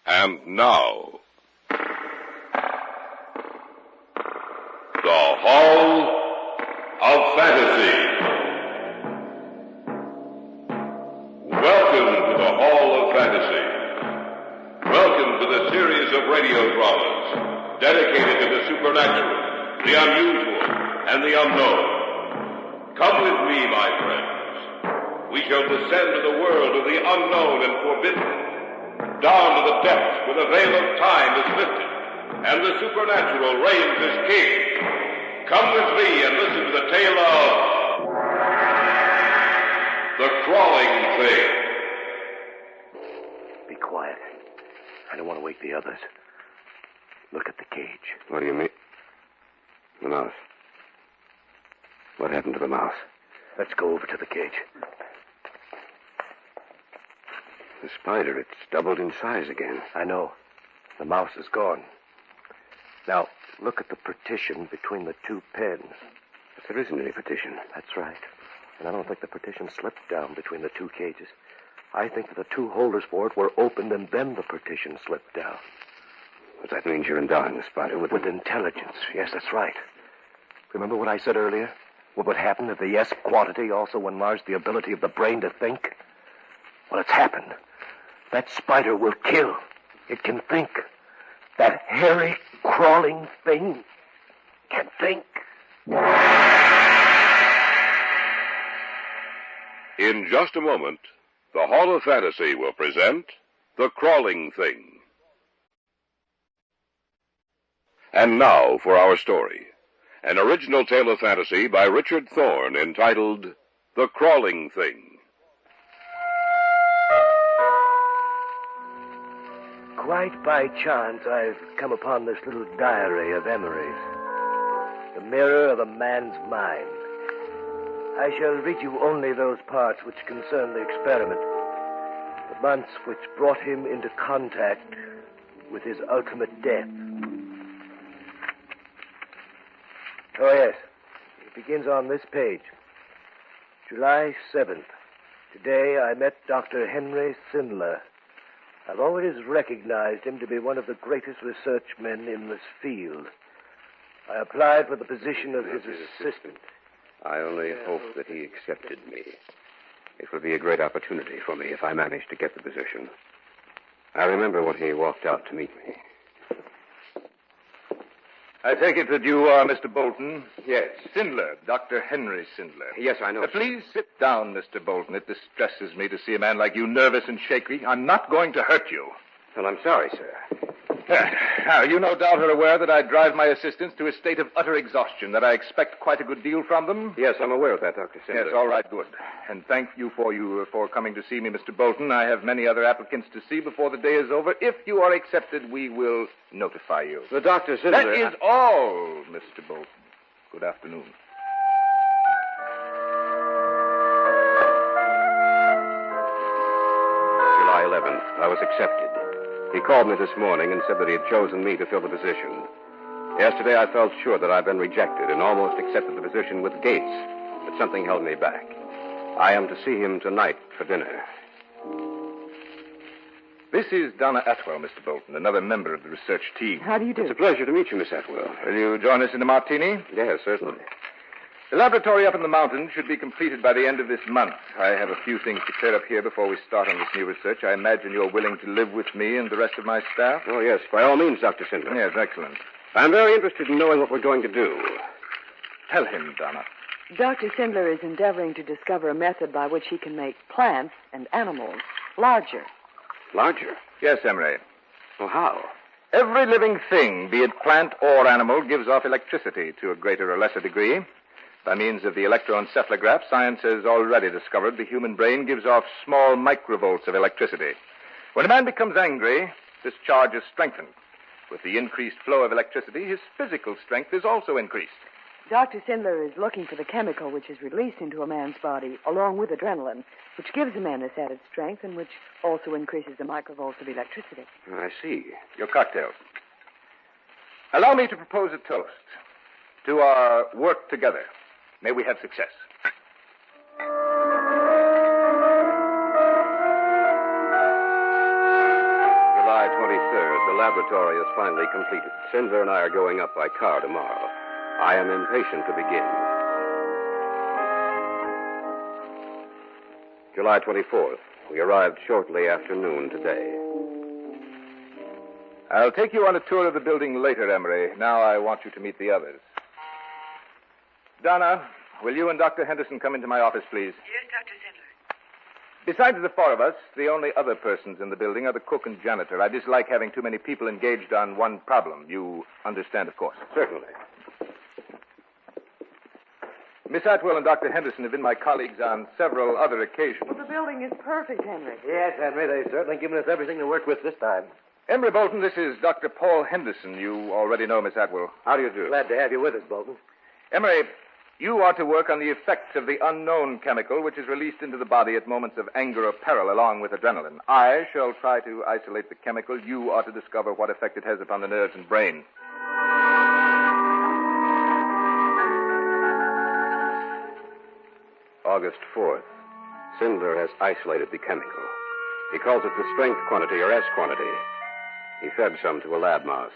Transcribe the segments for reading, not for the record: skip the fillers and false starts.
And now, the Hall of Fantasy. Welcome to the Hall of Fantasy. Welcome to the series of radio dramas dedicated to the supernatural, the unusual, and the unknown. Come with me, my friends. We shall descend to the world of the unknown and forbidden. Down to the depths where the veil of time is lifted, and the supernatural reigns as king. Come with me and listen to the tale of the Crawling Thing. Be quiet. I don't want to wake the others. Look at the cage. What do you mean? The mouse. What happened to the mouse? Let's go over to the cage. The spider, it's doubled in size again. I know. The mouse is gone. Now, look at the partition between the two pens. But there isn't any partition. That's right. And I don't think the partition slipped down between the two cages. I think that the two holders for it were opened and then the partition slipped down. But that means you're endowing the spider with intelligence. Yes, that's right. Remember what I said earlier? What would happen if the S quantity also enlarged the ability of the brain to think? Well, it's happened. That spider will kill. It can think. That hairy, crawling thing can think. In just a moment, the Hall of Fantasy will present The Crawling Thing. And now for our story. An original tale of fantasy by Richard Thorne entitled The Crawling Thing. Quite by chance, I've come upon this little diary of Emery's. The mirror of a man's mind. I shall read you only those parts which concern the experiment. The months which brought him into contact with his ultimate death. Oh, yes. It begins on this page. July 7th. Today I met Dr. Henry Sindler. I've always recognized him to be one of the greatest research men in this field. I applied for the position of his assistant. I only hope that he accepted me. It will be a great opportunity for me if I manage to get the position. I remember when he walked out to meet me. I take it that you are Mr. Bolton? Yes. Sindler, Dr. Henry Sindler. Yes, I know. Please sit down, Mr. Bolton. It distresses me to see a man like you nervous and shaky. I'm not going to hurt you. Well, I'm sorry, sir. Now, you no doubt are aware that I drive my assistants to a state of utter exhaustion, that I expect quite a good deal from them. Yes, I'm aware of that, Dr. Sindler. Yes, all right, good. And thank you for coming to see me, Mr. Bolton. I have many other applicants to see before the day is over. If you are accepted, we will notify you. The Dr. Sindler... That is all, Mr. Bolton. Good afternoon. July 11th. I was accepted. He called me this morning and said that he had chosen me to fill the position. Yesterday I felt sure that I'd been rejected and almost accepted the position with Gates, but something held me back. I am to see him tonight for dinner. This is Donna Atwell, Mr. Bolton, another member of the research team. How do you do? It's a pleasure to meet you, Miss Atwell. Will you join us in a martini? Yes, certainly. The laboratory up in the mountains should be completed by the end of this month. I have a few things to clear up here before we start on this new research. I imagine you're willing to live with me and the rest of my staff? Oh, yes, by all means, Dr. Sindler. Yes, excellent. I'm very interested in knowing what we're going to do. Tell him, Donna. Dr. Sindler is endeavoring to discover a method by which he can make plants and animals larger. Larger? Yes, Emery. Well, how? Every living thing, be it plant or animal, gives off electricity to a greater or lesser degree. By means of the electroencephalograph, science has already discovered the human brain gives off small microvolts of electricity. When a man becomes angry, this charge is strengthened. With the increased flow of electricity, his physical strength is also increased. Dr. Sindler is looking for the chemical which is released into a man's body, along with adrenaline, which gives a man this added strength and which also increases the microvolts of electricity. I see. Your cocktails. Allow me to propose a toast to our work together. May we have success. July laboratory is finally completed. Sindler and I are going up by car tomorrow. I am impatient to begin. July 24th. We arrived shortly after noon today. I'll take you on a tour of the building later, Emery. Now I want you to meet the others. Donna, will you and Dr. Henderson come into my office, please? Yes, Dr. Sindler. Besides the four of us, the only other persons in the building are the cook and janitor. I dislike having too many people engaged on one problem. You understand, of course. Certainly. Miss Atwell and Dr. Henderson have been my colleagues on several other occasions. Well, the building is perfect, Henry. Yes, Henry, they've certainly given us everything to work with this time. Emery Bolton, this is Dr. Paul Henderson. You already know Miss Atwell. How do you do? Glad to have you with us, Bolton. Emery, you are to work on the effects of the unknown chemical which is released into the body at moments of anger or peril along with adrenaline. I shall try to isolate the chemical. You are to discover what effect it has upon the nerves and brain. August 4th. Sindler has isolated the chemical. He calls it the strength quantity or S quantity. He fed some to a lab mouse.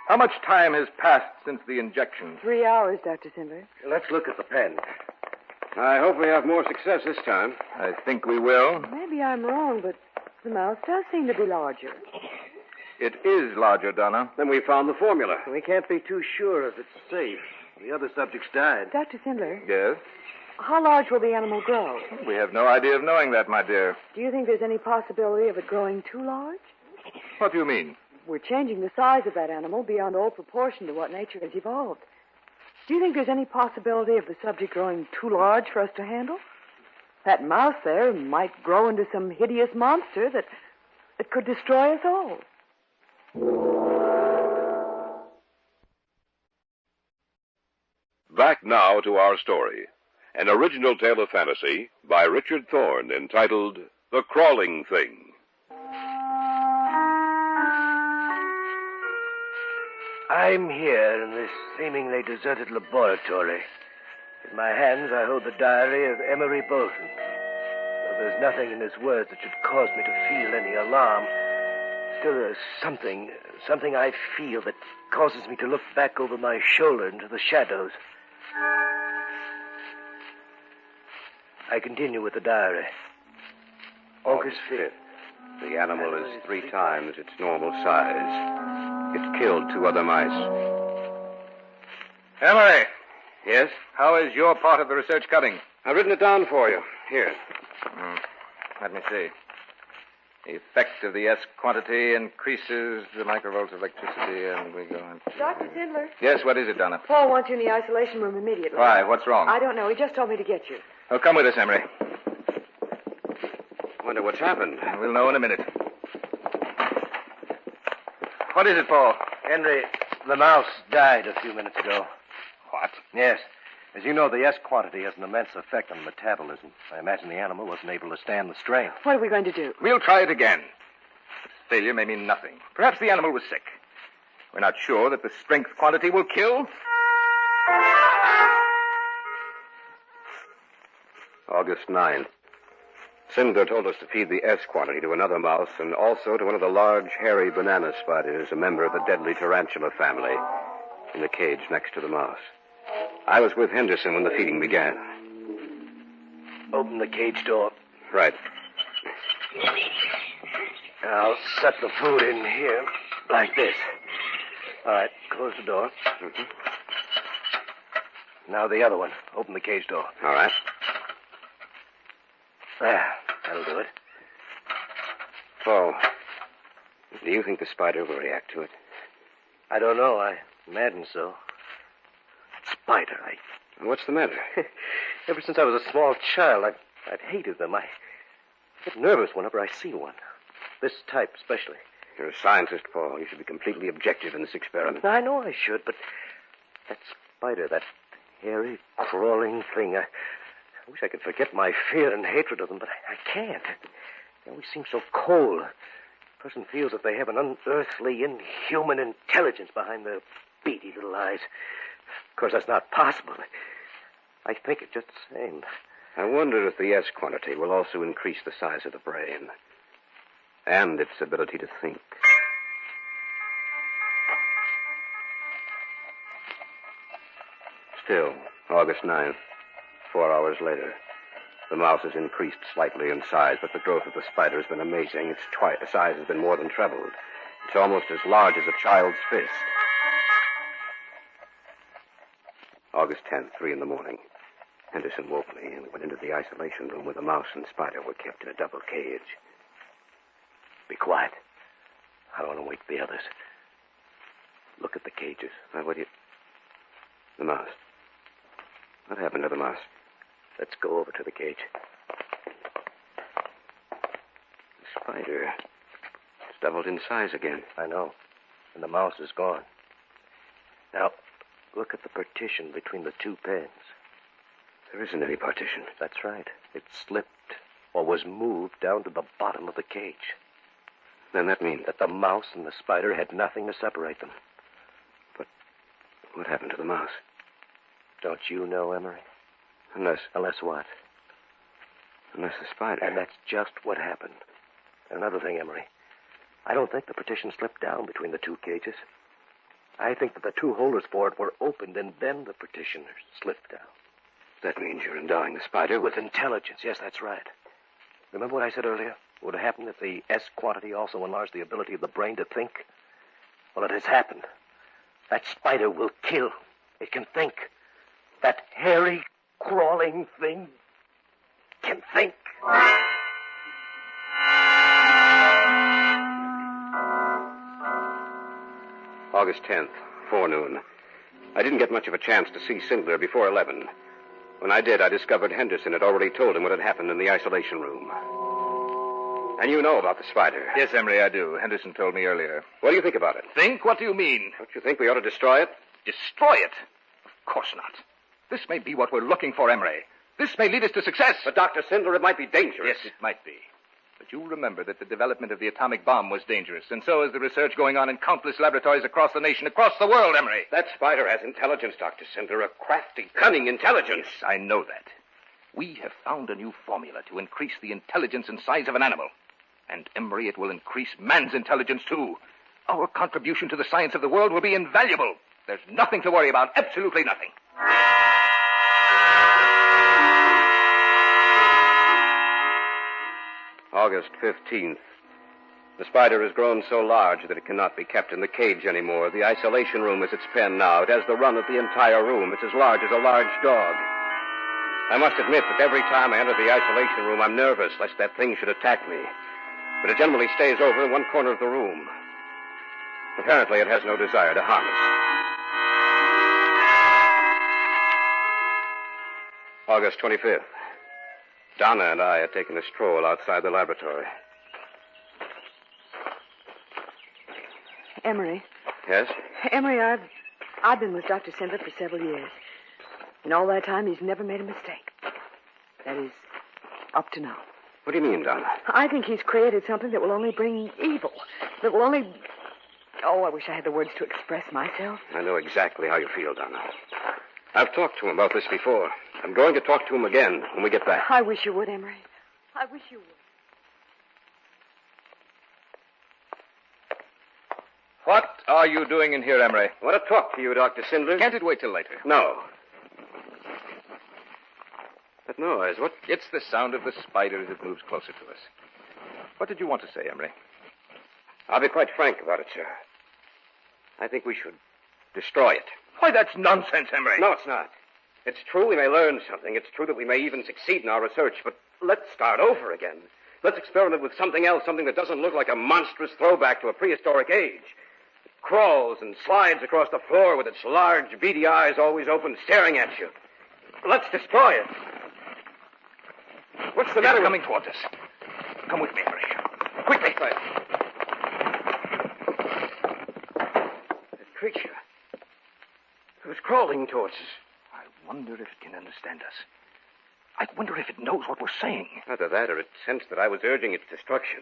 How much time has passed since the injection? 3 hours, Dr. Sindler. Let's look at the pen. I hope we have more success this time. I think we will. Maybe I'm wrong, but the mouse does seem to be larger. It is larger, Donna. Then we found the formula. We can't be too sure if it's safe. The other subjects died. Dr. Sindler, Yes? how large will the animal grow? We have no idea of knowing that, my dear. Do you think there's any possibility of it growing too large? What do you mean? We're changing the size of that animal beyond all proportion to what nature has evolved. Do you think there's any possibility of the subject growing too large for us to handle? That mouse there might grow into some hideous monster that could destroy us all. Back now to our story. An original tale of fantasy by Richard Thorne entitled The Crawling Thing. I'm here in this seemingly deserted laboratory. In my hands, I hold the diary of Emery Bolton. Though there's nothing in his words that should cause me to feel any alarm, still there's something I feel that causes me to look back over my shoulder into the shadows. I continue with the diary. August 5th. The animal is 3 times its normal size. It killed 2 other mice. Emery, Yes? how is your part of the research cutting? I've written it down for you. Here. Let me see. The effect of the S quantity increases the microvolts of electricity, and we go on. Dr. Sindler, Yes, what is it, Donna? Paul wants you in the isolation room immediately. Why? What's wrong? I don't know. He just told me to get you. Oh, come with us, Emery. Wonder what's happened. We'll know in a minute. What is it, Paul? Henry, the mouse died a few minutes ago. What? Yes. As you know, the S quantity has an immense effect on metabolism. I imagine the animal wasn't able to stand the strain. What are we going to do? We'll try it again. This failure may mean nothing. Perhaps the animal was sick. We're not sure that the strength quantity will kill. August 9th. Sindler told us to feed the S quantity to another mouse and also to one of the large, hairy banana spiders, a member of the deadly tarantula family, in the cage next to the mouse. I was with Henderson when the feeding began. Open the cage door. Right. I'll set the food in here, like this. All right, close the door. Mm-hmm. Now the other one. Open the cage door. All right. There, that'll do it. Paul, do you think the spider will react to it? I don't know. I imagine so. That spider, What's the matter? Ever since I was a small child, I've hated them. I get nervous whenever I see one. This type, especially. You're a scientist, Paul. You should be completely objective in this experiment. I know I should, but that spider, that hairy, crawling thing, I wish I could forget my fear and hatred of them, but I can't. They always seem so cold. A person feels that they have an unearthly, inhuman intelligence behind their beady little eyes. Of course, that's not possible. I think it just the same. I wonder if the S quantity will also increase the size of the brain. And its ability to think. Still, August 9th, 4 hours later. The mouse has increased slightly in size, but the growth of the spider has been amazing. Its size has been more than trebled. It's almost as large as a child's fist. August 10th, 3 in the morning. Henderson woke me, and we went into the isolation room where the mouse and spider were kept in a double cage. Be quiet. I don't want to wake the others. Look at the cages. What do you... The mouse. What happened to the mouse? Let's go over to the cage. The spider. It's doubled in size again. I know. And the mouse is gone. Now, look at the partition between the two pens. There isn't any partition. That's right. It slipped or was moved down to the bottom of the cage. Then that means... That the mouse and the spider had nothing to separate them. But what happened to the mouse? Don't you know, Emery? Unless what? Unless the spider... And that's just what happened. And another thing, Emery. I don't think the partition slipped down between the two cages. I think that the two holders for it were opened, and then the partition slipped down. That means you're endowing the spider with intelligence. Yes, that's right. Remember what I said earlier? Would have happened if the S quantity also enlarged the ability of the brain to think? Well, it has happened. That spider will kill. It can think. That hairy, crawling thing can think. August 10th, forenoon. I didn't get much of a chance to see Sindler before 11. When I did, I discovered Henderson had already told him what had happened in the isolation room. And you know about the spider. Yes, Emery, I do. Henderson told me earlier. What do you think about it? Think? What do you mean? Don't you think we ought to destroy it? Destroy it? Of course not. This may be what we're looking for, Emery. This may lead us to success. But, Dr. Sindler, it might be dangerous. Yes, it might be. But you remember that the development of the atomic bomb was dangerous, and so is the research going on in countless laboratories across the nation, across the world, Emery. That spider has intelligence, Dr. Sindler, a crafty, cunning intelligence. Yes, I know that. We have found a new formula to increase the intelligence and size of an animal. And, Emery, it will increase man's intelligence, too. Our contribution to the science of the world will be invaluable. There's nothing to worry about, absolutely nothing. August 15th. The spider has grown so large that it cannot be kept in the cage anymore. The isolation room is its pen now. It has the run of the entire room. It's as large as a large dog. I must admit that every time I enter the isolation room, I'm nervous lest that thing should attack me. But it generally stays over in one corner of the room. Apparently, it has no desire to harm us. August 25th. Donna and I had taken a stroll outside the laboratory. Emery. Yes? Emery, I've been with Dr. Sindler for several years. In all that time, he's never made a mistake. That is, up to now. What do you mean, Donna? I think he's created something that will only bring evil. That will only... Oh, I wish I had the words to express myself. I know exactly how you feel, Donna. I've talked to him about this before. I'm going to talk to him again when we get back. I wish you would, Emery. I wish you would. What are you doing in here, Emery? I want to talk to you, Dr. Sindler. Can't it wait till later? No. That noise, what? It's the sound of the spider as it moves closer to us. What did you want to say, Emery? I'll be quite frank about it, sir. I think we should destroy it. Why, that's nonsense, Emery. No, it's not. It's true we may learn something. It's true that we may even succeed in our research, but let's start over again. Let's experiment with something else, something that doesn't look like a monstrous throwback to a prehistoric age. It crawls and slides across the floor with its large, beady eyes always open, staring at you. Let's destroy it. What's the matter? It's coming towards us. Come with me, Emery. Quickly. That creature. It was crawling towards us. I wonder if it can understand us. I wonder if it knows what we're saying. Either that or it sensed that I was urging its destruction.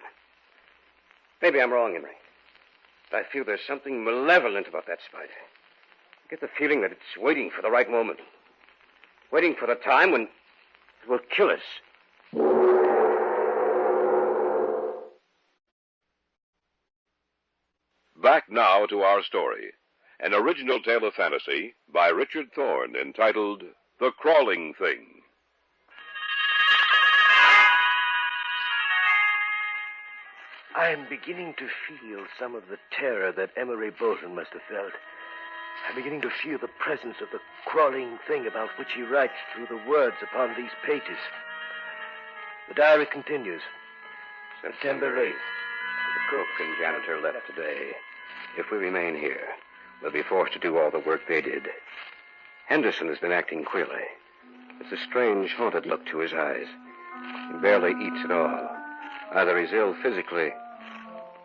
Maybe I'm wrong, Emery. But I feel there's something malevolent about that spider. I get the feeling that it's waiting for the right moment. Waiting for the time when it will kill us. Back now to our story. An original tale of fantasy by Richard Thorne entitled The Crawling Thing. I'm beginning to feel some of the terror that Emery Bolton must have felt. I'm beginning to feel the presence of the crawling thing about which he writes through the words upon these pages. The diary continues. September 8th. The cook and janitor left today. If we remain here, we'll be forced to do all the work they did. Henderson has been acting queerly. There's a strange, haunted look to his eyes. He barely eats at all. Either he's ill physically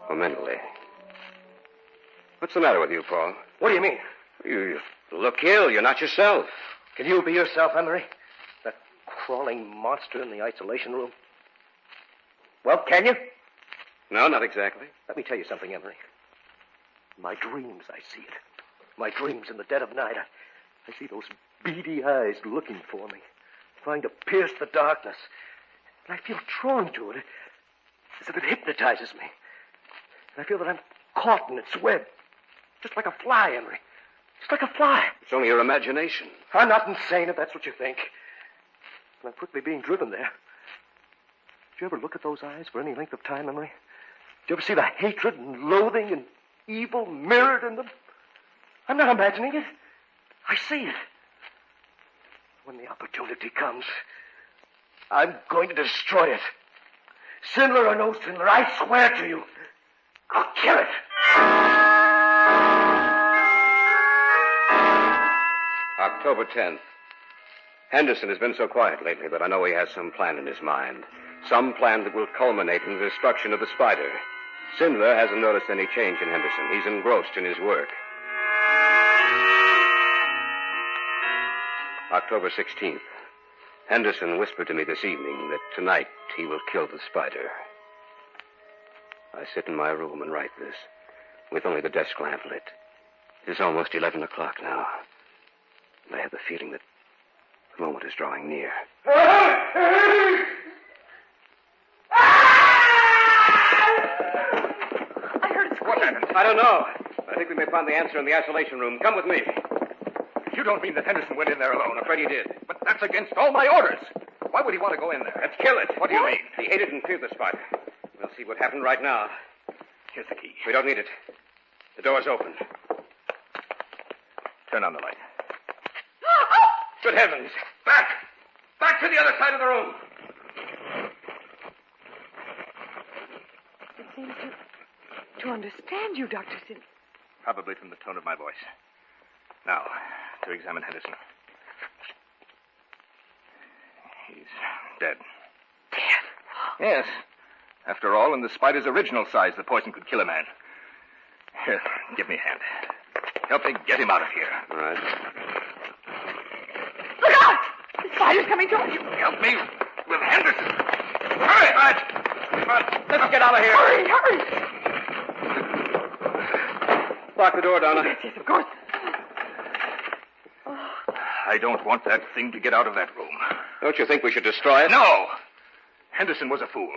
or mentally. What's the matter with you, Paul? What do you mean? You look ill. You're not yourself. Can you be yourself, Emery? That crawling monster in the isolation room? Well, can you? No, not exactly. Let me tell you something, Emery. In my dreams, I see it. My dreams in the dead of night. I see those beady eyes looking for me, trying to pierce the darkness. And I feel drawn to it, as if it hypnotizes me. And I feel that I'm caught in its web, just like a fly, Emery. Just like a fly. It's only your imagination. I'm not insane, if that's what you think. And I'm quickly being driven there. Did you ever look at those eyes for any length of time, Emery? Did you ever see the hatred and loathing and evil mirrored in them? I'm not imagining it. I see it. When the opportunity comes, I'm going to destroy it. Sinler or no Sinler, I swear to you, I'll kill it. October 10th. Henderson has been so quiet lately that I know he has some plan in his mind. Some plan that will culminate in the destruction of the spider. Sindler hasn't noticed any change in Henderson. He's engrossed in his work. October 16th. Henderson whispered to me this evening that tonight he will kill the spider. I sit in my room and write this, with only the desk lamp lit. It is almost 11 o'clock now. And I have the feeling that the moment is drawing near. I heard it scream. What happened? I don't know. I think we may find the answer in the isolation room. Come with me. You don't mean that Henderson went in there alone? I'm afraid he did. But that's against all my orders. Why would he want to go in there? Let's kill it. What do you mean? He hated and feared the spider. We'll see what happened right now. Here's the key. We don't need it. The door's open. Turn on the light. Good heavens. Back! Back to the other side of the room. It seems to understand you, Dr. Sid. Probably from the tone of my voice. Now, to examine Henderson. He's dead. Dead? Yes. After all, in the spider's original size, the poison could kill a man. Here, give me a hand. Help me get him out of here. All right. Look out! The spider's coming towards you. Help me with Henderson. Hurry! All right. Come on, let's get out of here. Hurry, hurry! Lock the door, Donna. Yes, of course. I don't want that thing to get out of that room. Don't you think we should destroy it? No! Henderson was a fool.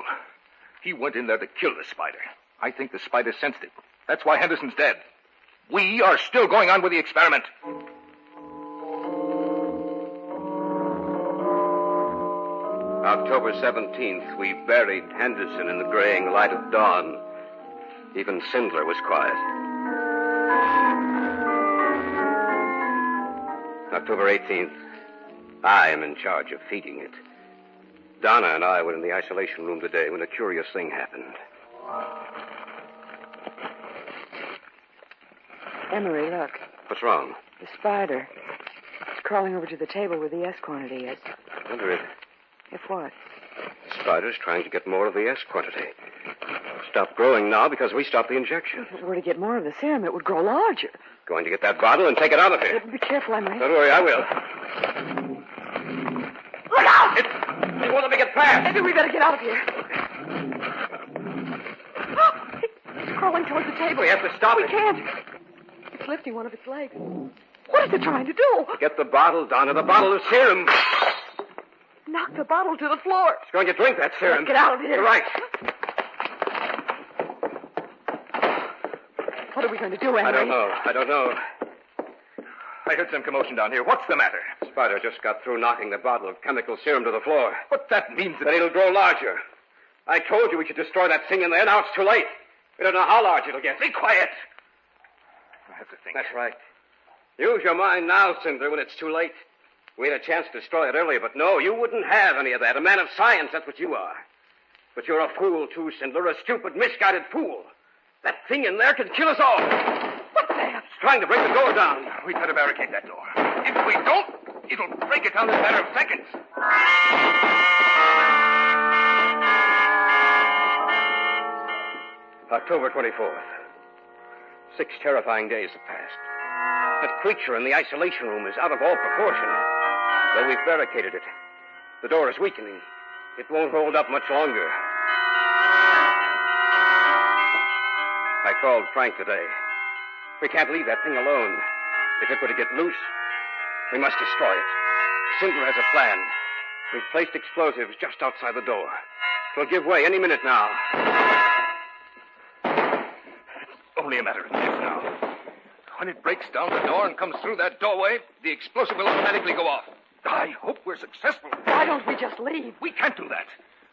He went in there to kill the spider. I think the spider sensed it. That's why Henderson's dead. We are still going on with the experiment. October 17th, we buried Henderson in the graying light of dawn. Even Sindler was quiet. October 18th, I am in charge of feeding it. Donna and I were in the isolation room today when a curious thing happened. Emery, look. What's wrong? The spider. It's crawling over to the table where the S quantity is. I wonder if what? the spider's trying to get more of the S quantity. Stopped growing now because we stopped the injection. If it were to get more of the serum, it would grow larger. Going to get that bottle and take it out of here. Be careful, Emery. Don't worry, I will. Look out! It won't let me get past. Maybe we better get out of here. It's crawling towards the table. We have to stop We it. can't. It's lifting one of its legs. What is it trying to do? Get the bottle, Donna, the bottle of serum. Knock the bottle to the floor. It's going to drink that serum. Let's get out of here. You're right. What are we going to do, Henry? I don't know. I heard some commotion down here. What's the matter? Spider just got through knocking the bottle of chemical serum to the floor. What that means is... That it'll grow larger. I told you we should destroy that thing in there. Now it's too late. We don't know how large it'll get. Be quiet. I have to think. That's right. Use your mind now, Cinder, when it's too late. We had a chance to destroy it earlier, but no, you wouldn't have any of that. A man of science, that's what you are. But you're a fool, too, Cinder, a stupid, misguided fool. That thing in there can kill us all. What's that? It's trying to break the door down. We'd better barricade that door. If we don't, it'll break it down in a matter of seconds. October 24th. 6 terrifying days have passed. That creature in the isolation room is out of all proportion. Though we've barricaded it, the door is weakening. It won't hold up much longer. I called Frank today. We can't leave that thing alone. If it were to get loose, we must destroy it. Cinder has a plan. We've placed explosives just outside the door. It'll give way any minute now. It's only a matter of minutes now. When it breaks down the door and comes through that doorway, the explosive will automatically go off. I hope we're successful. Why don't we just leave? We can't do that.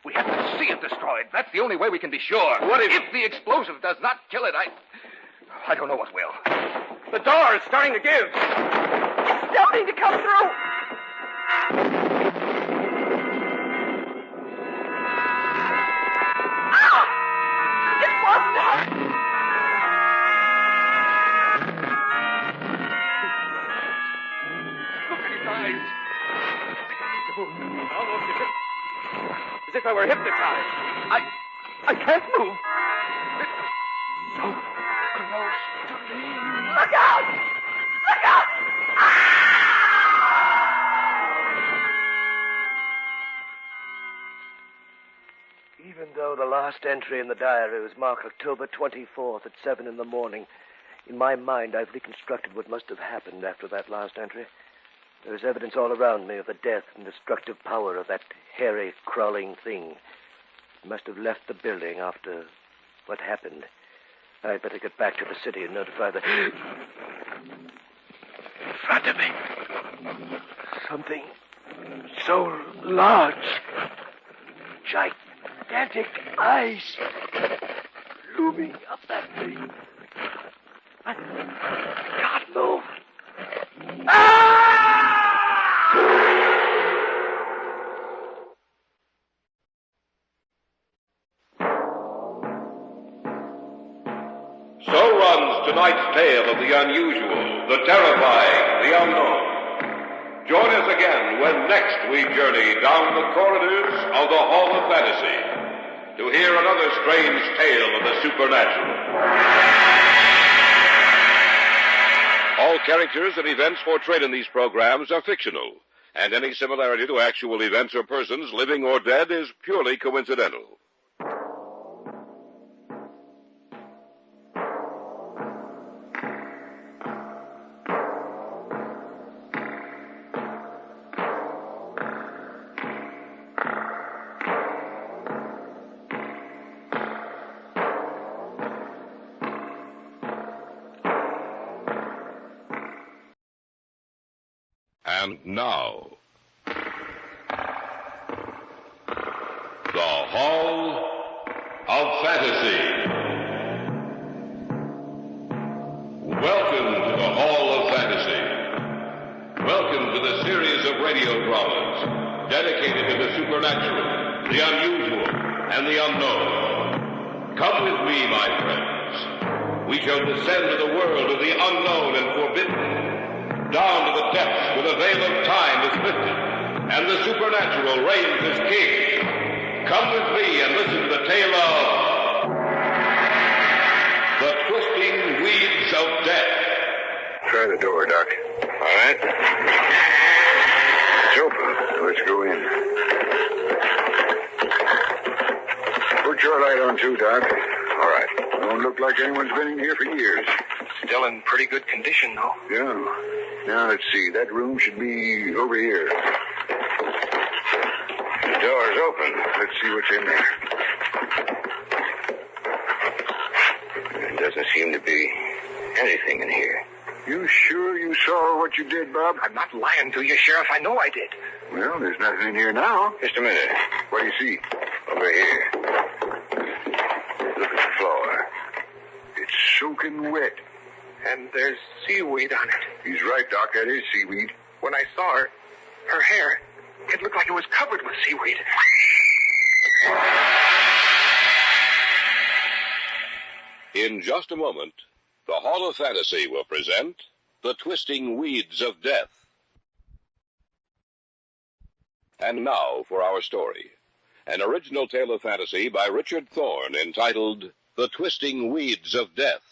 We have to see it destroyed. That's the only way we can be sure. What if the explosive does not kill it, I don't know what will. The door is starting to give. Something to come through. Ah! It wasn't her. Look at his eyes. Almost as if I were hypnotized. I can't move. It's so close to me. Look out! Look out! Even though the last entry in the diary was marked October 24th at 7 in the morning, in my mind I've reconstructed what must have happened after that last entry. There is evidence all around me of the death and destructive power of that hairy, crawling thing. It must have left the building after what happened. I'd better get back to the city and notify the... In front of me. Something so large. Gigantic eyes looming up at me. I can't move. So runs tonight's tale of the unusual, the terrifying, the unknown. Join us again when next we journey down the corridors of the Hall of Fantasy to hear another strange tale of the supernatural. All characters and events portrayed in these programs are fictional, and any similarity to actual events or persons, living or dead, is purely coincidental. And now, the Hall of Fantasy. Welcome to the Hall of Fantasy. Welcome to the series of radio dramas dedicated to the supernatural, the unusual, and the unknown. Come with me, my friends. We shall descend to the world of the unknown and forbidden, down to the depths where the veil of time is lifted, and the supernatural reigns as king. Come with me and listen to the tale of the twisting weeds of death. Try the door, Doc. All right. It's open. Let's go in. Put your light on, too, Doc. All right. Don't look like anyone's been in here for years. Still in pretty good condition, though. Yeah. Now, let's see. That room should be over here. The door's open. Let's see what's in there. There doesn't seem to be anything in here. You sure you saw what you did, Bob? I'm not lying to you, Sheriff. I know I did. Well, there's nothing in here now. Just a minute. What do you see? Over here. Look at the floor. It's soaking wet. And there's seaweed on it. He's right, Doc. That is seaweed. When I saw her hair, it looked like it was covered with seaweed. In just a moment, the Hall of Fantasy will present The Twisting Weeds of Death. And now for our story. An original tale of fantasy by Richard Thorne entitled The Twisting Weeds of Death.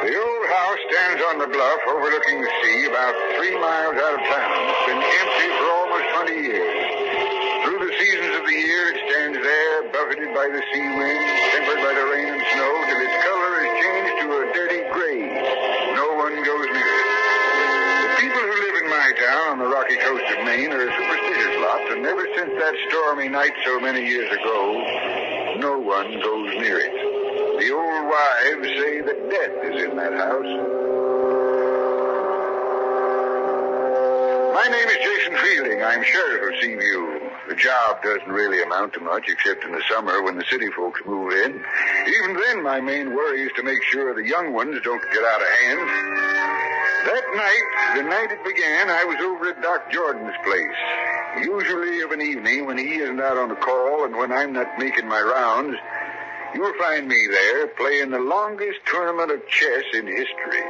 The old house stands on the bluff overlooking the sea about 3 miles out of town. It's been empty for almost 20 years. Through the seasons of the year, it stands there, buffeted by the sea wind, tempered by the rain and snow, till its color is changed to a dirty gray. No one goes near it. The people who live in my town on the rocky coast of Maine are a superstitious lot, and ever since that stormy night so many years ago, no one goes near it. The old wives say that death is in that house. My name is Jason Fielding. I'm sheriff of Seaview. The job doesn't really amount to much except in the summer when the city folks move in. Even then, my main worry is to make sure the young ones don't get out of hand. That night, the night it began, I was over at Doc Jordan's place. Usually of an evening when he isn't out on a call and when I'm not making my rounds, you'll find me there playing the longest tournament of chess in history.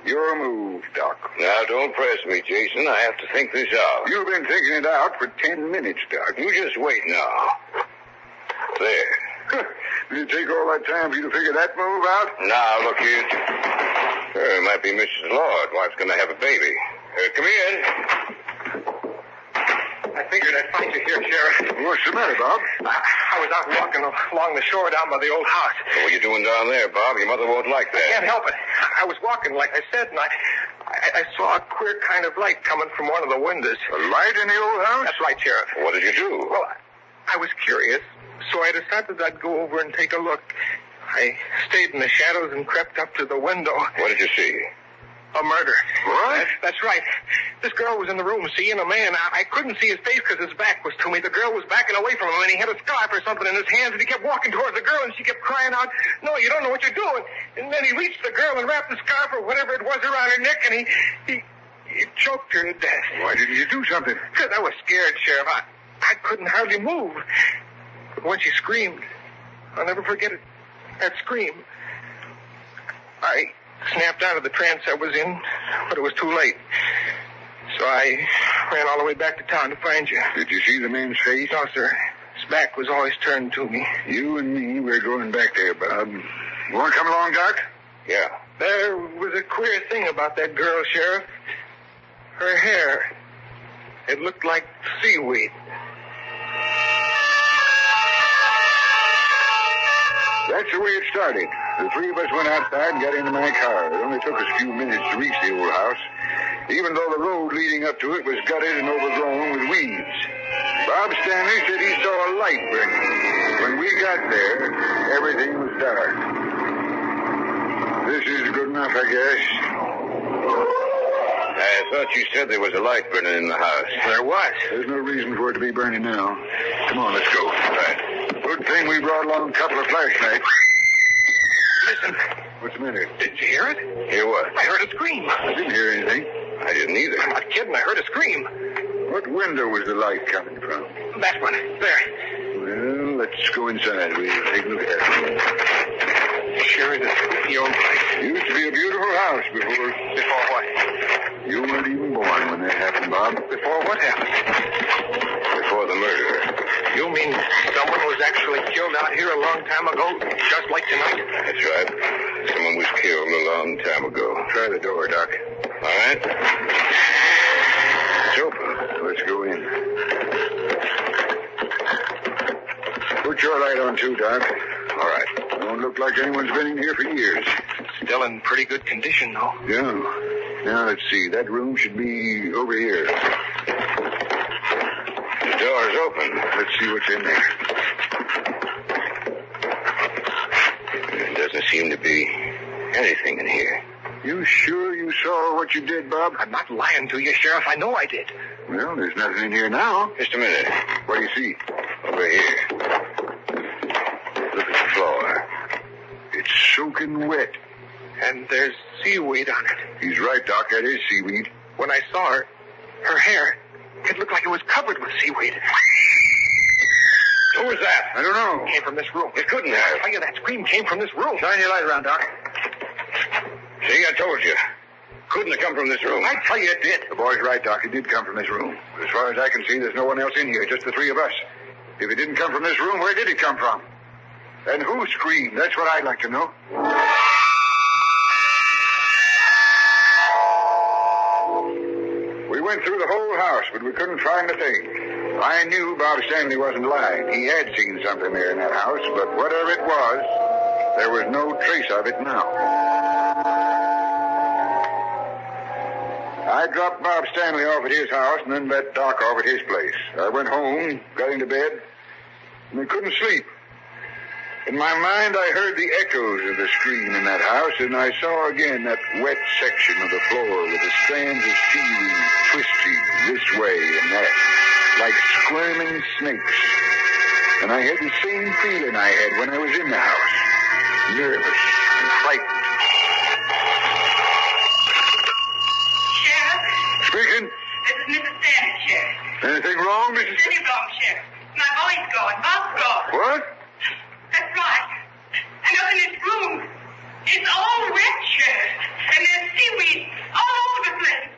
Your move, Doc. Now, don't press me, Jason. I have to think this out. You've been thinking it out for 10 minutes, Doc. You just wait now. There. Did it take all that time for you to figure that move out? Now, look here. It might be Mrs. Lord. Wife's going to have a baby. Come in. I figured I'd find you here, Sheriff. What's the matter, Bob? I was out walking along the shore down by the old house. What are you doing down there, Bob? Your mother won't like that. I can't help it. I was walking, like I said, and I saw a queer kind of light coming from one of the windows. A light in the old house? That's right, Sheriff. What did you do? Well, I was curious, so I decided I'd go over and take a look. I stayed in the shadows and crept up to the window. What did you see? A murder. What? That's right. This girl was in the room seeing a man. I couldn't see his face because his back was to me. The girl was backing away from him, and he had a scarf or something in his hands, and he kept walking towards the girl, and she kept crying out, "No, you don't know what you're doing." And then he reached the girl and wrapped the scarf or whatever it was around her neck, and he choked her to death. Why didn't you do something? Because I was scared, Sheriff. I couldn't hardly move. But when she screamed, I'll never forget it. That scream. I snapped out of the trance I was in, but it was too late. So I ran all the way back to town to find you. Did you see the man's face? No, sir. His back was always turned to me. You and me, we're going back there, Bob. You want to come along, Doc? Yeah. There was a queer thing about that girl, Sheriff. Her hair. It looked like seaweed. That's the way it started. The three of us went outside and got into my car. It only took us a few minutes to reach the old house, even though the road leading up to it was gutted and overgrown with weeds. Bob Stanley said he saw a light burning. When we got there, everything was dark. This is good enough, I guess. I thought you said there was a light burning in the house. There was. There's no reason for it to be burning now. Come on, let's go. Right. Good thing we brought along a couple of flashlights. Listen. What's the matter? Did you hear it? Hear what? I heard a scream. I didn't hear anything. I didn't either. I'm not kidding. I heard a scream. What window was the light coming from? That one. There. Well, let's go inside. We'll take a look at it. Sure is a spooky old place. Used to be a beautiful house before. Before what? You weren't even born when that happened, Bob. Before what happened? Before the murder. You mean someone was actually killed out here a long time ago, just like tonight? That's right. Someone was killed a long time ago. Try the door, Doc. All right. It's open. Let's go in. Put your light on, too, Doc. All right. Don't look like anyone's been in here for years. Still in pretty good condition, though. Yeah. Now, let's see. That room should be over here. The door's open. Let's see what's in there. seem to be anything in here. You sure you saw what you did, Bob? I'm not lying to you, Sheriff. I know I did. Well, there's nothing in here now. Just a minute. What do you see? Over here. Look at the floor. It's soaking wet. And there's seaweed on it. He's right, Doc. That is seaweed. When I saw her, her hair, it looked like it was covered with seaweed. Who was that? I don't know. It came from this room. It couldn't have. I tell you, that scream came from this room. Shine your light around, Doc. See, I told you. Couldn't have come from this room. I tell you it did. The boy's right, Doc. It did come from this room. As far as I can see, there's no one else in here, just the three of us. If it didn't come from this room, where did it come from? And who screamed? That's what I'd like to know. We went through the whole house, but we couldn't find a thing. I knew Bob Stanley wasn't lying. He had seen something there in that house, but whatever it was, there was no trace of it now. I dropped Bob Stanley off at his house and then let Doc off at his place. I went home, got into bed, and I couldn't sleep. In my mind, I heard the echoes of the scream in that house, and I saw again that wet section of the floor with the strands of seaweed twisting this way and that, like squirming snakes. And I had the same feeling I had when I was in the house, nervous and frightened. Sheriff? Speaking. This is Mrs. Stanley, Sheriff. Anything wrong, Mrs. City wrong, Sheriff. My boy's gone. Bob's gone. What? That's right. And up in this room, it's all wet, Sheriff. And there's seaweed all over the place.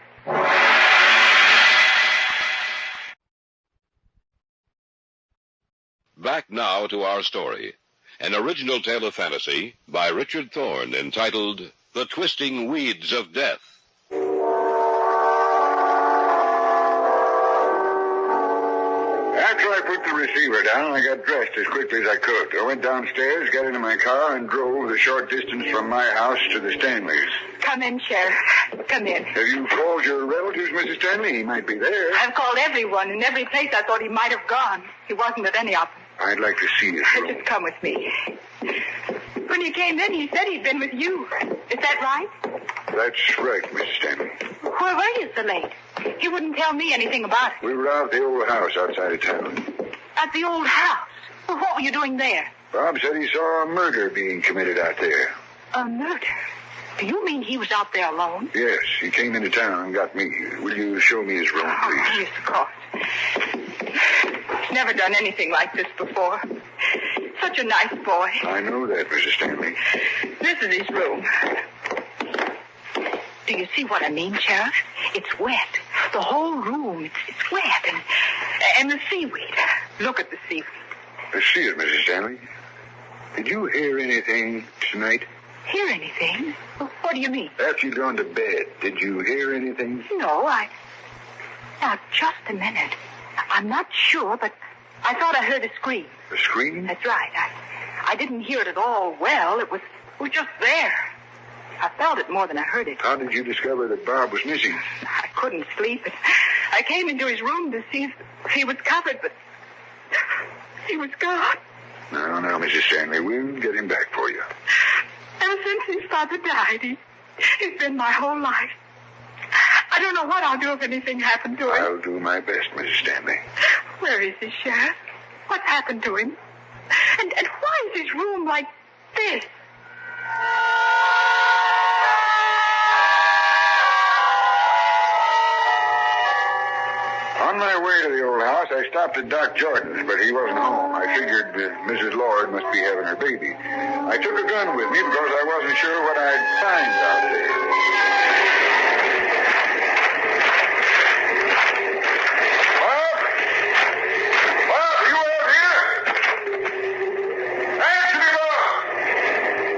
Back now to our story. An original tale of fantasy by Richard Thorne entitled The Twisting Weeds of Death. After I put the receiver down, I got dressed as quickly as I could. I went downstairs, got into my car, and drove the short distance from my house to the Stanleys. Come in, Sheriff. Come in. Have you called your relatives, Mrs. Stanley? He might be there. I've called everyone. In every place I thought he might have gone. He wasn't at any of them. I'd like to see his room. Just come with me. When you came in, he said he'd been with you. Is that right? That's right, Mrs. Stanley. Where were you so late? He wouldn't tell me anything about it. We were out at the old house outside of town. At the old house? Well, what were you doing there? Bob said he saw a murder being committed out there. A murder? Do you mean he was out there alone? Yes, he came into town and got me. Will you show me his room, please? Oh, yes, of course. He's never done anything like this before. Such a nice boy. I know that, Mrs. Stanley. This is his room. Do you see what I mean, Sheriff? It's wet. The whole room, it's wet. And the seaweed. Look at the seaweed. I see it, Mrs. Stanley. Did you hear anything tonight? Hear anything? What do you mean? After you'd gone to bed, did you hear anything? No, Now, just a minute. I'm not sure, but I thought I heard a scream. A scream? That's right. I didn't hear it at all well. It was just there. I felt it more than I heard it. How did you discover that Bob was missing? I couldn't sleep. I came into his room to see if he was covered, but he was gone. Now, Mrs. Stanley, we'll get him back for you. Ever since his father died, he's been my whole life. I don't know what I'll do if anything happened to him. I'll do my best, Mrs. Stanley. Where is he, Sheriff? What's happened to him? And why is his room like this? On my way to the old house, I stopped at Doc Jordan's, but he wasn't home. I figured Mrs. Lord must be having her baby. I took a gun with me because I wasn't sure what I'd find out there. Bob? Bob, are you out here? Answer me, Bob!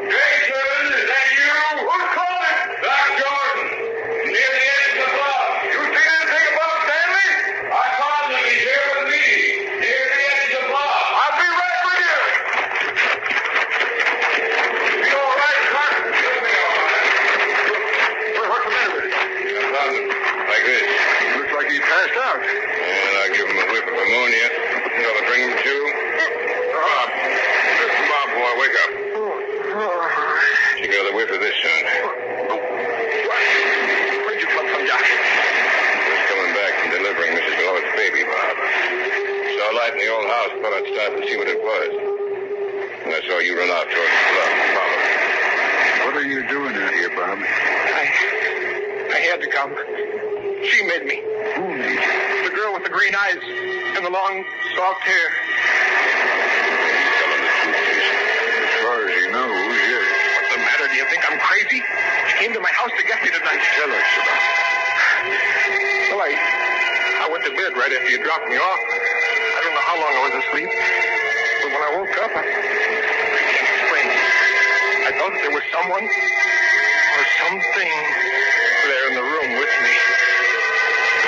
Jason, is that you? Who's calling? Doc Jordan, near the edge of the bluff. You seen anything about Stanley? I found him. He's here with me, near the edge of the bluff. I'll be right with you. Be all right, son. You'll be all right. Take another whiff of this, son. What? Where'd you come from, Doc? Just coming back from delivering Mrs. Beloved's baby, Bob. Saw a light in the old house, thought I'd stop and see what it was. And I saw you run out towards the bluff and follow. What are you doing out here, Bob? I had to come. She made me. Who made you? The girl with the green eyes and the long, soft hair. Telling the truth, Jason. As far as you know, yes. What's the matter? Do you think I'm crazy? She came to my house to get me tonight. Tell us about it. Well, I went to bed right after you dropped me off. I don't know how long I was asleep. But when I woke up, I can't explain. I thought that there was someone or something there in the room with me.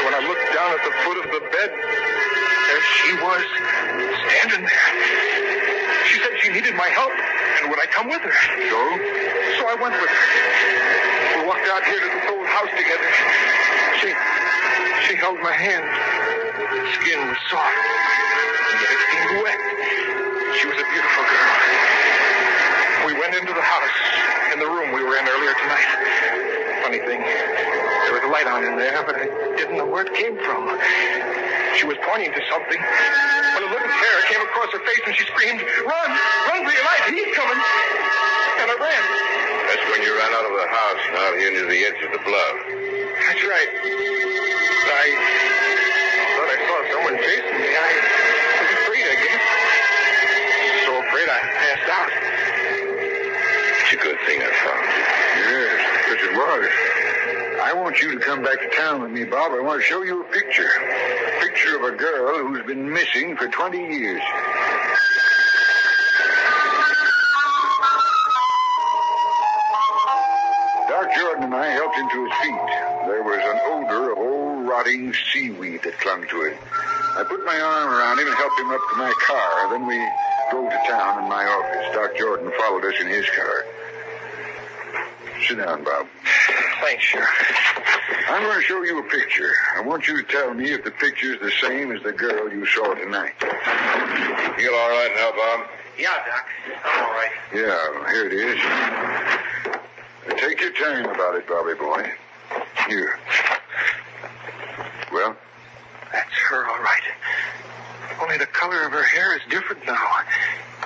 And when I looked down at the foot of the bed, there she was, standing there. She said she needed my help, and would I come with her? So I went with her. We walked out here to this old house together. She held my hand. The skin was soft, and yet it seemed wet. She was a beautiful girl. We went into the house, in the room we were in earlier tonight. Funny thing, there was a light on in there, but I didn't know where it came from. She was pointing to something. When a look of terror came across her face, and she screamed, "Run! Run for your life! He's coming!" And I ran. That's when you ran out of the house and out here near the edge of the bluff. That's right. I thought I saw someone chasing me. I was afraid, I guess. So afraid I passed out. It's a good thing I found you. Yes, yes, it was. I want you to come back to town with me, Bob. I want to show you a picture. A picture of a girl who's been missing for 20 years. Doc Jordan and I helped him to his feet. There was an odor of old rotting seaweed that clung to him. I put my arm around him and helped him up to my car. Then we drove to town in my office. Doc Jordan followed us in his car. Sit down, Bob. Thanks, Sheriff. I'm going to show you a picture. I want you to tell me if the picture's the same as the girl you saw tonight. You feel all right now, Bob? Yeah, Doc. I'm all right. Yeah, here it is. Take your time about it, Bobby boy. Here. Well? That's her, all right. Only the color of her hair is different now.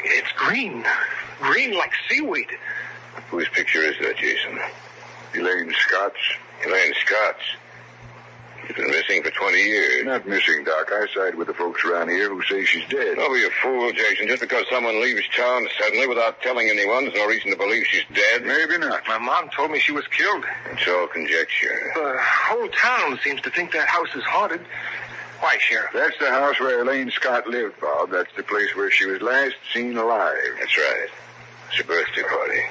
It's green. Green like seaweed. Whose picture is that, Jason? Elaine Scott's. Elaine Scott's. She's been missing for 20 years. Not missing, Doc. I side with the folks around here who say she's dead. Don't be a fool, Jason. Just because someone leaves town suddenly without telling anyone, there's no reason to believe she's dead. Maybe not. My mom told me she was killed. It's all conjecture. The whole town seems to think that house is haunted. Why, Sheriff? That's the house where Elaine Scott lived, Bob. That's the place where she was last seen alive. That's right. It's her birthday party.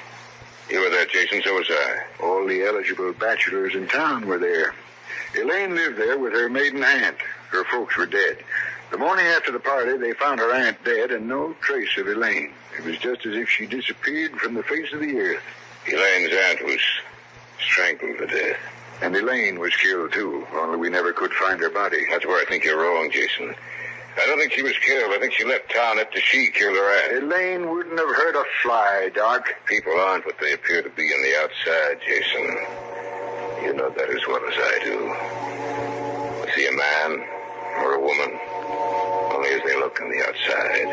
You were there, Jason, so was I. All the eligible bachelors in town were there. Elaine lived there with her maiden aunt. Her folks were dead. The morning after the party, they found her aunt dead and no trace of Elaine. It was just as if she disappeared from the face of the earth. Elaine's aunt was strangled to death. And Elaine was killed, too, only we never could find her body. That's where I think you're wrong, Jason. I don't think she was killed. I think she left town after she killed her aunt. Elaine wouldn't have hurt a fly, Doc. People aren't what they appear to be on the outside, Jason. You know that as well as I do. We see a man or a woman only as they look on the outside.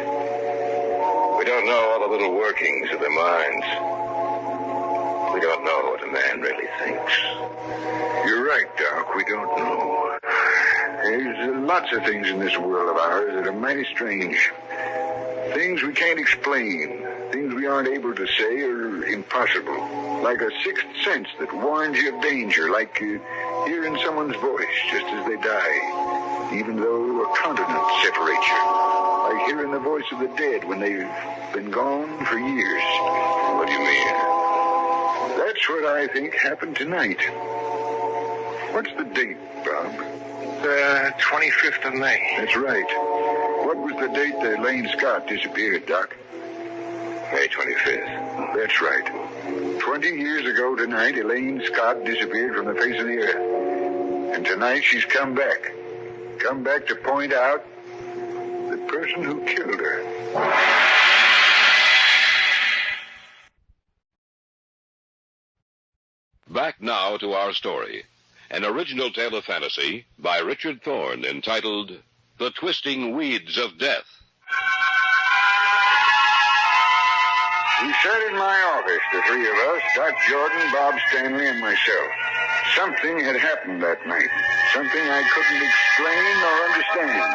We don't know all the little workings of their minds. We don't know what a man really thinks. You're right, Doc. We don't know. There's lots of things in this world of ours that are mighty strange. Things we can't explain. Things we aren't able to say are impossible. Like a sixth sense that warns you of danger. Like hearing someone's voice just as they die. Even though a continent separates you. Like hearing the voice of the dead when they've been gone for years. What do you mean? That's what I think happened tonight. What's the date, Bob? The 25th of May. That's right. What was the date that Elaine Scott disappeared, Doc? May 25th. That's right. 20 years ago tonight, Elaine Scott disappeared from the face of the earth. And tonight she's come back. Come back to point out the person who killed her. Back now to our story. An original tale of fantasy by Richard Thorne entitled The Twisting Weeds of Death. We sat in my office, the three of us, Doc Jordan, Bob Stanley, and myself. Something had happened that night. Something I couldn't explain or understand.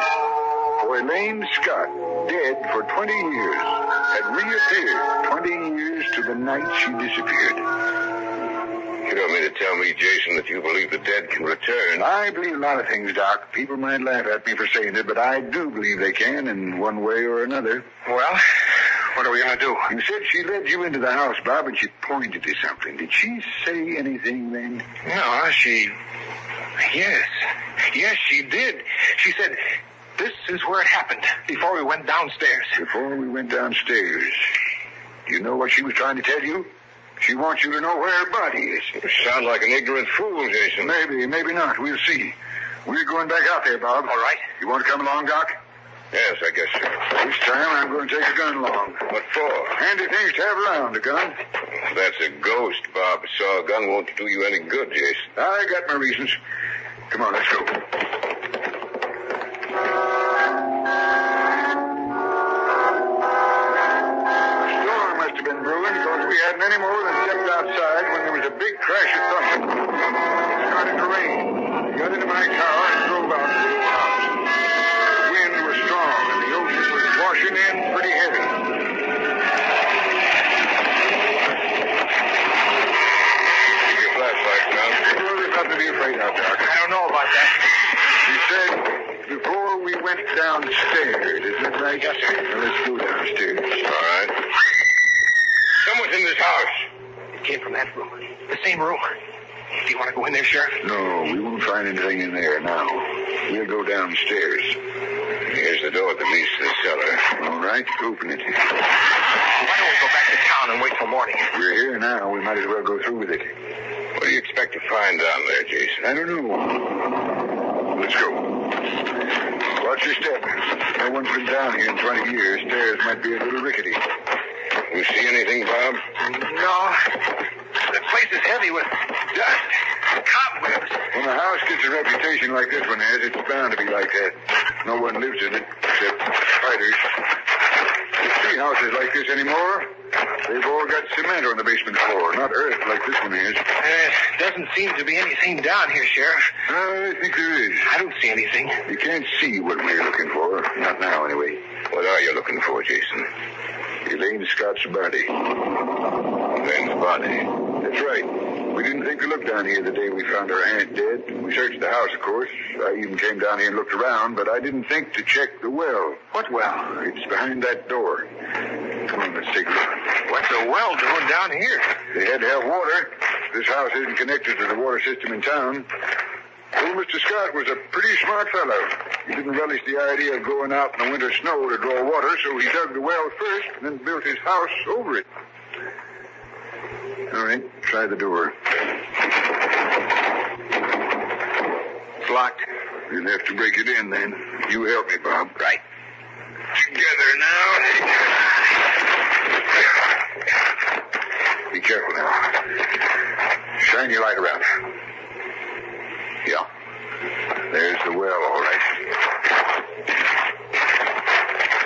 For Elaine Scott, dead for 20 years, had reappeared 20 years to the night she disappeared. You don't mean to tell me, Jason, that you believe the dead can return? I believe a lot of things, Doc. People might laugh at me for saying it, but I do believe they can in one way or another. Well, what are we going to do? You said she led you into the house, Bob, and she pointed to something. Did she say anything then? No, Yes, she did. She said, this is where it happened, before we went downstairs. Before we went downstairs. Do you know what she was trying to tell you? She wants you to know where her body is. You sound like an ignorant fool, Jason. Maybe not. We'll see. We're going back out there, Bob. All right. You want to come along, Doc? Yes, I guess so. This time I'm going to take a gun along. What for? Handy things to have around, a gun. That's a ghost, Bob. So a gun won't do you any good, Jason. I got my reasons. Come on, let's go. Been brewing because we hadn't any more than stepped outside when there was a big crash of thunder. It started to rain. We got into my car and drove out to the old house. The wind was strong and the ocean was washing in pretty heavy. Keep your flashlight, Tom. Well, there's nothing to be afraid of, Doc. I don't know about that. He said before we went downstairs. Is that right? Yes, sir. Now, let's go downstairs. All right. Someone's in this house. It came from that room. The same room. Do you want to go in there, Sheriff? No, we won't find anything in there now. We'll go downstairs. Here's the door that leads to the cellar. All right, open it. Why don't we go back to town and wait till morning? We're here now. We might as well go through with it. What do you expect to find down there, Jason? I don't know. Let's go. Watch your step. No one's been down here in 20 years. Stairs might be a little rickety. You see anything, Bob? No. The place is heavy with dust, cobwebs. When a house gets a reputation like this one has, it's bound to be like that. No one lives in it except spiders. You see houses like this anymore? They've all got cement on the basement floor, not earth like this one is. Doesn't seem to be anything down here, Sheriff. I think there is. I don't see anything. You can't see what we're looking for. Not now, anyway. What are you looking for, Jason? Elaine Scott's body. Elaine's body. That's right. We didn't think to look down here the day we found her aunt dead. We searched the house, of course. I even came down here and looked around, but I didn't think to check the well. What well? It's behind that door. Come on, let's take a look. What's a well doing down here? They had to have water. This house isn't connected to the water system in town. Old Mr. Scott was a pretty smart fellow. He didn't relish the idea of going out in the winter snow to draw water, so he dug the well first and then built his house over it. All right, try the door. It's locked. You'll have to break it in then. You help me, Bob. Right. Together now. Be careful now. Shine your light around. Yeah. There's the well, all right.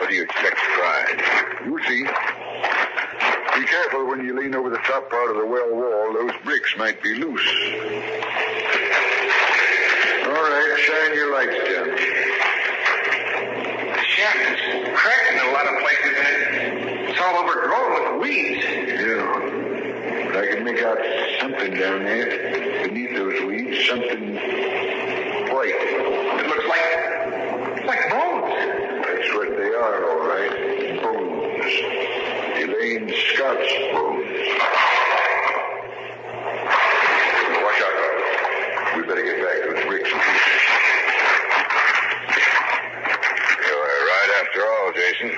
What do you expect to find? You'll see. Be careful when you lean over the top part of the well wall. Those bricks might be loose. All right, shine your lights down. The shaft is cracked in a lot of places, and it's all overgrown with weeds. Yeah. But I can make out something down there beneath those weeds. Something white. It looks like bones. That's what they are, all right. Bones. Elaine Scott's bones. Watch out. We better get back to the bricks. You were right after all, Jason.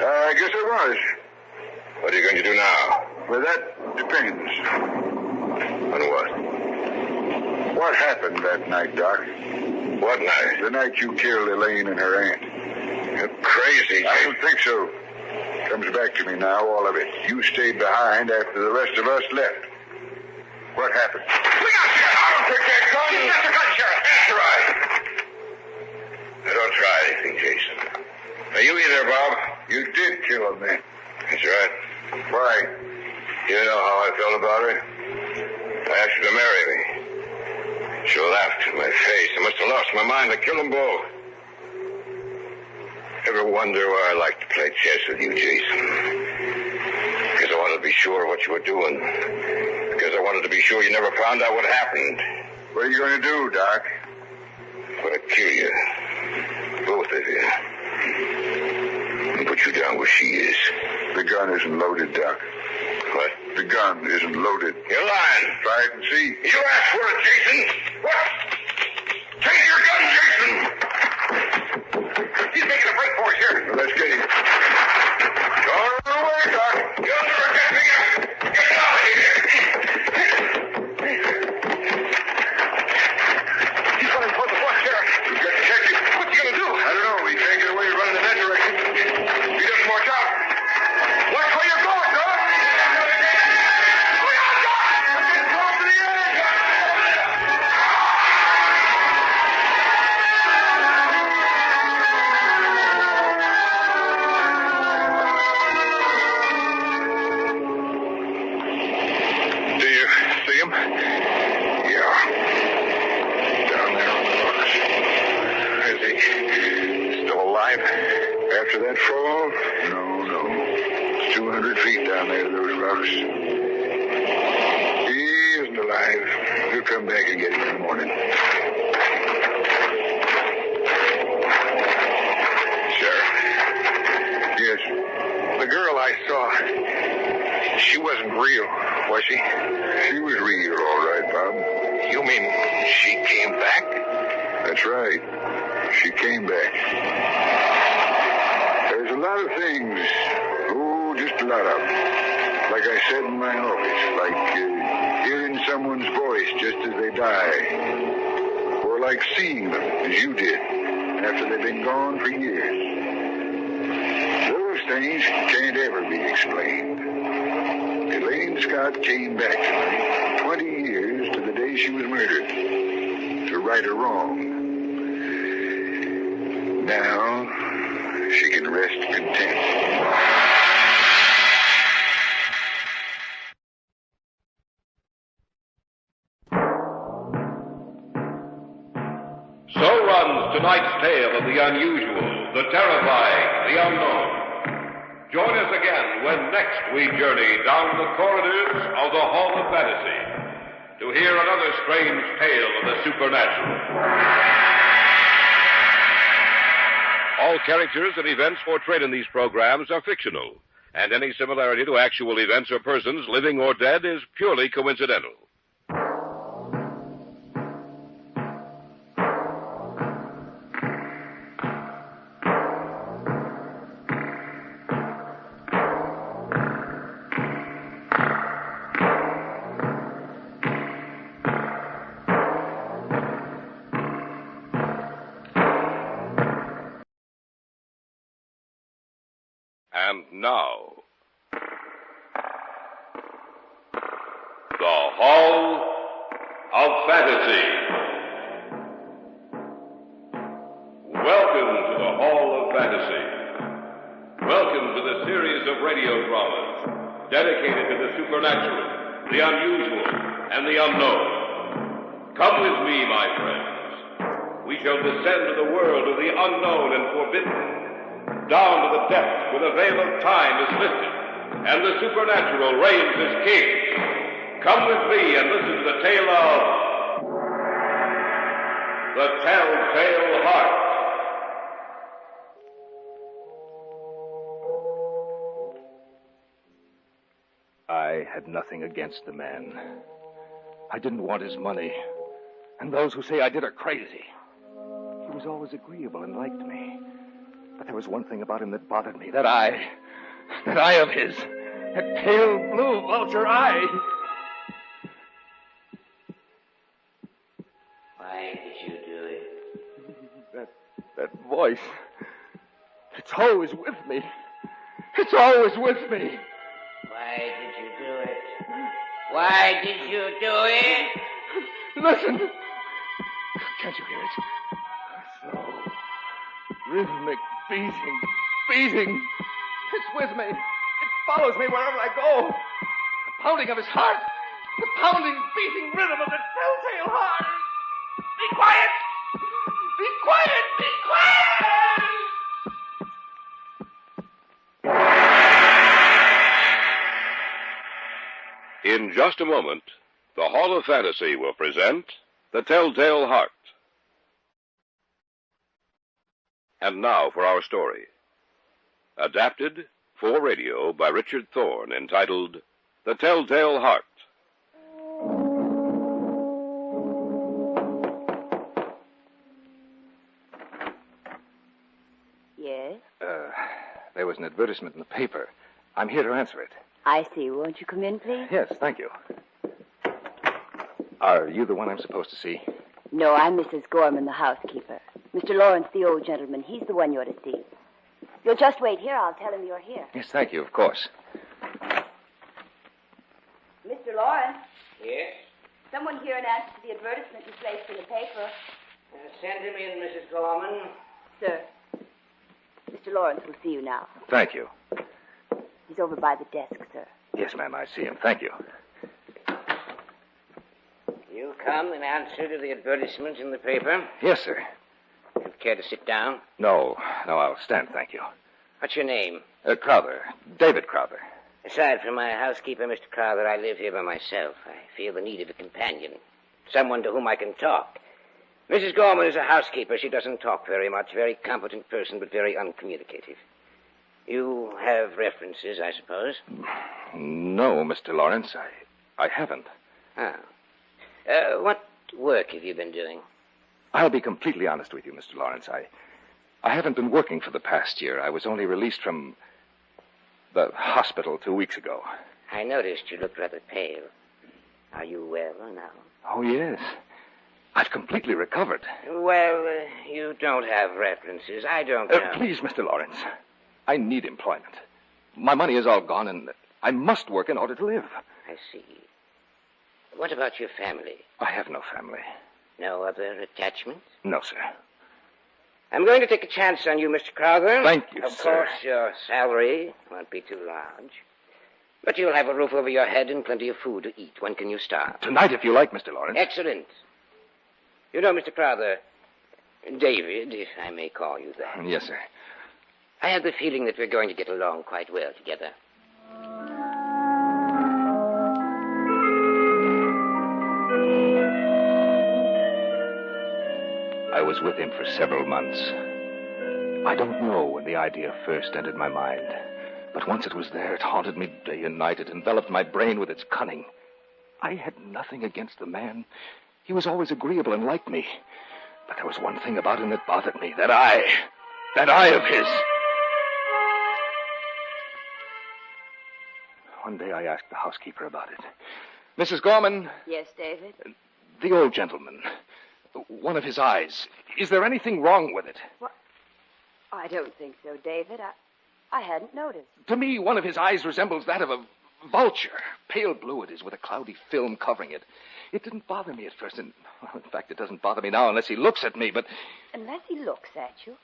I guess I was. What are you going to do now? Well, that depends. On what? What happened that night, Doc? What night? The night you killed Elaine and her aunt. You're crazy, I Jason. don't think so. Comes back to me now, all of it. You stayed behind after the rest of us left. What happened? Look out, Sheriff! I don't take that gun. He's got the gun, Sheriff. That's right. Now, don't try anything, Jason. Now, you in there, Bob? You did kill a man. That's right. Why? You know how I felt about her? I asked her to marry me. She laughed in my face. I must have lost my mind to kill them both. Ever wonder why I like to play chess with you, Jason? Because I wanted to be sure of what you were doing. Because I wanted to be sure you never found out what happened. What are you going to do, Doc? I'm going to kill you. Both of you. And put you down where she is. The gun isn't loaded, Doc. What? The gun isn't loaded. You're lying. Try it and see. You asked for it, Jason. What? Take your gun, Jason. He's making a break for us here. Well, let's get him. Go away, Doc. You'll never get me again. Get out of here. He's running toward the bus, Sheriff. We've got to catch him. What's he going to do? I don't know. He can't get away running in that direction. He doesn't watch out. Watch where you're going, Doc. Look out, Doc. Get close to the edge. Do you see him? Yeah. Down there on the rocks. Is he still alive? After that fall? No. It's 200 feet down there to those rocks. He isn't alive. We'll come back and get him in the morning. Sheriff, Yes. the girl I saw, she wasn't real, was she? She was real, all right, Bob. You mean she came back? That's right. She came back. There's a lot of things. Oh, just a lot of them. Like I said in my office, like hearing someone's voice just as they die. Or like seeing them, as you did, after they've been gone for years. Those things can't ever be explained. Elaine Scott came back tonight, 20 years to the day she was murdered, to right a wrong. Now, she can rest content. So runs tonight's tale of the unusual, the terrifying, the unknown. Join us again when next we journey down the corridors of the Hall of Fantasy to hear another strange tale of the supernatural. All characters and events portrayed in these programs are fictional, and any similarity to actual events or persons, living or dead, is purely coincidental. And now, the Hall of Fantasy. Welcome to the Hall of Fantasy. Welcome to the series of radio dramas dedicated to the supernatural, the unusual, and the unknown. Come with me, my friends. We shall descend to the world of the unknown and forbidden, down to the depths where the veil of time is lifted, and the supernatural reigns as king. Come with me and listen to the tale of the Telltale Heart. I had nothing against the man. I didn't want his money. And those who say I did are crazy. He was always agreeable and liked me. But there was one thing about him that bothered me. That eye of his. That pale blue vulture eye. Why did you do it? That voice. It's always with me. It's always with me. Why did you do it? Why did you do it? Listen. Can't you hear it? Slow, rhythmic beating. It's with me. It follows me wherever I go. The pounding of his heart. The pounding, beating rhythm of the Telltale Heart. Be quiet! Be quiet! Be quiet! In just a moment, the Hall of Fantasy will present The Telltale Heart. And now for our story. Adapted for radio by Richard Thorne, entitled The Telltale Heart. Yes? There was an advertisement in the paper. I'm here to answer it. I see. Won't you come in, please? Yes, thank you. Are you the one I'm supposed to see? No, I'm Mrs. Gorman, the housekeeper. Mr. Lawrence, the old gentleman, he's the one you're to see. You'll just wait here. I'll tell him you're here. Yes, thank you, of course. Mr. Lawrence, Yes? someone here in answer to the advertisement you placed in the paper. Send him in, Mrs. Gorman. Sir, Mr. Lawrence will see you now. Thank you. He's over by the desk, sir. Yes, ma'am, I see him. Thank you. You come in answer to the advertisement in the paper? Yes, sir. You care to sit down? No, I'll stand, thank you. What's your name? Crowther. David Crowther. Aside from my housekeeper, Mr. Crowther, I live here by myself. I feel the need of a companion, someone to whom I can talk. Mrs. Gorman is a housekeeper. She doesn't talk very much. Very competent person, but very uncommunicative. You have references, I suppose? No, Mr. Lawrence, I haven't. Oh. What work have you been doing? I'll be completely honest with you, Mr. Lawrence. I haven't been working for the past year. I was only released from the hospital 2 weeks ago. I noticed you looked rather pale. Are you well now? Oh, yes. I've completely recovered. Well, you don't have references. I don't know. Please, Mr. Lawrence. I need employment. My money is all gone, and I must work in order to live. I see. What about your family? I have no family. No other attachments? No, sir. I'm going to take a chance on you, Mr. Crowther. Thank you, Of sir. course, your salary won't be too large. But you'll have a roof over your head and plenty of food to eat. When can you start? Tonight, if you like, Mr. Lawrence. Excellent. You know, Mr. Crowther, David, if I may call you that. Yes, sir. I have the feeling that we're going to get along quite well together. I was with him for several months. I don't know when the idea first entered my mind, but once it was there, it haunted me day and night. It enveloped my brain with its cunning. I had nothing against the man. He was always agreeable and liked me. But there was one thing about him that bothered me, that eye of his. One day I asked the housekeeper about it. Mrs. Gorman. Yes, David? The old gentleman. One of his eyes. Is there anything wrong with it? What? I don't think so, David. I hadn't noticed. To me, one of his eyes resembles that of a vulture. Pale blue it is, with a cloudy film covering it. It didn't bother me at first, and, well, in fact, it doesn't bother me now unless he looks at me, but... Unless he looks at you?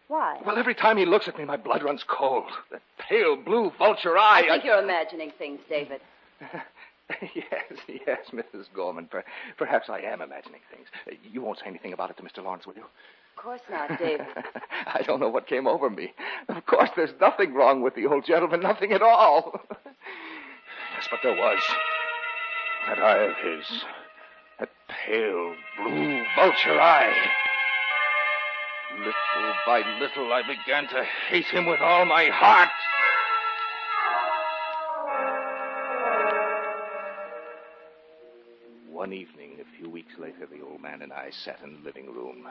Why? Well, every time he looks at me, my blood runs cold. That pale blue vulture eye... I think you're imagining things, David. Yes, Mrs. Gorman. Perhaps I am imagining things. You won't say anything about it to Mr. Lawrence, will you? Of course not, David. I don't know what came over me. Of course, there's nothing wrong with the old gentleman, nothing at all. Yes, but there was. That eye of his. That pale blue vulture eye. Little by little, I began to hate him with all my heart. One evening, a few weeks later, the old man and I sat in the living room.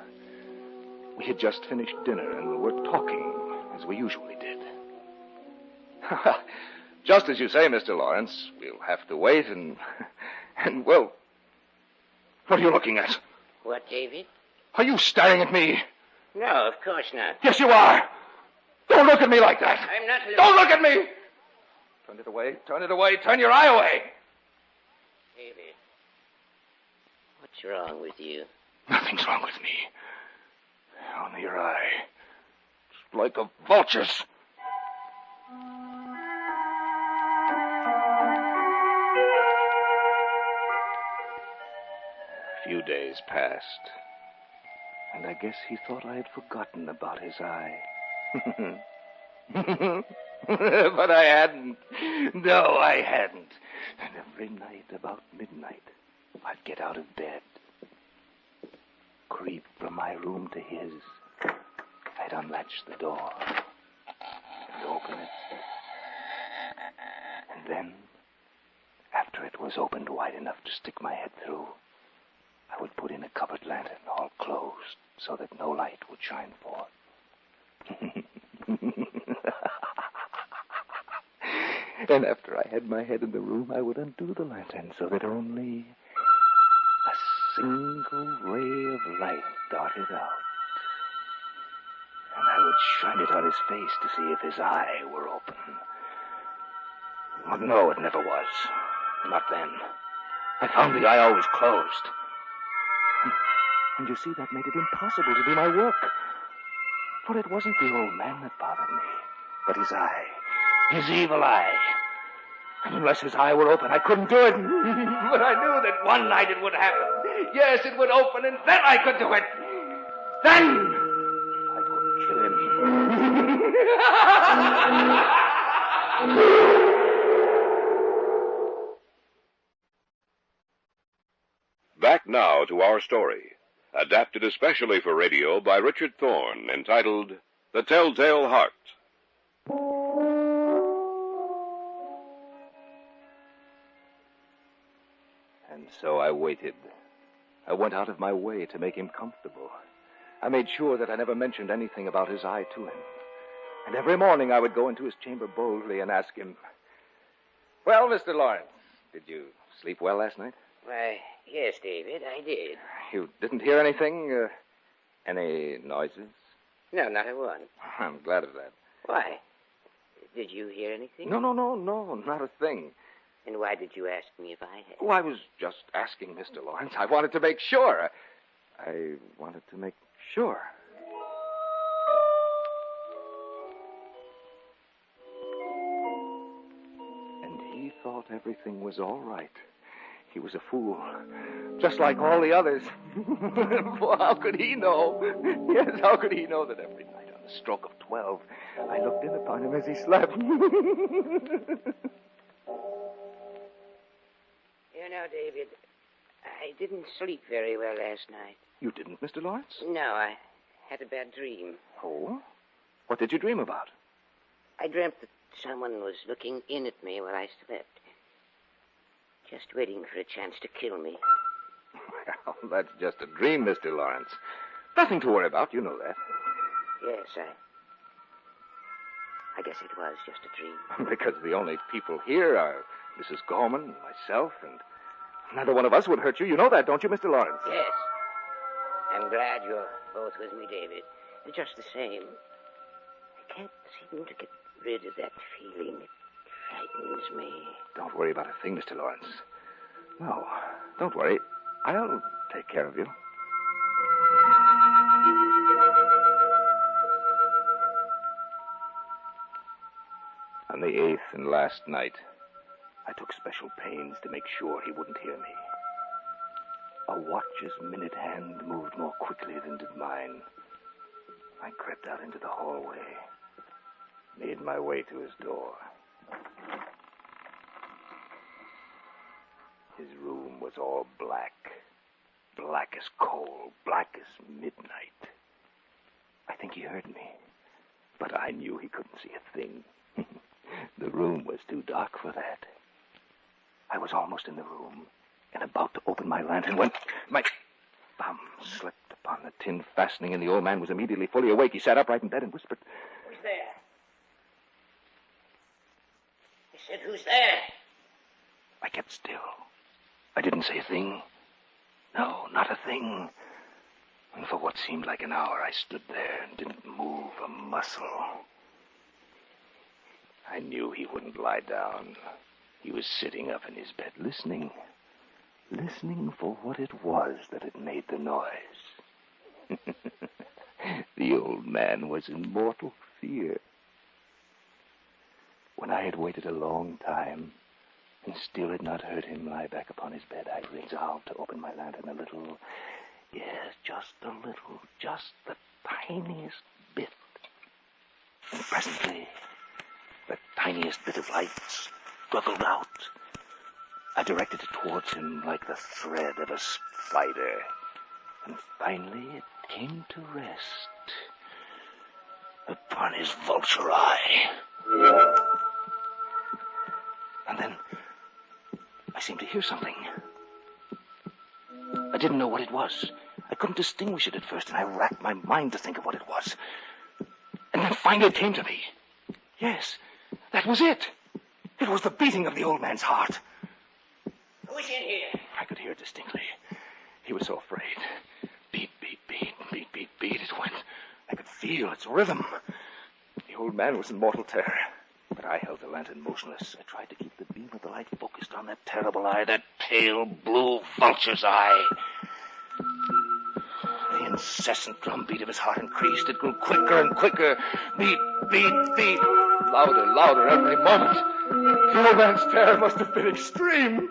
We had just finished dinner and were talking, as we usually did. Just as you say, Mr. Lawrence, we'll have to wait and well, what are you looking at? What, David? Are you staring at me? No, of course not. Yes, you are. Don't look at me like that. I'm not looking... Don't look at me! Turn it away. Turn it away. Turn your eye away. David, what's wrong with you? Nothing's wrong with me. Only your eye. It's like a vulture's. A few days passed, and I guess he thought I had forgotten about his eye. But I hadn't. No, I hadn't. And every night about midnight, I'd get out of bed, creep from my room to his. I'd unlatch the door and open it. And then, after it was opened wide enough to stick my head through, I would put in a covered lantern, all closed, so that no light would shine forth. And after I had my head in the room, I would undo the lantern so that only a single ray of light darted out. And I would shine it on his face to see if his eye were open. But no, it never was. Not then. I found the eye always closed. And you see, that made it impossible to do my work. For it wasn't the old man that bothered me, but his eye. His evil eye. And unless his eye were open, I couldn't do it. But I knew that one night it would happen. Yes, it would open, and then I could do it. Then I could kill him. Back now to our story, adapted especially for radio by Richard Thorne, entitled The Telltale Heart. And so I waited. I went out of my way to make him comfortable. I made sure that I never mentioned anything about his eye to him. And every morning I would go into his chamber boldly and ask him, "Well, Mr. Lawrence, did you sleep well last night?" Why, yes, David, I did. You didn't hear anything? Any noises? No, not a one. I'm glad of that. Why? Did you hear anything? No, not a thing. And why did you ask me if I had? Oh, I was just asking, Mr. Lawrence. I wanted to make sure. I wanted to make sure. And he thought everything was all right. He was a fool, just like all the others. Well, how could he know? Yes, how could he know that every night on the stroke of 12, I looked in upon him as he slept? You know, David, I didn't sleep very well last night. You didn't, Mr. Lawrence? No, I had a bad dream. Oh? What did you dream about? I dreamt that someone was looking in at me while I slept. Just waiting for a chance to kill me. Well, that's just a dream, Mr. Lawrence. Nothing to worry about, you know that. Yes, I guess it was just a dream. Because the only people here are Mrs. Gorman, myself, and neither one of us would hurt you. You know that, don't you, Mr. Lawrence? Yes. I'm glad you're both with me, David. Just the same, I can't seem to get rid of that feeling. It frightens me. Don't worry about a thing, Mr. Lawrence. No, don't worry. I'll take care of you. On the 8th and last night, I took special pains to make sure he wouldn't hear me. A watch's minute hand moved more quickly than did mine. I crept out into the hallway, made my way to his door. His room was all black. Black as coal, black as midnight. I think he heard me, but I knew he couldn't see a thing. The room was too dark for that. I was almost in the room and about to open my lantern when my thumb slipped upon the tin fastening, and the old man was immediately fully awake. He sat upright in bed and whispered, "Who's there?" I said, "Who's there?" I kept still. I didn't say a thing. No, not a thing. And for what seemed like an hour, I stood there and didn't move a muscle. I knew he wouldn't lie down. He was sitting up in his bed, listening for what it was that had made the noise. The old man was in mortal fear. When I had waited a long time and still had not heard him lie back upon his bed, I resolved to open my lantern a little. Yes, just a little, just the tiniest bit. And presently, the tiniest bit of light struggled out. I directed it towards him like the thread of a spider. And finally it came to rest upon his vulture eye. And then I seemed to hear something. I didn't know what it was. I couldn't distinguish it at first, and I racked my mind to think of what it was. And then finally it came to me. Yes, that was it. It was the beating of the old man's heart. Who's in here? I could hear it distinctly. He was so afraid. Beat, beat, beat, beat, beat, beat. It went. I could feel its rhythm. The old man was in mortal terror. But I held the lantern motionless. I tried to keep the beam of the light focused on that terrible eye, that pale blue vulture's eye. The incessant drumbeat of his heart increased. It grew quicker and quicker. Beat, beat, beat. Louder, louder every moment. The old man's terror must have been extreme.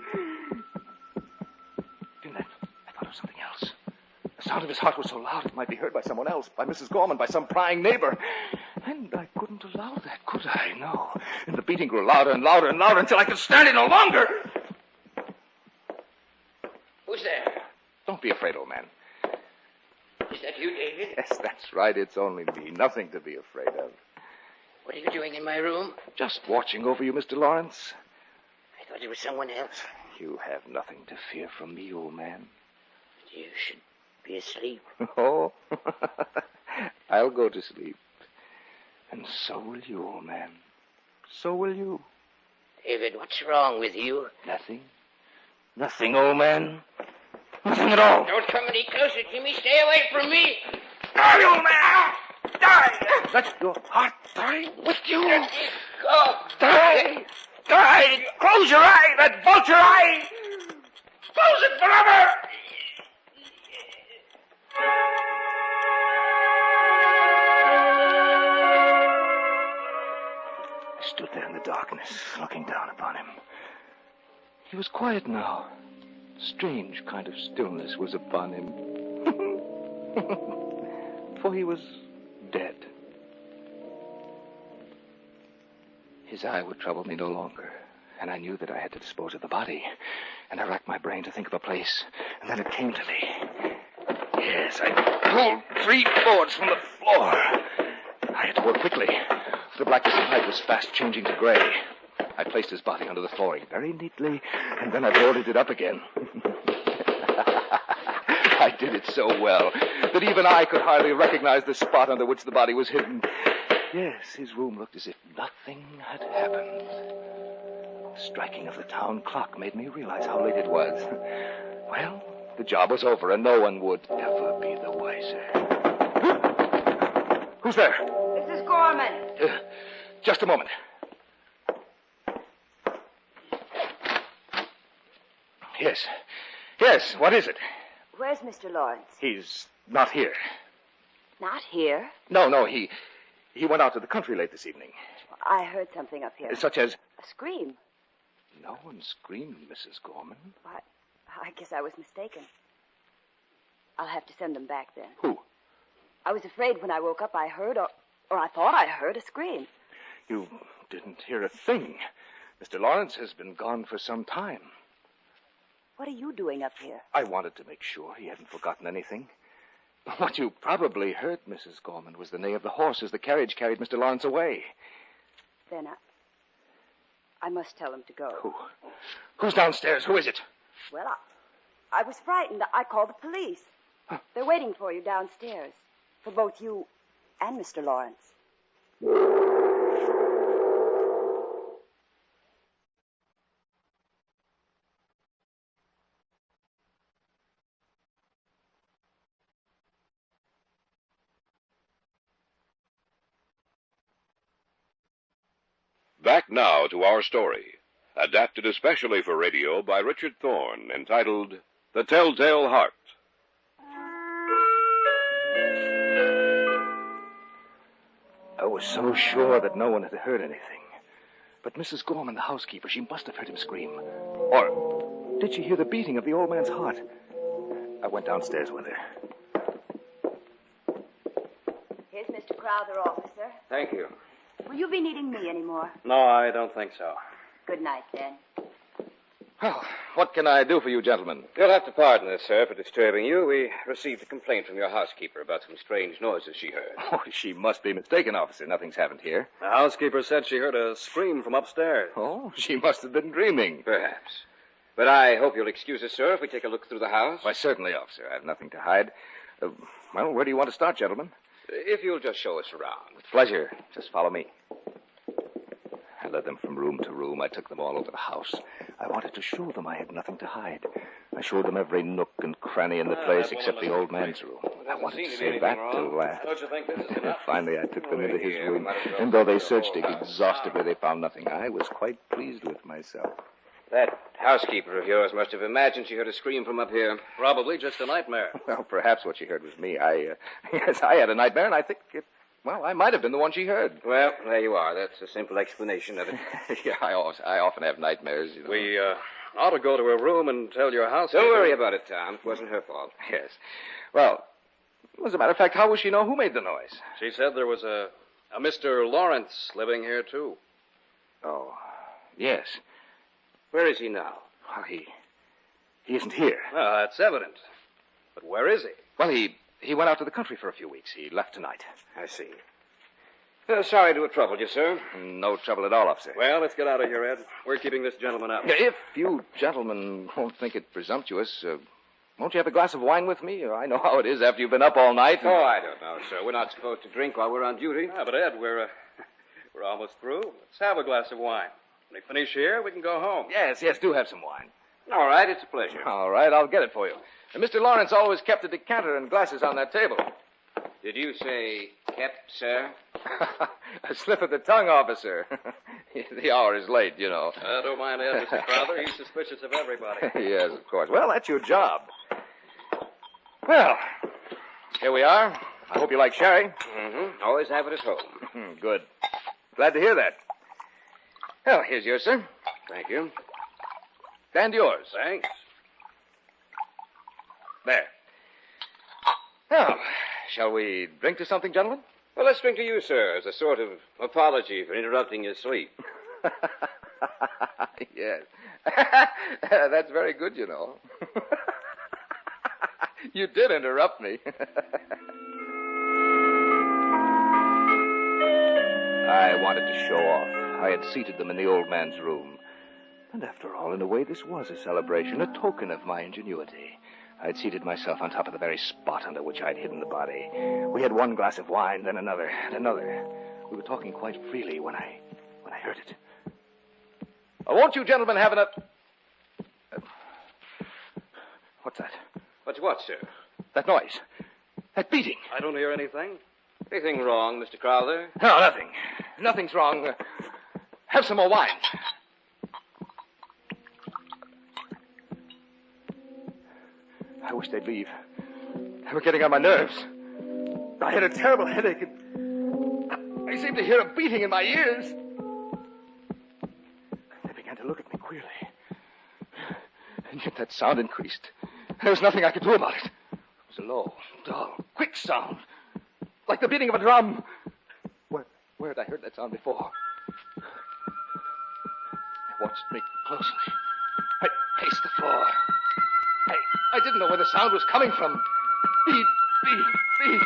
Then I thought of something else. The sound of his heart was so loud it might be heard by someone else, by Mrs. Gorman, by some prying neighbor. And I couldn't allow that, could I? No. And the beating grew louder and louder and louder until I could stand it no longer. Who's there? Don't be afraid, old man. Is that you, David? Yes, that's right. It's only me. Nothing to be afraid of. What are you doing in my room? Just watching over you, Mr. Lawrence. I thought it was someone else. You have nothing to fear from me, old man. You should be asleep. Oh, I'll go to sleep. And so will you, old man. So will you. David, what's wrong with you? Nothing. Nothing, old man. Nothing at all. Don't come any closer, Jimmy. Stay away from me. Die, old man! Die! Let your heart die with you. Let me go. Die! Die! Close your eye, that vulture eye! Close it forever! I stood there in the darkness, looking down upon him. He was quiet now. Strange kind of stillness was upon him. For he was dead. His eye would trouble me no longer, and I knew that I had to dispose of the body. And I racked my brain to think of a place, and then it came to me. Yes, I pulled 3 boards from the floor. I had to work quickly. The blackness of night was fast changing to gray. I placed his body under the flooring very neatly, and then I boarded it up again. I did it so well that even I could hardly recognize the spot under which the body was hidden. Yes, his room looked as if nothing had happened. The striking of the town clock made me realize how late it was. Well, the job was over, and no one would ever be the wiser. Who's there? Mrs. Gorman. Just a moment. Yes, what is it? Where's Mr. Lawrence? He's not here. Not here? No, he went out to the country late this evening. I heard something up here. Such as? A scream. No one screamed, Mrs. Gorman. I guess I was mistaken. I'll have to send them back then. Who? I was afraid when I woke up I heard, or I thought I heard a scream. You didn't hear a thing. Mr. Lawrence has been gone for some time. What are you doing up here? I wanted to make sure he hadn't forgotten anything. What you probably heard, Mrs. Gorman, was the neigh of the horse as the carriage carried Mr. Lawrence away. Then I must tell him to go. Who? Who's downstairs? Who is it? Well, I was frightened. I called the police. Huh? They're waiting for you downstairs. For both you and Mr. Lawrence. Back now to our story, adapted especially for radio by Richard Thorne, entitled The Telltale Heart. I was so sure that no one had heard anything. But Mrs. Gorman, the housekeeper, she must have heard him scream. Or did she hear the beating of the old man's heart? I went downstairs with her. Here's Mr. Crowther, officer. Thank you. Will you be needing me anymore? No, I don't think so. Good night, then. Well, what can I do for you, gentlemen? You'll have to pardon us, sir, for disturbing you. We received a complaint from your housekeeper about some strange noises she heard. Oh, she must be mistaken, officer. Nothing's happened here. The housekeeper said she heard a scream from upstairs. Oh, she must have been dreaming. Perhaps. But I hope you'll excuse us, sir, if we take a look through the house. Why, certainly, officer. I have nothing to hide. Well, where do you want to start, gentlemen? If you'll just show us around. With pleasure. Just follow me. I led them from room to room. I took them all over the house. I wanted to show them I had nothing to hide. I showed them every nook and cranny in the place except the old man's room. I wanted to save that till last. Don't you think this is enough? Finally, I took them into his room, and though they searched it exhaustively, they found nothing. I was quite pleased with myself. That housekeeper of yours must have imagined she heard a scream from up here. Probably just a nightmare. Well, perhaps what she heard was me. Yes, I had a nightmare, and I think I might have been the one she heard. Well, there you are. That's a simple explanation of it. Yeah, I often have nightmares, you know. We ought to go to her room and tell your housekeeper. Don't worry about it, Tom. It wasn't her fault. Yes. Well, as a matter of fact, how will she know who made the noise? She said there was a Mr. Lawrence living here, too. Oh, yes. Where is he now? Well, he isn't here. Well, that's evident. But where is he? Well, he went out to the country for a few weeks. He left tonight. I see. Sorry to have troubled you, sir. No trouble at all, officer. Well, let's get out of here, Ed. We're keeping this gentleman up. If you gentlemen won't think it presumptuous, won't you have a glass of wine with me? I know how it is after you've been up all night. Oh, I don't know, sir. We're not supposed to drink while we're on duty. Yeah, but Ed, we're almost through. Let's have a glass of wine. When we finish here, we can go home. Yes, do have some wine. All right, it's a pleasure. All right, I'll get it for you. And Mr. Lawrence always kept a decanter and glasses on that table. Did you say kept, sir? A slip of the tongue, officer. The hour is late, you know. Don't mind Ed, Mr. Crowther. He's suspicious of everybody. Yes, of course. Well, that's your job. Well, here we are. I hope you like sherry. Mm-hmm. Always have it at home. Good. Glad to hear that. Well, here's yours, sir. Thank you. And yours. Thanks. There. Now, shall we drink to something, gentlemen? Well, let's drink to you, sir, as a sort of apology for interrupting your sleep. Yes. That's very good, you know. You did interrupt me. I wanted to show off. I had seated them in the old man's room. And after all, in a way, this was a celebration, a token of my ingenuity. I'd seated myself on top of the very spot under which I'd hidden the body. We had one glass of wine, then another, and another. We were talking quite freely when I heard it. Won't you gentlemen have enough... What's that? What's what, sir? That noise. That beating. I don't hear anything. Anything wrong, Mr. Crowther? No, nothing. Nothing's wrong. Have some more wine. I wish they'd leave. They were getting on my nerves. I had a terrible headache, and I seemed to hear a beating in my ears. They began to look at me queerly. And yet that sound increased. There was nothing I could do about it. It was a low, dull, quick sound, like the beating of a drum. Where had I heard that sound before? They watched me closely. I paced the floor. I didn't know where the sound was coming from. Beat, beat, beat.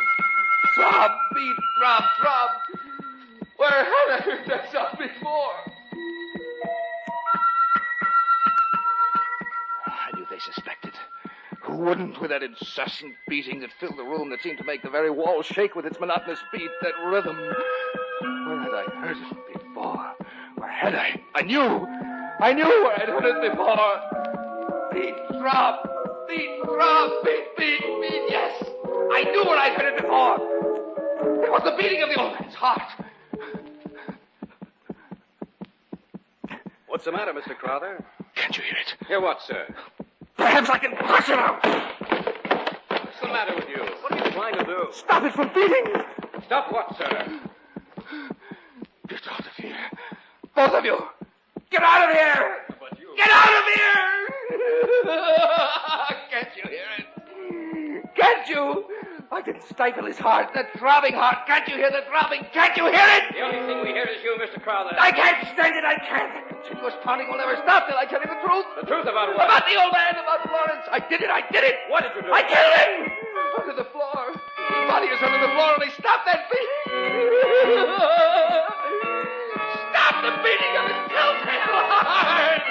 Throb, beat, throb, throb. Where had I heard that sound before? I knew they suspected. Who wouldn't, with that incessant beating that filled the room, that seemed to make the very walls shake with its monotonous beat, that rhythm? Where had I heard it before? Where had I? I knew where I'd heard it before. Beat, throb, beat, throb, beat, beat, beat, yes. I knew where I'd heard it before. It was the beating of the old man's heart. What's the matter, Mr. Crowther? Can't you hear it? Hear what, sir? Perhaps I can push it out. What's the matter with you? What are you trying to do? Stop it from beating. Stop what, sir? Get out of here. Both of you. Get out of here. But you... Get out of here. Can't you hear it? Can't you? I can stifle his heart, that throbbing heart. Can't you hear the throbbing? Can't you hear it? The only thing we hear is you, Mr. Crowther. I can't stand it. I can't. That continuous pounding will never stop till I tell you the truth. The truth about what? About the old man, about Florence. I did it. What did you do? I killed him. Under the floor. His body is under the floor, and they stopped that beating. Stop the beating of his telltale heart.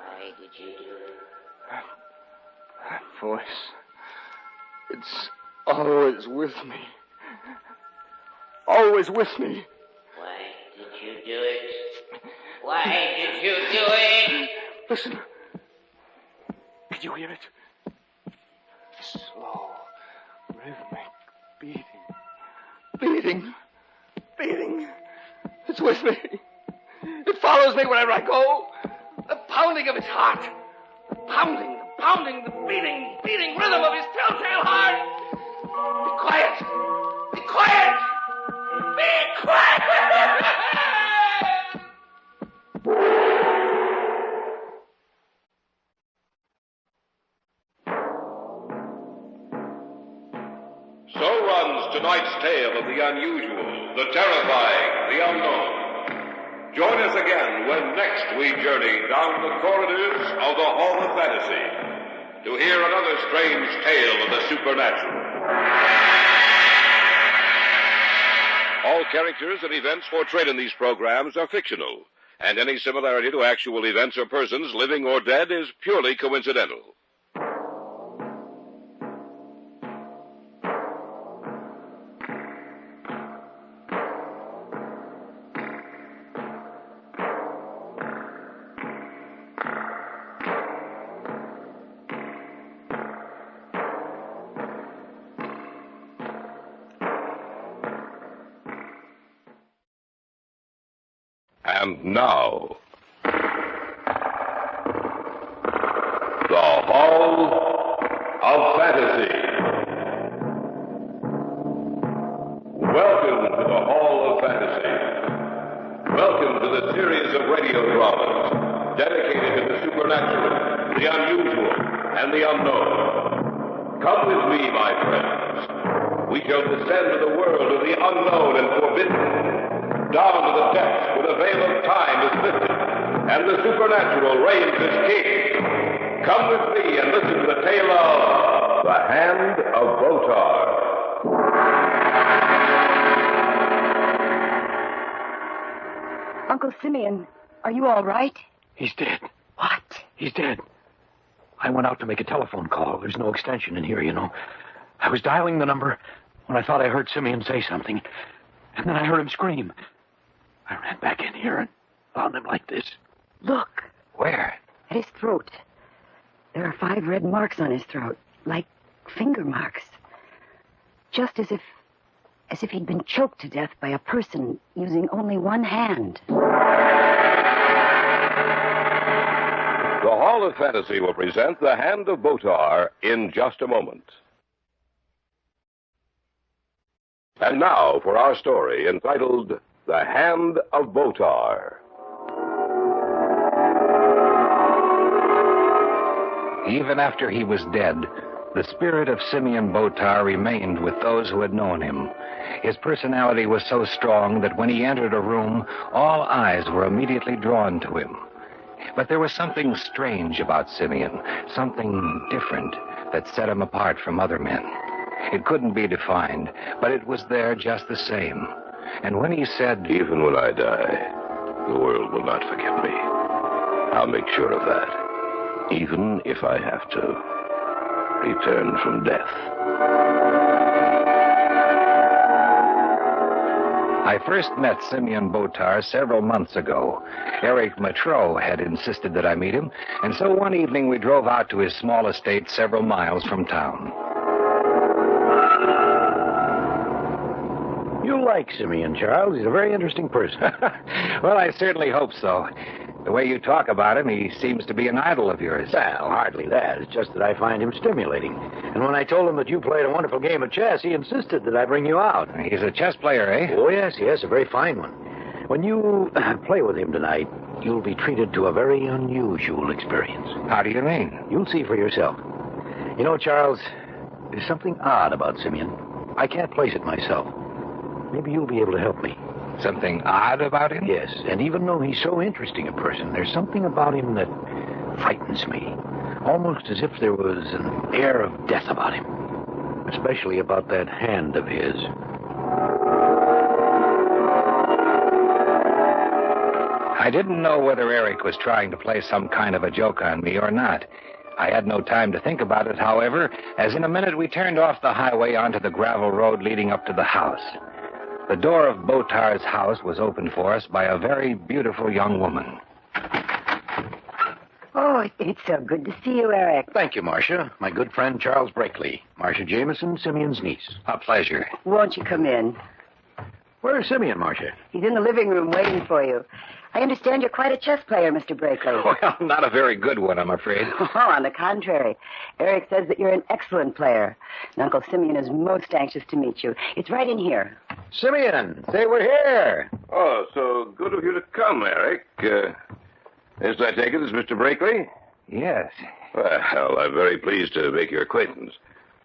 Why did you do it? That voice. It's always with me. Always with me. Why did you do it? Why did you do it? Listen. Did you hear it? Slow, rhythmic beating. Beating. It's with me. It follows me wherever I go. The pounding of his heart. The pounding, the beating rhythm of his telltale heart. Be quiet. Be quiet. So runs tonight's tale of the unusual, the terrifying, the unknown. Join us again when next we journey down the corridors of the Hall of Fantasy to hear another strange tale of the supernatural. All characters and events portrayed in these programs are fictional, and any similarity to actual events or persons, living or dead, is purely coincidental. And now, the Hall of Fantasy. Welcome to the Hall of Fantasy. Welcome to the series of radio dramas dedicated to the supernatural, the unusual, and the unknown. Come with me, my friends. We shall descend to the world of the unknown and forbidden, down to the depths where the veil of time is lifted, and the supernatural reigns as king. Come with me and listen to the tale of The Hand of Botar. Uncle Simeon, are you all right? He's dead. What? He's dead. I went out to make a telephone call. There's no extension in here, you know. I was dialing the number when I thought I heard Simeon say something, and then I heard him scream. I ran back in here and found him like this. Look. Where? At his throat. There are 5 red marks on his throat, like finger marks. Just as if he'd been choked to death by a person using only one hand. The Hall of Fantasy will present The Hand of Botar in just a moment. And now for our story entitled The Hand of Botar. Even after he was dead, the spirit of Simeon Botar remained with those who had known him. His personality was so strong that when he entered a room, all eyes were immediately drawn to him. But there was something strange about Simeon, something different that set him apart from other men. It couldn't be defined, but it was there just the same. And when he said, "Even when I die, the world will not forget me. I'll make sure of that, even if I have to return from death." I first met Simeon Botar several months ago. Eric Matreau had insisted that I meet him, and so one evening we drove out to his small estate several miles from town. You like Simeon, Charles. He's a very interesting person. Well, I certainly hope so. The way you talk about him, he seems to be an idol of yours. Well, hardly that. It's just that I find him stimulating. And when I told him that you played a wonderful game of chess, he insisted that I bring you out. He's a chess player, eh? Oh, yes, a very fine one. When you play with him tonight, you'll be treated to a very unusual experience. How do you mean? You'll see for yourself. You know, Charles, there's something odd about Simeon. I can't place it myself. Maybe you'll be able to help me. Something odd about him? Yes, and even though he's so interesting a person, there's something about him that frightens me. Almost as if there was an air of death about him. Especially about that hand of his. I didn't know whether Eric was trying to play some kind of a joke on me or not. I had no time to think about it, however, as in a minute we turned off the highway onto the gravel road leading up to the house. The door of Botar's house was opened for us by a very beautiful young woman. Oh, it's so good to see you, Eric. Thank you, Marcia. My good friend Charles Brakely. Marcia Jameson, Simeon's niece. A pleasure. Won't you come in? Where's Simeon, Marcia? He's in the living room waiting for you. I understand you're quite a chess player, Mr. Brakely. Well, not a very good one, I'm afraid. Oh, on the contrary. Eric says that you're an excellent player. And Uncle Simeon is most anxious to meet you. It's right in here. Simeon, say we're here. Oh, so good of you to come, Eric. As I take it, is Mr. Brakely? Yes. Well, I'm very pleased to make your acquaintance.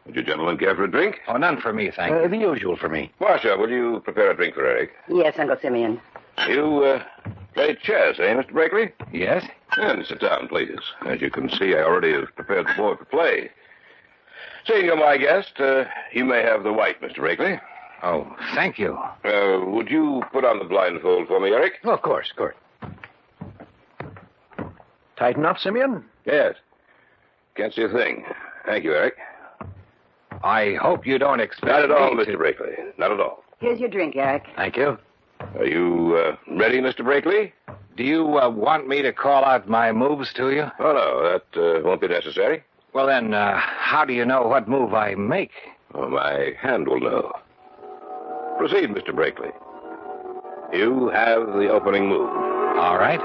Would you gentlemen care for a drink? Oh, none for me, thank you. The usual for me. Marcia, will you prepare a drink for Eric? Yes, Uncle Simeon. You, play chess, eh, Mr. Brakely? Yes? And sit down, please. As you can see, I already have prepared the board for play. Seeing you're my guest, you may have the white, Mr. Brakely. Oh, thank you. Would you put on the blindfold for me, Eric? Oh, of course. Tight enough, Simeon? Yes. Can't see a thing. Thank you, Eric. I hope you don't expect Not at all, me Mr. Brakely. Not at all. Here's your drink, Eric. Thank you. Are you ready, Mr. Brakely? Do you want me to call out my moves to you? Oh, no, that won't be necessary. Well, then, how do you know what move I make? Oh, my hand will know. Proceed, Mr. Brakely. You have the opening move. All right.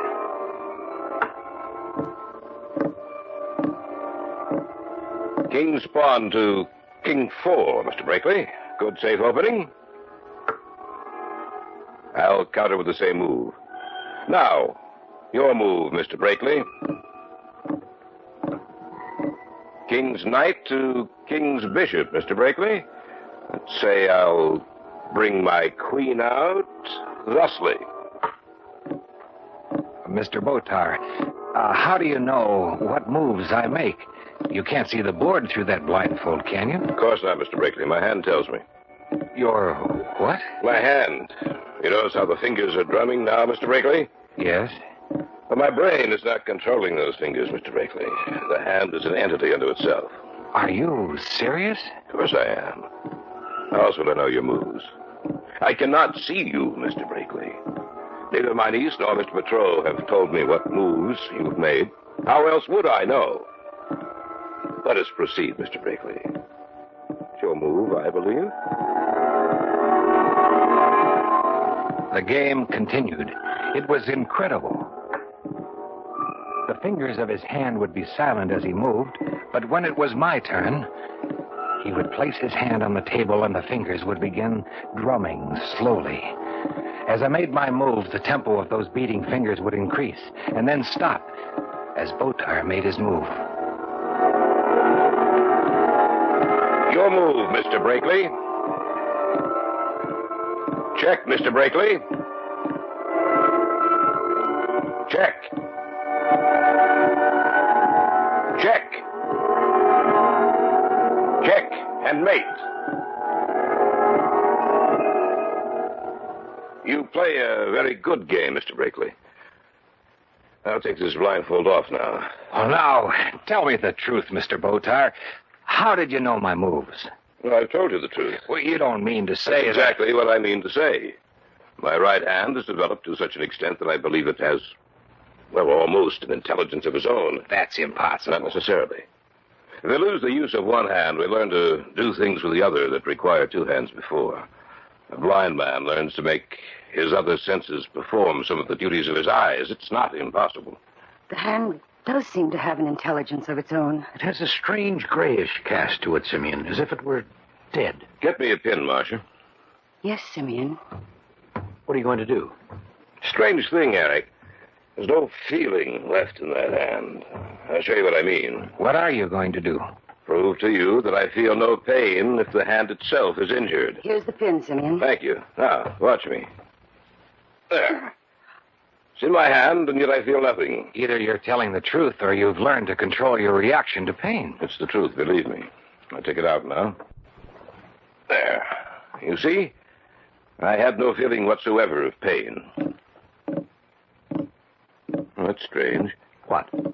King's pawn to King 4, Mr. Brakely. Good safe opening. I'll counter with the same move. Now, your move, Mr. Brakely. King's knight to King's bishop, Mr. Brakely. Let's say I'll bring my queen out thusly. Mr. Botar, how do you know what moves I make? You can't see the board through that blindfold, can you? Of course not, Mr. Brakely. My hand tells me. Your what? My hand. You notice how the fingers are drumming now, Mr. Brakely? Yes. But my brain is not controlling those fingers, Mr. Brakely. The hand is an entity unto itself. Are you serious? Of course I am. How else would I know your moves? I cannot see you, Mr. Brakely. Neither my niece nor Mr. Matreau have told me what moves you've made. How else would I know? Let us proceed, Mr. Brakely. It's your move, I believe. The game continued. It was incredible. The fingers of his hand would be silent as he moved, but when it was my turn, he would place his hand on the table and the fingers would begin drumming slowly. As I made my move, the tempo of those beating fingers would increase and then stop as Botar made his move. Your move, Mr. Brakely. Check, Mr. Brakely. Check. Check. Check and mate. You play a very good game, Mr. Brakely. I'll take this blindfold off now. Oh, now, tell me the truth, Mr. Botar. How did you know my moves? Well, I've told you the truth. Well, you don't mean to say That's exactly what I mean to say. My right hand is developed to such an extent that I believe it has, well, almost an intelligence of its own. That's impossible. Not necessarily. If I lose the use of one hand, we learn to do things with the other that require two hands before. A blind man learns to make his other senses perform some of the duties of his eyes. It's not impossible. The hand does seem to have an intelligence of its own. It has a strange grayish cast to it, Simeon, as if it were dead. Get me a pin, Marcia. Yes, Simeon. What are you going to do? Strange thing, Eric. There's no feeling left in that hand. I'll show you what I mean. What are you going to do? Prove to you that I feel no pain if the hand itself is injured. Here's the pin, Simeon. Thank you. Now, watch me. There. It's in my hand, and yet I feel nothing. Either you're telling the truth or you've learned to control your reaction to pain. It's the truth, believe me. I'll take it out now. There. You see? I had no feeling whatsoever of pain. That's strange. What? The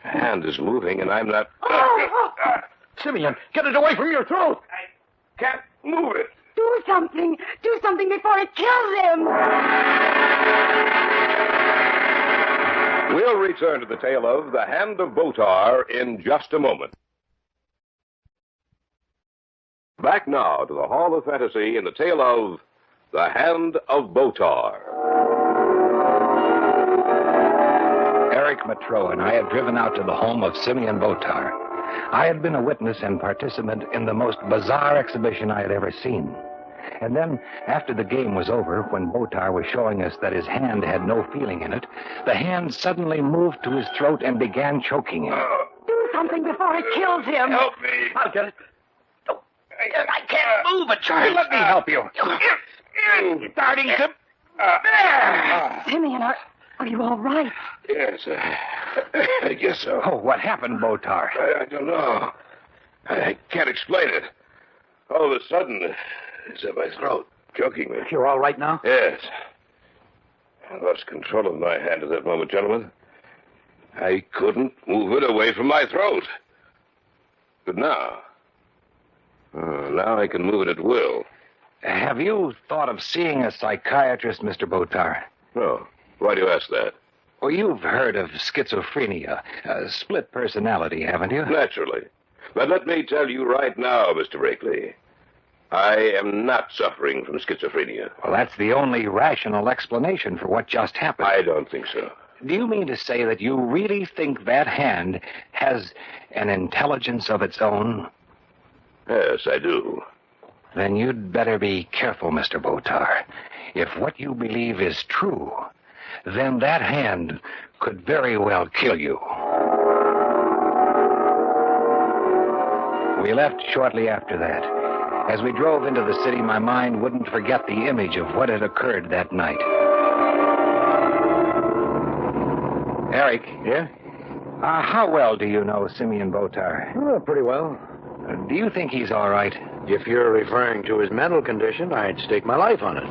hand is moving, and I'm not... Simeon, get it away from your throat! I can't move it. Do something. Do something before it kills him. We'll return to the tale of The Hand of Botar in just a moment. Back now to the Hall of Fantasy in the tale of The Hand of Botar. Eric Matreau and I had driven out to the home of Simeon Botar. I had been a witness and participant in the most bizarre exhibition I had ever seen. And then, after the game was over, when Botar was showing us that his hand had no feeling in it, the hand suddenly moved to his throat and began choking him. Do something before it kills him. Help me. I'll get it. Oh, I can't move it, Charles. Let me help you. It's starting to... Simeon, are you all right? Yes, I guess so. Oh, what happened, Botar? I don't know. I can't explain it. All of a sudden, it's in my throat, choking me. You're all right now? Yes. I lost control of my hand at that moment, gentlemen. I couldn't move it away from my throat. But now... now I can move it at will. Have you thought of seeing a psychiatrist, Mr. Botar? No. Why do you ask that? Well, you've heard of schizophrenia, split personality, haven't you? Naturally. But let me tell you right now, Mr. Brakely, I am not suffering from schizophrenia. Well, that's the only rational explanation for what just happened. I don't think so. Do you mean to say that you really think that hand has an intelligence of its own? Yes, I do. Then you'd better be careful, Mr. Botar. If what you believe is true, then that hand could very well kill you. We left shortly after that. As we drove into the city, my mind wouldn't forget the image of what had occurred that night. Eric. Yeah? How well do you know Simeon Botar? Oh, pretty well. Do you think he's all right? If you're referring to his mental condition, I'd stake my life on it.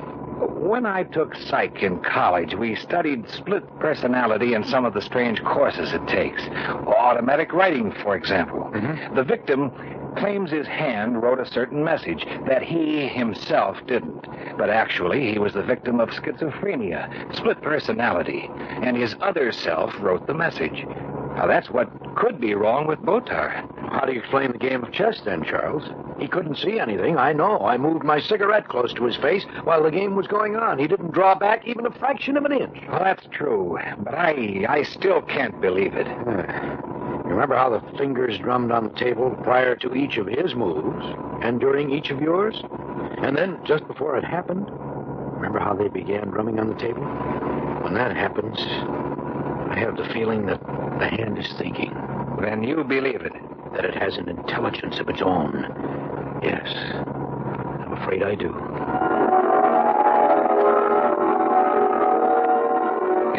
When I took psych in college, we studied split personality and some of the strange courses it takes. Automatic writing, for example. Mm-hmm. The victim claims his hand wrote a certain message that he himself didn't. But actually, he was the victim of schizophrenia, split personality, and his other self wrote the message. Now, that's what could be wrong with Botar. How do you explain the game of chess, then, Charles? He couldn't see anything, I know. I moved my cigarette close to his face while the game was going on. He didn't draw back even a fraction of an inch. Well, that's true, but I still can't believe it. You remember how the fingers drummed on the table prior to each of his moves and during each of yours? And then, just before it happened, remember how they began drumming on the table? When that happens, I have the feeling that the hand is thinking. Then you believe it? That it has an intelligence of its own. Yes, I'm afraid I do.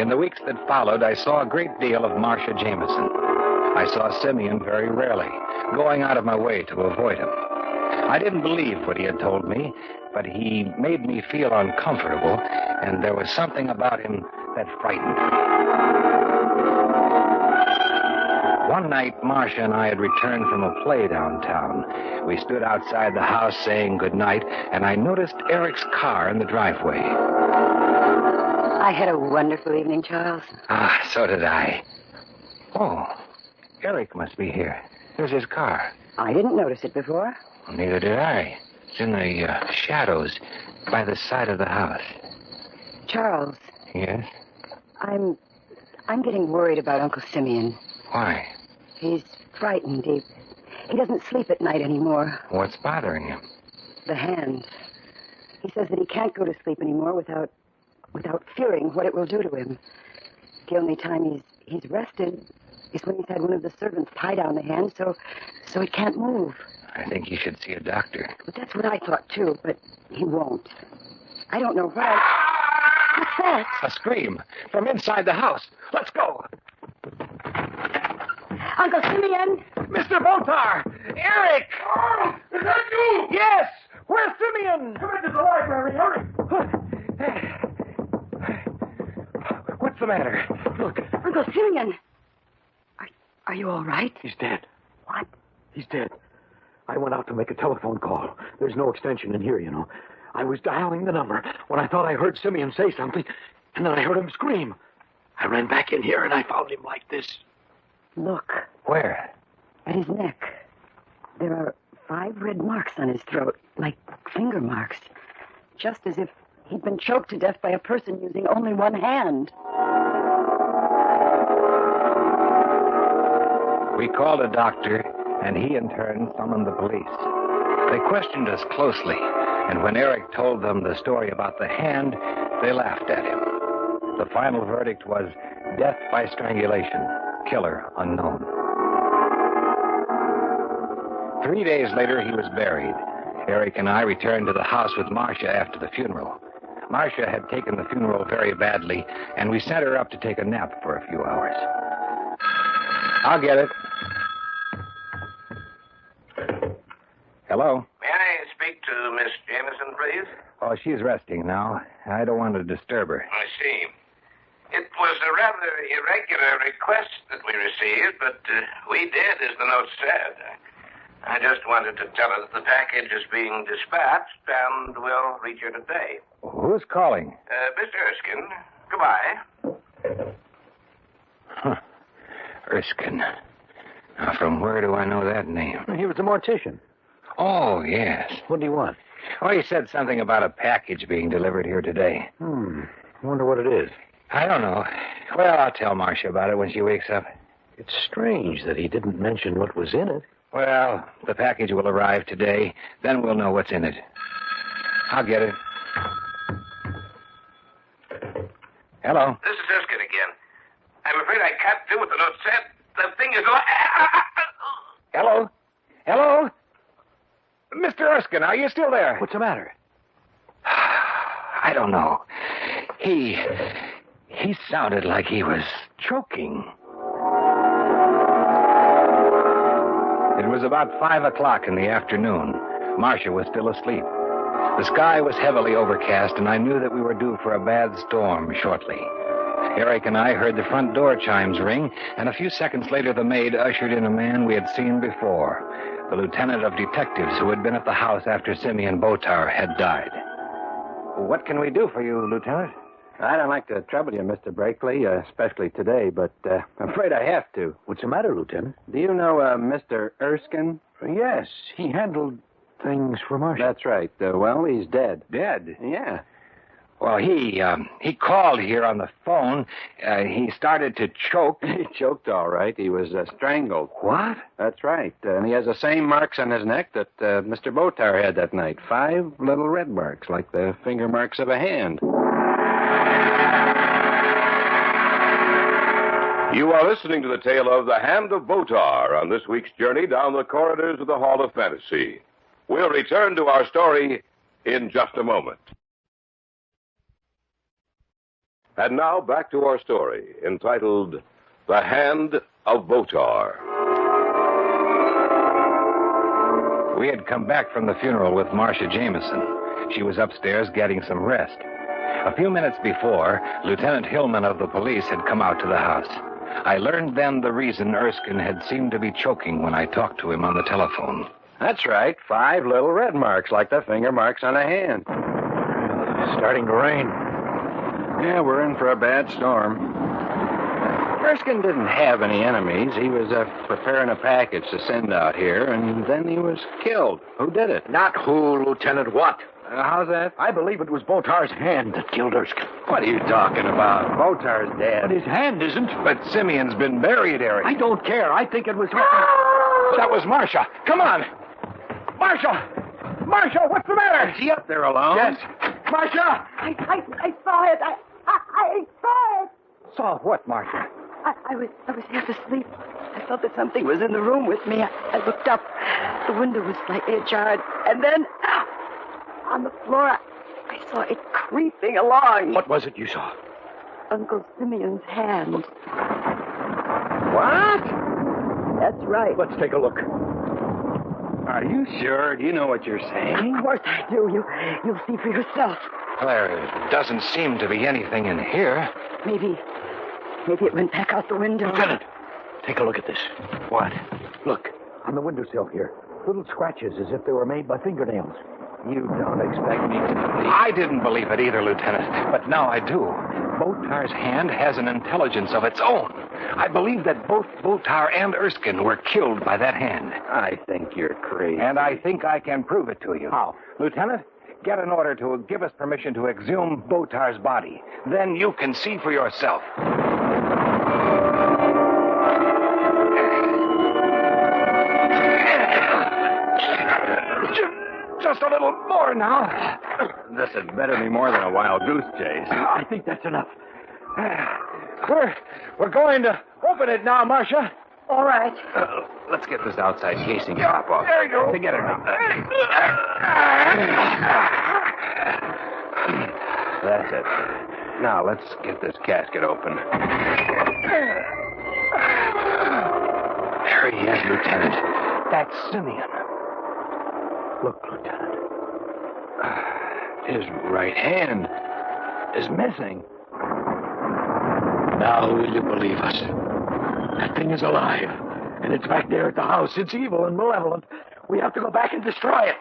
In the weeks that followed, I saw a great deal of Marcia Jameson. I saw Simeon very rarely, going out of my way to avoid him. I didn't believe what he had told me, but he made me feel uncomfortable, and there was something about him that frightened me. One night, Marcia and I had returned from a play downtown. We stood outside the house saying goodnight, and I noticed Eric's car in the driveway. I had a wonderful evening, Charles. Ah, so did I. Oh, Eric must be here. There's his car. I didn't notice it before. Well, neither did I. It's in the shadows by the side of the house. Charles. Yes? I'm getting worried about Uncle Simeon. Why? He's frightened. He doesn't sleep at night anymore. What's bothering him? The hand. He says that he can't go to sleep anymore without fearing what it will do to him. The only time he's rested is when he's had one of the servants tie down the hand so he can't move. I think you should see a doctor. But that's what I thought, too, but he won't. I don't know why. What's that? A scream from inside the house. Let's go. Uncle Simeon! Mr. Botar! Eric! Oh, is that you? Yes! Where's Simeon? Come into the library, hurry. What's the matter? Look. Uncle Simeon! Are you all right? He's dead. What? He's dead. I went out to make a telephone call. There's no extension in here, you know. I was dialing the number when I thought I heard Simeon say something, and then I heard him scream. I ran back in here, and I found him like this. Look. Where? At his neck. There are 5 red marks on his throat, like finger marks. Just as if he'd been choked to death by a person using only one hand. We called a doctor, and he in turn summoned the police. They questioned us closely, and when Eric told them the story about the hand, they laughed at him. The final verdict was death by strangulation, killer unknown. 3 days later, he was buried. Eric and I returned to the house with Marcia after the funeral. Marcia had taken the funeral very badly, and we sent her up to take a nap for a few hours. I'll get it. Hello? May I speak to Miss Jameson, please? Oh, she's resting now. I don't want to disturb her. I see. It was a rather irregular request that we received, but we did as the note said. I just wanted to tell her that the package is being dispatched and will reach her today. Who's calling? Mr. Erskine. Goodbye. Huh. Erskine. Now, from where do I know that name? He was a mortician. Oh, yes. What do you want? Oh, he said something about a package being delivered here today. I wonder what it is. I don't know. Well, I'll tell Marcia about it when she wakes up. It's strange that he didn't mention what was in it. Well, the package will arrive today. Then we'll know what's in it. I'll get it. Hello? This is Erskine again. I'm afraid I can't do what the note said. The thing is... Hello? Hello? Mr. Erskine, are you still there? What's the matter? I don't know. He sounded like he was choking. It was about 5 o'clock in the afternoon. Marcia was still asleep. The sky was heavily overcast, and I knew that we were due for a bad storm shortly. Eric and I heard the front door chimes ring, and a few seconds later the maid ushered in a man we had seen before, the lieutenant of detectives who had been at the house after Simeon Botar had died. What can we do for you, Lieutenant? I don't like to trouble you, Mr. Brakely, especially today, but I'm afraid I have to. What's the matter, Lieutenant? Do you know Mr. Erskine? Yes, he handled things for Marcia. That's right. Well, he's dead. Dead? Yeah. Well, he called here on the phone. He started to choke. He choked all right. He was strangled. What? That's right. And he has the same marks on his neck that Mr. Botar had that night. 5 little red marks, like the finger marks of a hand. You are listening to the tale of The Hand of Botar on this week's journey down the corridors of the Hall of Fantasy. We'll return to our story in just a moment. And now back to our story, entitled The Hand of Botar. We had come back from the funeral with Marcia Jameson. She was upstairs getting some rest. A few minutes before, Lieutenant Hillman of the police had come out to the house. I learned then the reason Erskine had seemed to be choking when I talked to him on the telephone. That's right. 5 little red marks, like the finger marks on a hand. It's starting to rain. Yeah, we're in for a bad storm. Erskine didn't have any enemies. He was preparing a package to send out here, and then he was killed. Who did it? Not who, Lieutenant, what? How's that? I believe it was Botar's hand that killed Erskine. What are you talking about? Botar's dead. But his hand isn't. But Simeon's been buried, Eric. I don't care. I think it was... That was Marcia. Come on. Marcia! Marcia, what's the matter? Is he up there alone? Yes. Marcia! I saw it. I saw it. Saw what, Marcia? I was half asleep. I felt that something was in the room with me. I looked up. The window was slightly ajar, and then on the floor, I saw it creeping along. What was it you saw? Uncle Simeon's hand. What? That's right. Let's take a look. Are you sure? Do you know what you're saying? Of course I do. You'll see for yourself. There doesn't seem to be anything in here. Maybe it went back out the window. Lieutenant, take a look at this. What? Look, on the windowsill here. Little scratches as if they were made by fingernails. You don't expect me to believe... I didn't believe it either, Lieutenant, but now I do. Botar's hand has an intelligence of its own. I believe that both Botar and Erskine were killed by that hand. I think you're crazy. And I think I can prove it to you. How? Lieutenant, get an order to give us permission to exhume Botar's body. Then you can see for yourself. Just a little more now. This had better be more than a wild goose chase. I think that's enough. We're going to open it now, Marcia. All right. Let's get this outside casing top off. There you go. Get it now. That's it. Now, let's get this casket open. There he is, Lieutenant. That's Simeon. Look, Lieutenant. His right hand is missing. Now will you believe us? That thing is alive, and it's back there at the house. It's evil and malevolent. We have to go back and destroy it.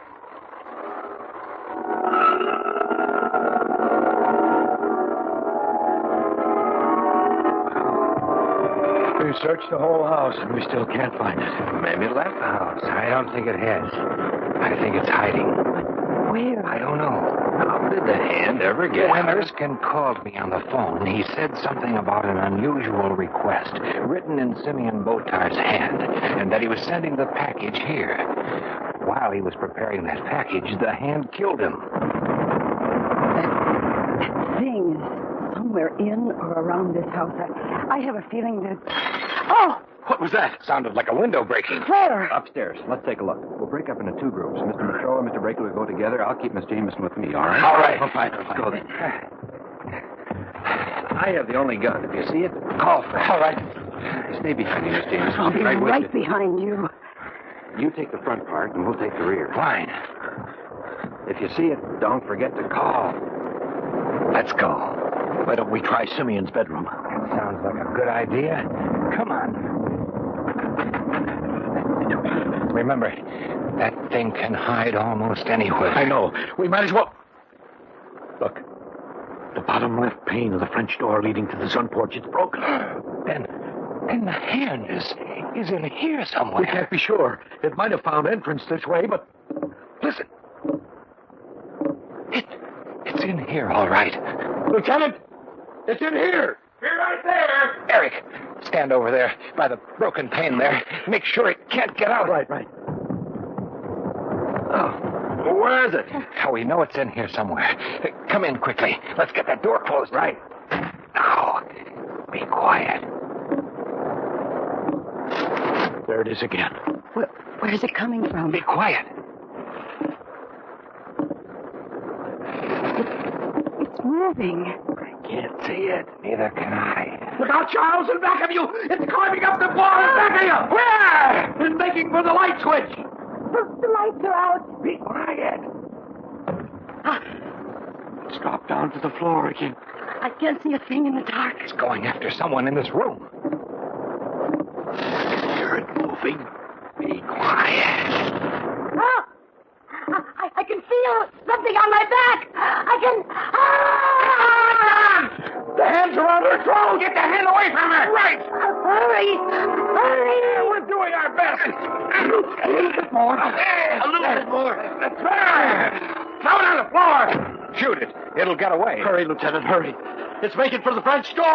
We searched the whole house, and we still can't find it. Maybe it left the house. I don't think it has. I think it's hiding. Where? I don't know. How did the hand ever get... When Erskine called me on the phone, he said something about an unusual request written in Simeon Botar's hand, and that he was sending the package here. While he was preparing that package, the hand killed him. That thing is somewhere in or around this house. I have a feeling that... Oh! What was that? Sounded like a window breaking. Where? Upstairs. Let's take a look. We'll break up into 2 groups. Mr. Matroa and Mr. Breaker will go together. I'll keep Miss Jameson with me, all right? All right. Let's go then. I have the only gun. If you see it, call for it. All right. Stay behind me, Miss Jameson. I'll be with right you. behind you. You take the front part, and we'll take the rear. Fine. If you see it, don't forget to call. Let's go. Why don't we try Simeon's bedroom? That sounds like a good idea. Come on. Remember, that thing can hide almost anywhere. I know. We might as well... Look. The bottom left pane of the French door leading to the sun porch is broken. Then the hand is in here somewhere. We can't be sure. It might have found entrance this way, but... Listen. It's in here, all right. Lieutenant! It's in here! You're right there! Eric, stand over there by the broken pane there. Make sure it can't get out. Right. Oh, where is it? How we know it's in here somewhere. Come in quickly. Let's get that door closed. Right. Now, be quiet. There it is again. Where's it coming from? Be quiet. It's moving. I can't see it. Neither can I. Look out, Charles, in back of you! It's climbing up the wall in back of you! Where? It's making for the light switch. The lights are out. Be quiet. It's dropped down to the floor again. I can't see a thing in the dark. It's going after someone in this room. moving. Be quiet. Oh! I can feel something on my back. I can... Ah! The hands are on her throat. Get the hand away from her. Right. Hurry. Hurry. We're doing our best. A little bit more. A little bit more. Throw it on the floor. Shoot it. It'll get away. Hurry, Lieutenant, hurry. It's making for the front door.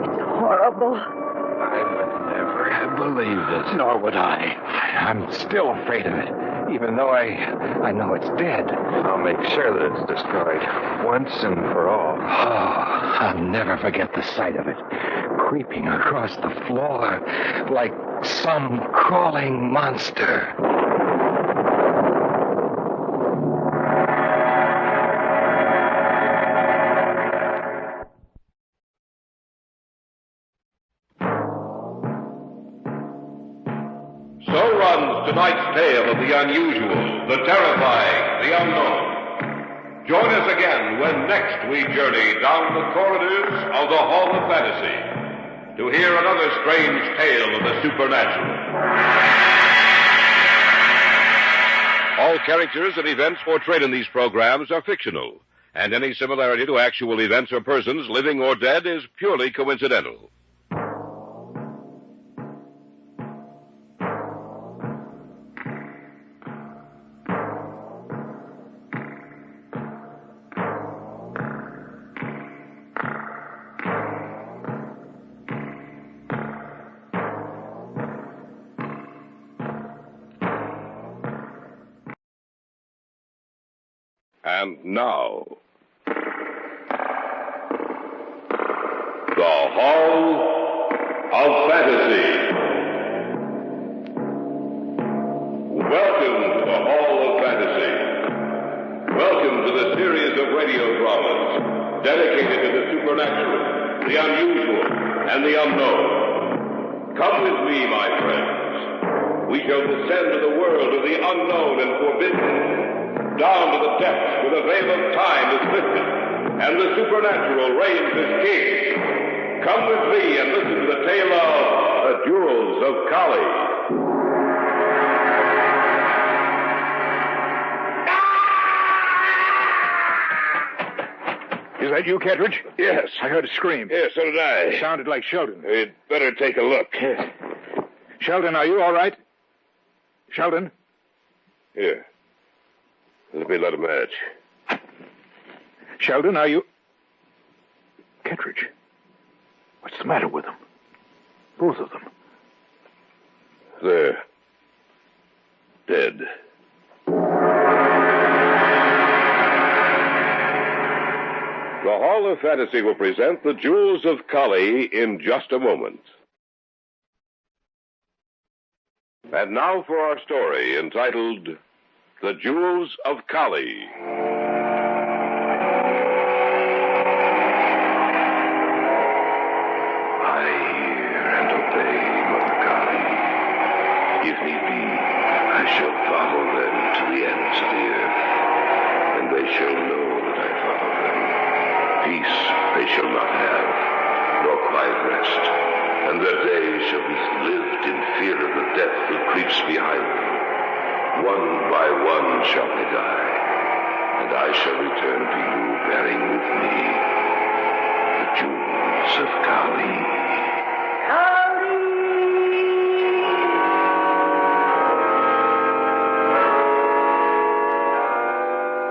It's horrible. I would never have believed it. Nor would I. I'm still afraid of it, even though I know it's dead. I'll make sure that it's destroyed once and for all. Oh, I'll never forget the sight of it, creeping across the floor like some crawling monster. So runs tonight's tale of the unusual, the terrifying, the unknown. Join us again when next we journey down the corridors of the Hall of Fantasy to hear another strange tale of the supernatural. All characters and events portrayed in these programs are fictional, and any similarity to actual events or persons, living or dead, is purely coincidental. And now, the Hall of Fantasy. Welcome to the Hall of Fantasy. Welcome to the series of radio dramas dedicated to the supernatural, the unusual, and the unknown. Come with me, my friends. We shall descend to the world of the unknown and forbidden, down to the depths where the veil of time is lifted and the supernatural reigns as king. Come with me and listen to the tale of the Jewels of Kali. Is that you, Kettridge? Yes. I heard a scream. Yes, so did I. It sounded like Sheldon. We'd better take a look. Yes. Sheldon, are you all right? Sheldon? Here. Let me light a match. Sheldon, are you... Kettridge. What's the matter with them? Both of them. They're dead. The Hall of Fantasy will present the Jewels of Kali in just a moment. And now for our story entitled The Jewels of Kali. I hear and obey, Mother Kali. If need be, I shall follow them to the ends of the earth, and they shall know that I follow them. Peace they shall not have, nor quiet rest, and their days shall be lived in fear of the death that creeps behind them. One by one shall they die, and I shall return to you bearing with me the jewels of Kali.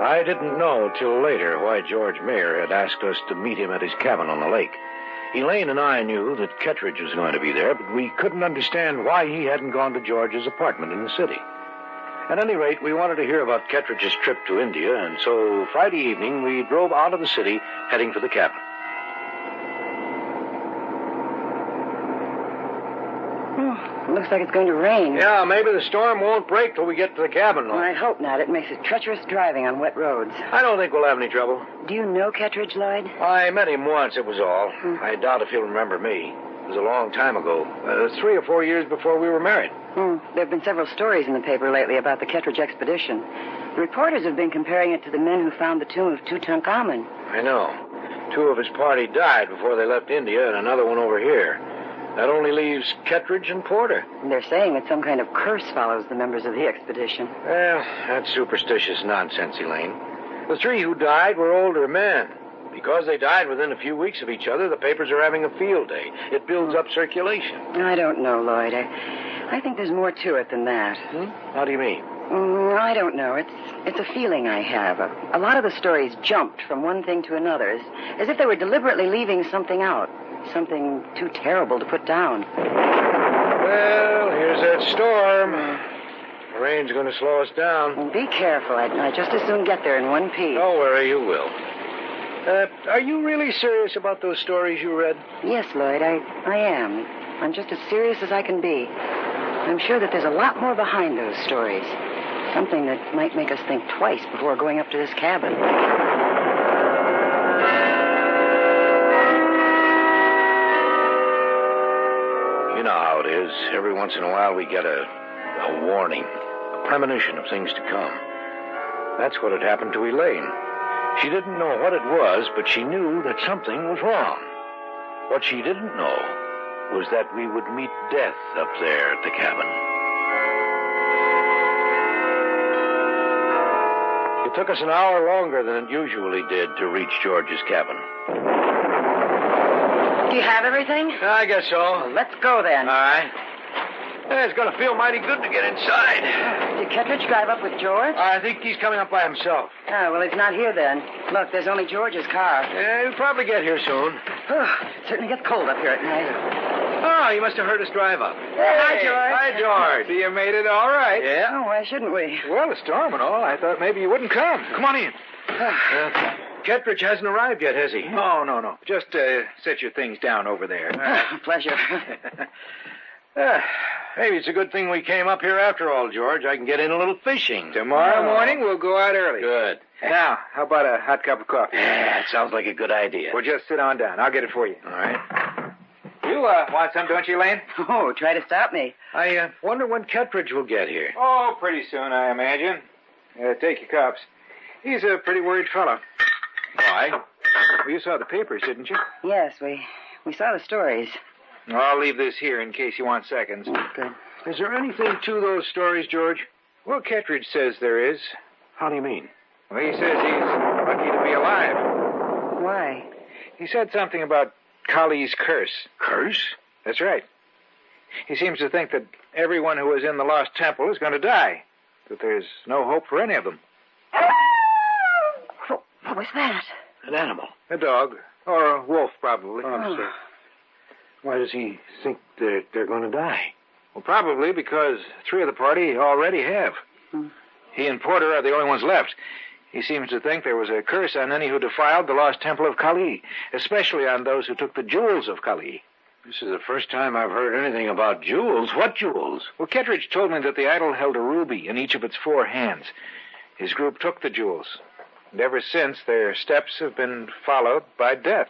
I didn't know till later why George Mayer had asked us to meet him at his cabin on the lake. Elaine and I knew that Kettridge was going to be there, but we couldn't understand why he hadn't gone to George's apartment in the city. At any rate, we wanted to hear about Kettridge's trip to India, and so Friday evening we drove out of the city, heading for the cabin. Looks like it's going to rain. Yeah, maybe the storm won't break till we get to the cabin. Well, I hope not. It makes it treacherous driving on wet roads. I don't think we'll have any trouble. Do you know Kettridge, Lloyd? I met him once, it was all. I doubt if he'll remember me. It was a long time ago. 3 or 4 years before we were married. There have been several stories in the paper lately about the Kettridge expedition. The reporters have been comparing it to the men who found the tomb of Tutankhamun. I know. 2 of his party died before they left India and another one over here. That only leaves Kettridge and Porter. They're saying that some kind of curse follows the members of the expedition. Well, that's superstitious nonsense, Elaine. The 3 who died were older men. Because they died within a few weeks of each other, the papers are having a field day. It builds up circulation. I don't know, Lloyd. I think there's more to it than that. How do you mean? I don't know. It's a feeling I have. A lot of the stories jumped from one thing to another, as if they were deliberately leaving something out, something too terrible to put down. Well, here's that storm. The rain's going to slow us down. Be careful. I'd just as soon get there in one piece. Don't worry, you will. Are you really serious about those stories you read? Yes, Lloyd, I am. I'm just as serious as I can be. I'm sure that there's a lot more behind those stories. Something that might make us think twice before going up to this cabin. You know how it is. Every once in a while we get a warning, a premonition of things to come. That's what had happened to Elaine. She didn't know what it was, but she knew that something was wrong. What she didn't know was that we would meet death up there at the cabin. It took us an hour longer than it usually did to reach George's cabin. Do you have everything? I guess so. Well, let's go then. All right. It's going to feel mighty good to get inside. Did Kettridge drive up with George? I think he's coming up by himself. Oh, well, he's not here then. Look, there's only George's car. Yeah, he'll probably get here soon. It certainly gets cold up here at night. Oh, you must have heard us drive up. Hey, hi, George. Hi, George. So you made it all right. Yeah? Oh, why shouldn't we? Well, the storm and all. I thought maybe you wouldn't come. Come on in. Kettridge hasn't arrived yet, has he? No. Just set your things down over there. Pleasure. Maybe it's a good thing we came up here after all, George. I can get in a little fishing. Tomorrow morning, we'll go out early. Good. Now, how about a hot cup of coffee? Yeah, it sounds like a good idea. Well, just sit on down. I'll get it for you. All right. You want some, don't you, Elaine? Oh, try to stop me. I wonder when Kettridge will get here. Oh, pretty soon, I imagine. Take your cups. He's a pretty worried fellow. Why? Well, you saw the papers, didn't you? Yes, we saw the stories. I'll leave this here in case you want seconds. Good. Is there anything to those stories, George? Well, Kettridge says there is. How do you mean? Well, he says he's lucky to be alive. Why? He said something about Kali's curse. Curse? That's right. He seems to think that everyone who is in the lost temple is going to die. That there's no hope for any of them. What was that? An animal. A dog. Or a wolf, probably. Oh. Why does he think they're going to die? Well, probably because 3 of the party already have. He and Porter are the only ones left. He seems to think there was a curse on any who defiled the lost temple of Kali, especially on those who took the jewels of Kali. This is the first time I've heard anything about jewels. What jewels? Well, Kettridge told me that the idol held a ruby in each of its 4 hands. His group took the jewels. And ever since, their steps have been followed by death.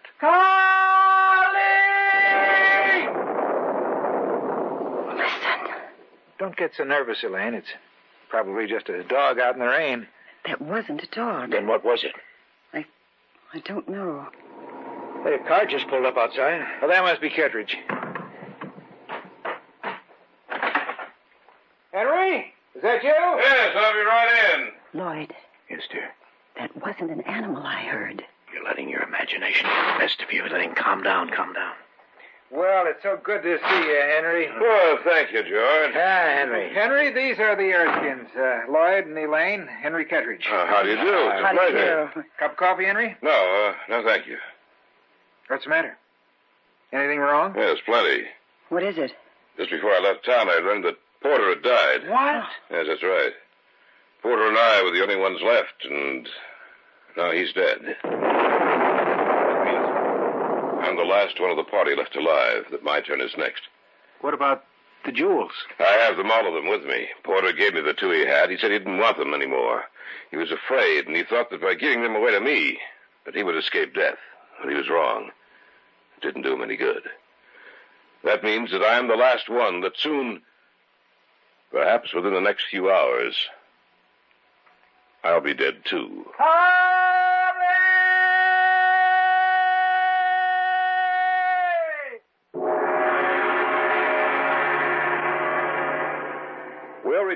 Listen. Don't get so nervous, Elaine. It's probably just a dog out in the rain. That wasn't a dog. Then what was it? I don't know. Hey, a car just pulled up outside. Well, that must be Kettridge. Henry? Is that you? Yes, I'll be right in. Lloyd. Yes, dear. That wasn't an animal I heard. You're letting your imagination get the best of you. Elaine, calm down. Well, it's so good to see you, Henry. Well, thank you, George. Henry. Henry, these are the Erskines. Lloyd and Elaine. Henry Kettridge. How do you do? It's a pleasure. Cup of coffee, Henry? No, thank you. What's the matter? Anything wrong? Yes, plenty. What is it? Just before I left town, I learned that Porter had died. What? Yes, that's right. Porter and I were the only ones left, and now he's dead. I'm the last one of the party left alive. That my turn is next. What about the jewels? I have them, all of them, with me. Porter gave me the 2 he had. He said he didn't want them anymore. He was afraid, and he thought that by giving them away to me, that he would escape death. But he was wrong. It didn't do him any good. That means that I am the last one, that soon, perhaps within the next few hours, I'll be dead, too.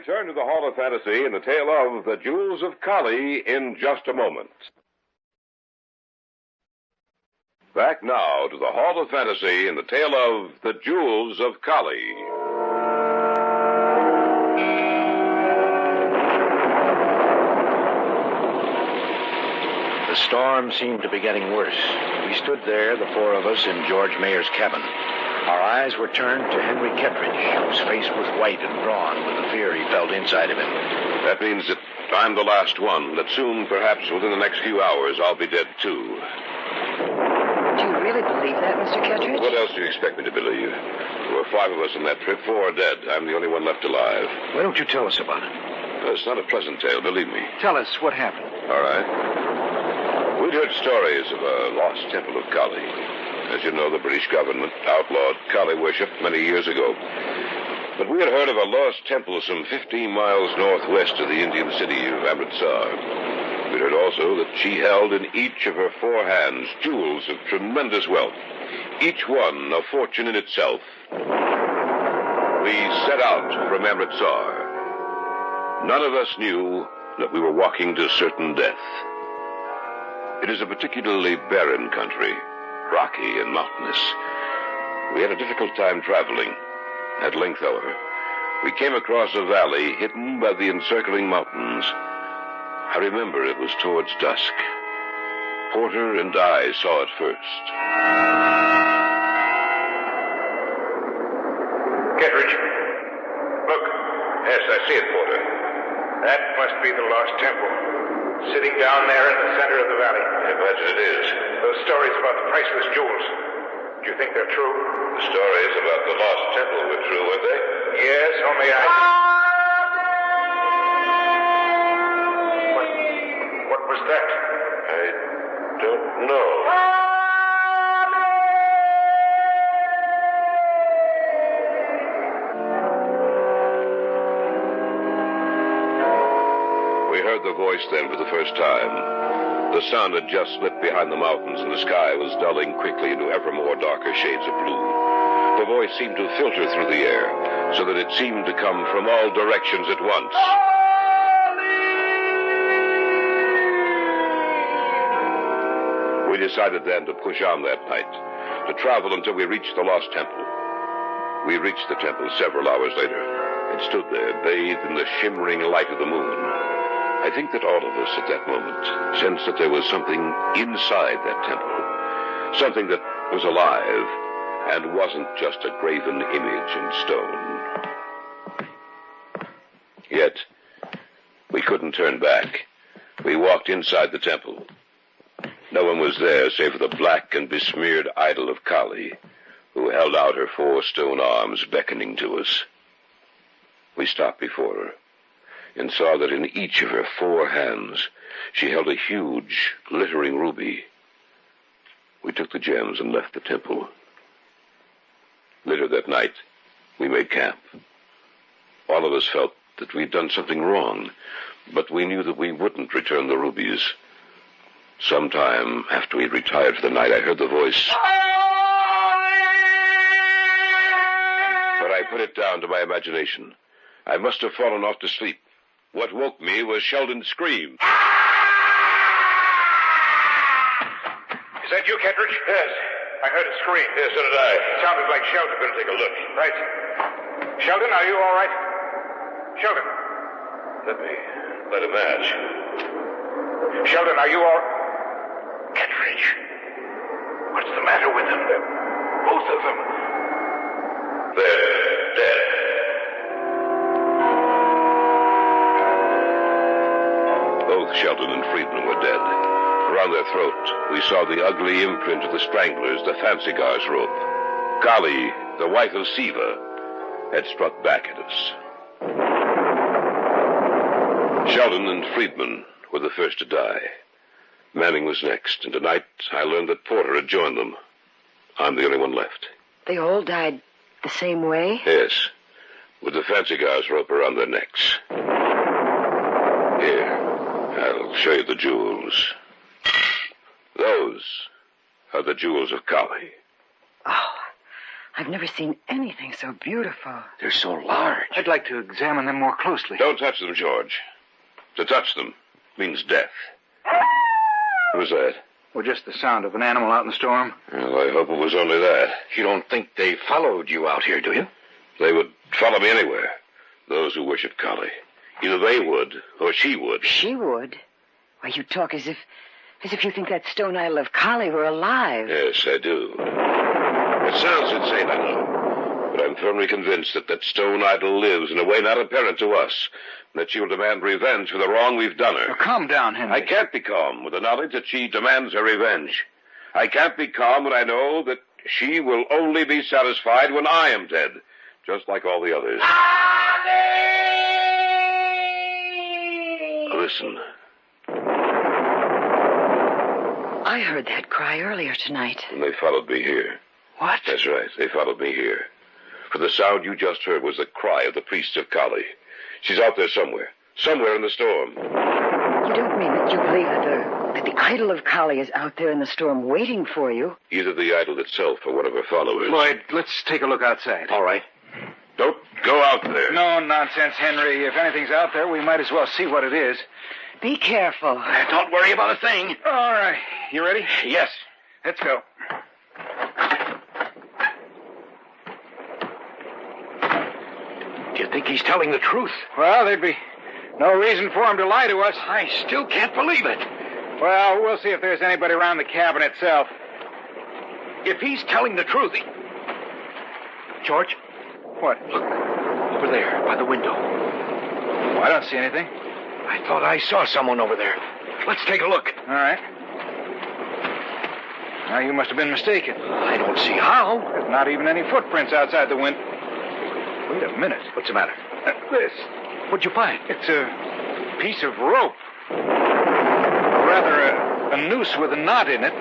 return to the Hall of Fantasy in the tale of The Jewels of Kali in just a moment. Back now to the Hall of Fantasy in the tale of The Jewels of Kali. The storm seemed to be getting worse. We stood there, the four of us, in George Mayer's cabin. Our eyes were turned to Henry Kettridge, whose face was white and drawn with the fear he felt inside of him. That means that I'm the last one, that soon, perhaps within the next few hours, I'll be dead, too. Do you really believe that, Mr. Kettridge? What else do you expect me to believe? There were 5 of us on that trip. 4 are dead. I'm the only one left alive. Why don't you tell us about it? It's not a pleasant tale, believe me. Tell us what happened. All right. We'd heard stories of a lost temple of Kali. As you know, the British government outlawed Kali worship many years ago. But we had heard of a lost temple some 15 miles northwest of the Indian city of Amritsar. We heard also that she held in each of her 4 hands jewels of tremendous wealth, each one a fortune in itself. We set out from Amritsar. None of us knew that we were walking to certain death. It is a particularly barren country, rocky and mountainous. We had a difficult time traveling. At length, however, we came across a valley hidden by the encircling mountains. I remember it was towards dusk. Porter and I saw it first. Kettridge. Look. Yes, I see it, Porter. That must be the lost temple. Sitting down there in the center of the valley. I imagine it is. Those stories about the priceless jewels. Do you think they're true? The stories about the lost temple were true, weren't they? Yes, only What was that? I don't know. We heard the voice then for the first time. The sun had just slipped behind the mountains, and the sky was dulling quickly into ever more darker shades of blue. The voice seemed to filter through the air, so that it seemed to come from all directions at once. We decided then to push on that night, to travel until we reached the lost temple. We reached the temple several hours later. It stood there, bathed in the shimmering light of the moon. I think that all of us at that moment sensed that there was something inside that temple, something that was alive and wasn't just a graven image in stone. Yet, we couldn't turn back. We walked inside the temple. No one was there save for the black and besmeared idol of Kali, who held out her 4 stone arms beckoning to us. We stopped before her and saw that in each of her 4 hands she held a huge, glittering ruby. We took the gems and left the temple. Later that night, we made camp. All of us felt that we'd done something wrong, but we knew that we wouldn't return the rubies. Sometime after we'd retired for the night, I heard the voice. But I put it down to my imagination. I must have fallen off to sleep. What woke me was Sheldon's scream. Is that you, Kettridge? Yes. I heard a scream. Yes, so did I. It sounded like Sheldon. Better take a look. Right. Sheldon, are you all right? Sheldon. Let me light a match. Sheldon, are you all... Kettridge. What's the matter with them? Both of them. They're dead. Both Sheldon and Friedman were dead. Around their throat, we saw the ugly imprint of the stranglers, the fancy gars rope. Kali, the wife of Siva, had struck back at us. Sheldon and Friedman were the first to die. Manning was next, and tonight I learned that Porter had joined them. I'm the only one left. They all died the same way? Yes, with the fancy gars rope around their necks. Here, I'll show you the jewels. Those are the jewels of Kali. Oh, I've never seen anything so beautiful. They're so large. I'd like to examine them more closely. Don't touch them, George. To touch them means death. Who's that? Well, just the sound of an animal out in the storm. Well, I hope it was only that. You don't think they followed you out here, do you? They would follow me anywhere. Those who worship Kali. Either they would, or she would. She would? Why, you talk as if you think that stone idol of Kali were alive. Yes, I do. It sounds insane, I know. But I'm firmly convinced that stone idol lives in a way not apparent to us. And that she will demand revenge for the wrong we've done her. Now, calm down, Henry. I can't be calm with the knowledge that she demands her revenge. I can't be calm when I know that she will only be satisfied when I am dead. Just like all the others. Listen. I heard that cry earlier tonight. And they followed me here. What? That's right. They followed me here. For the sound you just heard was the cry of the priests of Kali. She's out there somewhere. Somewhere in the storm. You don't mean that you believe that the idol of Kali is out there in the storm waiting for you? Either the idol itself or one of her followers. Lloyd, let's take a look outside. All right. Don't go out there. No nonsense, Henry. If anything's out there, we might as well see what it is. Be careful. Don't worry about a thing. All right. You ready? Yes. Let's go. Do you think he's telling the truth? Well, there'd be no reason for him to lie to us. I still can't believe it. Well, we'll see if there's anybody around the cabin itself. If he's telling the truth, George? What? Look, over there, by the window. Oh, I don't see anything. I thought I saw someone over there. Let's take a look. All right. Now, you must have been mistaken. I don't see how. There's not even any footprints outside the window. Wait a minute. What's the matter? This. What'd you find? It's a piece of rope. Rather, a noose with a knot in it.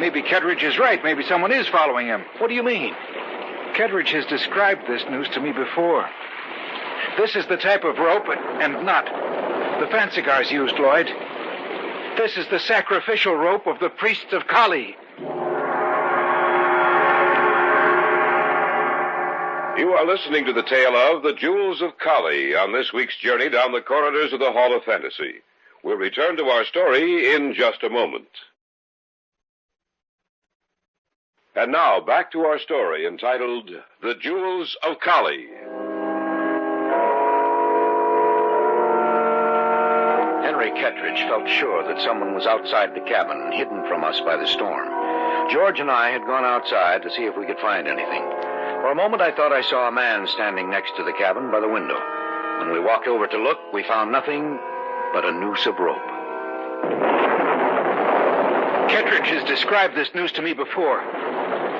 Maybe Kettridge is right. Maybe someone is following him. What do you mean? Kettridge has described this noose to me before. This is the type of rope and knot the Fansigars used, Lloyd. This is the sacrificial rope of the priests of Kali. You are listening to the tale of The Jewels of Kali on this week's journey down the corridors of the Hall of Fantasy. We'll return to our story in just a moment. And now, back to our story entitled The Jewels of Kali. Henry Kettridge felt sure that someone was outside the cabin, hidden from us by the storm. George and I had gone outside to see if we could find anything. For a moment, I thought I saw a man standing next to the cabin by the window. When we walked over to look, we found nothing but a noose of rope. Kettridge has described this noose to me before.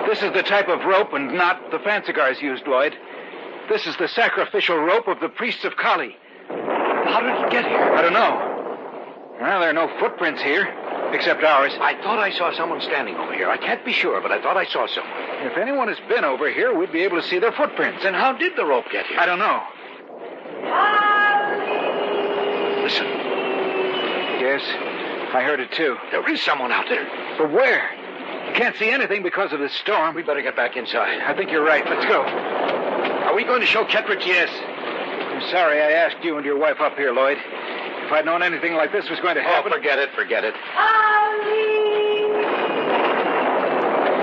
This is the type of rope and knot the Fansigars used, Lloyd. This is the sacrificial rope of the priests of Kali. How did it get here? I don't know. Well, there are no footprints here, except ours. I thought I saw someone standing over here. I can't be sure, but I thought I saw someone. If anyone has been over here, we'd be able to see their footprints. Then how did the rope get here? I don't know. Listen. Yes, I heard it too. There is someone out there. But where? Can't see anything because of the storm. We better get back inside. I think you're right. Let's go. Are we going to show Kettridge? Yes. I'm sorry I asked you and your wife up here, Lloyd. If I'd known anything like this was going to happen... Oh, forget it.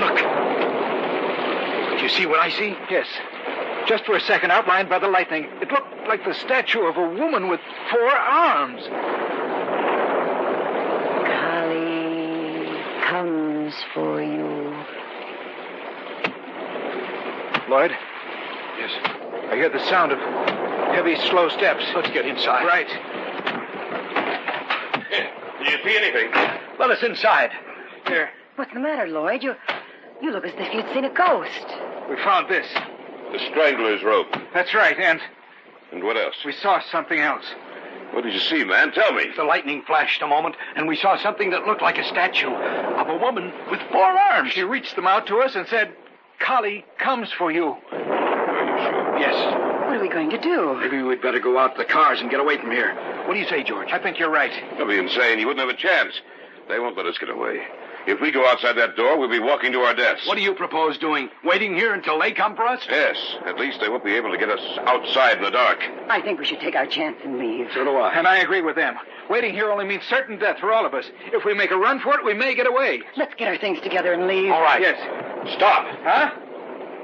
Look. Do you see what I see? Yes. Just for a second, outlined by the lightning, it looked like the statue of a woman with 4 arms. Kali comes for you. Lloyd? Yes? I hear the sound of heavy, slow steps. Let's get inside. Right. Do you see anything? Let us inside. Here. What's the matter, Lloyd? You look as if you'd seen a ghost. We found this. The strangler's rope. That's right, and what else? we saw something else. What did you see, man? Tell me. The lightning flashed a moment, and we saw something that looked like a statue of a woman with 4 arms. She reached them out to us and said, Kali comes for you. Are you sure? Yes. What are we going to do? Maybe we'd better go out to the cars and get away from here. What do you say, George? I think you're right. Don't be insane. You wouldn't have a chance. They won't let us get away. If we go outside that door, we'll be walking to our deaths. What do you propose doing? Waiting here until they come for us? Yes. At least they won't be able to get us outside in the dark. I think we should take our chance and leave. So do I. And I agree with them. Waiting here only means certain death for all of us. If we make a run for it, we may get away. Let's get our things together and leave. All right. Yes. Stop. Huh?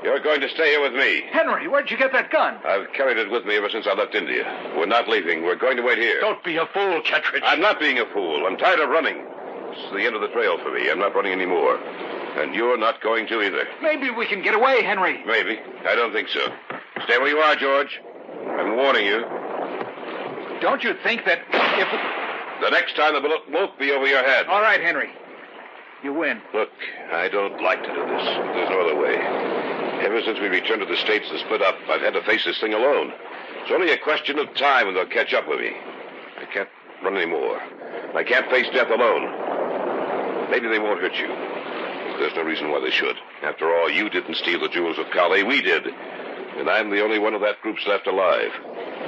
You're going to stay here with me. Henry, where'd you get that gun? I've carried it with me ever since I left India. We're not leaving. We're going to wait here. Don't be a fool, Kettridge. I'm not being a fool. I'm tired of running. This is the end of the trail for me. I'm not running anymore. And you're not going to either. Maybe we can get away, Henry. Maybe. I don't think so. Stay where you are, George. I'm warning you. Don't you think that if... The next time the bullet won't be over your head. All right, Henry. You win. Look, I don't like to do this. There's no other way. Ever since we returned to the States to split up, I've had to face this thing alone. It's only a question of time when they'll catch up with me. I can't run anymore. I can't face death alone. Maybe they won't hurt you. There's no reason why they should. After all, you didn't steal the jewels of Kali. We did. And I'm the only one of that group's left alive.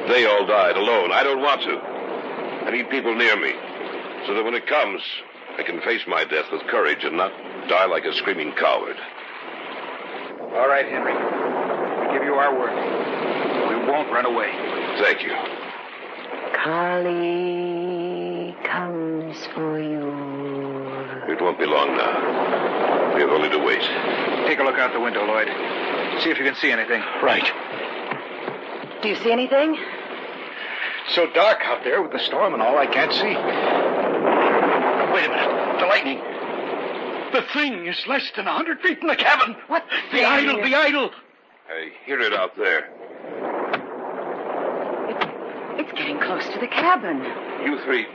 They all died alone. I don't want to. I need people near me, so that when it comes, I can face my death with courage and not die like a screaming coward. All right, Henry. We give you our word. We won't run away. Thank you. Kali comes for you. It won't be long now. We have only to wait. Take a look out the window, Lloyd. See if you can see anything. Right. Do you see anything? It's so dark out there with the storm and all, I can't see. Wait a minute. The lightning. The thing is less than 100 feet from the cabin. What? The idol, the idol. I hear it out there. It's getting close to the cabin. You three,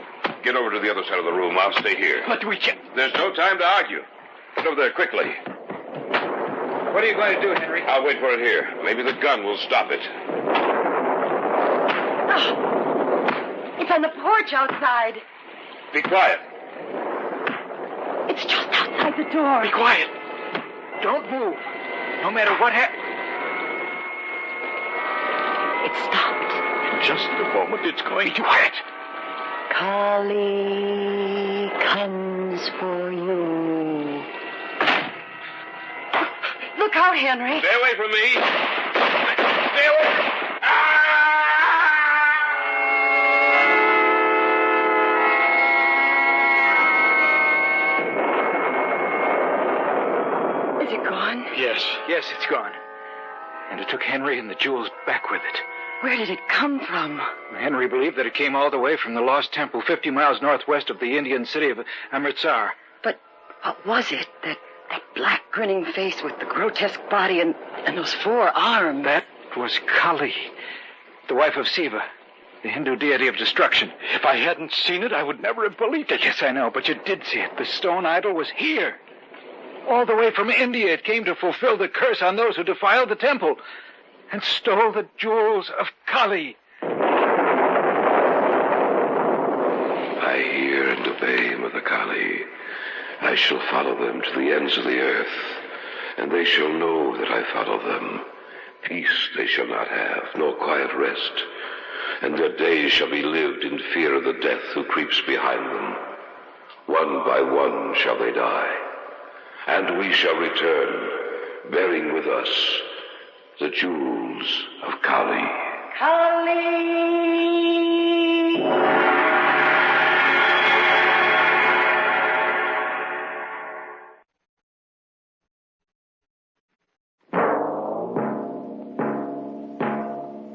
get over to the other side of the room. I'll stay here. But we can't. There's no time to argue. Get over there quickly. What are you going to do, Henry? I'll wait for it here. Maybe the gun will stop it. Oh, it's on the porch outside. Be quiet. It's just outside the door. Be quiet. Don't move. No matter what happens. It stopped. In just a moment, it's going to hit. Kali comes for you. Look out, Henry. Stay away from me. Stay away from... Is it gone? Yes, it's gone. And it took Henry and the jewels back with it. Where did it come from? Henry believed that it came all the way from the lost temple 50 miles northwest of the Indian city of Amritsar. But what was it? That black grinning face with the grotesque body and those 4 arms. That was Kali, the wife of Shiva, the Hindu deity of destruction. If I hadn't seen it, I would never have believed it. Yes, I know, but you did see it. The stone idol was here. All the way from India, it came to fulfill the curse on those who defiled the temple and stole the jewels of Kali. I hear and obey, Mother Kali. I shall follow them to the ends of the earth, and they shall know that I follow them. Peace they shall not have, nor quiet rest, and their days shall be lived in fear of the death who creeps behind them. One by one shall they die, and we shall return, bearing with us the jewels of Kali. Kali!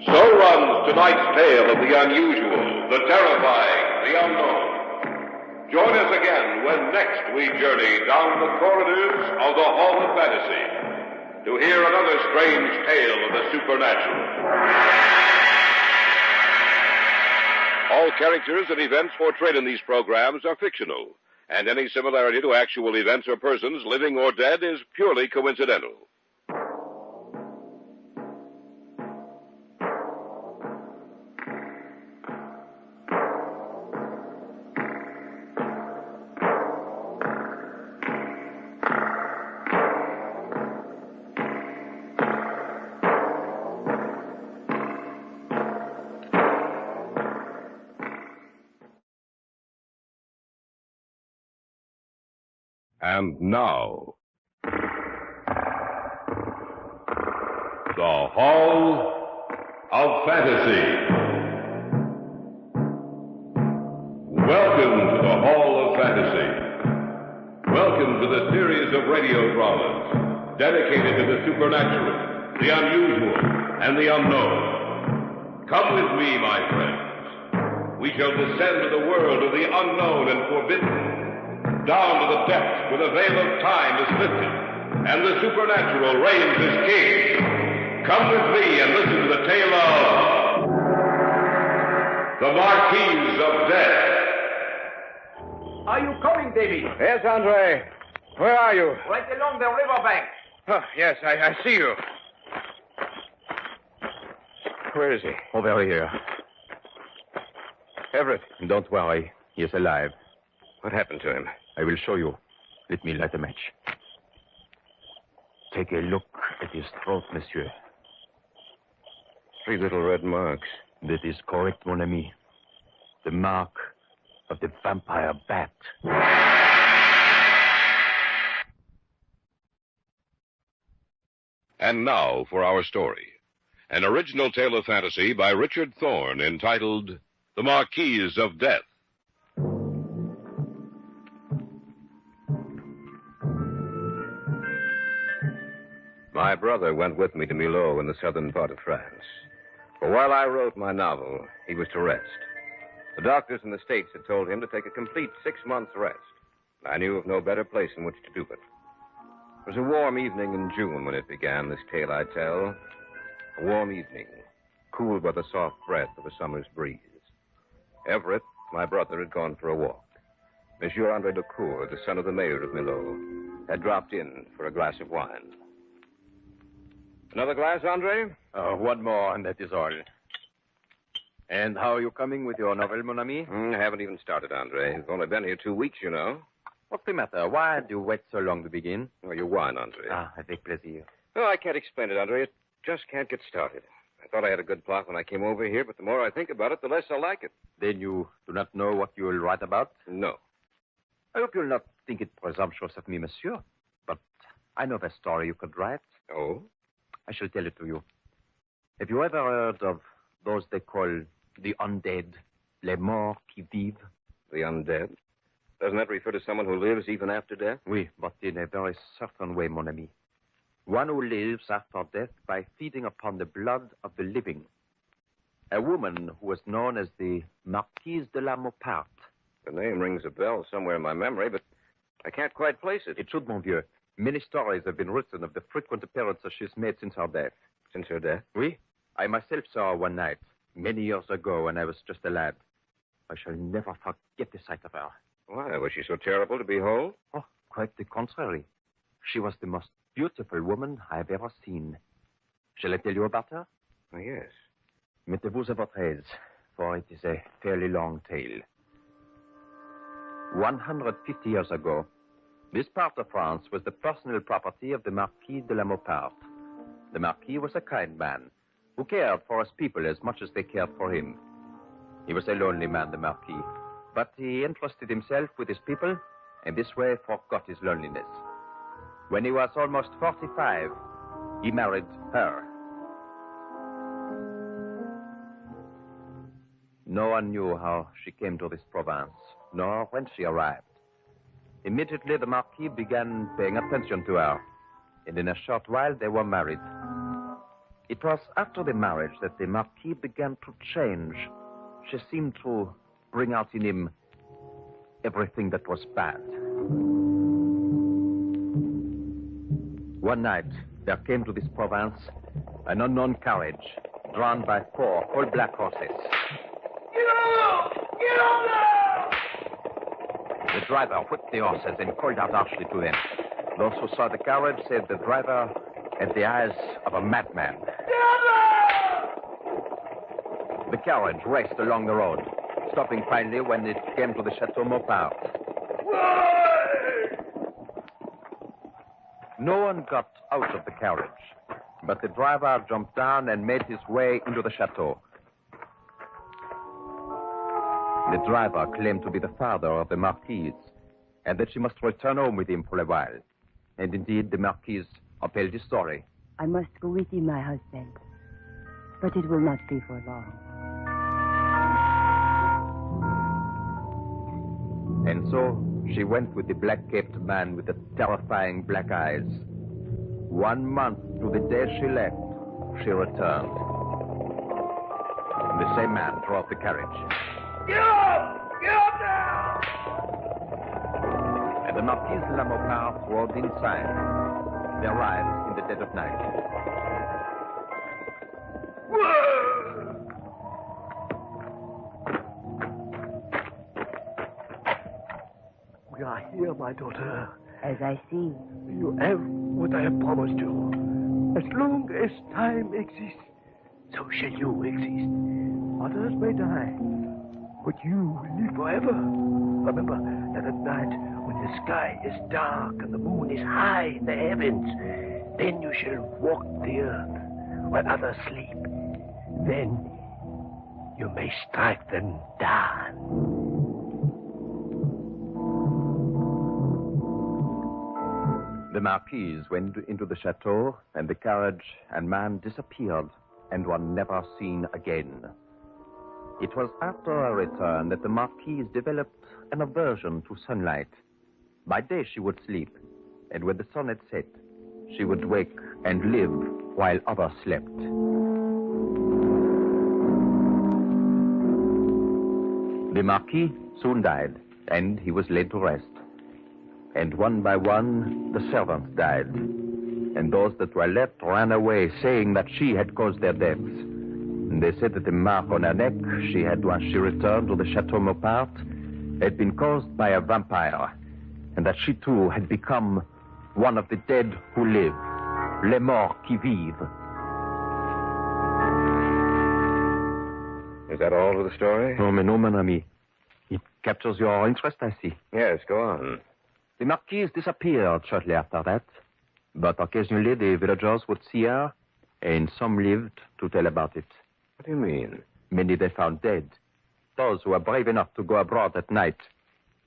So runs tonight's tale of the unusual, the terrifying, the unknown. Join us again when next we journey down the corridors of the Hall of Fantasy to hear another strange tale of the supernatural. All characters and events portrayed in these programs are fictional, and any similarity to actual events or persons, living or dead, is purely coincidental. And now, the Hall of Fantasy. Welcome to the Hall of Fantasy. Welcome to the series of radio dramas dedicated to the supernatural, the unusual, and the unknown. Come with me, my friends. We shall descend to the world of the unknown and forbidden, down to the depths where the veil of time is lifted, and the supernatural reigns as king. Come with me and listen to the tale of the Marquise of Death. Are you coming, Davy? Yes, Andre. Where are you? Right along the riverbank. Oh, yes, I see you. Where is he? Over here. Everett. Don't worry. He is alive. What happened to him? I will show you. Let me light a match. Take a look at his throat, monsieur. 3 little red marks. That is correct, mon ami. The mark of the vampire bat. And now for our story. An original tale of fantasy by Richard Thorne entitled The Marquise of Death. My brother went with me to Millau in the southern part of France. For while I wrote my novel, he was to rest. The doctors in the States had told him to take a complete 6 months rest. I knew of no better place in which to do it. It was a warm evening in June when it began, this tale I tell. A warm evening, cooled by the soft breath of a summer's breeze. Everett, my brother, had gone for a walk. Monsieur Andre Lecour, the son of the mayor of Millau, had dropped in for a glass of wine. Another glass, Andre? One more, and that is all. And how are you coming with your novel, mon ami? Haven't even started, Andre. I've only been here 2 weeks, you know. What's the matter? Why do you wait so long to begin? Oh, your wine, Andre. Avec plaisir. Oh, I can't explain it, Andre. It just can't get started. I thought I had a good plot when I came over here, but the more I think about it, the less I like it. Then you do not know what you will write about? No. I hope you'll not think it presumptuous of me, monsieur. But I know the story you could write. Oh? I shall tell it to you. Have you ever heard of those they call the undead, les morts qui vivent? The undead? Doesn't that refer to someone who lives even after death? Oui, but in a very certain way, mon ami. One who lives after death by feeding upon the blood of the living. A woman who was known as the Marquise de la Mauparte. The name rings a bell somewhere in my memory, but I can't quite place it. It should, mon vieux. Many stories have been written of the frequent appearances she's made since her death. Since her death? Oui. I myself saw her one night, many years ago when I was just a lad. I shall never forget the sight of her. Why? Was she so terrible to behold? Oh, quite the contrary. She was the most beautiful woman I have ever seen. Shall I tell you about her? Oh, yes. Mettez-vous à votre aise, for it is a fairly long tale. 150 years ago, this part of France was the personal property of the Marquis de la Mauparte. The Marquis was a kind man who cared for his people as much as they cared for him. He was a lonely man, the Marquis, but he entrusted himself with his people and this way forgot his loneliness. When he was almost 45, he married her. No one knew how she came to this province, nor when she arrived. Immediately, the Marquis began paying attention to her, and in a short while, they were married. It was after the marriage that the Marquis began to change. She seemed to bring out in him everything that was bad. One night, there came to this province an unknown carriage drawn by 4 coal-black horses. Get on! Get on there! The driver whipped the horses and called out harshly to them. Those who saw the carriage said the driver had the eyes of a madman. The carriage raced along the road, stopping finally when it came to the Chateau Mauparte. No one got out of the carriage, but the driver jumped down and made his way into the chateau. The driver claimed to be the father of the Marquise. and that she must return home with him for a while. And indeed, the Marquise upheld his story. I must go with you, my husband. But it will not be for long. And so she went with the black-caped man with the terrifying black eyes. 1 month to the day she left, she returned. And the same man drove the carriage. Get up! Get up now! And the Marquise de la Mauparre rode inside. They arrived in the dead of night. We are here, my daughter. As I see. You have what I have promised you. As long as time exists, so shall you exist. Others may die, but you will live forever. Remember that at night, when the sky is dark and the moon is high in the heavens, then you shall walk the earth while others sleep. Then you may strike them down. The Marquise went into the chateau, and the carriage and man disappeared and were never seen again. It was after her return that the Marquise developed an aversion to sunlight. By day she would sleep, and when the sun had set, she would wake and live while others slept. The Marquis soon died, and he was laid to rest. And one by one, the servants died. And those that were left ran away, saying that she had caused their deaths. And they said that the mark on her neck she had when she returned to the Chateau Mauparre had been caused by a vampire, and that she too had become one of the dead who live, les morts qui vivent. Is that all of the story? Oh, mais non, mon ami. It captures your interest, I see. Yes, go on. The Marquise disappeared shortly after that, but occasionally the villagers would see her, and some lived to tell about it. What do you mean? Many they found dead. Those who were brave enough to go abroad at night,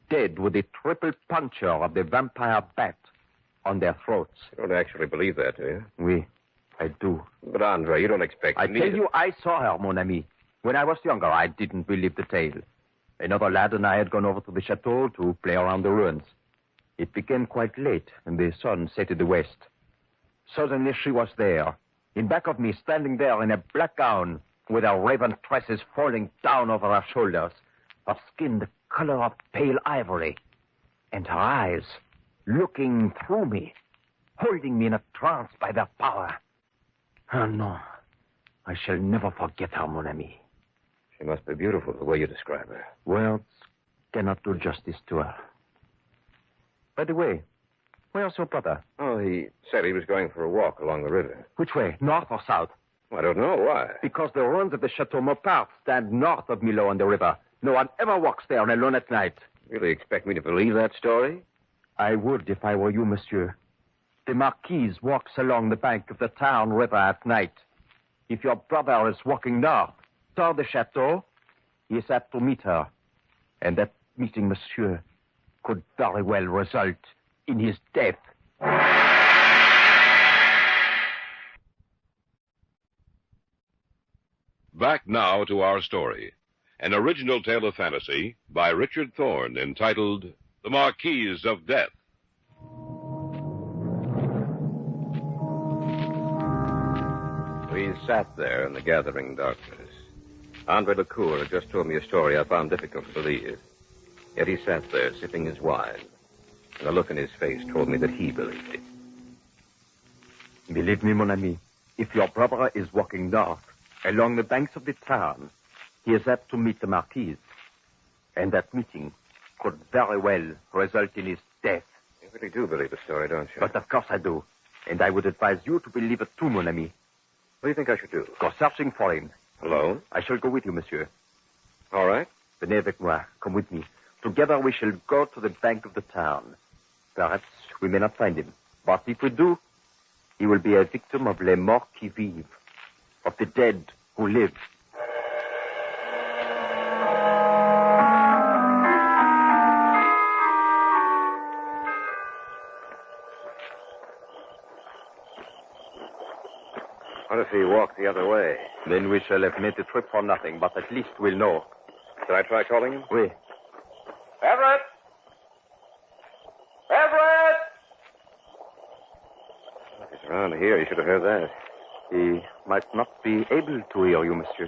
dead with the triple puncture of the vampire bat on their throats. You don't actually believe that, do you? Oui, I do. But, Andre, you don't expect I me tell to... you, I saw her, mon ami. When I was younger, I didn't believe the tale. Another lad and I had gone over to the chateau to play around the ruins. It became quite late, and the sun set in the west. Suddenly she was there, in back of me, standing there in a black gown, with her raven tresses falling down over her shoulders, her skin the color of pale ivory, and her eyes looking through me, holding me in a trance by their power. Oh, no. I shall never forget her, mon ami. She must be beautiful, the way you describe her. Words cannot do justice to her. By the way, where's your brother? Oh, he said he was going for a walk along the river. Which way, north or south? I don't know. Why? Because the ruins of the Chateau Mauparre stand north of Millau on the river. No one ever walks there alone at night. Really expect me to believe that story? I would if I were you, monsieur. The Marquise walks along the bank of the Tarn River at night. If your brother is walking north, toward the chateau, he is apt to meet her. And that meeting, monsieur, could very well result in his death. Back now to our story. An original tale of fantasy by Richard Thorne entitled The Marquise of Death. We sat there in the gathering darkness. Andre Lecour had just told me a story I found difficult to believe. Yet he sat there sipping his wine, and the look in his face told me that he believed it. Believe me, mon ami, if your brother is walking north, along the banks of the Tarn, he is apt to meet the Marquise. And that meeting could very well result in his death. You really do believe the story, don't you? But of course I do. And I would advise you to believe it too, mon ami. What do you think I should do? Go searching for him. Alone? I shall go with you, monsieur. All right. Venez avec moi. Come with me. Together we shall go to the bank of the Tarn. Perhaps we may not find him. But if we do, he will be a victim of les morts qui vivent, of the dead who live. What if he walked the other way? Then we shall have made the trip for nothing, but at least we'll know. Should I try calling him? Oui. Everett! Everett! If he's around here, he should have heard that. He might not be able to hear you, monsieur.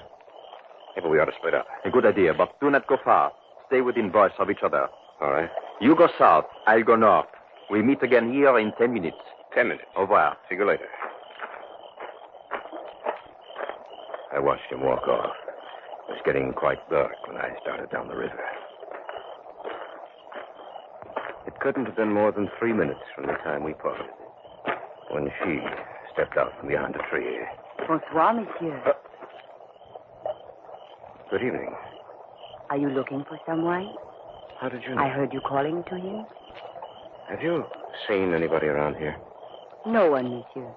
Maybe we ought to split up. A good idea, but do not go far. Stay within voice of each other. All right. You go south, I'll go north. We meet again here in 10 minutes. 10 minutes. Au revoir. See you later. I watched him walk off. It was getting quite dark when I started down the river. It couldn't have been more than 3 minutes from the time we parted when she stepped out from behind a tree. Bonsoir, monsieur. Good evening. Are you looking for someone? How did you know? I heard you calling to him. Have you seen anybody around here? No one, monsieur.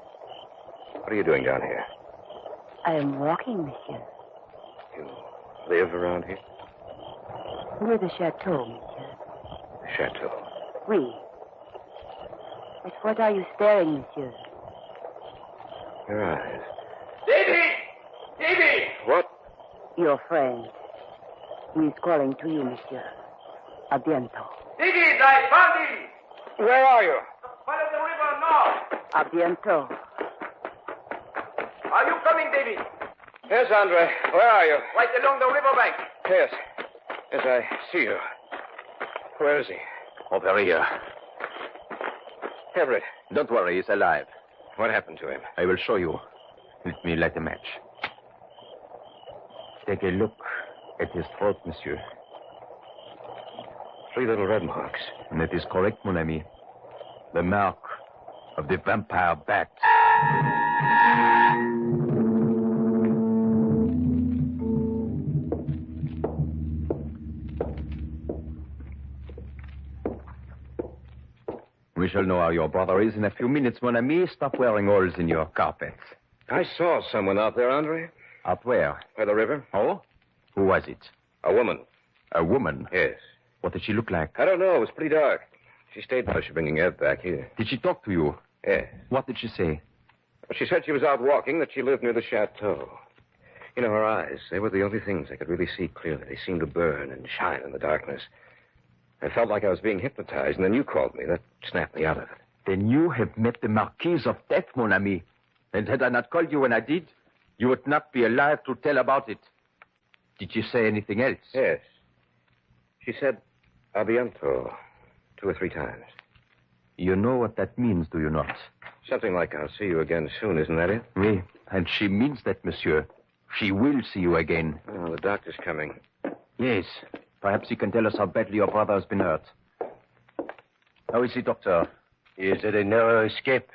What are you doing down here? I am walking, monsieur. You live around here? Near the chateau, monsieur. The chateau. Oui. At what are you staring, monsieur? Your eyes. Davy! Davy! What? Your friend. He is calling to you, monsieur. A bientôt. Davy, I found him! Where are you? Follow the river north. A bientôt. Are you coming, Davy? Yes, Andre. Where are you? Right along the riverbank. Yes. Yes, I see you. Where is he? Over here. Everett. Don't worry, he's alive. What happened to him? I will show you. Let me light a match. Take a look at his throat, monsieur. 3 little red marks. And that is correct, mon ami. The mark of the vampire bat. We shall know how your brother is in a few minutes, mon ami. Stop wearing holes in your carpets. I saw someone out there, Andre. Out where? By the river. Oh? Who was it? A woman. A woman? Yes. What did she look like? I don't know. It was pretty dark. She stayed by. She's bringing Ed back here. Did she talk to you? Yes. What did she say? Well, she said she was out walking, that she lived near the chateau. You know, her eyes, they were the only things I could really see clearly. They seemed to burn and shine in the darkness. I felt like I was being hypnotized, and then you called me. That snapped me out of it. Then you have met the Marquise of Death, mon ami. And had I not called you when I did, you would not be alive to tell about it. Did she say anything else? Yes. She said, a bientôt, 2 or 3 times. You know what that means, do you not? Something like I'll see you again soon, isn't that it? Oui, and she means that, monsieur. She will see you again. Oh, the doctor's coming. Yes. Perhaps he can tell us how badly your brother has been hurt. How is he, doctor? He is at a narrow escape.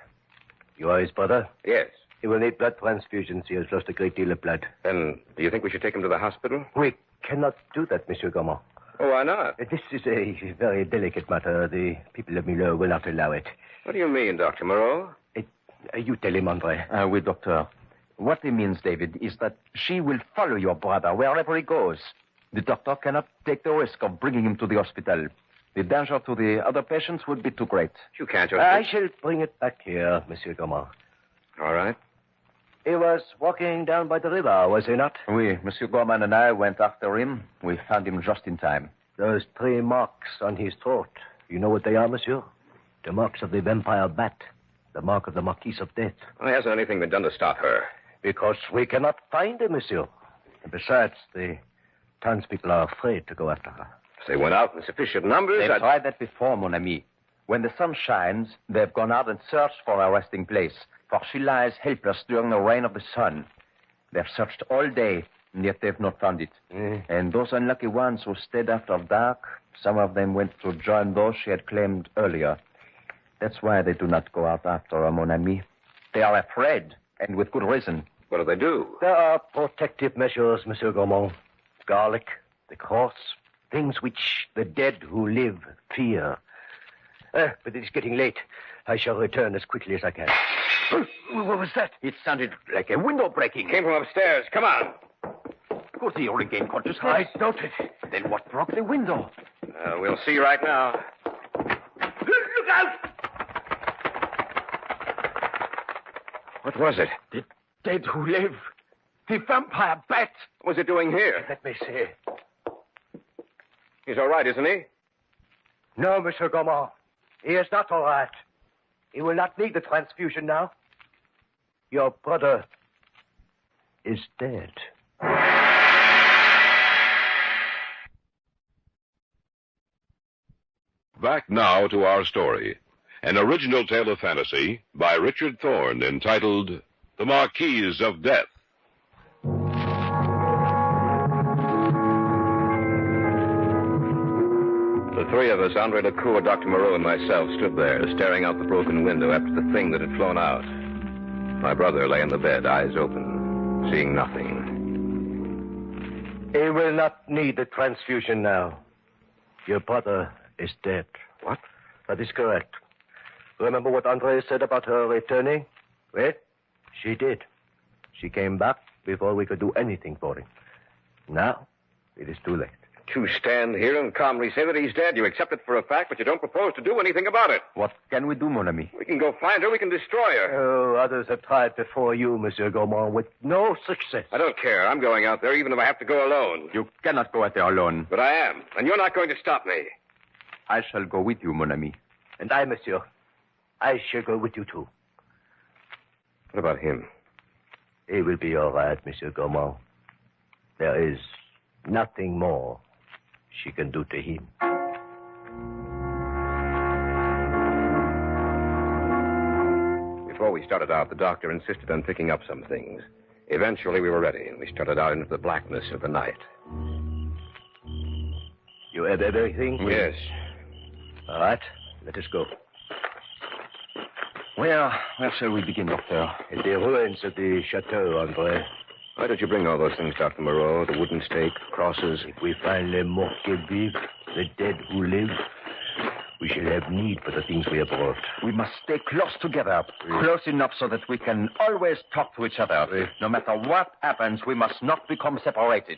You are his brother? Yes. He will need blood transfusions. He has lost a great deal of blood. Then, do you think we should take him to the hospital? We cannot do that, Monsieur Gaumont. Oh, why not? This is a very delicate matter. The people of Milo will not allow it. What do you mean, Dr. Moreau? You tell him, Andre. Oui, doctor. What he means, David, is that she will follow your brother wherever he goes. The doctor cannot take the risk of bringing him to the hospital. The danger to the other patients would be too great. You can't just... I shall bring it back here, Monsieur Gaumont. All right. He was walking down by the river, was he not? Oui, Monsieur Gorman and I went after him. We found him just in time. Those 3 marks on his throat. You know what they are, monsieur? The marks of the vampire bat. The mark of the Marquise of Death. Well, hasn't anything been done to stop her? Because we cannot find her, monsieur. And besides, the townspeople are afraid to go after her. If they went out in sufficient numbers... They've tried that before, mon ami. When the sun shines, they've gone out and searched for her resting place, for she lies helpless during the rain of the sun. They've searched all day, and yet they've not found it. And those unlucky ones who stayed after dark, some of them went to join those she had claimed earlier. That's why they do not go out after her, mon ami. They are afraid, and with good reason. What do they do? There are protective measures, Monsieur Gaumont. Garlic, the cross, things which the dead who live fear. But it is getting late. I shall return as quickly as I can. What was that? It sounded like a window breaking. Came from upstairs. Come on. Could he regain consciousness? I doubt it. Then what broke the window? We'll see right now. Look out! What was it? The dead who live. The vampire bat. What's it doing here? Let me see. He's all right, isn't he? No, Monsieur Gaumont. He is not all right. He will not need the transfusion now. Your brother is dead. Back now to our story. An original tale of fantasy by Richard Thorne entitled The Marquise of Death. The three of us, Andre Lecour, Dr. Moreau, and myself, stood there, staring out the broken window after the thing that had flown out. My brother lay in the bed, eyes open, seeing nothing. He will not need the transfusion now. Your brother is dead. What? That is correct. Remember what Andre said about her returning? Well, she did. She came back before we could do anything for him. Now, it is too late. You stand here and calmly say that he's dead. You accept it for a fact, but you don't propose to do anything about it. What can we do, mon ami? We can go find her. We can destroy her. Oh, others have tried before you, Monsieur Gaumont, with no success. I don't care. I'm going out there, even if I have to go alone. You cannot go out there alone. But I am, and you're not going to stop me. I shall go with you, mon ami. And I, Monsieur, I shall go with you, too. What about him? He will be all right, Monsieur Gaumont. There is nothing more she can do to him. Before we started out, the doctor insisted on picking up some things. Eventually, we were ready, and we started out into the blackness of the night. You have everything? Yes. All right, let us go. Where shall we begin, Doctor? In the ruins of the chateau, Andre. Why did you bring all those things, Dr. Moreau? The wooden stake, crosses? If we find les morts qui vivent, the dead who live, we shall have need for the things we have brought. We must stay close together, close enough so that we can always talk to each other. No matter what happens, we must not become separated.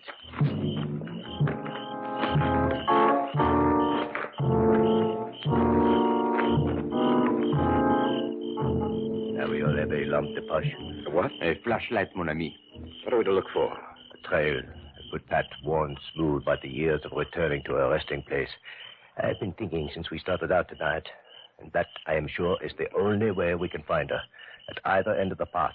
Now we all have a lampe de poche. A what? A flashlight, mon ami. What are we to look for? A trail. A good path worn smooth by the years of returning to our resting place. I've been thinking since we started out tonight, and that, I am sure, is the only way we can find her. At either end of the path,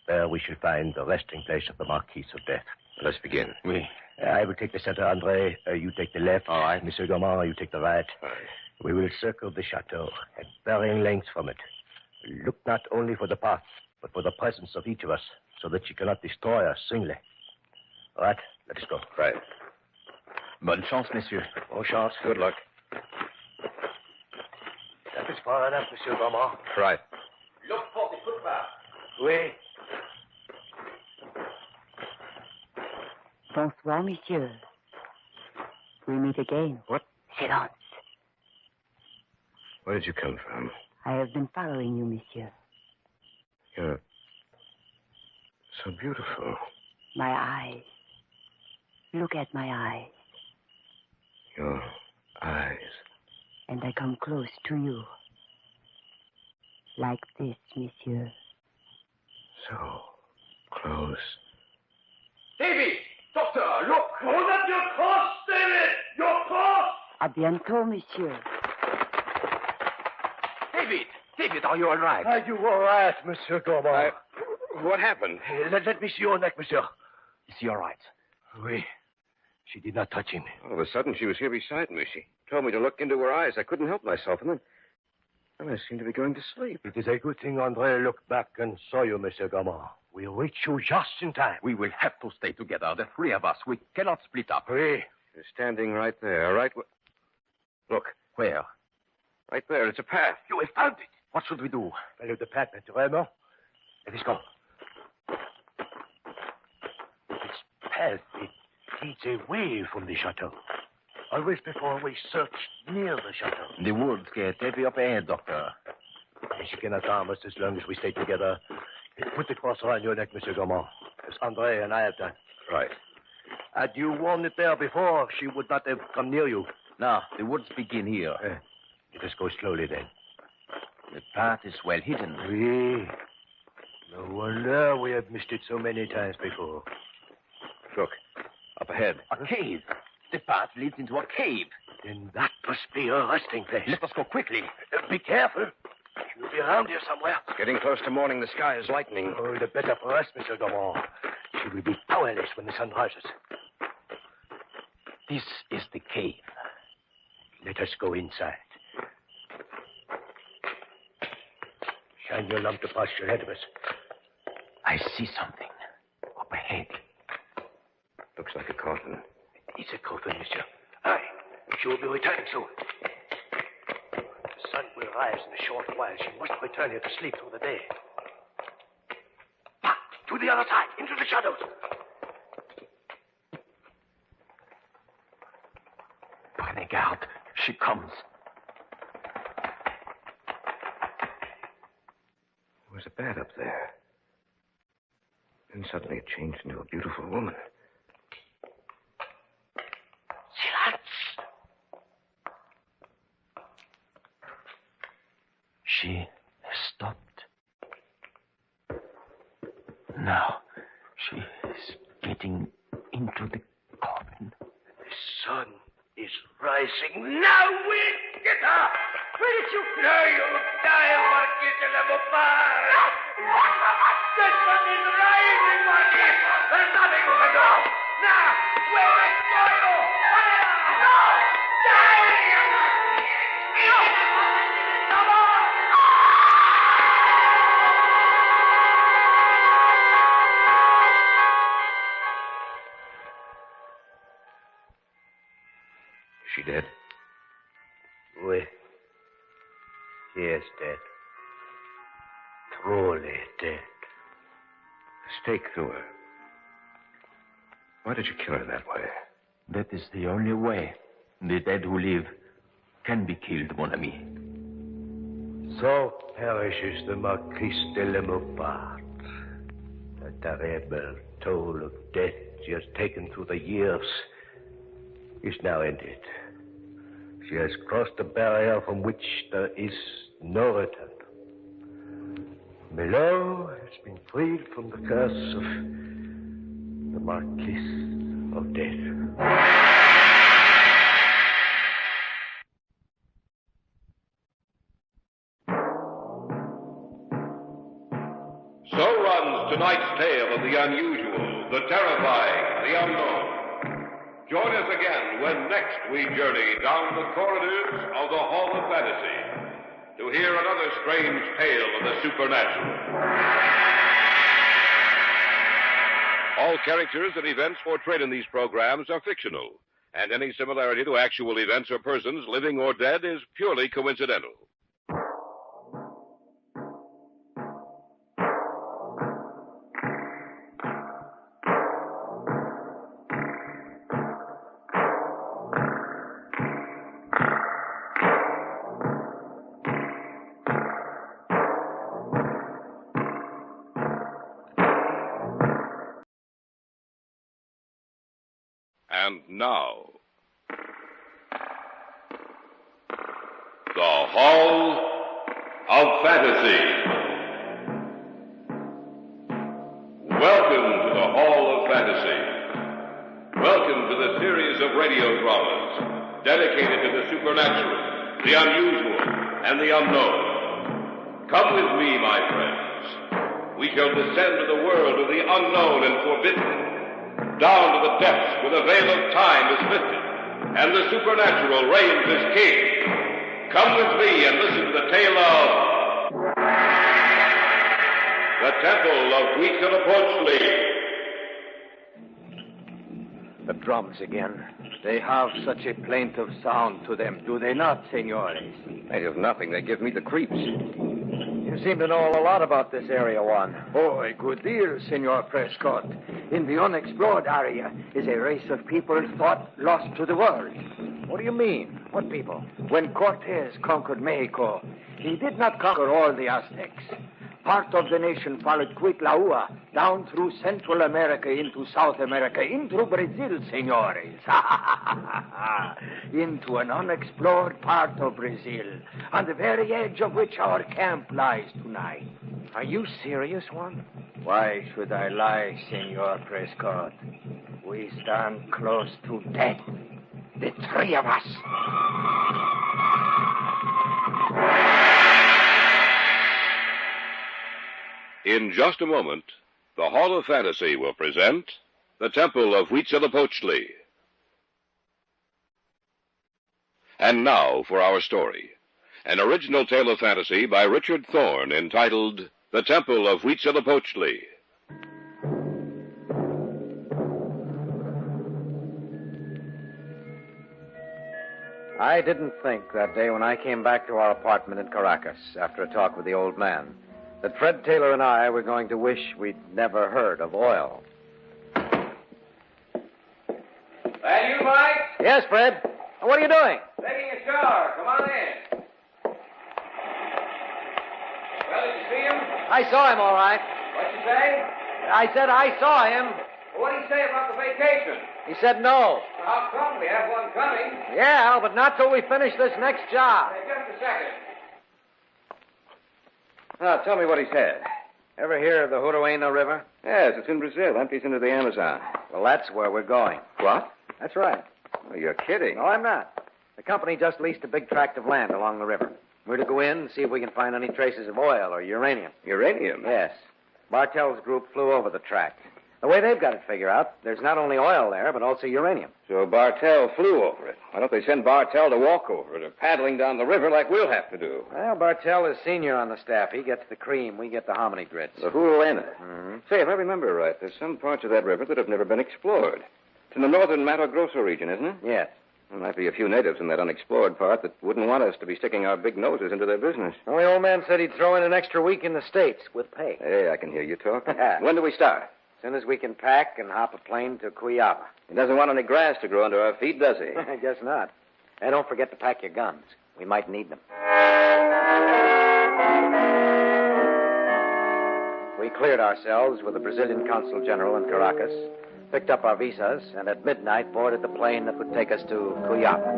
there we shall find the resting place of the Marquise of Death. Let's begin. Oui. I will take the center, Andre. You take the left. All right. Monsieur Gaumont, you take the right. All right. We will circle the chateau at varying lengths from it. Look not only for the path, but for the presence of each of us, so that she cannot destroy us singly. All right, let us go. Right. Bonne chance, messieurs. Bonne chance. Good luck. That is far enough, Monsieur Gaumont. Right. Look for the footpath. Oui. Bonsoir, monsieur. We meet again. What? Silence. Where did you come from? I have been following you, monsieur. You're so beautiful. My eyes. Look at my eyes. Your eyes. And I come close to you. Like this, monsieur. So close. Davy! Doctor, look! Hold up your cross, David! Your cross! À bientôt, monsieur. David, are you all right? Are you all right, Monsieur Gaumont? What happened? Let me see your neck, monsieur. Is he all right? Oui. She did not touch him. All of a sudden, she was here beside me. She told me to look into her eyes. I couldn't help myself, and then I seemed to be going to sleep. It is a good thing Andre looked back and saw you, Monsieur Gaumont. We reached you just in time. We will have to stay together, the three of us. We cannot split up. Oui. You're standing right there, right? Look. Where? Right there. It's a path. You have found it. What should we do? Follow the path, naturellement. Let us go. This path, it leads away from the chateau. Always before we search near the chateau. The woods get heavy up ahead, Doctor. She cannot harm us as long as we stay together. Put the cross around your neck, Monsieur Gaumont, as Andre and I have done. Right. Had you worn it there before, she would not have come near you. No, the woods begin here. Let us go slowly, then. The path is well hidden. Oui. No wonder we have missed it so many times before. Look, up ahead. A cave. The path leads into a cave. Then that must be a resting place. Let us go quickly. Be careful. She'll be around here somewhere. It's getting close to morning. The sky is lightening. Oh, the better for us, Mr. Gaumont. She will be powerless when the sun rises. This is the cave. Let us go inside. Shine your lamp to posture ahead of us. I see something. Up ahead. Looks like a coffin. It's a coffin, monsieur. Aye. She will be returning soon. The sun will rise in a short while. She must return here to sleep through the day. Back to the other side, into the shadows. Prenez garde. She comes. There was a bed up there. And suddenly it changed into a beautiful woman. She has stopped. Now, she is getting into the coffin. The sun is rising. Now we get her! Where did you go? You die, Marquis de la Mopard! The sun is rising, Marquis! There's nothing you can do! Now, where is you? No! Die! Come on! Is she dead? Oui. She is dead. Truly dead. A stake through her. Why did you kill her that way? That is the only way. The dead who live can be killed, mon ami. So perishes the Marquis de la Mopard. The terrible toll of death she has taken through the years is now ended. She has crossed a barrier from which there is no return. Below has been freed from the curse of the Marquis of Death. So runs tonight's tale of the unusual, the terrifying, the unknown. Join us again when next we journey down the corridors of the Hall of Fantasy to hear another strange tale of the supernatural. All characters and events portrayed in these programs are fictional, and any similarity to actual events or persons, living or dead, is purely coincidental. And now, the Hall of Fantasy. Welcome to the Hall of Fantasy. Welcome to the series of radio dramas dedicated to the supernatural, the unusual, and the unknown. Come with me, my friends. We shall descend to the world of the unknown and forbidden, down to the depths where the veil of time is lifted, and the supernatural reigns as king. Come with me and listen to the tale of the Temple of Huitzilopochtli. The drums again. They have such a plaintive sound to them, do they not, senores? They have nothing. They give me the creeps. You seem to know a lot about this area, Juan. Oh, a good deal, Senor Prescott. In the unexplored area is a race of people thought lost to the world. What do you mean? What people? When Cortez conquered Mexico, he did not conquer all the Aztecs. Part of the nation followed Cuitlahua down through Central America into South America, into Brazil, senores. Into an unexplored part of Brazil, on the very edge of which our camp lies tonight. Are you serious, Juan? Why should I lie, Senor Prescott? We stand close to death. The three of us. In just a moment, the Hall of Fantasy will present The Temple of Huitzilopochtli. And now for our story. An original tale of fantasy by Richard Thorne entitled The Temple of Huitzilopochtli. I didn't think that day when I came back to our apartment in Caracas after a talk with the old man that Fred Taylor and I were going to wish we'd never heard of oil. That you, Mike? Yes, Fred. What are you doing? Taking a shower. Come on in. Well, did you see him? I saw him, all right. What'd you say? I said I saw him. Well, what did he say about the vacation? He said no. Well, how come? We have one coming. Yeah, but not till we finish this next job. Hey, just a second. Now, tell me what he said. Ever hear of the Juruena River? Yes, it's in Brazil. Empties into the Amazon. Well, that's where we're going. What? That's right. Oh, you're kidding. No, I'm not. The company just leased a big tract of land along the river. We're to go in and see if we can find any traces of oil or uranium. Uranium? Yes. Bartel's group flew over the tract. The way they've got it figured out, there's not only oil there, but also uranium. So Bartel flew over it. Why don't they send Bartel to walk over it or paddling down the river like we'll have to do? Well, Bartel is senior on the staff. He gets the cream. We get the hominy grits. The Juruena. Mm-hmm. Say, if I remember right, there's some parts of that river that have never been explored. It's in the northern Mato Grosso region, isn't it? Yes. There might be a few natives in that unexplored part that wouldn't want us to be sticking our big noses into their business. Well, the old man said he'd throw in an extra week in the States with pay. Hey, I can hear you talk. When do we start? As soon as we can pack and hop a plane to Cuyaba. He doesn't want any grass to grow under our feet, does he? I guess not. And don't forget to pack your guns. We might need them. We cleared ourselves with the Brazilian Consul General in Caracas, picked up our visas, and at midnight boarded the plane that would take us to Cuyaba.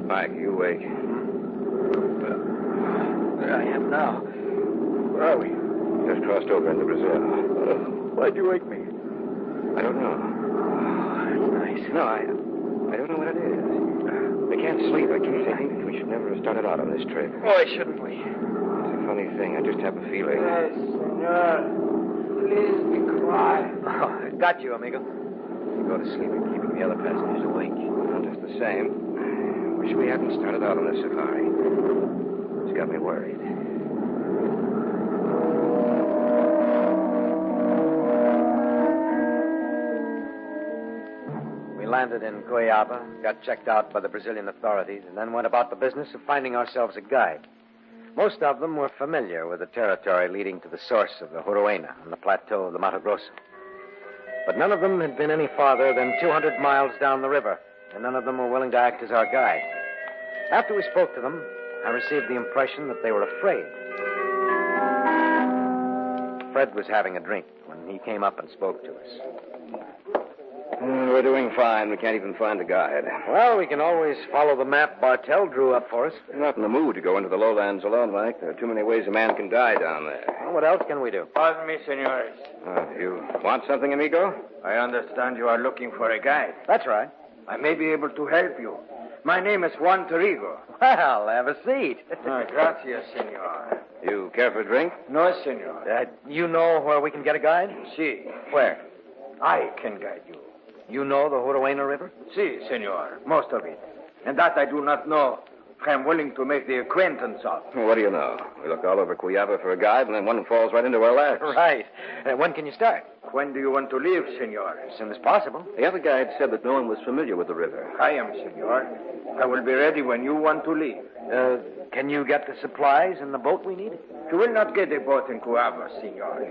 Mike, you wake. Where I am now. Where are we? Just crossed over into Brazil. Why'd you wake me? I don't know. That's nice. No, I don't know what it is. I can't sleep. I keep thinking we should never have started out on this trip. Why shouldn't we? It's a funny thing. I just have a feeling. Yes, senor. Please be quiet. Oh, I got you, amigo. You go to sleep and keeping the other passengers awake. Well, just the same. I wish we hadn't started out on this safari. It's got me worried. We landed in Cuyaba, got checked out by the Brazilian authorities, and then went about the business of finding ourselves a guide. Most of them were familiar with the territory leading to the source of the Juruena on the plateau of the Mato Grosso. But none of them had been any farther than 200 miles down the river, and none of them were willing to act as our guide. After we spoke to them, I received the impression that they were afraid. Fred was having a drink when he came up and spoke to us. We're doing fine. We can't even find a guide. Well, we can always follow the map Bartel drew up for us. We're not in the mood to go into the lowlands alone, Mike. There are too many ways a man can die down there. Well, what else can we do? Pardon me, senores. You want something, amigo? I understand you are looking for a guide. That's right. I may be able to help you. My name is Juan Torrigo. Well, have a seat. Gracias, senor. You care for a drink? No, senor. You know where we can get a guide? Si. Where? I can guide you. You know the Juruena River? Si, senor. Most of it. And that I do not know, I am willing to make the acquaintance of. Well, what do you know? We look all over Cuyaba for a guide, and then one falls right into our laps. Right. When can you start? When do you want to leave, senor? As soon as possible. The other guide said that no one was familiar with the river. I am, senor. I will be ready when you want to leave. Can you get the supplies and the boat we need? You will not get a boat in Cuyaba, senor.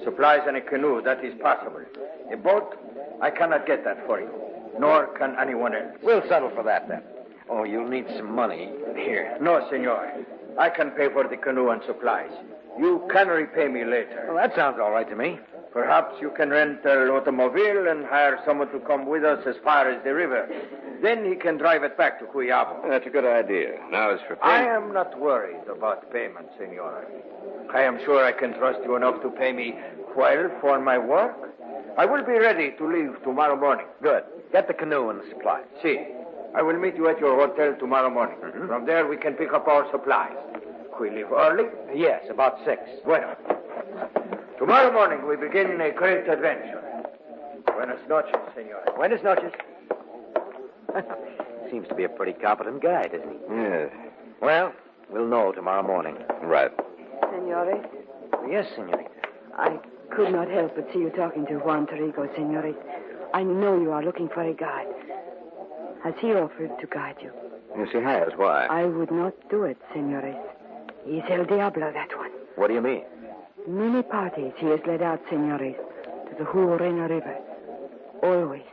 Supplies and a canoe, that is possible. A boat, I cannot get that for you. Nor can anyone else. We'll settle for that, then. Oh, you'll need some money. Here. No, senor. I can pay for the canoe and supplies. You can repay me later. Well, that sounds all right to me. Perhaps you can rent an automobile and hire someone to come with us as far as the river. Then he can drive it back to Cuyabo. That's a good idea. Now, as for I payment... am not worried about payment, senor. I am sure I can trust you enough to pay me well for my work. I will be ready to leave tomorrow morning. Good. Get the canoe and the supplies. See, I will meet you at your hotel tomorrow morning. Mm-hmm. From there, we can pick up our supplies. We leave early? Yes, about 6. Bueno. Tomorrow morning, we begin a great adventure. Buenas noches, senor. Buenas noches. Seems to be a pretty competent guy, doesn't he? Yes. Well, we'll know tomorrow morning. Right. Senores, Yes, senorita. I could not help but see you talking to Juan Torrico, senores. I know you are looking for a guide. Has he offered to guide you? Yes, he has. Why? I would not do it, senores. He's El Diablo, that one. What do you mean? Many parties he has led out, senores, to the Huorena River. Always,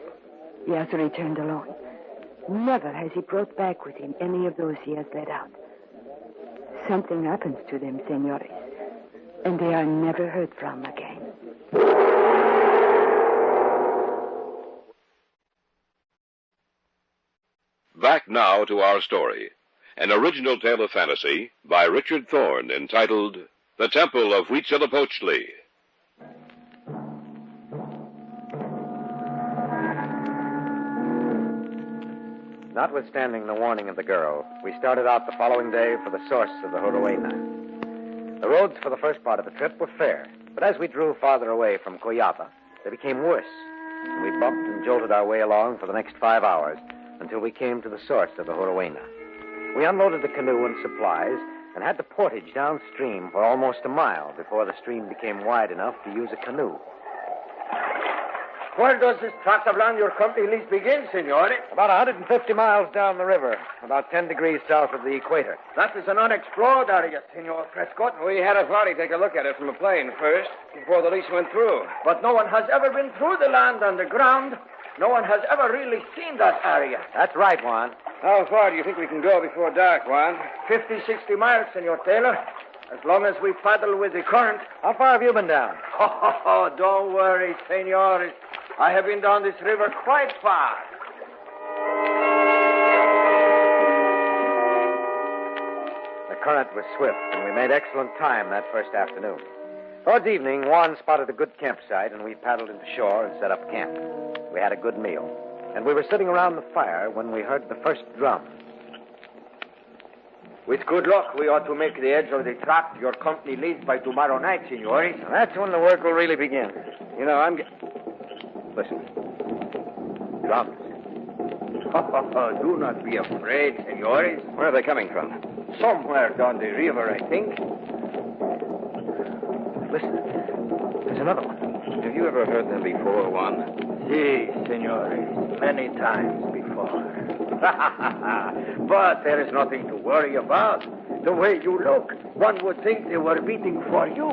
he has returned alone. Never has he brought back with him any of those he has led out. Something happens to them, senores, and they are never heard from again. Back now to our story. An original tale of fantasy by Richard Thorne entitled The Temple of Huitzilopochtli. Notwithstanding the warning of the girl, we started out the following day for the source of the Huorena. The roads for the first part of the trip were fair, but as we drew farther away from Cuyaba, they became worse, and we bumped and jolted our way along for the next 5 hours until we came to the source of the Huorena. We unloaded the canoe and supplies and had to portage downstream for almost a mile before the stream became wide enough to use a canoe. Where does this tract of land your company lease begin, senor? About 150 miles down the river, about 10 degrees south of the equator. That is an unexplored area, Senor Prescott. We had a party take a look at it from a plane first, before the lease went through. But no one has ever been through the land underground. No one has ever really seen that area. That's right, Juan. How far do you think we can go before dark, Juan? 50, 60 miles, Senor Taylor. As long as we paddle with the current. How far have you been down? Oh, don't worry, senor. I have been down this river quite far. The current was swift, and we made excellent time that first afternoon. Towards evening, Juan spotted a good campsite, and we paddled into shore and set up camp. We had a good meal, and we were sitting around the fire when we heard the first drum. With good luck, we ought to make the edge of the tract your company leads by tomorrow night, senores. That's when the work will really begin. You know, Listen. Drums. Do not be afraid, senores. Where are they coming from? Somewhere down the river, I think. Listen. There's another one. Have you ever heard them before, Juan? Si, senores. Many times before. But there is nothing to worry about. The way you look, one would think they were beating for you.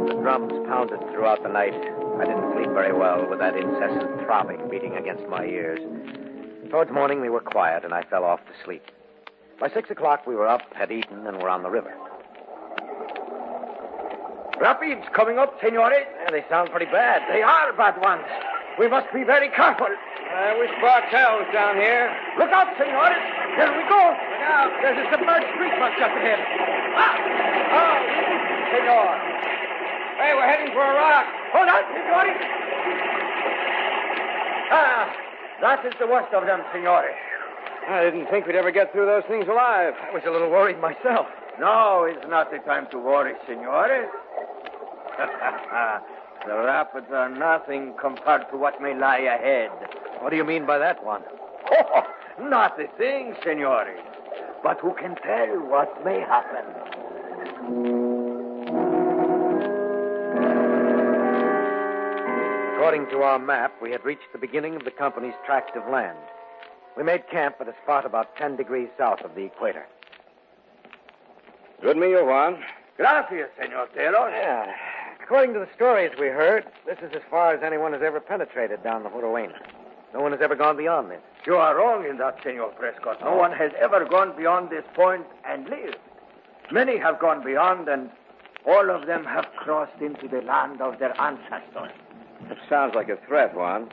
The drums pounded throughout the night. I didn't sleep very well with that incessant throbbing beating against my ears. Towards morning, they were quiet, and I fell off to sleep. By 6 o'clock, we were up, had eaten, and were on the river. Rapids coming up, senores. Yeah, they sound pretty bad. They are bad ones. We must be very careful. I wish Bartell was down here. Look out, senores. Here we go. Look out. There's a submerged creek bus just ahead. Ah! Oh, senor. Hey, we're heading for a rock. Hold on, senores. Ah, that is the worst of them, senores. I didn't think we'd ever get through those things alive. I was a little worried myself. No, it's not the time to worry, senores. The rapids are nothing compared to what may lie ahead. What do you mean by that, Juan? Oh, not a thing, senores. But who can tell what may happen? According to our map, we had reached the beginning of the company's tract of land. We made camp at a spot about 10 degrees south of the equator. Good meal, Juan. Gracias, Senor Taylor. Yeah. According to the stories we heard, this is as far as anyone has ever penetrated down the Huorena. No one has ever gone beyond this. You are wrong in that, Senor Prescott. No one has ever gone beyond this point and lived. Many have gone beyond, and All of them have crossed into the land of their ancestors. It sounds like a threat, Juan.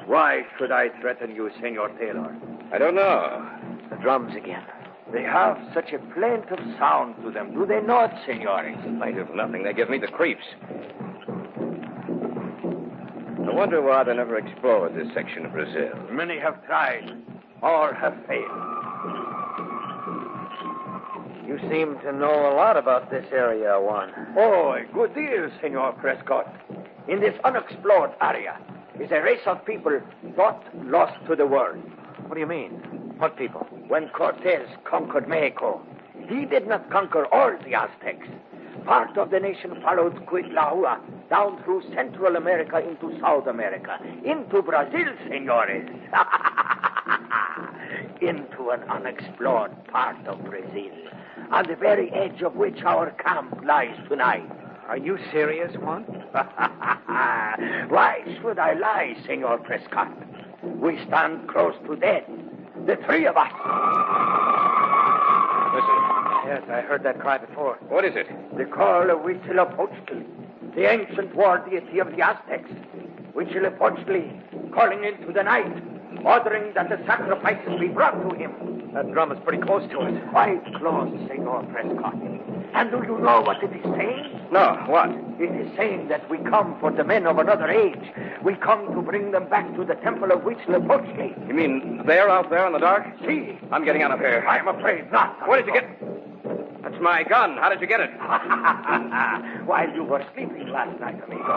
Why should I threaten you, Senor Taylor? I don't know. The drums again. They have such a plaintive sound to them, do they not, senores? Plaintive nothing. They give me the creeps. I wonder why they never explored this section of Brazil. Many have tried. All have failed. You seem to know a lot about this area, Juan. Oh, a good deal, Senor Prescott. In this unexplored area is a race of people thought lost to the world. What do you mean? What people? When Cortez conquered Mexico, he did not conquer all the Aztecs. Part of the nation followed Cuitlahua down through Central America into South America, into Brazil, senores. Into an unexplored part of Brazil, on the very edge of which our camp lies tonight. Are you serious, Juan? Why should I lie, Senor Prescott? We stand close to death, the three of us. Listen. Yes, I heard that cry before. What is it? The call of Huitzilopochtli, the ancient war deity of the Aztecs. Huitzilopochtli calling into the night, ordering that the sacrifices be brought to him. That drum is pretty close to us. Quite close, Senor Prescott. And do you know what it is saying? No, what? It is saying that we come for the men of another age. We come to bring them back to the temple of Huitzilopochtli. You mean they're out there in the dark? See. I'm getting out of here. I'm afraid not. Where did you get... That's my gun. How did you get it? While you were sleeping last night, amigo.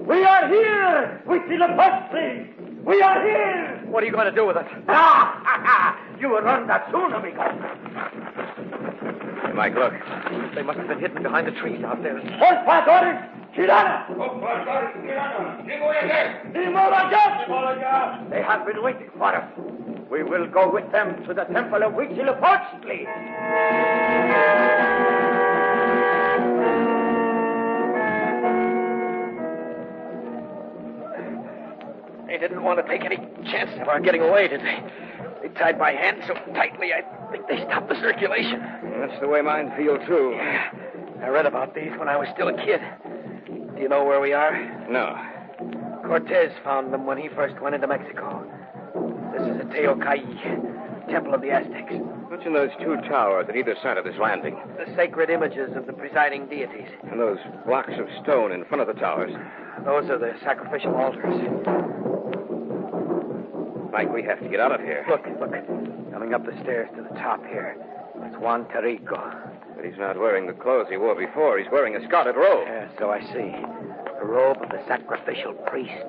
We are here! Huitzilopochtli! We are here! What are you going to do with it? You will run that soon, amigo. Hey, Mike, look. They must have been hidden behind the trees out there. Vampiress Destroyed! They have been waiting for us. We will go with them to the temple of Huitzilopochtli. They didn't want to take any chances of our getting away, did they? They tied my hand so tightly, I think they stopped the circulation. That's the way mine feel, too. Yeah. I read about these when I was still a kid. Do you know where we are? No. Cortez found them when he first went into Mexico. This is a Teocalli, temple of the Aztecs. What's in those two towers at either side of this landing? The sacred images of the presiding deities. And those blocks of stone in front of the towers? Those are the sacrificial altars. Mike, we have to get out of here. Look. Coming up the stairs to the top here. It's Juan Tarico. But he's not wearing the clothes he wore before. He's wearing a scarlet robe. Yeah, so I see. The robe of the sacrificial priest.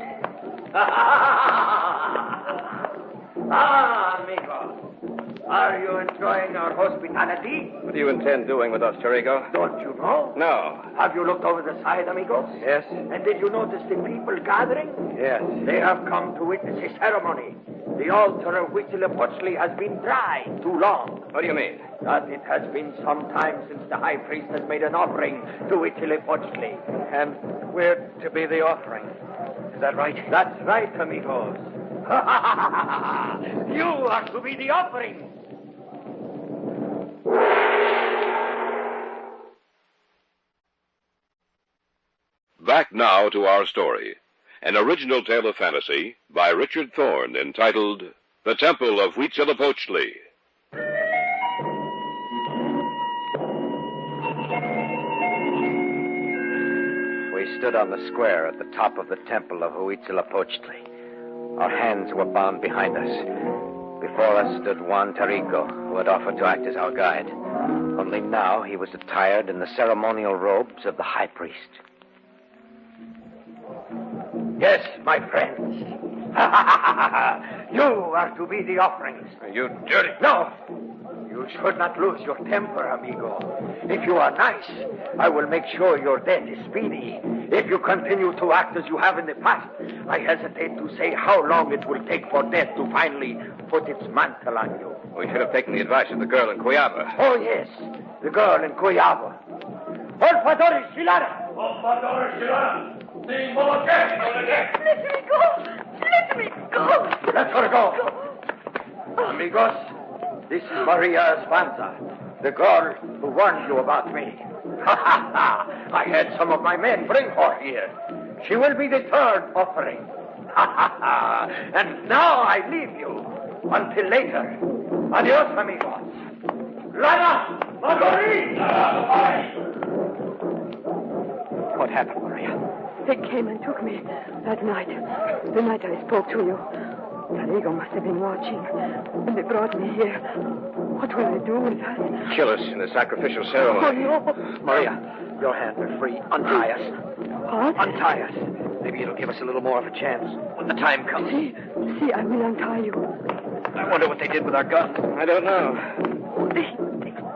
Amigo. Are you enjoying our hospitality? What do you intend doing with us, Tarico? Don't you know? No. Have you looked over the side, amigos? Yes. And did you notice the people gathering? Yes. They have come to witness a ceremony. The altar of Huitzilopochtli has been dry too long. What do you mean? That it has been some time since the high priest has made an offering to Huitzilopochtli. And we're to be the offering. Is that right? That's right, amigos. You are to be the offering. Back now to our story. An original tale of fantasy by Richard Thorne entitled The Temple of Huitzilopochtli. We stood on the square at the top of the temple of Huitzilopochtli. Our hands were bound behind us. Before us stood Juan Tarico, who had offered to act as our guide. Only now he was attired in the ceremonial robes of the high priest. Yes, my friends. You are to be the offerings. You dirty... No! You should not lose your temper, amigo. If you are nice, I will make sure your death is speedy. If you continue to act as you have in the past, I hesitate to say how long it will take for death to finally put its mantle on you. We should have taken the advice of the girl in Cuyaba. Oh, yes, the girl in Cuyaba. Olfadores, Shilara! Olfadores, Shilara! Let me go! Let me go! Let her go! Amigos, This is Maria Svanza, the girl who warned you about me. I had some of my men bring her here. She will be the third offering. And now I leave you until later. Adios, amigos. Lana! Marguerite! What happened, Maria? They came and took me that night. The night I spoke to you. Tarigo must have been watching. And they brought me here. What will they do with us? Kill us in the sacrificial ceremony. Oh, no. Maria, your hands are free. Untie us. What? Untie us. Maybe it'll give us a little more of a chance when the time comes. See, I will untie you. I wonder what they did with our guns. I don't know. They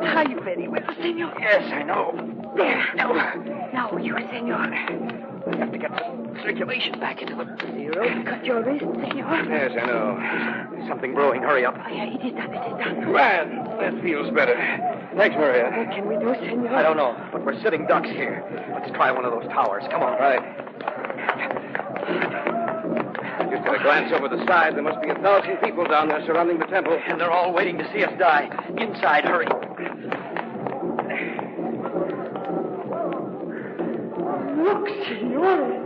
tie you very well, senor. Yes, I know. There. Now you, senor. We have to get some circulation back into the... Zero. Cut your wrist, senor. Yes, I know. There's something brewing. Hurry up. Oh, yeah, it is done. Man, that feels better. Thanks, Maria. What can we do, senor? I don't know, but we're sitting ducks here. Let's try one of those towers. Come on. Right. Just at a glance over the side, there must be 1,000 people down there surrounding the temple. And they're all waiting to see us die. Inside, hurry. Look, senor.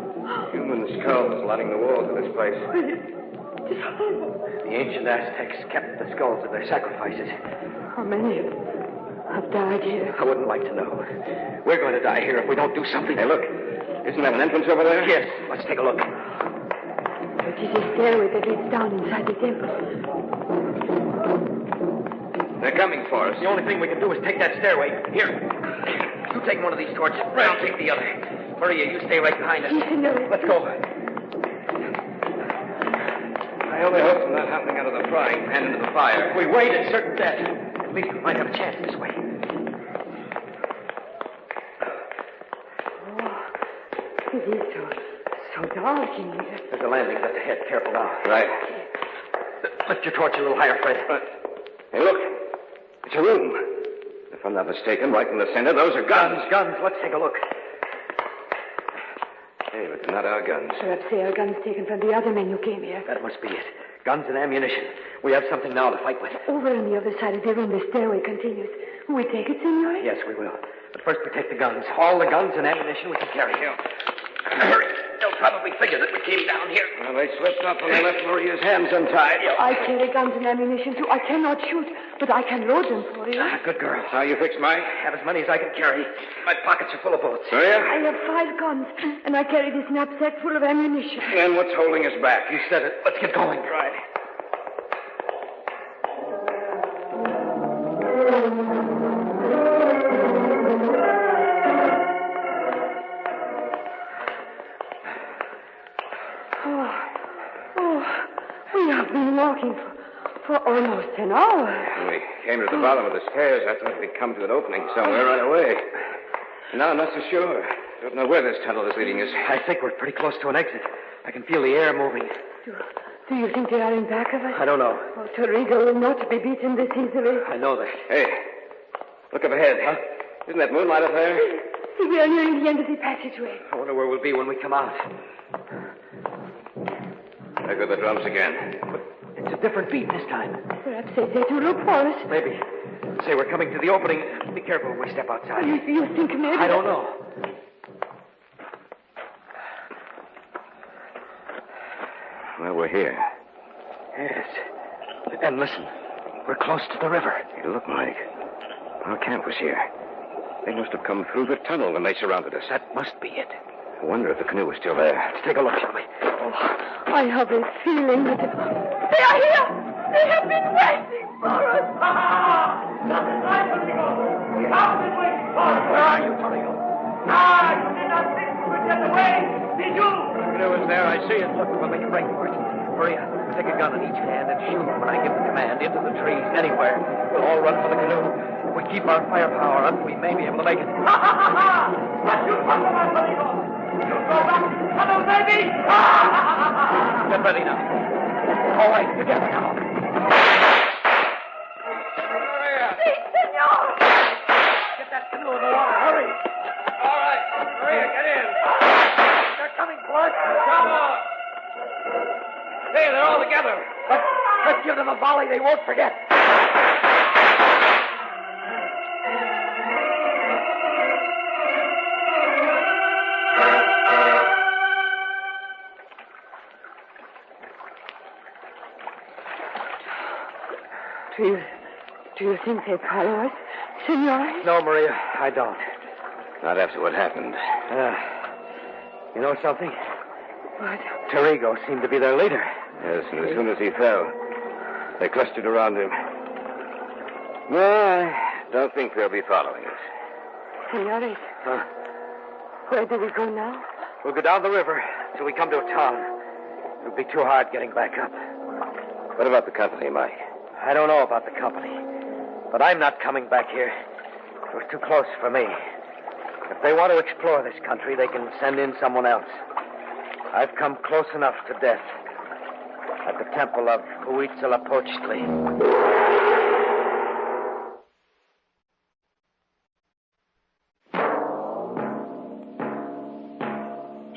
Human skulls lining the walls of this place. The ancient Aztecs kept the skulls of their sacrifices. How many have died here? I wouldn't like to know. We're going to die here if we don't do something. Hey, look. Isn't that an entrance over there? Yes. Let's take a look. It is a stairway that leads down inside the temple. They're coming for us. The only thing we can do is take that stairway. Here. You take one of these torches. Right. I'll take the other. Maria, you stay right behind us. Let's go. I only hope I'm not happening out of the frying pan into the fire. If we wait, it's certain death. At least we might have a chance this way. Oh, it is so dark in here. There's a landing just ahead. Careful now. Right. Lift your torch a little higher, Fred. Hey, look. It's a room. If I'm not mistaken, right in the center, those are guns. Guns. Let's take a look. Hey, but they're not our guns. Perhaps they are guns taken from the other men who came here. That must be it. Guns and ammunition. We have something now to fight with. Over on the other side of the room, the stairway continues. Will we take it, senor? Yes, we will. But first we take the guns. All the guns and ammunition we can carry. Hurry. They'll probably figure that we came down here. Well, they slipped up when they left Maria's hands untied. I carry guns and ammunition, too. I cannot shoot, but I can load them for you. Good girl. How you fixed, Mike? Have as many as I can carry. My pockets are full of bullets. Maria? I have 5 guns, and I carry this knapsack full of ammunition. Then what's holding us back? You said it. Let's get going. Right. We have been walking for almost an hour. When we came to the bottom of the stairs, I thought we'd come to an opening somewhere right away. Now I'm not so sure. Don't know where this tunnel is leading us. I think we're pretty close to an exit. I can feel the air moving. Do you think they are in back of us? I don't know. Oh, Torrigo will not be beaten this easily. I know that. Hey, look up ahead. Huh? Isn't that moonlight up there? See, we are nearing the end of the passageway. I wonder where we'll be when we come out. There go the drums again. But it's a different beat this time. Perhaps they say to look for us. Maybe. Say we're coming to the opening. Be careful when we step outside. You think maybe... I don't know. Well, we're here. Yes. And listen, we're close to the river. Hey, look, Mike. Our camp was here. They must have come through the tunnel when they surrounded us. That must be it. I wonder if the canoe is still there. Let's take a look, shall we? Oh, I have a feeling that... They are here! They have been waiting for us! Nothing like it, we have been waiting for us! Where are you, Torrigo? You did not think we would get away, did you? The canoe is there, I see it. Look, we'll make a break for it. Maria, take a gun in each hand and shoot when I give the command into the trees, anywhere. We'll all run for the canoe. If we keep our firepower up, we may be able to make it. Ha, ha, ha, ha! What you talk about, Torrigo? You go back to the tunnel, baby! Ha, ha, ha, ha, ha! Get ready now. All right, together now. Maria! Si, senor! Get that canoe in the water, hurry! All right, Maria, get in. They're coming for us. Come on. Hey, they're all together. Let's give them a volley they won't forget. Do you think they follow us, Senor? No, Maria, I don't. Not after what happened. You know something? What? Tarigo seemed to be their leader. Yes, and as soon as he fell, they clustered around him. No, I don't think they'll be following us. Senores. Huh? Where do we go now? We'll go down the river till we come to a town. It'll be too hard getting back up. What about the company, Mike? I don't know about the company, but I'm not coming back here. It was too close for me. If they want to explore this country, they can send in someone else. I've come close enough to death at the temple of Huitzilopochtli.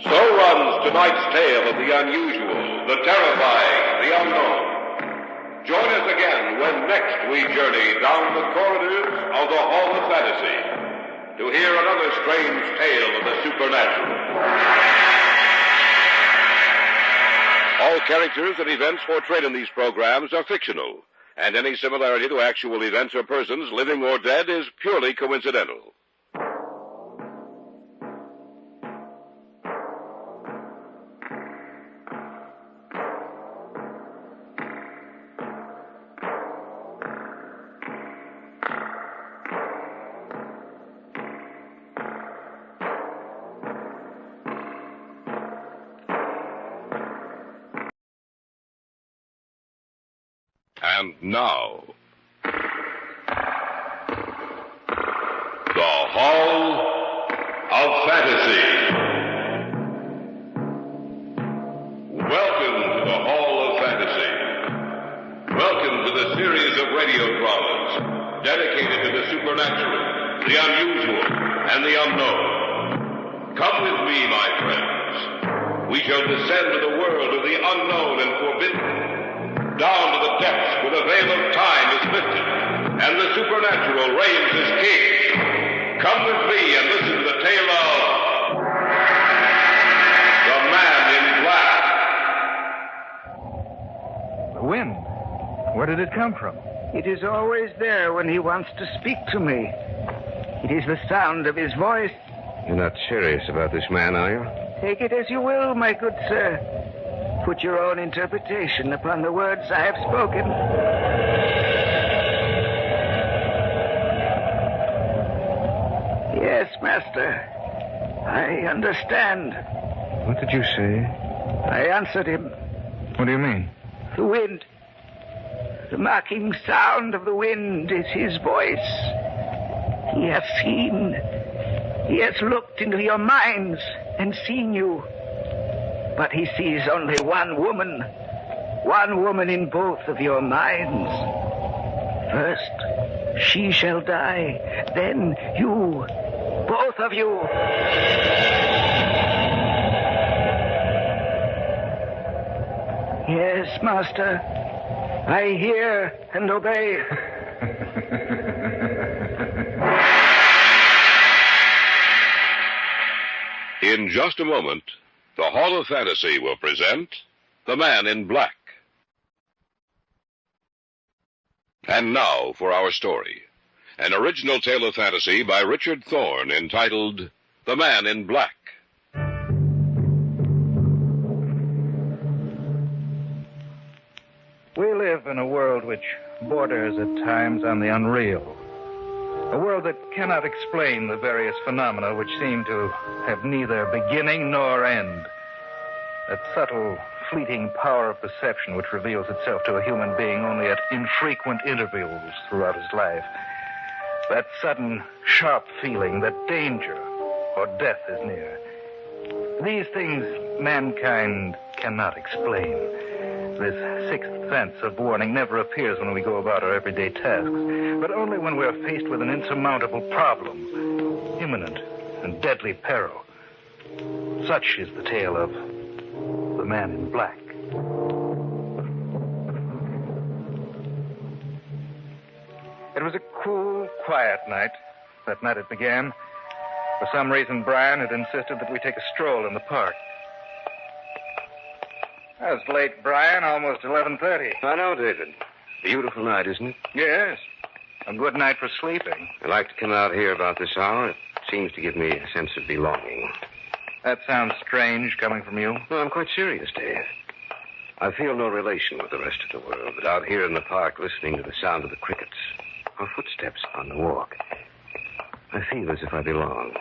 So runs tonight's tale of the unusual, the terrifying, the unknown. Join us again when next we journey down the corridors of the Hall of Fantasy to hear another strange tale of the supernatural. All characters and events portrayed in these programs are fictional, and any similarity to actual events or persons, living or dead, is purely coincidental. And now, the Hall of Fantasy. Welcome to the Hall of Fantasy. Welcome to the series of radio dramas dedicated to the supernatural, the unusual, and the unknown. Come with me, my friends. We shall descend to the world of the unknown and forbidden. Down to the depths where the veil of time is lifted and the supernatural reigns as king. Come with me and listen to the tale of the Man in Black. The wind. Where did it come from? It is always there when he wants to speak to me. It is the sound of his voice. You're not serious about this man, are you? Take it as you will, my good sir. Put your own interpretation upon the words I have spoken. Yes, master. I understand. What did you say? I answered him. What do you mean? The wind. The mocking sound of the wind is his voice. He has seen. He has looked into your minds and seen you. But he sees only one woman in both of your minds. First, she shall die. Then you, both of you. Yes, master. I hear and obey. In just a moment, the Hall of Fantasy will present The Man in Black. And now for our story. An original tale of fantasy by Richard Thorne entitled The Man in Black. We live in a world which borders at times on the unreal. A world that cannot explain the various phenomena which seem to have neither beginning nor end. That subtle, fleeting power of perception which reveals itself to a human being only at infrequent intervals throughout his life. That sudden, sharp feeling that danger or death is near. These things mankind cannot explain. This sixth sense of warning never appears when we go about our everyday tasks, but only when we're faced with an insurmountable problem, imminent and deadly peril. Such is the tale of The Man in Black. It was a cool, quiet night. That night it began. For some reason, Brian had insisted that we take a stroll in the park. That's late, Brian. Almost 11:30. I know, David. Beautiful night, isn't it? Yes. A good night for sleeping. I like to come out here about this hour. It seems to give me a sense of belonging. That sounds strange coming from you. No, I'm quite serious, Dave. I feel no relation with the rest of the world, but out here in the park, listening to the sound of the crickets, or footsteps on the walk, I feel as if I belong.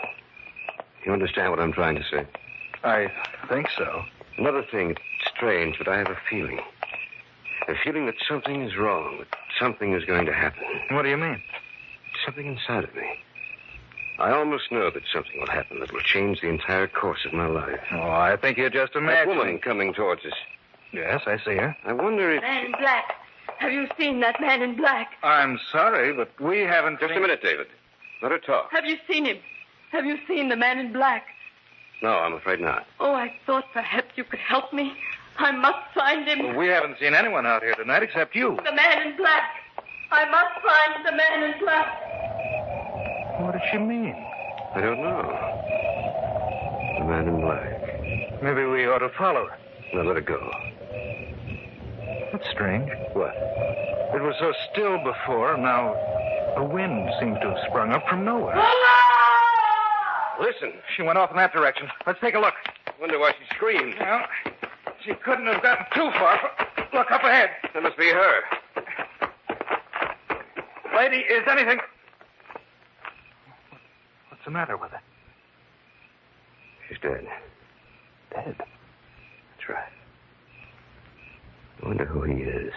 You understand what I'm trying to say? I think so. Another thing, it's strange, but I have a feeling. A feeling that something is wrong, that something is going to happen. What do you mean? Something inside of me. I almost know that something will happen that will change the entire course of my life. Oh, I think you're just imagining. That woman coming towards us. Yes, I see her. I wonder if... Man in black. Have you seen that man in black? I'm sorry, but we haven't... Just a minute, David. Let her talk. Have you seen him? Have you seen the man in black? No, I'm afraid not. Oh, I thought perhaps you could help me. I must find him. Well, we haven't seen anyone out here tonight except you. The man in black. I must find the man in black. What does she mean? I don't know. The man in black. Maybe we ought to follow her. No, let her go. That's strange. What? It was so still before, now a wind seems to have sprung up from nowhere. Listen. She went off in that direction. Let's take a look. Wonder why she screamed. Well, she couldn't have gotten too far. Look up ahead. That must be her. Lady, is anything... What's the matter with her? She's dead. Dead? That's right. I wonder who he is.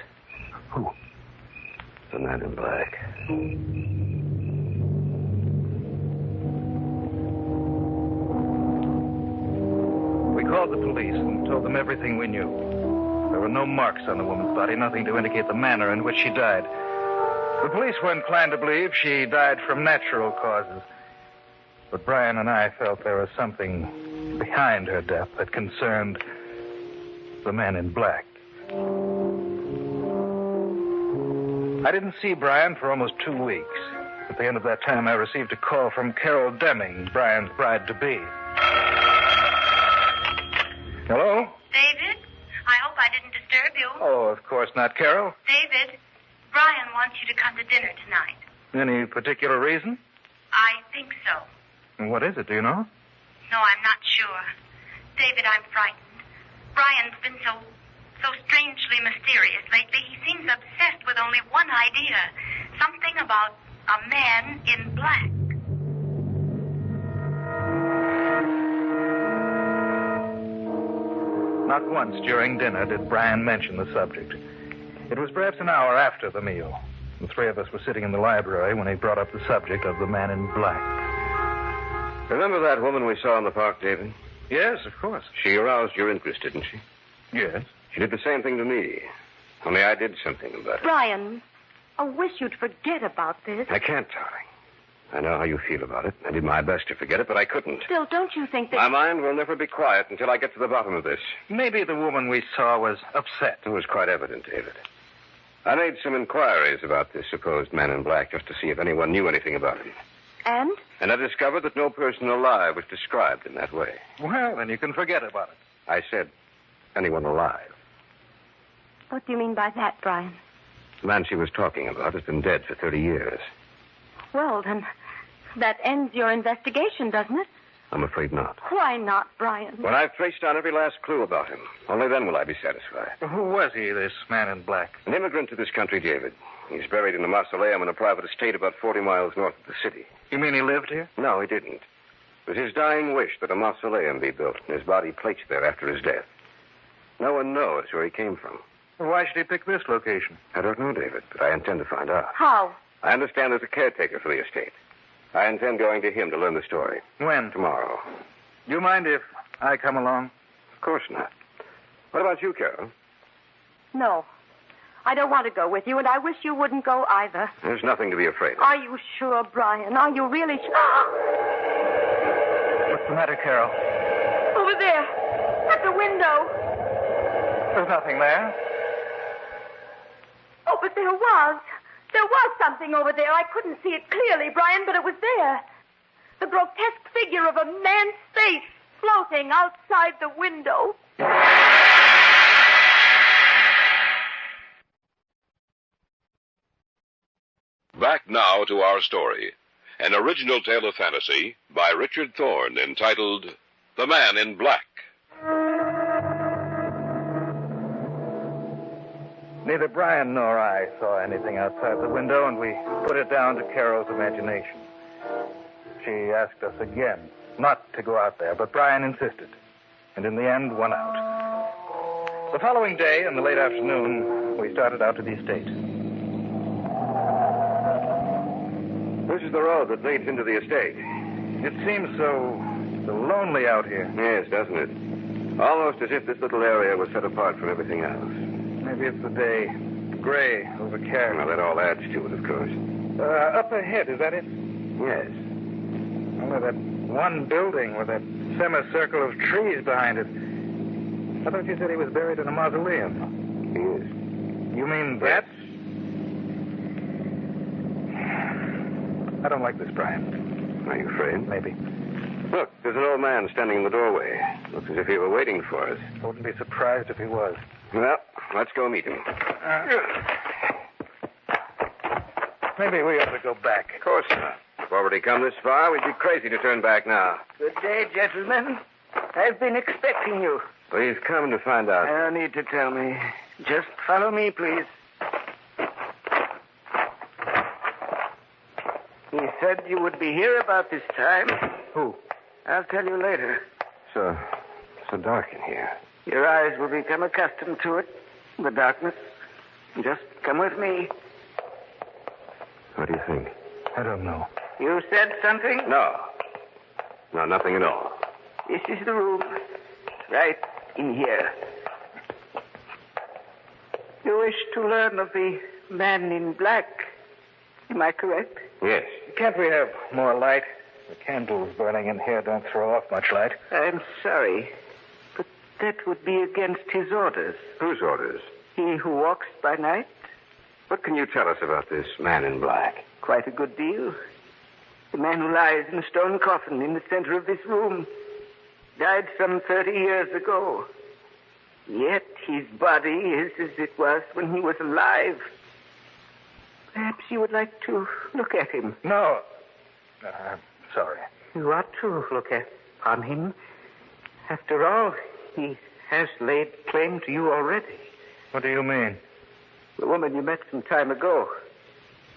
Who? The man in black. We called the police and told them everything we knew. There were no marks on the woman's body, nothing to indicate the manner in which she died. The police were inclined to believe she died from natural causes. But Brian and I felt there was something behind her death that concerned the man in black. I didn't see Brian for almost 2 weeks. At the end of that time, I received a call from Carol Deming, Brian's bride-to-be. Hello? David, I hope I didn't disturb you. Oh, of course not, Carol. David, Brian wants you to come to dinner tonight. Any particular reason? I think so. And what is it, do you know? No, I'm not sure. David, I'm frightened. Brian's been so strangely mysterious lately. He seems obsessed with only one idea. Something about a man in black. Not once during dinner did Brian mention the subject. It was perhaps an hour after the meal. The three of us were sitting in the library when he brought up the subject of the man in black. Remember that woman we saw in the park, David? Yes, of course. She aroused your interest, didn't she? Yes. She did the same thing to me. Only I did something about it. Brian, I wish you'd forget about this. I can't, darling. I know how you feel about it. I did my best to forget it, but I couldn't. Still, don't you think that... My mind will never be quiet until I get to the bottom of this. Maybe the woman we saw was upset. It was quite evident, David. I made some inquiries about this supposed man in black just to see if anyone knew anything about him. And? And I discovered that no person alive was described in that way. Well, then you can forget about it. I said anyone alive. What do you mean by that, Brian? The man she was talking about has been dead for 30 years. Well, then, that ends your investigation, doesn't it? I'm afraid not. Why not, Brian? When I've traced down every last clue about him, only then will I be satisfied. Who was he, this man in black? An immigrant to this country, David. He's buried in a mausoleum in a private estate about 40 miles north of the city. You mean he lived here? No, he didn't. It was his dying wish that a mausoleum be built and his body placed there after his death. No one knows where he came from. Well, why should he pick this location? I don't know, David, but I intend to find out. How? I understand there's a caretaker for the estate. I intend going to him to learn the story. When? Tomorrow. Do you mind if I come along? Of course not. What about you, Carol? No. I don't want to go with you, and I wish you wouldn't go either. There's nothing to be afraid of. Are you sure, Brian? Are you really sure? What's the matter, Carol? Over there, at the window. There's nothing there. Oh, but there was. There was something over there. I couldn't see it clearly, Brian, but it was there. The grotesque figure of a man's face floating outside the window. Back now to our story. An original tale of fantasy by Richard Thorne entitled The Man in Black. Neither Brian nor I saw anything outside the window, and we put it down to Carol's imagination. She asked us again not to go out there, but Brian insisted, and in the end won out. The following day, in the late afternoon, we started out to the estate. This is the road that leads into the estate. It seems so lonely out here. Yes, doesn't it? Almost as if this little area was set apart from everything else. Maybe it's the day. Gray, overcast. Well, that all adds to it, of course. Up ahead, is that it? Yes. Well, that one building with that semicircle of trees behind it. I thought you said he was buried in a mausoleum. He is. You mean that? I don't like this, Brian. Are you afraid? Maybe. Look, there's an old man standing in the doorway. Looks as if he were waiting for us. I wouldn't be surprised if he was. Well, let's go meet him. Maybe we ought to go back. Of course not. We've already come this far. We'd be crazy to turn back now. Good day, gentlemen. I've been expecting you. We've come to find out. No need to tell me. Just follow me, please. He said you would be here about this time. Who? I'll tell you later. So dark in here. Your eyes will become accustomed to it, the darkness. Just come with me. What do you think? I don't know. You said something? No, nothing at all. This is the room. Right in here. You wish to learn of the man in black. Am I correct? Yes. Can't we have more light? The candles burning in here don't throw off much light. I'm sorry, but that would be against his orders. Whose orders? He who walks by night. What can you tell us about this man in black? Quite a good deal. The man who lies in a stone coffin in the center of this room died some 30 years ago. Yet his body is as it was when he was alive. Perhaps you would like to look at him. No. Sorry. You ought to look upon him. After all, he has laid claim to you already. What do you mean? The woman you met some time ago.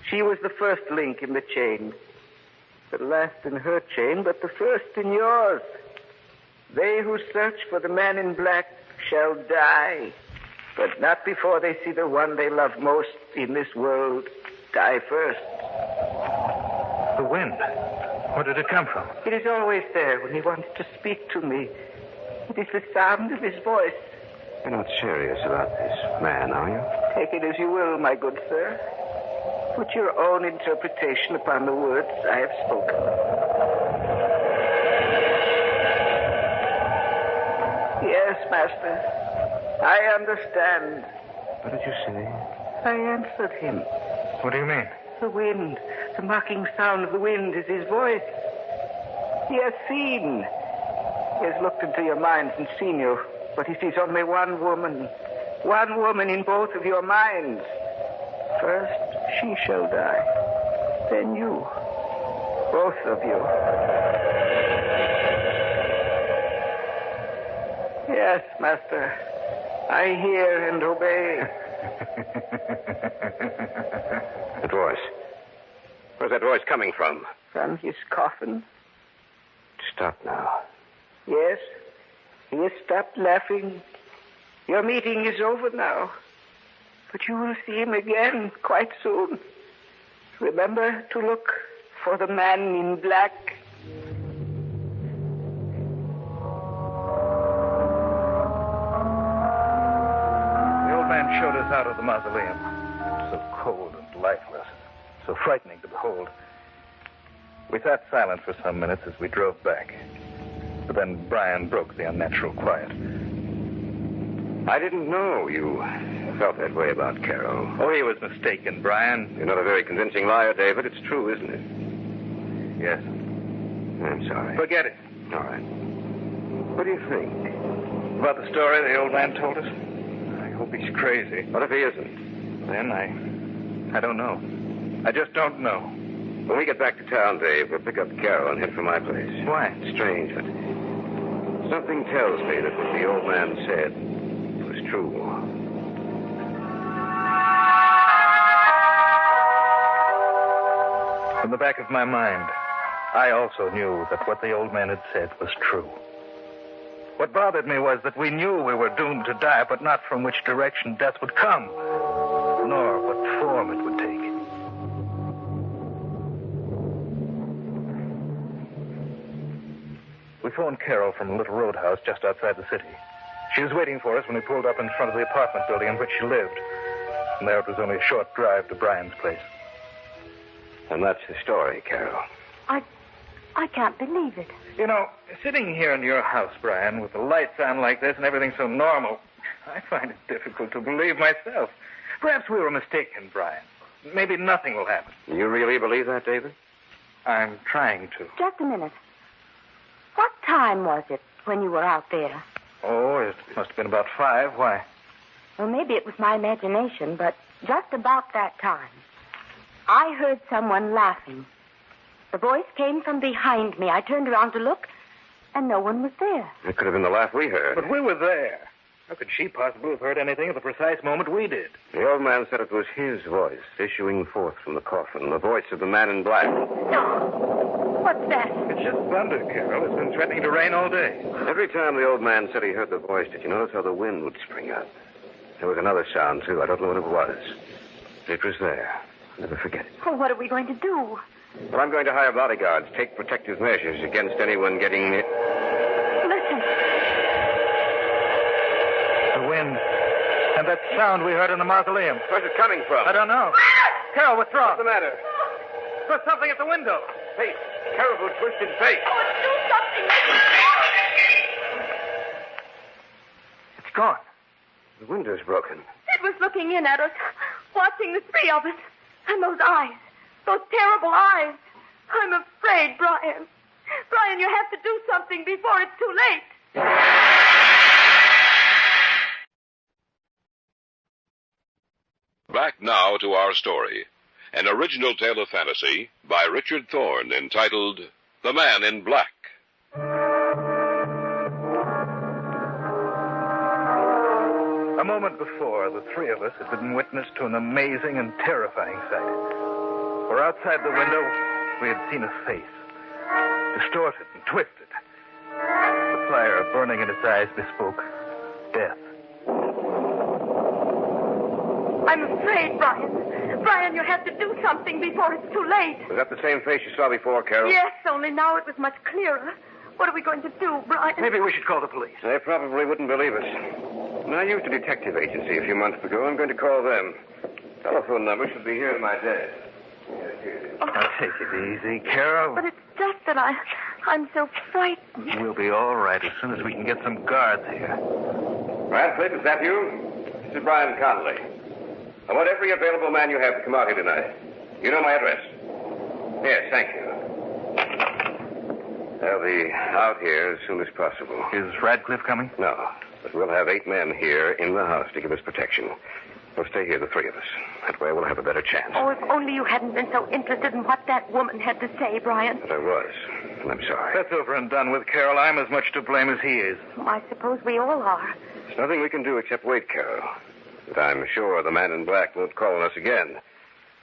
She was the first link in the chain. The last in her chain, but the first in yours. They who search for the man in black shall die, but not before they see the one they love most in this world die first. The wind. Where did it come from? It is always there when he wants to speak to me. It is the sound of his voice. You're not serious about this man, are you? Take it as you will, my good sir. Put your own interpretation upon the words I have spoken. Yes, master. I understand. What did you say? I answered him. What do you mean? The wind. The mocking sound of the wind is his voice. He has seen. He has looked into your minds and seen you. But he sees only one woman. One woman in both of your minds. First, she shall die. Then you. Both of you. Yes, master. I hear and obey. That voice. Where's that voice coming from? From his coffin. Stop now. Yes. He has stopped laughing. Your meeting is over now. But you will see him again quite soon. Remember to look for the man in black. The old man showed us out of the mausoleum. So cold and lifeless. So frightening to behold. We sat silent for some minutes as we drove back. But then Brian broke the unnatural quiet. I didn't know you felt that way about Carol. Oh, he was mistaken, Brian. You're not a very convincing liar, David. It's true, isn't it? Yes. I'm sorry. Forget it. All right. What do you think? About the story the old man told us? I hope he's crazy. What if he isn't? Then I don't know. I just don't know. When we get back to town, Dave, we'll pick up Carol and head for my place. Why? It's strange, but something tells me that what the old man said was true. In the back of my mind, I also knew that what the old man had said was true. What bothered me was that we knew we were doomed to die, but not from which direction death would come, nor what form it would take. We phoned Carol from a little roadhouse just outside the city. She was waiting for us when we pulled up in front of the apartment building in which she lived. And there it was only a short drive to Brian's place. And that's the story, Carol. I can't believe it. You know, sitting here in your house, Brian, with the lights on like this and everything so normal, I find it difficult to believe myself. Perhaps we were mistaken, Brian. Maybe nothing will happen. You really believe that, David? I'm trying to. Just a minute. What time was it when you were out there? Oh, it must have been about 5. Why? Well, maybe it was my imagination, but just about that time, I heard someone laughing. The voice came from behind me. I turned around to look, and no one was there. It could have been the laugh we heard. But we were there. How could she possibly have heard anything at the precise moment we did? The old man said it was his voice issuing forth from the coffin, the voice of the man in black. No. What's that? It's just thunder, Carol. It's been threatening to rain all day. Every time the old man said he heard the voice, did you notice how the wind would spring up? There was another sound, too. I don't know what it was. It was there. I'll never forget it. Well, what are we going to do? Well, I'm going to hire bodyguards, take protective measures against anyone getting near. Listen. The wind. And that sound we heard in the mausoleum. Where's it coming from? I don't know. Carol, what's wrong? What's the matter? There's something at the window. Face. Terrible twisted face. Oh, do something. It's gone. The window's broken. It was looking in at us, watching the three of us. And those eyes. Those terrible eyes. I'm afraid, Brian. Brian, you have to do something before it's too late. Back now to our story. An original tale of fantasy by Richard Thorne entitled The Man in Black. A moment before, the three of us had been witness to an amazing and terrifying sight. For outside the window, we had seen a face, distorted and twisted. The fire burning in its eyes bespoke death. I'm afraid, Brian. Brian, you have to do something before it's too late. Was that the same face you saw before, Carol? Yes, only now it was much clearer. What are we going to do, Brian? Maybe we should call the police. They probably wouldn't believe us. When I used a detective agency a few months ago, I'm going to call them. Telephone number should be here in my desk. Now, take it easy, Carol. But it's just that I'm so frightened. We'll be all right as soon as we can get some guards here. Radcliffe, is that you? This is Brian Conley. I want every available man you have to come out here tonight. You know my address? Yes, thank you. They'll be out here as soon as possible. Is Radcliffe coming? No, but we'll have 8 men here in the house to give us protection. We'll stay here, the 3 of us. That way we'll have a better chance. Oh, if only you hadn't been so interested in what that woman had to say, Brian. But I was, and I'm sorry. That's over and done with, Carol. I'm as much to blame as he is. Oh, I suppose we all are. There's nothing we can do except wait, Carol. But I'm sure the man in black won't call on us again.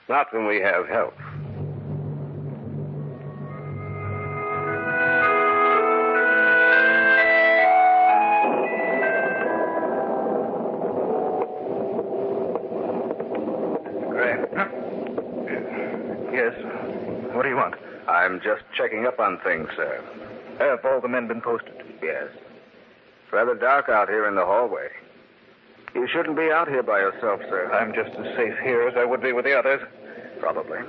Not when we have help. Yes. What do you want? I'm just checking up on things, sir. Have all the men been posted? Yes. It's rather dark out here in the hallway. You shouldn't be out here by yourself, sir. I'm just as safe here as I would be with the others. Probably.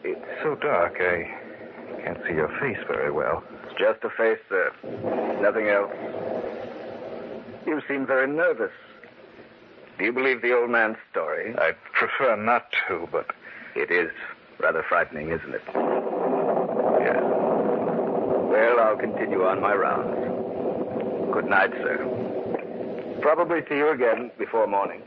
It's so dark, I can't see your face very well. It's just a face, sir. Nothing else. You seem very nervous. Do you believe the old man's story? I'd prefer not to, but... It is rather frightening, isn't it? Yes. Well, I'll continue on my rounds. Good night, sir. Probably see you again before morning.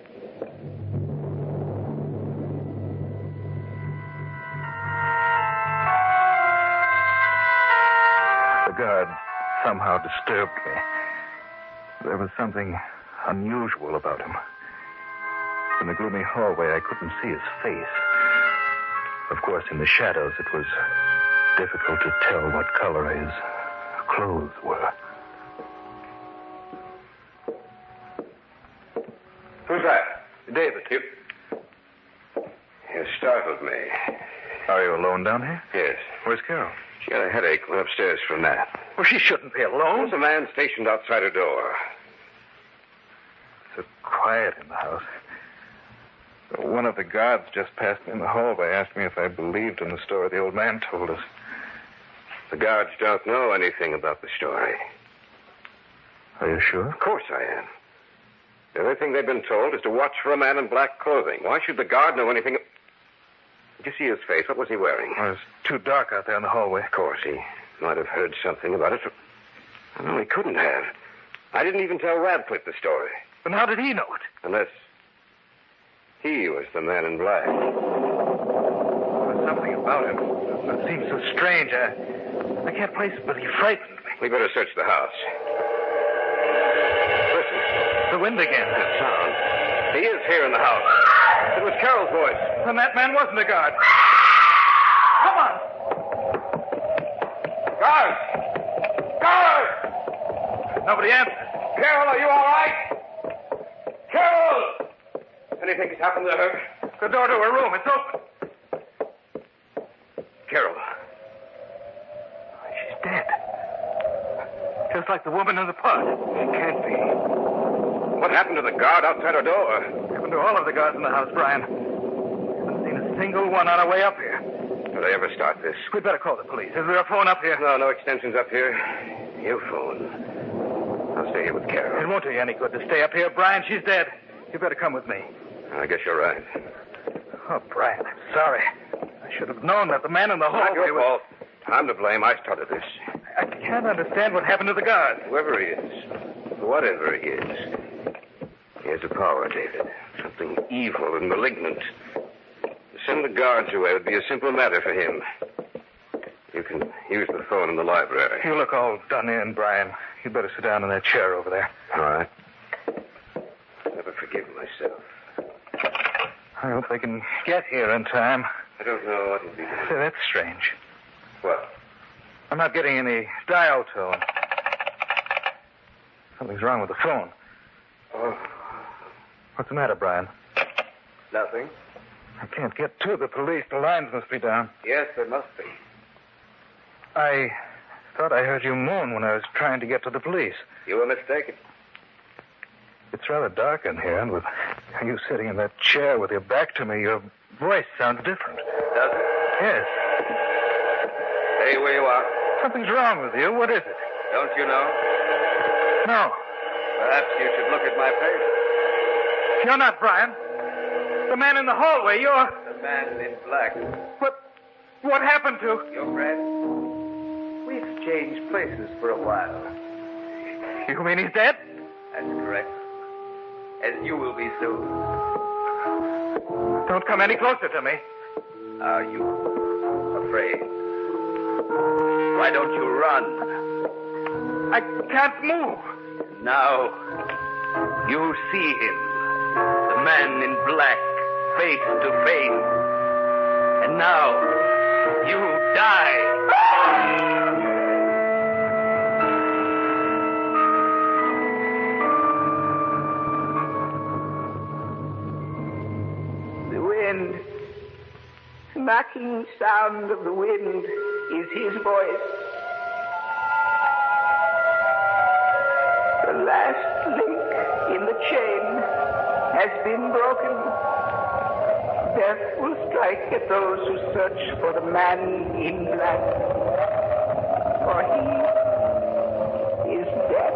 guard somehow disturbed me. There was something unusual about him. In the gloomy hallway, I couldn't see his face. Of course, in the shadows, it was difficult to tell what color his clothes were. Who's that? David. You startled me. Are you alone down here? Yes. Where's Carol? She had a headache. Went upstairs for a nap. Well, she shouldn't be alone. There's a man stationed outside her door. So quiet in the house. One of the guards just passed me in the hallway, asked me if I believed in the story the old man told us. The guards don't know anything about the story. Are you sure? Of course I am. The only thing they've been told is to watch for a man in black clothing. Why should the guard know anything? Did you see his face? What was he wearing? Well, it was too dark out there in the hallway. Of course, he might have heard something about it. No, he couldn't have. I didn't even tell Radcliffe the story. But how did he know it? Unless he was the man in black. There's something about him that seems so strange. I can't place it, but he frightened me. We better search the house. Listen. The wind again. That sound. He is here in the house. It was Carol's voice. And that man wasn't a guard. Come on. Guards! Guards! Nobody answers. Carol, are you all right? Carol! Anything has happened to her? The door to her room. It's open. Carol. She's dead. Just like the woman in the park. She can't be. What happened to the guard outside her door? Happened to all of the guards in the house, Brian. Haven't seen a single one on our way up here. Did they ever start this? We'd better call the police. Is there a phone up here? No extensions up here. You phone. I'll stay here with Carol. It won't do you any good to stay up here, Brian. She's dead. You better come with me. I guess you're right. Oh, Brian, I'm sorry. I should have known that the man in the hallway Not your fault. I'm to blame. I started this. I can't understand what happened to the guard. Whoever he is, whatever he is, he has a power, David. Something evil and malignant. To send the guards away would be a simple matter for him. You can use the phone in the library. You look all done in, Brian. You'd better sit down in that chair over there. All right. Never forgive myself. I hope they can get here in time. I don't know what it'll be. Say, that's strange. What? I'm not getting any dial tone. Something's wrong with the phone. Oh. What's the matter, Brian? Nothing. I can't get to the police. The lines must be down. Yes, there must be. I thought I heard you moan when I was trying to get to the police. You were mistaken. It's rather dark in here, and with you sitting in that chair with your back to me, your voice sounds different. Does it? Yes. Stay where you are. Something's wrong with you. What is it? Don't you know? No. Perhaps you should look at my face. You're not Brian. The man in the hallway, you're... The man in black. What happened to... Your friend? We exchanged places for a while. You mean he's dead? That's correct. As you will be soon. Don't come any closer to me. Are you afraid? Why don't you run? I can't move. Now, you see him. The man in black, face to face. And now, you die. The wind, smacking sound of the wind is his voice. The last link in the chain has been broken. Death will strike at those who search for the man in black. For he is dead.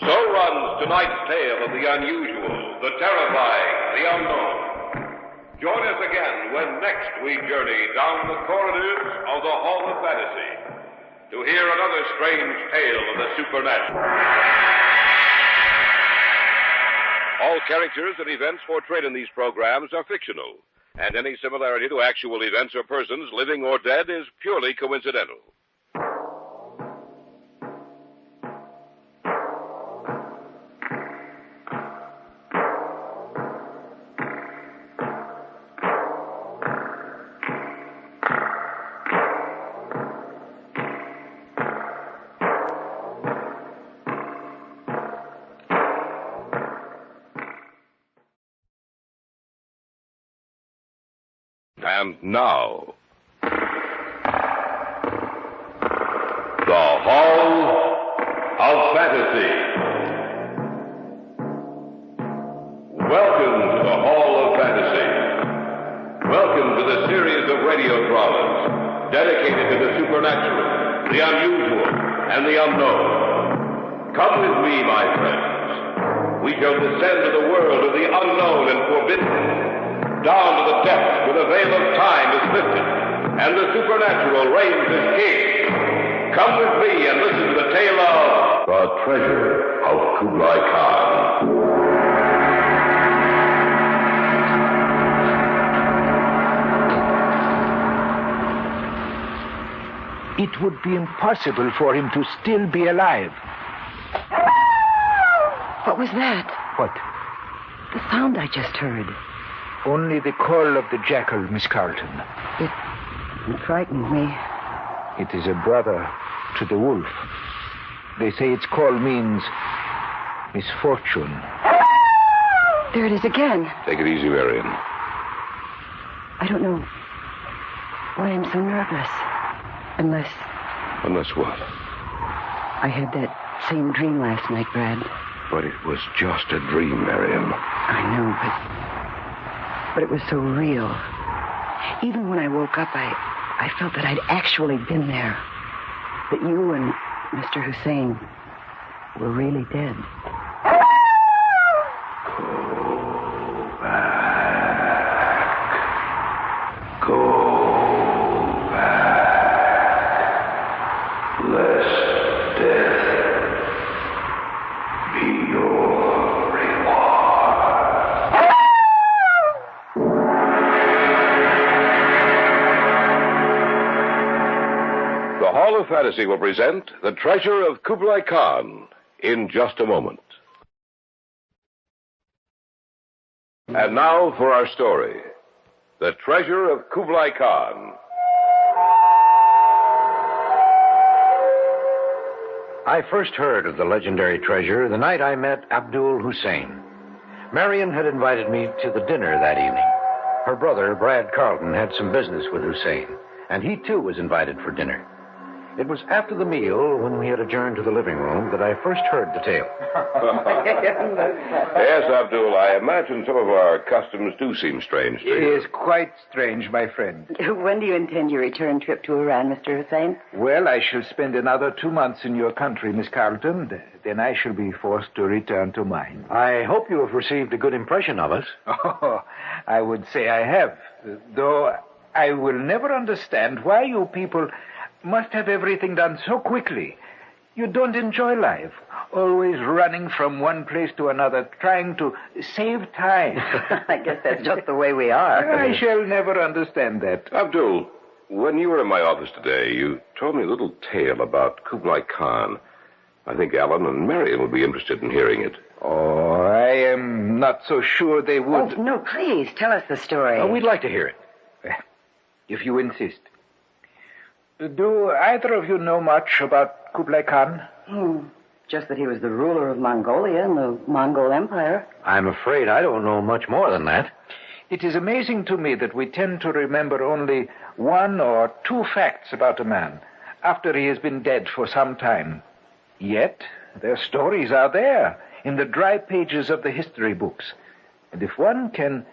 So runs tonight's tale of the unusual, the terrifying, the unknown. Join us again when next we journey down the corridors of the Hall of Fantasy to hear another strange tale of the supernatural. All characters and events portrayed in these programs are fictional, and any similarity to actual events or persons, living or dead, is purely coincidental. And now, the Hall of Fantasy. Welcome to the Hall of Fantasy. Welcome to the series of radio dramas dedicated to the supernatural, the unusual, and the unknown. Come with me, my friends. We shall descend to the world of the unknown and forbidden. Down to the depths where the veil of time is lifted, and the supernatural reigns as king. Come with me and listen to the tale of the treasure of Kublai Khan. It would be impossible for him to still be alive. What was that? What? The sound I just heard. Only the call of the jackal, Miss Carlton. It frightened me. It is a brother to the wolf. They say its call means misfortune. There it is again. Take it easy, Marion. I don't know why I'm so nervous. Unless what? I had that same dream last night, Brad. But it was just a dream, Marion. I know, but it was so real. Even when I woke up, I felt that I'd actually been there. That you and Mr. Hussein were really dead. Go back. Lest death be your reward. The Hall of Fantasy will present The Treasure of Kublai Khan in just a moment. And now for our story, The Treasure of Kublai Khan. I first heard of the legendary treasure the night I met Abdul Hussein. Marion had invited me to the dinner that evening. Her brother, Brad Carlton, had some business with Hussein, and he too was invited for dinner. It was after the meal, when we had adjourned to the living room, that I first heard the tale. Yes, Abdul, I imagine some of our customs do seem strange to you. It is quite strange, my friend. When do you intend your return trip to Iran, Mr. Hussein? Well, I shall spend another 2 months in your country, Miss Carlton. Then I shall be forced to return to mine. I hope you have received a good impression of us. Oh, I would say I have. Though I will never understand why you people must have everything done so quickly. You don't enjoy life, always running from one place to another, trying to save time. I guess that's just the way we are. I shall never understand that. Abdul, when you were in my office today, you told me a little tale about Kublai Khan. I think Alan and Marion will be interested in hearing it. Oh, I am not so sure they would. Oh, no, please, tell us the story. Oh, we'd like to hear it. If you insist. Do either of you know much about Kublai Khan? Just that he was the ruler of Mongolia and the Mongol Empire. I'm afraid I don't know much more than that. It is amazing to me that we tend to remember only 1 or 2 facts about a man after he has been dead for some time. Yet, their stories are there in the dry pages of the history books. And if one can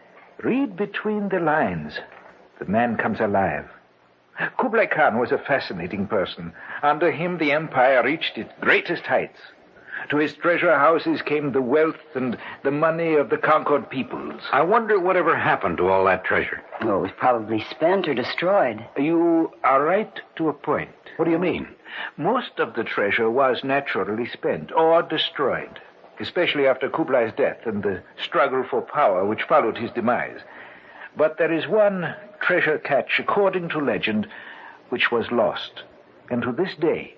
read between the lines, the man comes alive. Kublai Khan was a fascinating person. Under him, the empire reached its greatest heights. To his treasure houses came the wealth and the money of the conquered peoples. I wonder whatever happened to all that treasure. Oh, it was probably spent or destroyed. You are right to a point. What do you mean? Most of the treasure was naturally spent or destroyed. especially after Kublai's death and the struggle for power which followed his demise. But there is one treasure catch, according to legend, which was lost, and to this day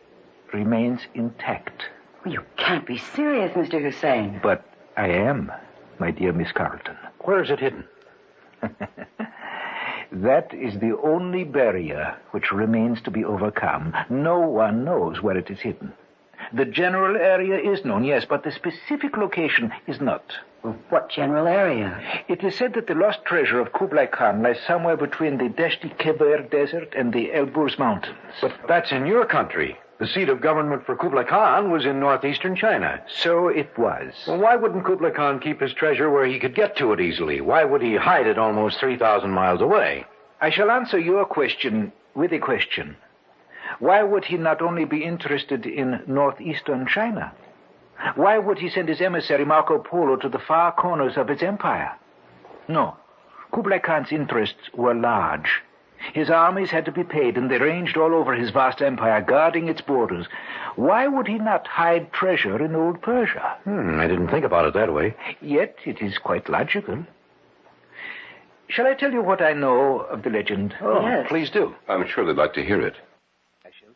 remains intact. You can't be serious, Mr. Hussein. But I am, my dear Miss Carlton. Where is it hidden? That is the only barrier which remains to be overcome. No one knows where it is hidden. The general area is known, yes, but the specific location is not. Well, what general area? It is said that the lost treasure of Kublai Khan lies somewhere between the Deshti-Keber Desert and the Elburz Mountains. But that's in your country. The seat of government for Kublai Khan was in northeastern China. So it was. Well, why wouldn't Kublai Khan keep his treasure where he could get to it easily? Why would he hide it almost 3,000 miles away? I shall answer your question with a question. Why would he not only be interested in northeastern China? Why would he send his emissary Marco Polo to the far corners of his empire? No. Kublai Khan's interests were large. His armies had to be paid, and they ranged all over his vast empire, guarding its borders. Why would he not hide treasure in old Persia? I didn't think about it that way. Yet it is quite logical. Shall I tell you what I know of the legend? Oh, yes. Please do. I'm sure they'd like to hear it. I shall.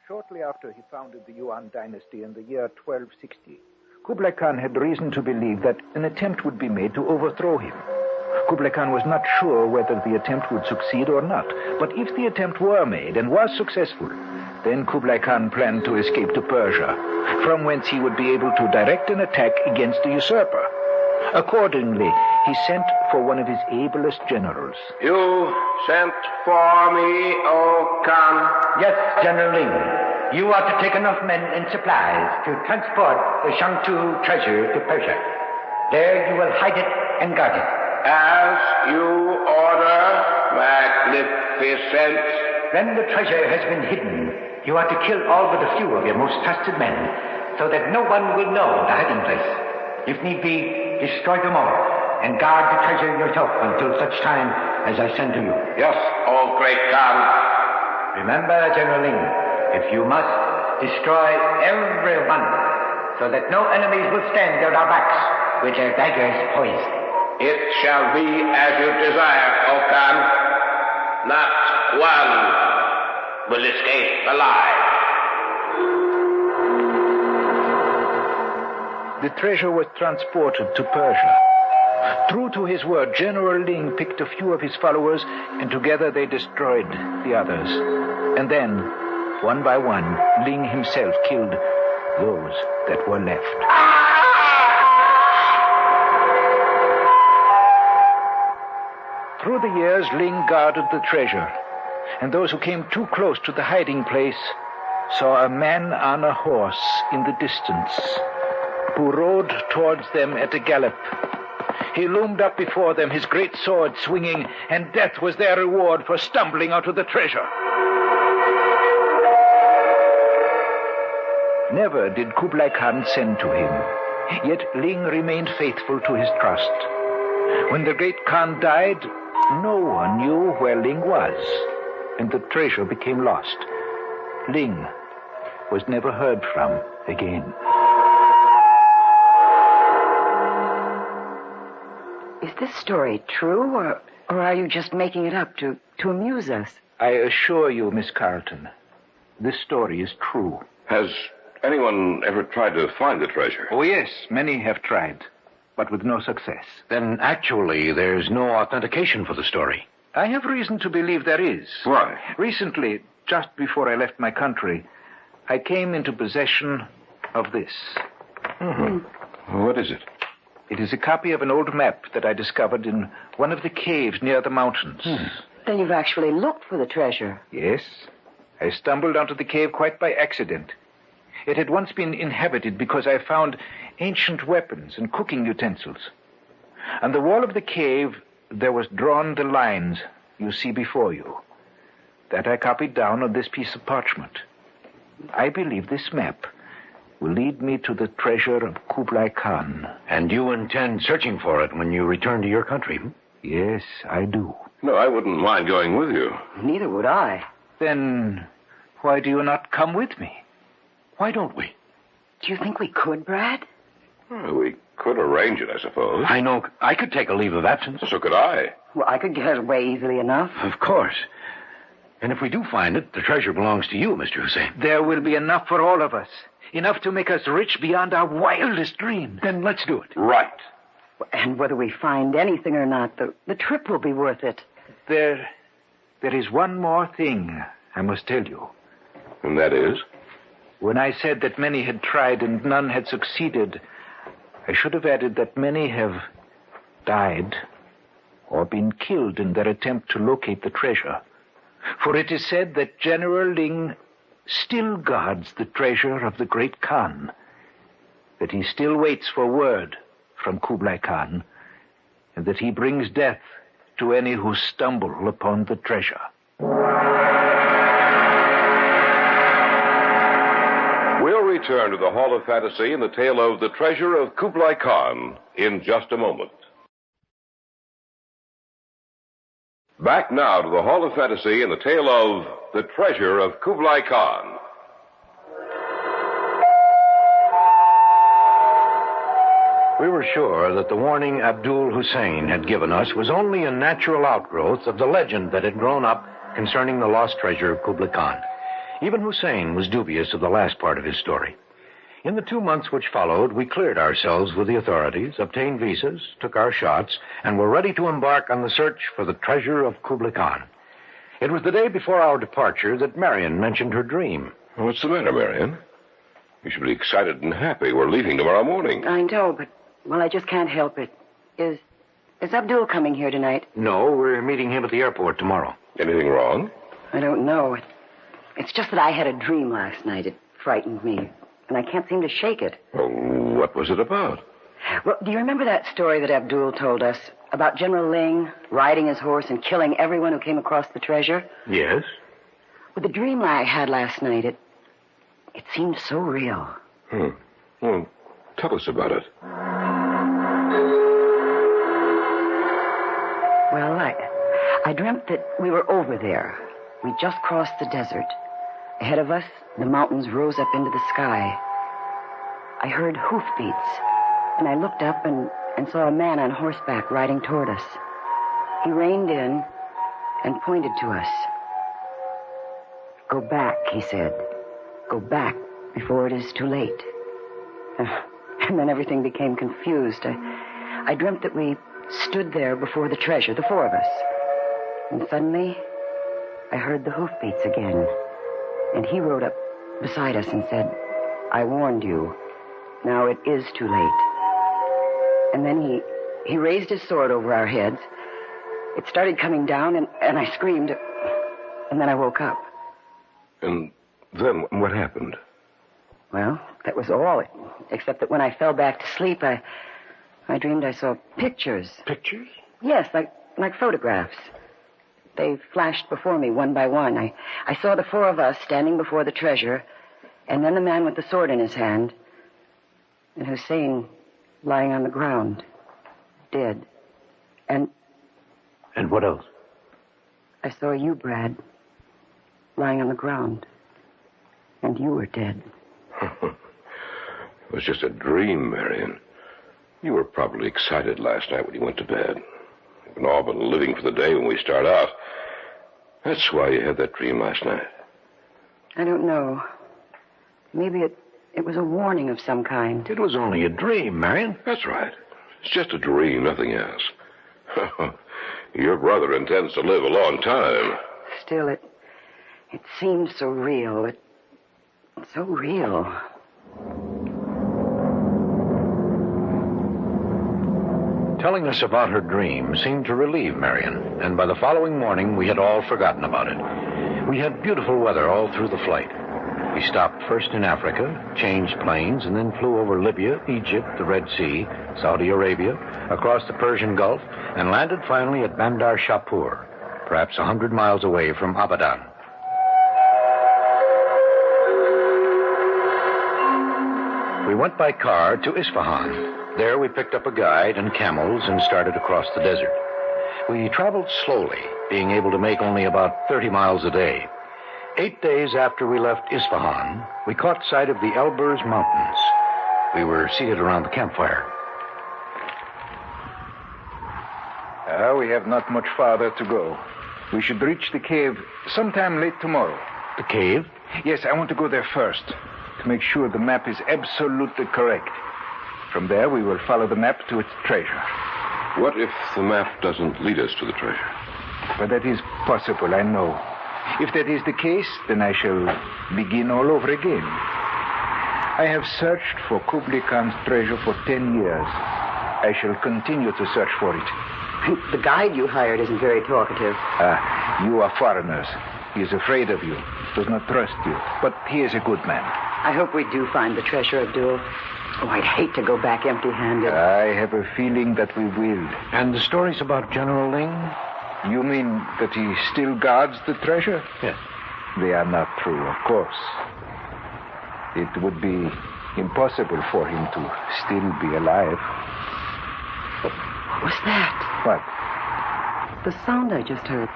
Shortly after he founded the Yuan dynasty in the year 1260, Kublai Khan had reason to believe that an attempt would be made to overthrow him. Kublai Khan was not sure whether the attempt would succeed or not, but if the attempt were made and was successful, then Kublai Khan planned to escape to Persia, from whence he would be able to direct an attack against the usurper. Accordingly, he sent for one of his ablest generals. You sent for me, O Khan? Yes, General Ling. You are to take enough men and supplies to transport the Shangtu treasure to Persia. There you will hide it and guard it. As you order, magnificent. When the treasure has been hidden, you are to kill all but a few of your most trusted men, so that no one will know the hiding place. If need be, destroy them all, and guard the treasure yourself until such time as I send to you. Yes, O great Khan. Remember, General Ling, if you must, destroy everyone, so that no enemies will stand at our backs with their daggers poised. It shall be as you desire, O Khan. Not one will escape alive. The treasure was transported to Persia. True to his word, General Ling picked a few of his followers, and together they destroyed the others. And then, one by one, Ling himself killed those that were left. Through the years, Ling guarded the treasure, and those who came too close to the hiding place saw a man on a horse in the distance, who rode towards them at a gallop. He loomed up before them, his great sword swinging, and death was their reward for stumbling out of the treasure. Never did Kublai Khan send to him, yet Ling remained faithful to his trust. When the great Khan died, no one knew where Ling was, and the treasure became lost. Ling was never heard from again. Is this story true, or are you just making it up to amuse us? I assure you, Miss Carlton, this story is true. Has anyone ever tried to find the treasure? Oh, yes, many have tried, but with no success. Then actually there's no authentication for the story. I have reason to believe there is. Why? Recently, just before I left my country, I came into possession of this. What is it? It is a copy of an old map that I discovered in one of the caves near the mountains. Then you've actually looked for the treasure. Yes. I stumbled onto the cave quite by accident. It had once been inhabited because I found ancient weapons and cooking utensils. On the wall of the cave, there was drawn the lines you see before you. That I copied down on this piece of parchment. I believe this map will lead me to the treasure of Kublai Khan. And you intend searching for it when you return to your country? Yes, I do. No, I wouldn't mind going with you. Neither would I. Then Why do you not come with me? Why don't we? Do you think we could, Brad? Well, we could arrange it, I suppose. I know I could take a leave of absence. So could I. Well, I could get away easily enough. Of course. And if we do find it, the treasure belongs to you, Mr. Hussein. There will be enough for all of us. Enough to make us rich beyond our wildest dreams. Then let's do it. Right. And whether we find anything or not, the trip will be worth it. There is one more thing I must tell you. And that is? When I said that many had tried and none had succeeded, I should have added that many have died or been killed in their attempt to locate the treasure. For it is said that General Ling still guards the treasure of the great Khan, that he still waits for word from Kublai Khan, and that he brings death to any who stumble upon the treasure. We'll return to the Hall of Fantasy and the tale of the treasure of Kublai Khan in just a moment. Back now to the Hall of Fantasy and the tale of the treasure of Kublai Khan. We were sure that the warning Abdul Hussein had given us was only a natural outgrowth of the legend that had grown up concerning the lost treasure of Kublai Khan. Even Hussein was dubious of the last part of his story. In the 2 months which followed, we cleared ourselves with the authorities, obtained visas, took our shots, and were ready to embark on the search for the treasure of Kublai Khan. It was the day before our departure that Marion mentioned her dream. What's the matter, Marion? You should be excited and happy. We're leaving tomorrow morning. I know, but, well, I just can't help it. Is Abdul coming here tonight? No, we're meeting him at the airport tomorrow. Anything wrong? I don't know. It's just that I had a dream last night. It frightened me, and I can't seem to shake it. Well, what was it about? Well, do you remember that story that Abdul told us about General Ling riding his horse and killing everyone who came across the treasure? Yes. Well, the dream I had last night, it seemed so real. Well, tell us about it. Well, I dreamt that we were over there. We just crossed the desert. Ahead of us, the mountains rose up into the sky. I heard hoofbeats, and I looked up and saw a man on horseback riding toward us. He reined in and pointed to us. "Go back," he said. "Go back before it is too late." And then everything became confused. I dreamt that we stood there before the treasure, the four of us. And suddenly, I heard the hoofbeats again. And he rode up beside us and said, "I warned you. Now it is too late." And then he raised his sword over our heads. It started coming down, and I screamed. And then I woke up. And then what happened? Well, that was all, except that when I fell back to sleep, I dreamed I saw pictures. Pictures? Yes, like photographs. They flashed before me one by one. I saw the four of us standing before the treasure, and then the man with the sword in his hand, and Hussein lying on the ground, dead. And what else? I saw you, Brad, lying on the ground, and you were dead. It was just a dream, Marion. You were probably excited last night when you went to bed. We've all been living for the day when we start out. That's why you had that dream last night. I don't know. Maybe it was a warning of some kind. It was only a dream, Marion. That's right. It's just a dream, nothing else. Your brother intends to live a long time. Still, it seems so real. It's so real. Telling us about her dream seemed to relieve Marion, and by the following morning, we had all forgotten about it. We had beautiful weather all through the flight. We stopped first in Africa, changed planes, and then flew over Libya, Egypt, the Red Sea, Saudi Arabia, across the Persian Gulf, and landed finally at Bandar Shapur, perhaps 100 miles away from Abadan. We went by car to Isfahan. There we picked up a guide and camels and started across the desert. We traveled slowly, being able to make only about 30 miles a day. 8 days after we left Isfahan, we caught sight of the Elburz Mountains. We were seated around the campfire. We have not much farther to go. We should reach the cave sometime late tomorrow. The cave? Yes, I want to go there first to make sure the map is absolutely correct. From there, we will follow the map to its treasure. What if the map doesn't lead us to the treasure? But that is possible, I know. If that is the case, then I shall begin all over again. I have searched for Kublai Khan's treasure for 10 years. I shall continue to search for it. The guide you hired isn't very talkative. You are foreigners. He is afraid of you, does not trust you. But he is a good man. I hope we do find the treasure, Abdul. Oh, I'd hate to go back empty-handed. I have a feeling that we will. And the stories about General Ling? You mean that he still guards the treasure? Yes. They are not true, of course. It would be impossible for him to still be alive. What was that? What? The sound I just heard.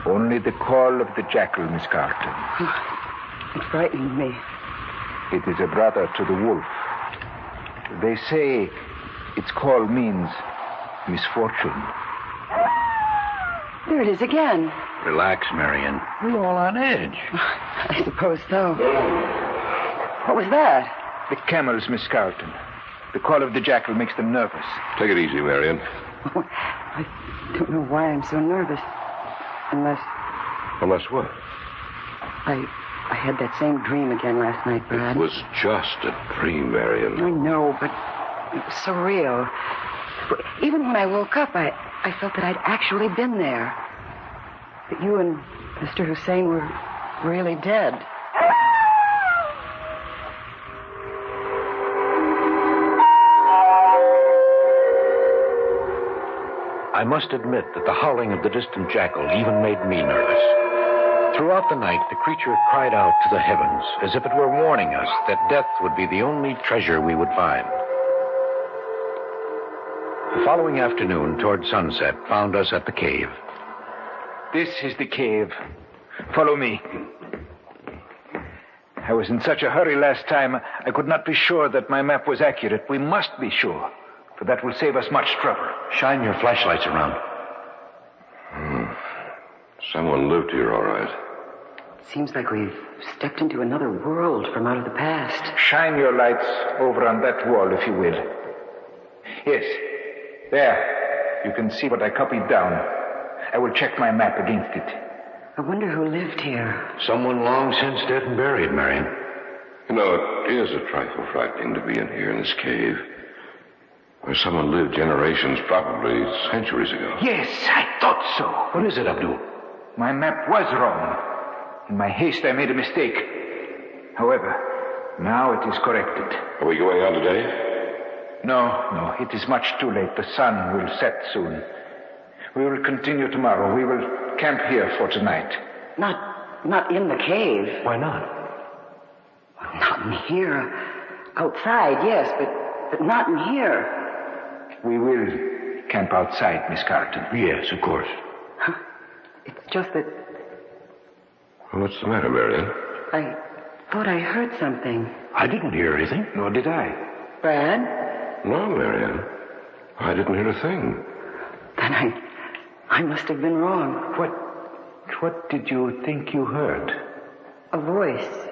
Only the call of the jackal, Miss Carlton. It frightened me. It is a brother to the wolf. They say its call means misfortune. There it is again. Relax, Marion. We're all on edge. I suppose so. What was that? The camels, Miss Carlton. The call of the jackal makes them nervous. Take it easy, Marion. I don't know why I'm so nervous. Unless what? I had that same dream again last night, Brad. It was just a dream, Marion. I know, but it was surreal. Even when I woke up, I felt that I'd actually been there. That you and Mr. Hussein were really dead. I must admit that the howling of the distant jackal even made me nervous. Throughout the night, the creature cried out to the heavens as if it were warning us that death would be the only treasure we would find. The following afternoon, toward sunset, found us at the cave. This is the cave. Follow me. I was in such a hurry last time, I could not be sure that my map was accurate. We must be sure, for that will save us much trouble. Shine your flashlights around. Someone lived here, all right. Seems like we've stepped into another world from out of the past. Shine your lights over on that wall, if you will. Yes, there. You can see what I copied down. I will check my map against it. I wonder who lived here. Someone long since dead and buried, Marion. You know, it is a trifle frightening to be in here in this cave. Where someone lived generations, probably centuries ago. Yes, I thought so. What is it, Abdul? My map was wrong. In my haste, I made a mistake. However, now it is corrected. Are we going on today? No, it is much too late. The sun will set soon. We will continue tomorrow. We will camp here for tonight. Not in the cave. Why not? Not in here. Outside, yes, but not in here. We will camp outside, Miss Carlton. Yes, of course. It's just that... Well, what's the matter, Marion? I thought I heard something. I didn't hear anything. Nor did I. Brad? No, Marion. I didn't hear a thing. Then I must have been wrong. What did you think you heard? A voice.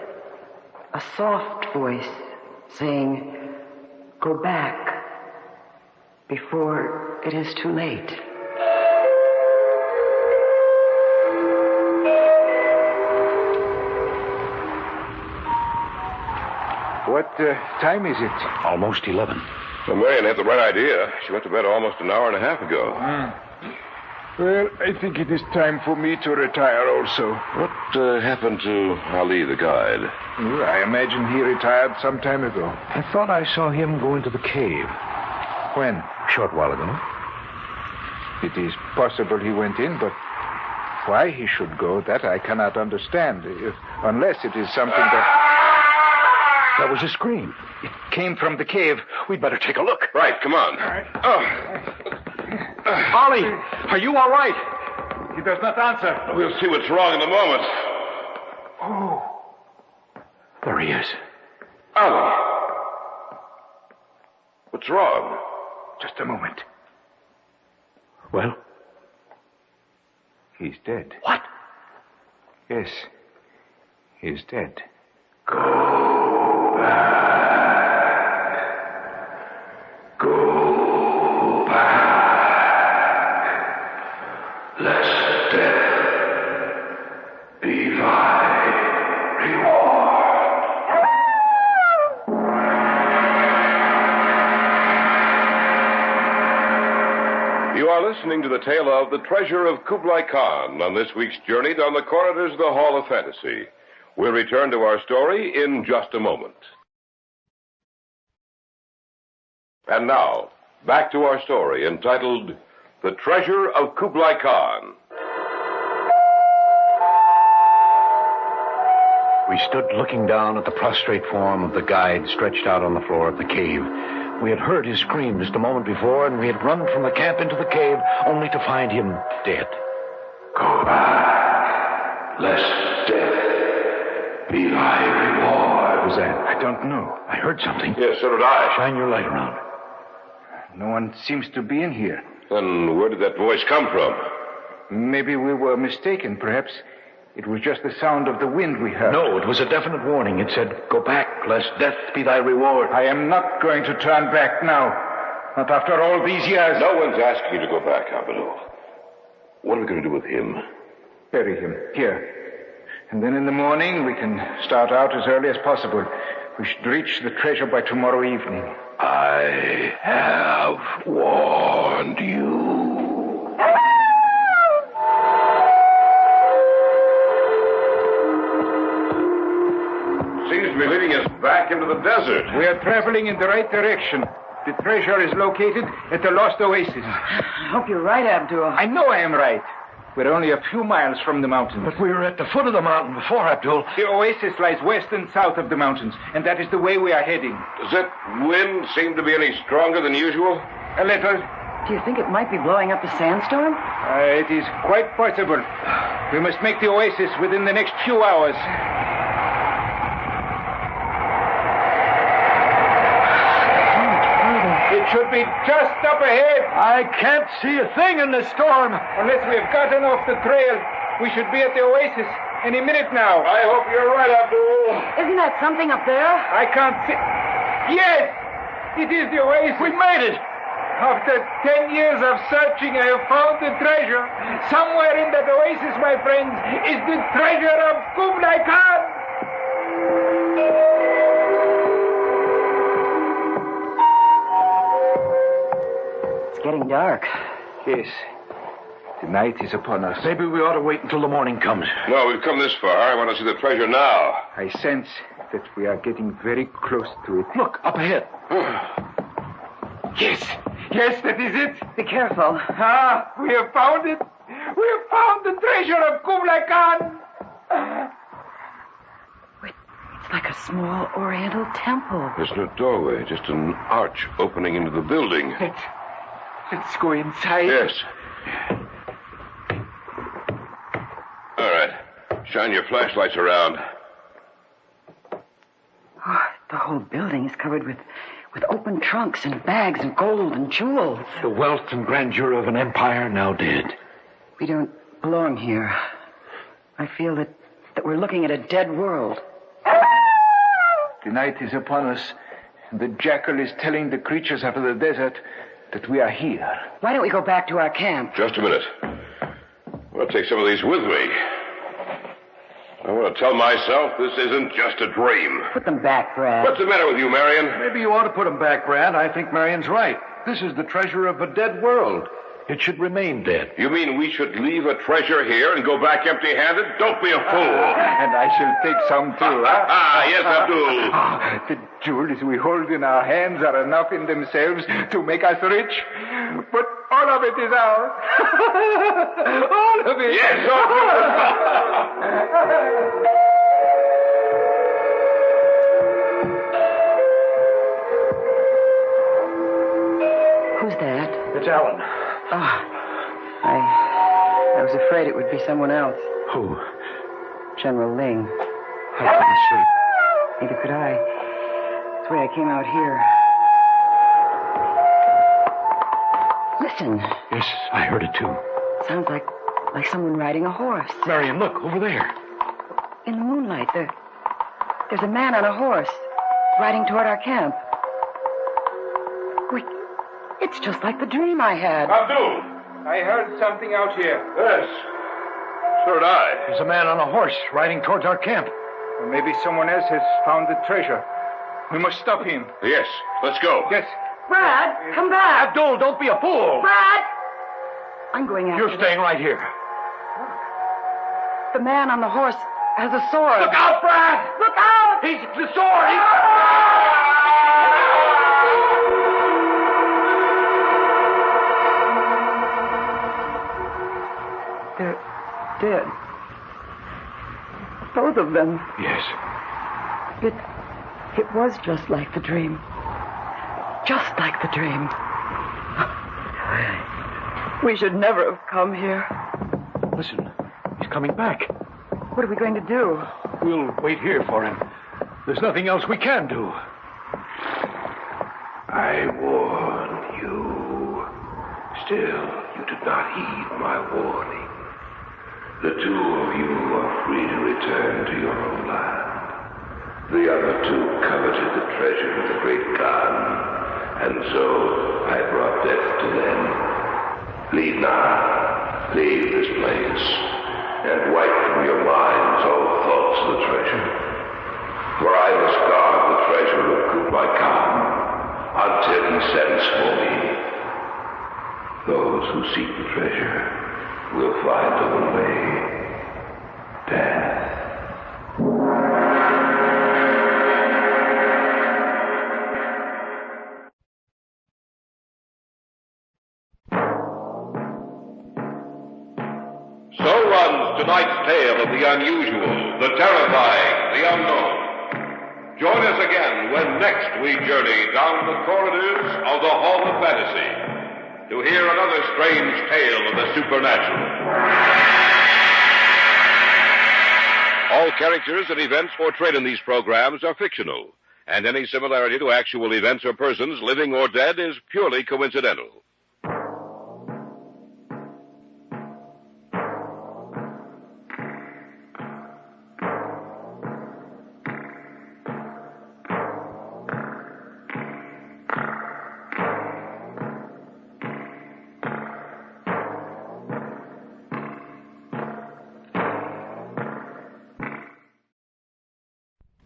A soft voice saying, "Go back before it is too late." What time is it? Almost 11. Well, Marion had the right idea. She went to bed almost an hour and a half ago. Well, I think it is time for me to retire also. What happened to Ali, the guide? Well, I imagine he retired some time ago. I thought I saw him go into the cave. When? A short while ago. It is possible he went in, but why he should go, that I cannot understand. Unless it is something that... That was a scream. It came from the cave. We'd better take a look. Right, come on. All right. Ollie, are you all right? He does not answer. We'll see what's wrong in a moment. Oh. There he is. Ali! What's wrong? Just a moment. Well? He's dead. What? Yes. He's dead. Go back. Go back. Let death be thy reward. You are listening to the tale of The Treasure of Kublai Khan on this week's journey down the corridors of the Hall of Fantasy. We'll return to our story in just a moment. And now, back to our story entitled The Treasure of Kublai Khan. We stood looking down at the prostrate form of the guide stretched out on the floor of the cave. We had heard his scream just a moment before, and we had run from the camp into the cave only to find him dead. Go back, lest death be thy reward. What was that? I don't know. I heard something. Yes, so did I. Shine your light around. No one seems to be in here. Then where did that voice come from? Maybe we were mistaken, perhaps. It was just the sound of the wind we heard. No, it was a definite warning. It said, go back, lest death be thy reward. I am not going to turn back now. Not after all these years. No one's asking you to go back, Abelu. What are we going to do with him? Bury him here. And then in the morning, we can start out as early as possible. We should reach the treasure by tomorrow evening. I have warned you. Seems to be leading us back into the desert. We are traveling in the right direction. The treasure is located at the Lost Oasis. I hope you're right, Abdul. I know I am right. We're only a few miles from the mountains. But we were at the foot of the mountain before, Abdul. The oasis lies west and south of the mountains, and that is the way we are heading. Does that wind seem to be any stronger than usual? A little. Do you think it might be blowing up a sandstorm? It is quite possible. We must make the oasis within the next few hours. It should be just up ahead. I can't see a thing in this storm. Unless we have gotten off the trail, we should be at the oasis any minute now. I hope you're right, Abdul. Isn't that something up there? I can't see. Yes! It is the oasis. We made it. After 10 years of searching, I have found the treasure. Somewhere in that oasis, my friends, is the treasure of Kublai Khan. Getting dark. Yes. The night is upon us. Maybe we ought to wait until the morning comes. No, we've come this far. I want to see the treasure now. I sense that we are getting very close to it. Look, up ahead. Yes. Yes, that is it. Be careful. Ah, we have found it. We have found the treasure of Kublai Khan. It's like a small oriental temple. There's no doorway, just an arch opening into the building. Let's go inside. Yes. All right. Shine your flashlights around. Oh, the whole building is covered with open trunks and bags of gold and jewels. The wealth and grandeur of an empire now dead. We don't belong here. I feel that we're looking at a dead world. The night is upon us, and the jackal is telling the creatures of the desert that we are here. Why don't we go back to our camp? Just a minute. I'll take some of these with me. I want to tell myself this isn't just a dream. Put them back, Brad. What's the matter with you, Marion? Maybe you ought to put them back, Brad. I think Marion's right. This is the treasure of a dead world. It should remain dead. You mean we should leave a treasure here and go back empty-handed? Don't be a fool. And I shall take some, too, huh? Yes, Abdul. The jewels we hold in our hands are enough in themselves to make us rich. But all of it is ours. All of it. Yes, all of it. Who's that? It's Alan. I was afraid it would be someone else. Who? General Ling. I couldn't sleep. Neither could I. That's why I came out here. Listen. Yes, I heard it too. Sounds like someone riding a horse. Marion, look, over there. In the moonlight, there's a man on a horse riding toward our camp. Wait, it's just like the dream I had. Abdul, I heard something out here. Yes. So did I. There's a man on a horse riding towards our camp. Or maybe someone else has found the treasure. We must stop him. Yes, let's go. Yes. Brad, come back. Abdul, don't be a fool. Brad! I'm going after You're staying right here. The man on the horse has a sword. Look out, Brad! Look out! He's the sword! They're dead. Both of them. Yes. It was just like the dream. Just like the dream. We should never have come here. Listen, he's coming back. What are we going to do? We'll wait here for him. There's nothing else we can do. I warned you. Still, you did not heed my warning. The two of you are free to return to your own land. The other two coveted the treasure of the great Khan, and so I brought death to them. Leave now. Leave this place, and wipe from your minds all thoughts of the treasure. For I must guard the treasure of Kublai Khan until he sends for me. Those who seek the treasure will find the way. Death. So runs tonight's tale of the unusual, the terrifying, the unknown. Join us again when next we journey down the corridors of the Hall of Fantasy to hear another strange tale of the supernatural. All characters and events portrayed in these programs are fictional, and any similarity to actual events or persons, living or dead, is purely coincidental.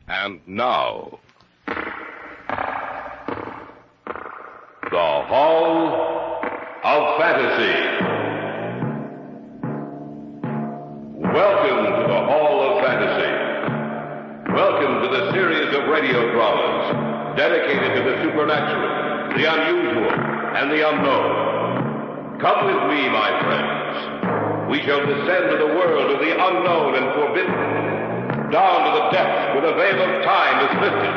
And now, the Hall of Fantasy. Welcome to the Hall of Fantasy. Welcome to the series of radio dramas dedicated to the supernatural, the unusual, and the unknown. Come with me, my friends. We shall descend to the world of the unknown and forbidden, down to the depths where the veil of time is lifted,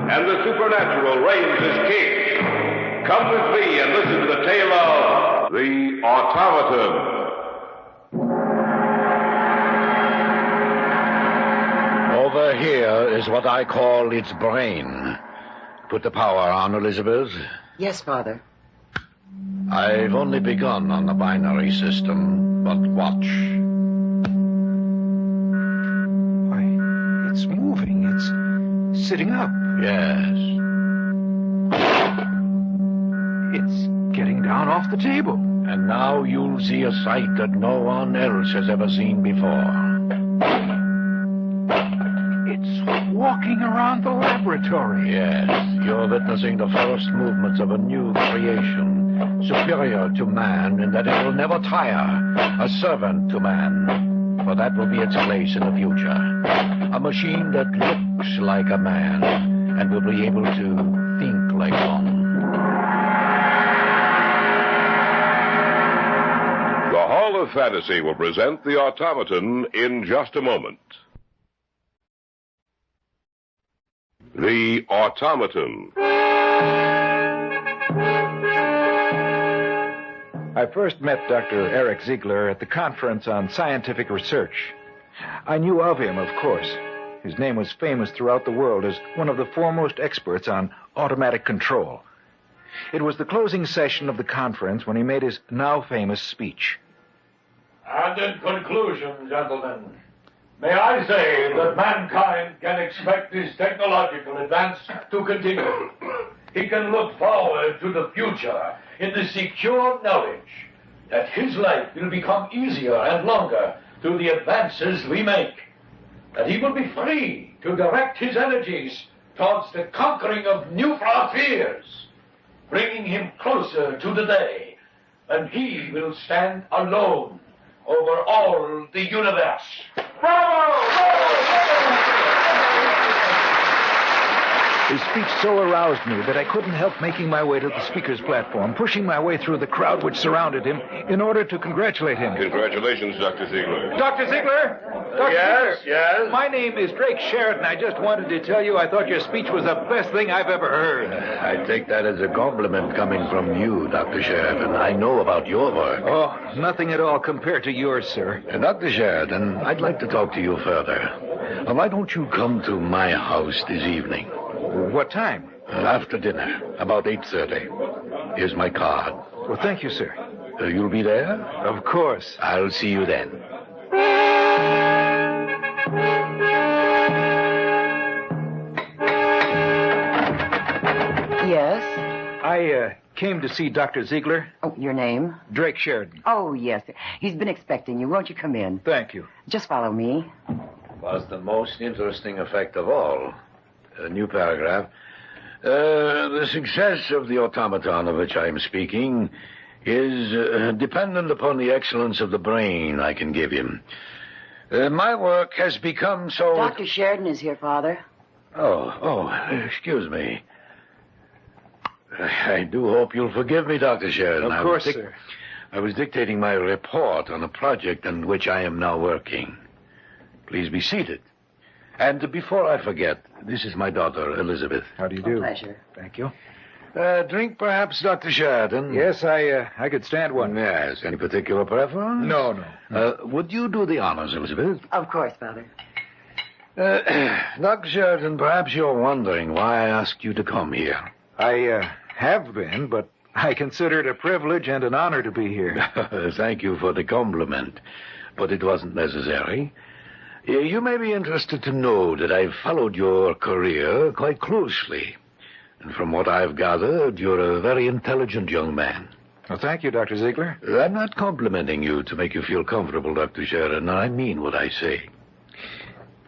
and the supernatural reigns as king. Come with me and listen to the tale of the Automaton. Over here is what I call its brain. Put the power on, Elizabeth. Yes, Father. I've only begun on the binary system, but watch. It's moving. It's sitting up. Yes. It's getting down off the table. And now you'll see a sight that no one else has ever seen before. It's walking around the laboratory. Yes, you're witnessing the first movements of a new creation, superior to man in that it will never tire, a servant to man. For that will be its place in the future. A machine that looks like a man and will be able to think like one. The Hall of Fantasy will present the Automaton in just a moment. The Automaton. I first met Dr. Eric Ziegler at the Conference on Scientific Research. I knew of him, of course. His name was famous throughout the world as one of the foremost experts on automatic control. It was the closing session of the conference when he made his now famous speech. And in conclusion, gentlemen, may I say that mankind can expect his technological advance to continue. He can look forward to the future in the secure knowledge that his life will become easier and longer through the advances we make. That he will be free to direct his energies towards the conquering of new frontiers, bringing him closer to the day when he will stand alone over all the universe. His speech so aroused me that I couldn't help making my way to the speaker's platform, pushing my way through the crowd which surrounded him in order to congratulate him. Congratulations, Dr. Ziegler. Dr. Ziegler? Dr. Yes, Ziegler? yes? My name is Drake Sheridan. I just wanted to tell you I thought your speech was the best thing I've ever heard. I take that as a compliment coming from you, Dr. Sheridan. I know about your work. Oh, nothing at all compared to yours, sir. Dr. Sheridan, I'd like to talk to you further. Why don't you come to my house this evening? What time? After dinner, about 8:30. Here's my card. Well, thank you, sir. You'll be there? Of course. I'll see you then. Yes? I came to see Dr. Ziegler. Oh, your name? Drake Sheridan. Oh, yes. He's been expecting you. Won't you come in? Thank you. Just follow me. Was the most interesting effect of all. A new paragraph. The success of the automaton of which I am speaking is dependent upon the excellence of the brain I can give him. My work has become so... Dr. Sheridan is here, Father. Oh, excuse me. I do hope you'll forgive me, Dr. Sheridan. Of course, sir. I was dictating my report on a project on which I am now working. Please be seated. And before I forget, this is my daughter, Elizabeth. How do you do? Pleasure. Thank you. Drink, perhaps, Dr. Sheridan? Yes, I could stand one. Yes. Any particular preference? No. Would you do the honors, Elizabeth? Of course, Father. Dr. Sheridan, perhaps you're wondering why I asked you to come here. I have been, but I consider it a privilege and an honor to be here. Thank you for the compliment, but it wasn't necessary. You may be interested to know that I've followed your career quite closely. And from what I've gathered, you're a very intelligent young man. Well, thank you, Dr. Ziegler. I'm not complimenting you to make you feel comfortable, Dr. Sheridan. I mean what I say.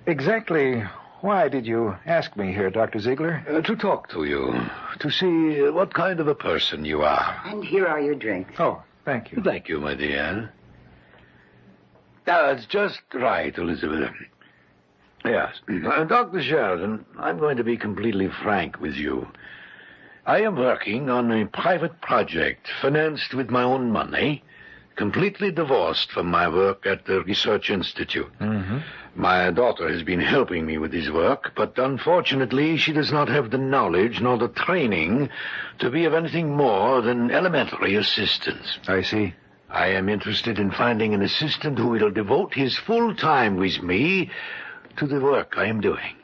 Exactly why did you ask me here, Dr. Ziegler? To talk to you, to see what kind of a person you are. And here are your drinks. Oh, thank you. Thank you, my dear. That's just right, Elizabeth. Yes. Dr. Sheridan, I'm going to be completely frank with you. I am working on a private project financed with my own money, completely divorced from my work at the Research Institute. Mm-hmm. My daughter has been helping me with this work, but unfortunately she does not have the knowledge nor the training to be of anything more than elementary assistance. I see. I am interested in finding an assistant who will devote his full time with me to the work I am doing.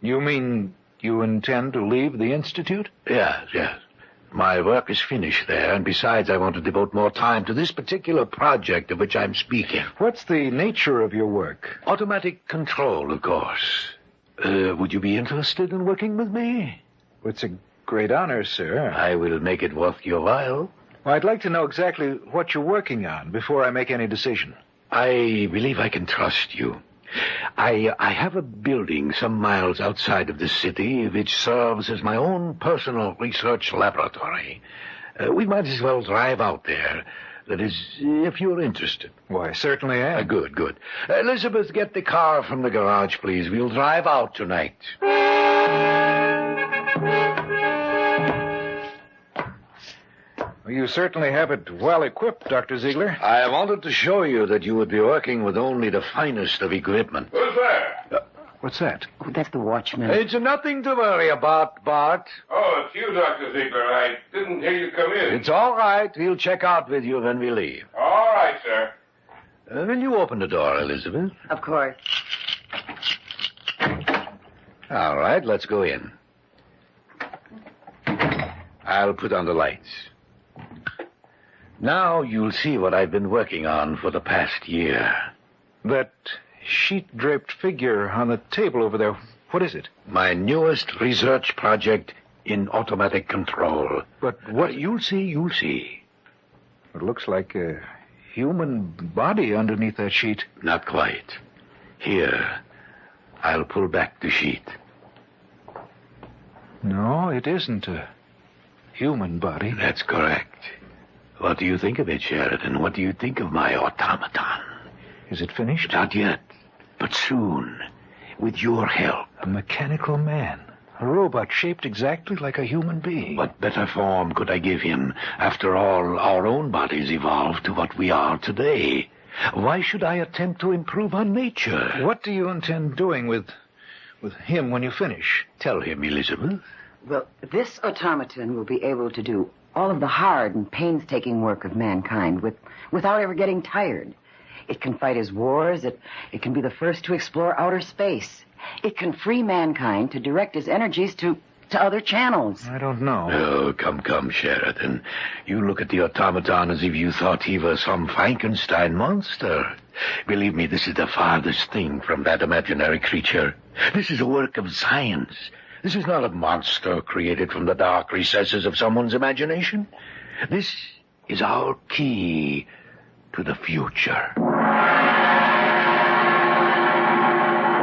You mean you intend to leave the Institute? Yes. My work is finished there, and besides, I want to devote more time to this particular project of which I'm speaking. What's the nature of your work? Automatic control, of course. Would you be interested in working with me? It's a great honor, sir. I will make it worth your while. Well, I'd like to know exactly what you're working on before I make any decision. I believe I can trust you. I have a building some miles outside of the city which serves as my own personal research laboratory. We might as well drive out there. That is, if you're interested. Why, certainly am. Good. Elizabeth, get the car from the garage, please. We'll drive out tonight. Well, you certainly have it well equipped, Dr. Ziegler. I wanted to show you that you would be working with only the finest of equipment. Who's there? What's that? Oh, that's the watchman. It's nothing to worry about, Bart. Oh, it's you, Dr. Ziegler. I didn't hear you come in. It's all right. We'll check out with you when we leave. All right, sir. Will you open the door, Elizabeth? Of course. All right, let's go in. I'll put on the lights. Now you'll see what I've been working on for the past year. That sheet-draped figure on the table over there, what is it? My newest research project in automatic control. But what? You'll see. It looks like a human body underneath that sheet. Not quite. Here, I'll pull back the sheet. No, it isn't a human body. That's correct. What do you think of it, Sheridan? What do you think of my automaton? Is it finished? Not yet, but soon, with your help. A mechanical man. A robot shaped exactly like a human being. What better form could I give him? After all, our own bodies evolved to what we are today. Why should I attempt to improve on nature? What do you intend doing with him when you finish? Tell him, Elizabeth. Well, this automaton will be able to do all of the hard and painstaking work of mankind without ever getting tired. It can fight his wars. It can be the first to explore outer space. It can free mankind to direct his energies to other channels. I don't know. Oh, come, Sheridan. You look at the automaton as if you thought he was some Frankenstein monster. Believe me, this is the farthest thing from that imaginary creature. This is a work of science. This is not a monster created from the dark recesses of someone's imagination. This is our key to the future.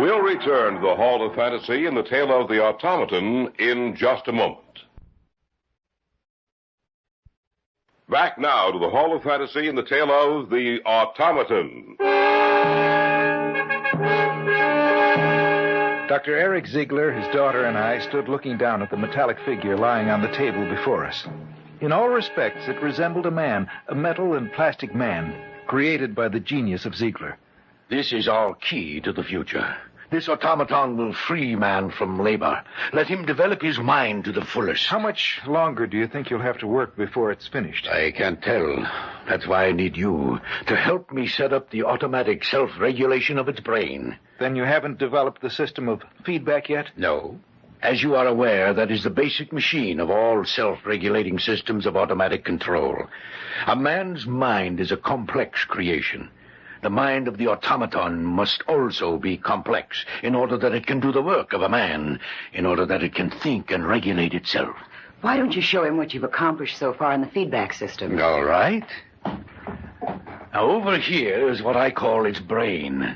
We'll return to the Hall of Fantasy and the tale of the automaton in just a moment. Back now to the Hall of Fantasy and the tale of the automaton. Dr. Eric Ziegler, his daughter, and I stood looking down at the metallic figure lying on the table before us. In all respects, it resembled a man, a metal and plastic man, created by the genius of Ziegler. This is our key to the future. This automaton will free man from labor. Let him develop his mind to the fullest. How much longer do you think you'll have to work before it's finished? I can't tell. That's why I need you to help me set up the automatic self-regulation of its brain. Then you haven't developed the system of feedback yet? No. As you are aware, that is the basic machine of all self-regulating systems of automatic control. A man's mind is a complex creation. The mind of the automaton must also be complex in order that it can do the work of a man, in order that it can think and regulate itself. Why don't you show him what you've accomplished so far in the feedback system? All right. Now, over here is what I call its brain.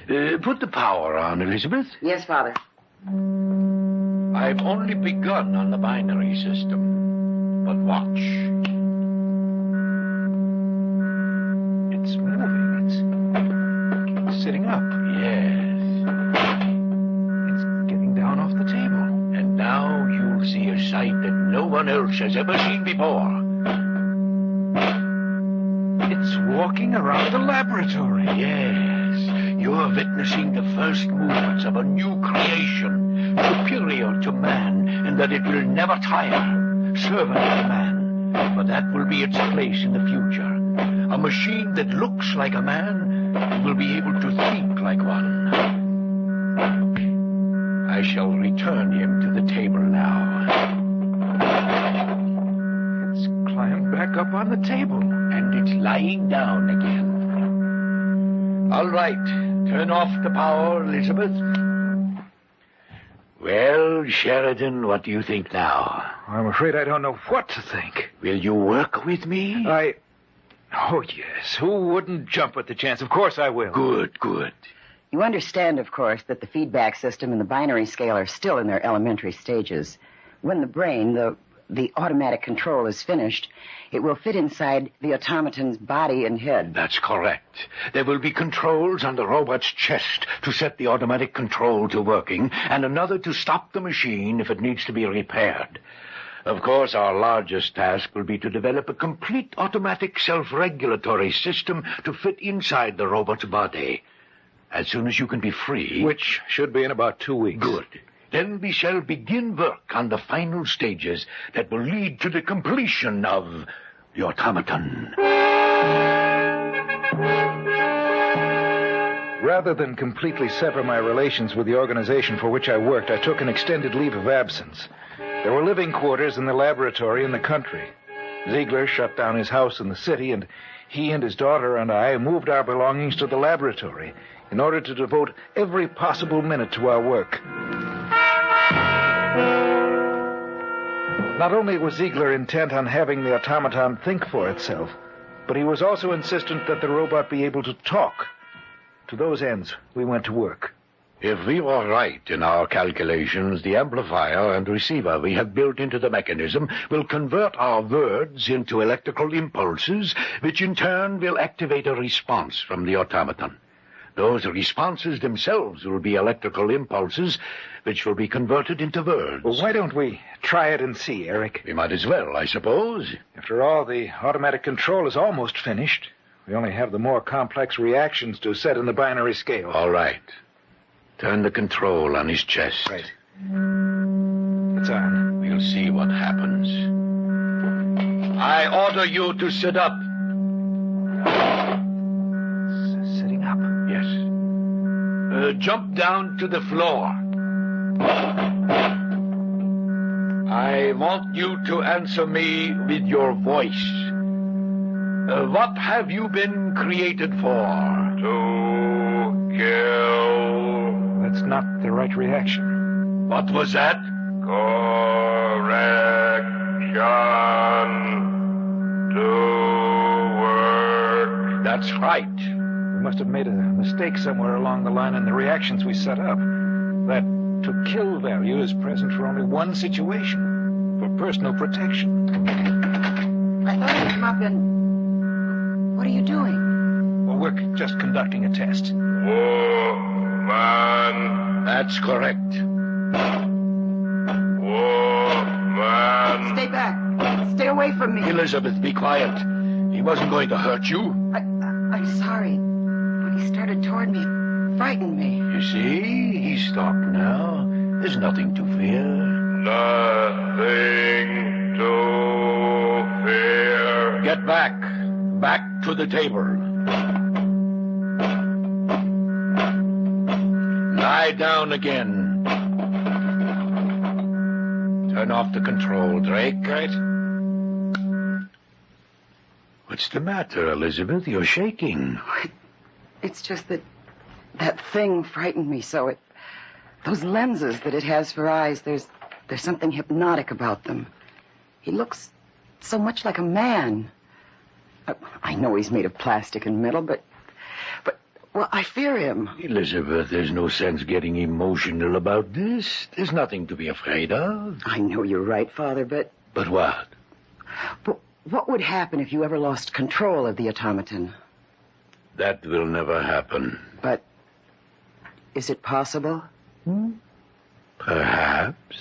Put the power on, Elizabeth. Yes, Father. I've only begun on the binary system. But watch. It's moving. It's sitting up. Yes. It's getting down off the table. And now you'll see a sight that no one else has ever seen before. It's walking around the laboratory. Yes. You're witnessing the first movements of a new creation, superior to man, in that it will never tire, servant of man. But that will be its place in the future. A machine that looks like a man and will be able to think like one. I shall return him to the table now. It's climbed back up on the table. And it's lying down again. All right. Turn off the power, Elizabeth. Well, Sheridan, what do you think now? I'm afraid I don't know what to think. Will you work with me? Oh, yes. Who wouldn't jump at the chance? Of course I will. Good. You understand, of course, that the feedback system and the binary scale are still in their elementary stages. When the brain, the automatic control is finished, it will fit inside the automaton's body and head. That's correct. There will be controls on the robot's chest to set the automatic control to working, and another to stop the machine if it needs to be repaired. Of course, our largest task will be to develop a complete automatic self-regulatory system to fit inside the robot's body. As soon as you can be free... Which should be in about 2 weeks. Good. Then we shall begin work on the final stages that will lead to the completion of the automaton. Rather than completely sever my relations with the organization for which I worked, I took an extended leave of absence. There were living quarters in the laboratory in the country. Ziegler shut down his house in the city, and he and his daughter and I moved our belongings to the laboratory in order to devote every possible minute to our work. Not only was Ziegler intent on having the automaton think for itself, but he was also insistent that the robot be able to talk. To those ends, we went to work. If we were right in our calculations, the amplifier and receiver we have built into the mechanism will convert our words into electrical impulses, which in turn will activate a response from the automaton. Those responses themselves will be electrical impulses, which will be converted into words. Well, why don't we try it and see, Eric? We might as well, I suppose. After all, the automatic control is almost finished. We only have the more complex reactions to set in the binary scale. All right. Turn the control on his chest. Right. It's on. We'll see what happens. I order you to sit up. Sitting up? Yes. Jump down to the floor. I want you to answer me with your voice. What have you been created for? To kill. That's not the right reaction. What was that? Correction. To work. That's right. We must have made a mistake somewhere along the line in the reactions we set up. That to kill value is present for only one situation, for personal protection. I thought I'd come up and... What are you doing? Well, we're just conducting a test. Woman. That's correct. Woman. Stay back. Stay away from me. Elizabeth, be quiet. He wasn't going to hurt you. I'm sorry. When he started toward me, it frightened me. You see, he's stopped now. There's nothing to fear. Nothing to fear. Get back. Back to the table. Lie down again. Turn off the control, Drake. Right. What's the matter, Elizabeth? You're shaking. It's just that thing frightened me so. Those lenses that it has for eyes, there's something hypnotic about them. He looks so much like a man. I know he's made of plastic and metal, but well, I fear him. Elizabeth, there's no sense getting emotional about this. There's nothing to be afraid of. I know you're right, Father, but... But what? But what would happen if you ever lost control of the automaton? That will never happen. But is it possible? Perhaps.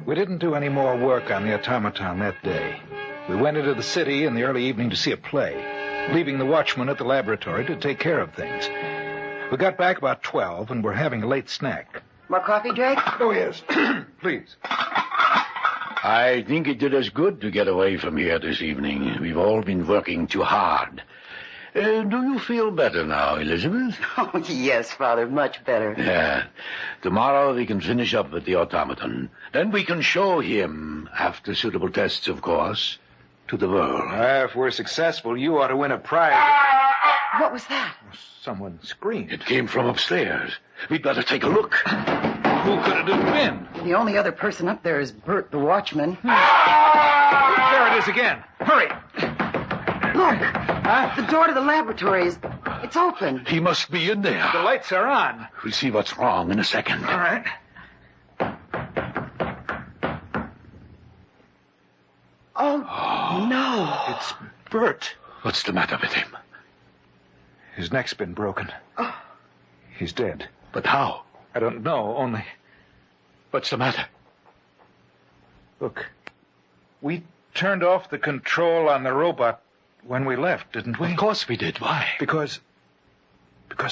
We didn't do any more work on the automaton that day. We went into the city in the early evening to see a play, leaving the watchman at the laboratory to take care of things. We got back about 12 and were having a late snack. More coffee, Drake? Oh, yes. Please. I think it did us good to get away from here this evening. We've all been working too hard. Do you feel better now, Elizabeth? Oh, yes, Father, much better. Yeah. Tomorrow we can finish up with the automaton. Then we can show him, after suitable tests, of course, to the world. If we're successful, you ought to win a prize. What was that? Someone screamed. It came from upstairs. We'd better take a look. Who could it have been? The only other person up there is Bert, the watchman. There it is again. Hurry. Look. The door to the laboratory it's open. He must be in there. The lights are on. We'll see what's wrong in a second. All right. Oh, no. It's Bert. What's the matter with him? His neck's been broken. Oh. He's dead. But how? I don't know, only... What's the matter? Look, we turned off the control on the robot when we left, didn't we? Of course we did. Why? Because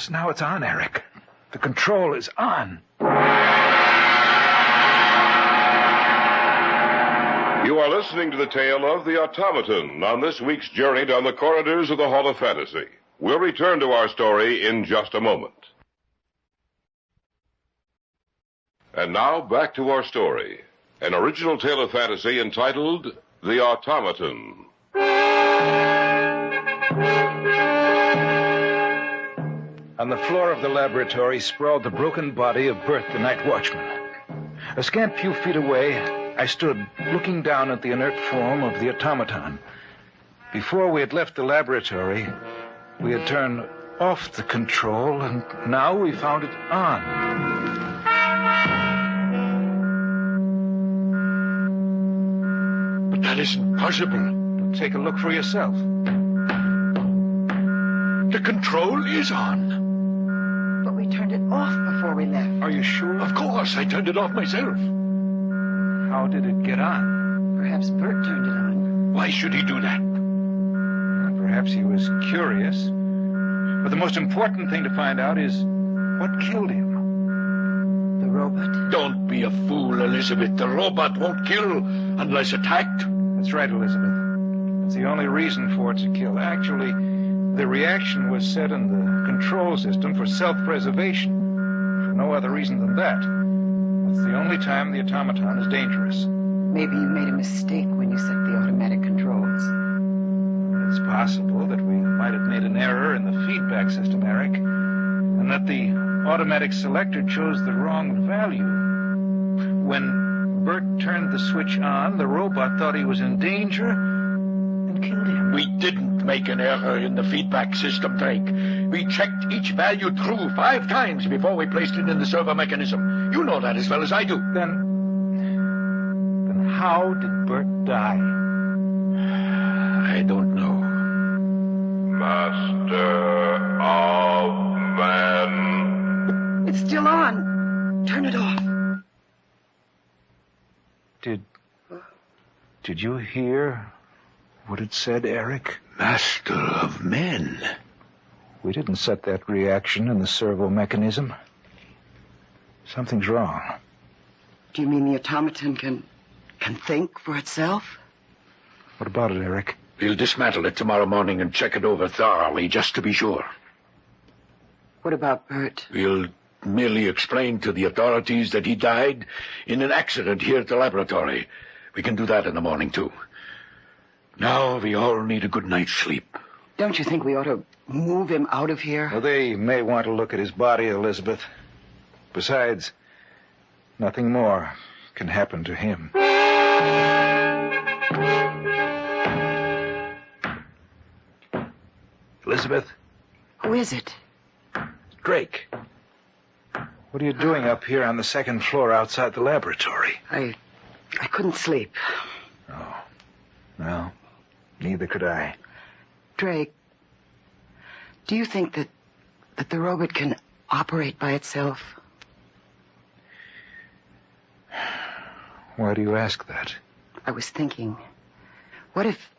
now it's on, Eric. The control is on. You are are listening to the tale of the Automaton on this week's journey down the corridors of the Hall of Fantasy. We'll return to our story in just a moment. And now, back to our story. An original tale of fantasy entitled The Automaton. On the floor of the laboratory sprawled the broken body of Bert, the night watchman. A scant few feet away, I stood looking down at the inert form of the automaton. Before we had left the laboratory, we had turned off the control, and now we found it on. But that isn't possible. Take a look for yourself. The control is on. But we turned it off before we left. Are you sure? Of course, I turned it off myself. How did it get on? Perhaps Bert turned it on. Why should he do that? Perhaps he was curious. But the most important thing to find out is what killed him. The robot? Don't be a fool, Elizabeth. The robot won't kill unless attacked. That's right, Elizabeth. It's the only reason for it to kill. Actually, the reaction was set in the control system for self-preservation. For no other reason than that. It's the only time the automaton is dangerous. Maybe you made a mistake when you set the automatic controls. It's possible that we might have made an error in the feedback system, Eric, and that the automatic selector chose the wrong value. When Bert turned the switch on, the robot thought he was in danger and killed him. We didn't make an error in the feedback system, Drake. We checked each value through 5 times before we placed it in the servo mechanism. You know that as well as I do. Then how did Bert die? I don't know. Master of Man. It's still on. Turn it off. Did you hear what it said, Eric? Master of Men. We didn't set that reaction in the servo mechanism. Something's wrong. Do you mean the automaton can think for itself? What about it, Eric? We'll dismantle it tomorrow morning and check it over thoroughly, just to be sure. What about Bert? We'll merely explain to the authorities that he died in an accident here at the laboratory. We can do that in the morning, too. Now we all need a good night's sleep. Don't you think we ought to move him out of here? Well, they may want to look at his body, Elizabeth. Besides, nothing more can happen to him. Elizabeth? Who is it? Drake. What are you doing up here on the second floor outside the laboratory? I couldn't sleep. Oh. Well, neither could I. Drake, do you think that the robot can operate by itself? Why do you ask that? I was thinking, what if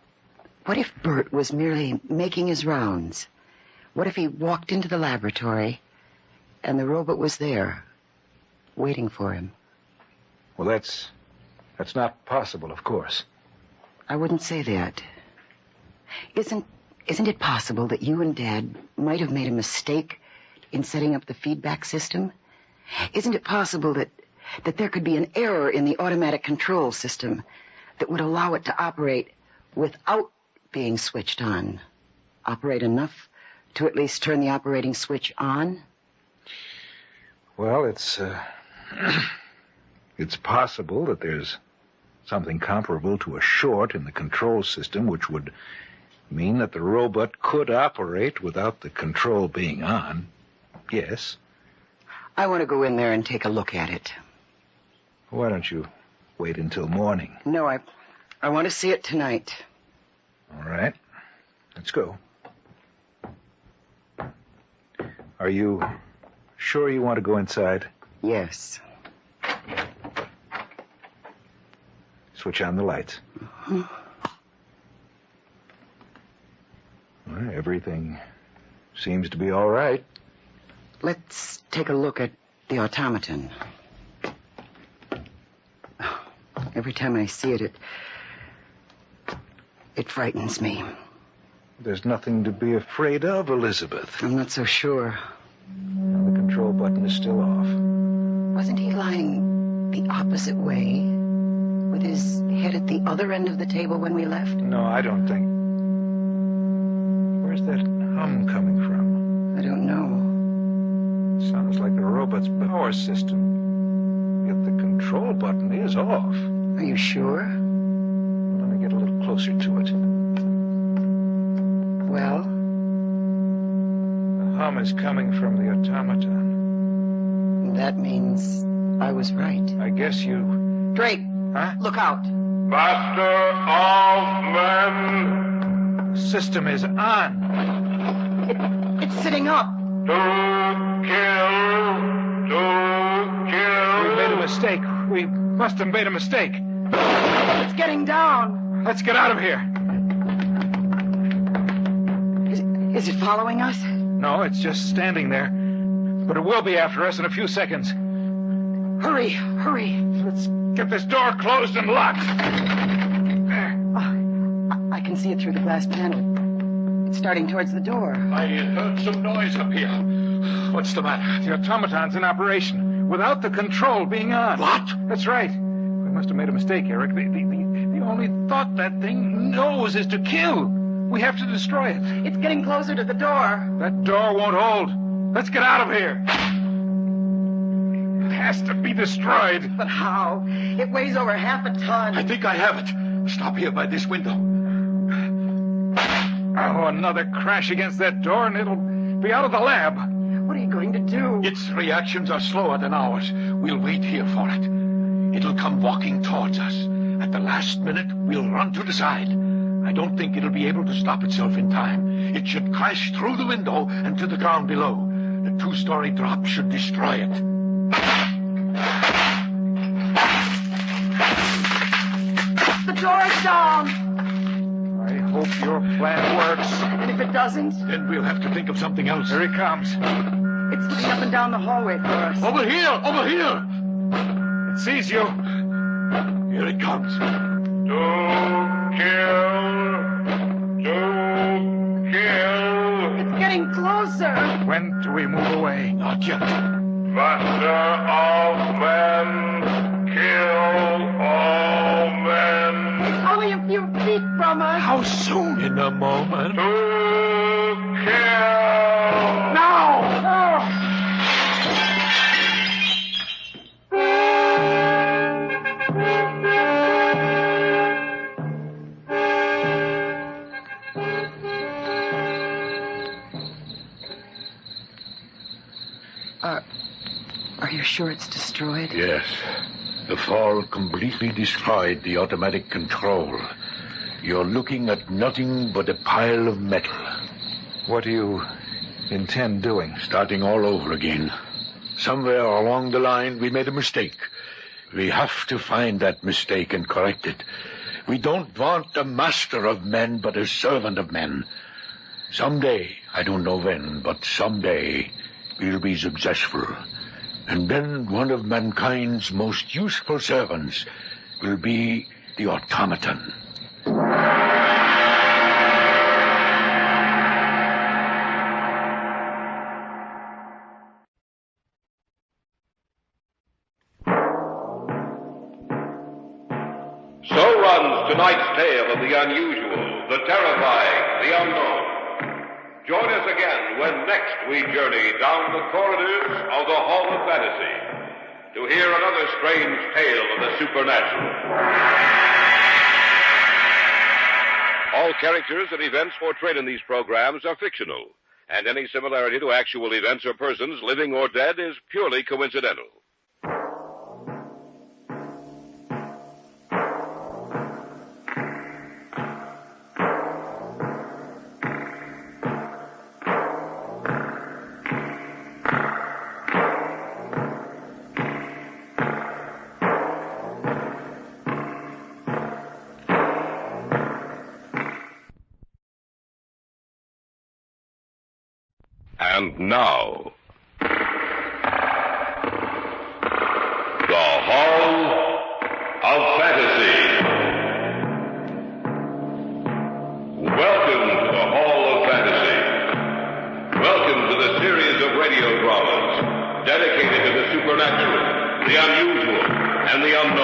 Bert was merely making his rounds? What if he walked into the laboratory and the robot was there, waiting for him? Well, that's not possible, of course. I wouldn't say that. Isn't it possible that you and Dad might have made a mistake in setting up the feedback system? Isn't it possible that there could be an error in the automatic control system that would allow it to operate without being switched on? Operate enough to at least turn the operating switch on? Well, it's possible that there's something comparable to a short in the control system, which would mean that the robot could operate without the control being on. Yes. I want to go in there and take a look at it. Why don't you wait until morning? No, I want to see it tonight. All right. Let's go. Are you sure you want to go inside? Yes. Switch on the lights. Mm-hmm. Well, everything seems to be all right. Let's take a look at the automaton. Every time I see it It frightens me. There's nothing to be afraid of, Elizabeth. I'm not so sure. The control button is still off. Wasn't he lying the opposite way, with his head at the other end of the table when we left? No, I don't think. Where's that hum coming from? I don't know. It sounds like the robot's power system. Yet the control button is off. Are you sure? Let me get a little closer to it. Well? The hum is coming from the automaton. That means I was right. I guess you... Drake! Huh? Look out! Master of men! The system is on. It's sitting up. To kill! We made a mistake. We must have made a mistake. It's getting down. Let's get out of here. Is it following us? No, it's just standing there. But it will be after us in a few seconds. Hurry, hurry. Let's get this door closed and locked. There. I can see it through the glass panel. It's starting towards the door. I heard some noise up here. What's the matter? The automaton's in operation, without the control being on. What? That's right. We must have made a mistake, Eric. The only thought that thing knows is to kill. We have to destroy it. It's getting closer to the door. That door won't hold. Let's get out of here. It has to be destroyed. But how? It weighs over half a ton. I think I have it. Stop here by this window. Oh, another crash against that door and it'll be out of the lab. What are you going to do? Its reactions are slower than ours. We'll wait here for it. It'll come walking towards us. At the last minute, we'll run to the side. I don't think it'll be able to stop itself in time. It should crash through the window and to the ground below. The 2-story drop should destroy it. The door's down. I hope your plan works. And if it doesn't? Then we'll have to think of something else. Here he comes. It's looking up and down the hallway for us. Over here! Over here! It sees you. Here it comes. To kill! It's getting closer. When do we move away? Not yet. Master of men, kill all men. It's only a few feet from us. How soon? In a moment. To kill! Now! Are you sure it's destroyed? Yes. The fall completely destroyed the automatic control. You're looking at nothing but a pile of metal. What do you intend doing? Starting all over again. Somewhere along the line, we made a mistake. We have to find that mistake and correct it. We don't want a master of men, but a servant of men. Someday, I don't know when, but someday, we'll be successful. And then one of mankind's most useful servants will be the automaton. So runs tonight's tale of the unusual, the terrifying, the unknown. Join us again when next we journey down the corridors of the Hall of Fantasy to hear another strange tale of the supernatural. All characters and events portrayed in these programs are fictional, and any similarity to actual events or persons, living or dead, is purely coincidental. And now, the Hall of Fantasy.